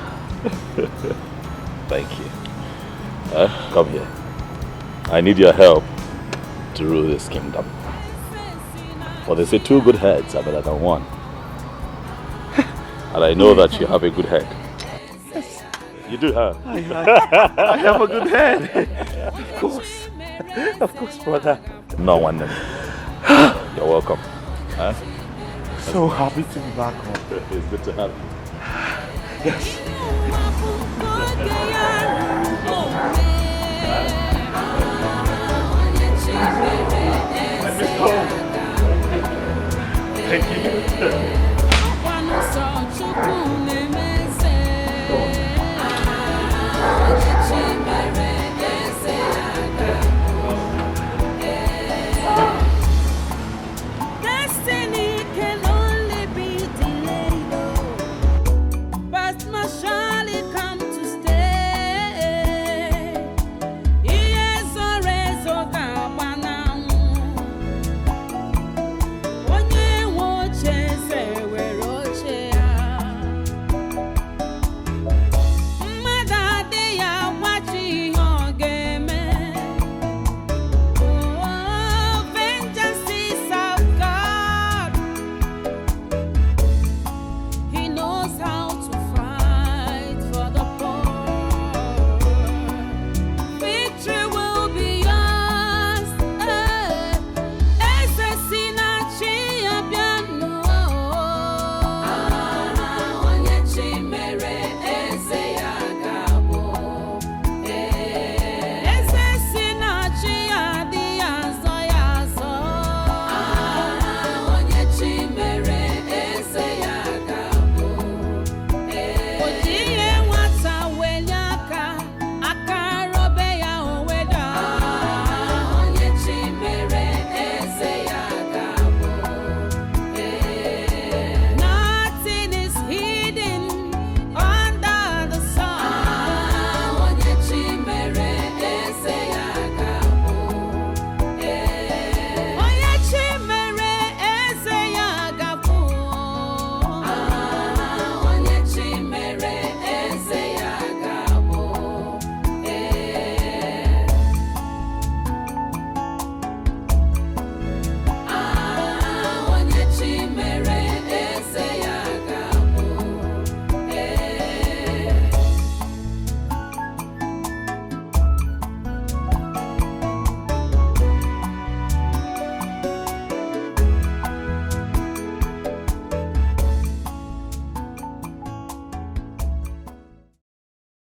Thank you. Come here. I need your help to rule this kingdom. For they say 2 good heads are better than 1. And I know that you have a good head. Yes. You do, huh? I have a good head. Of course. Of course, brother. No one then. You're welcome. Huh? So happy to be back home. It's good to have you. Yes. Thank you.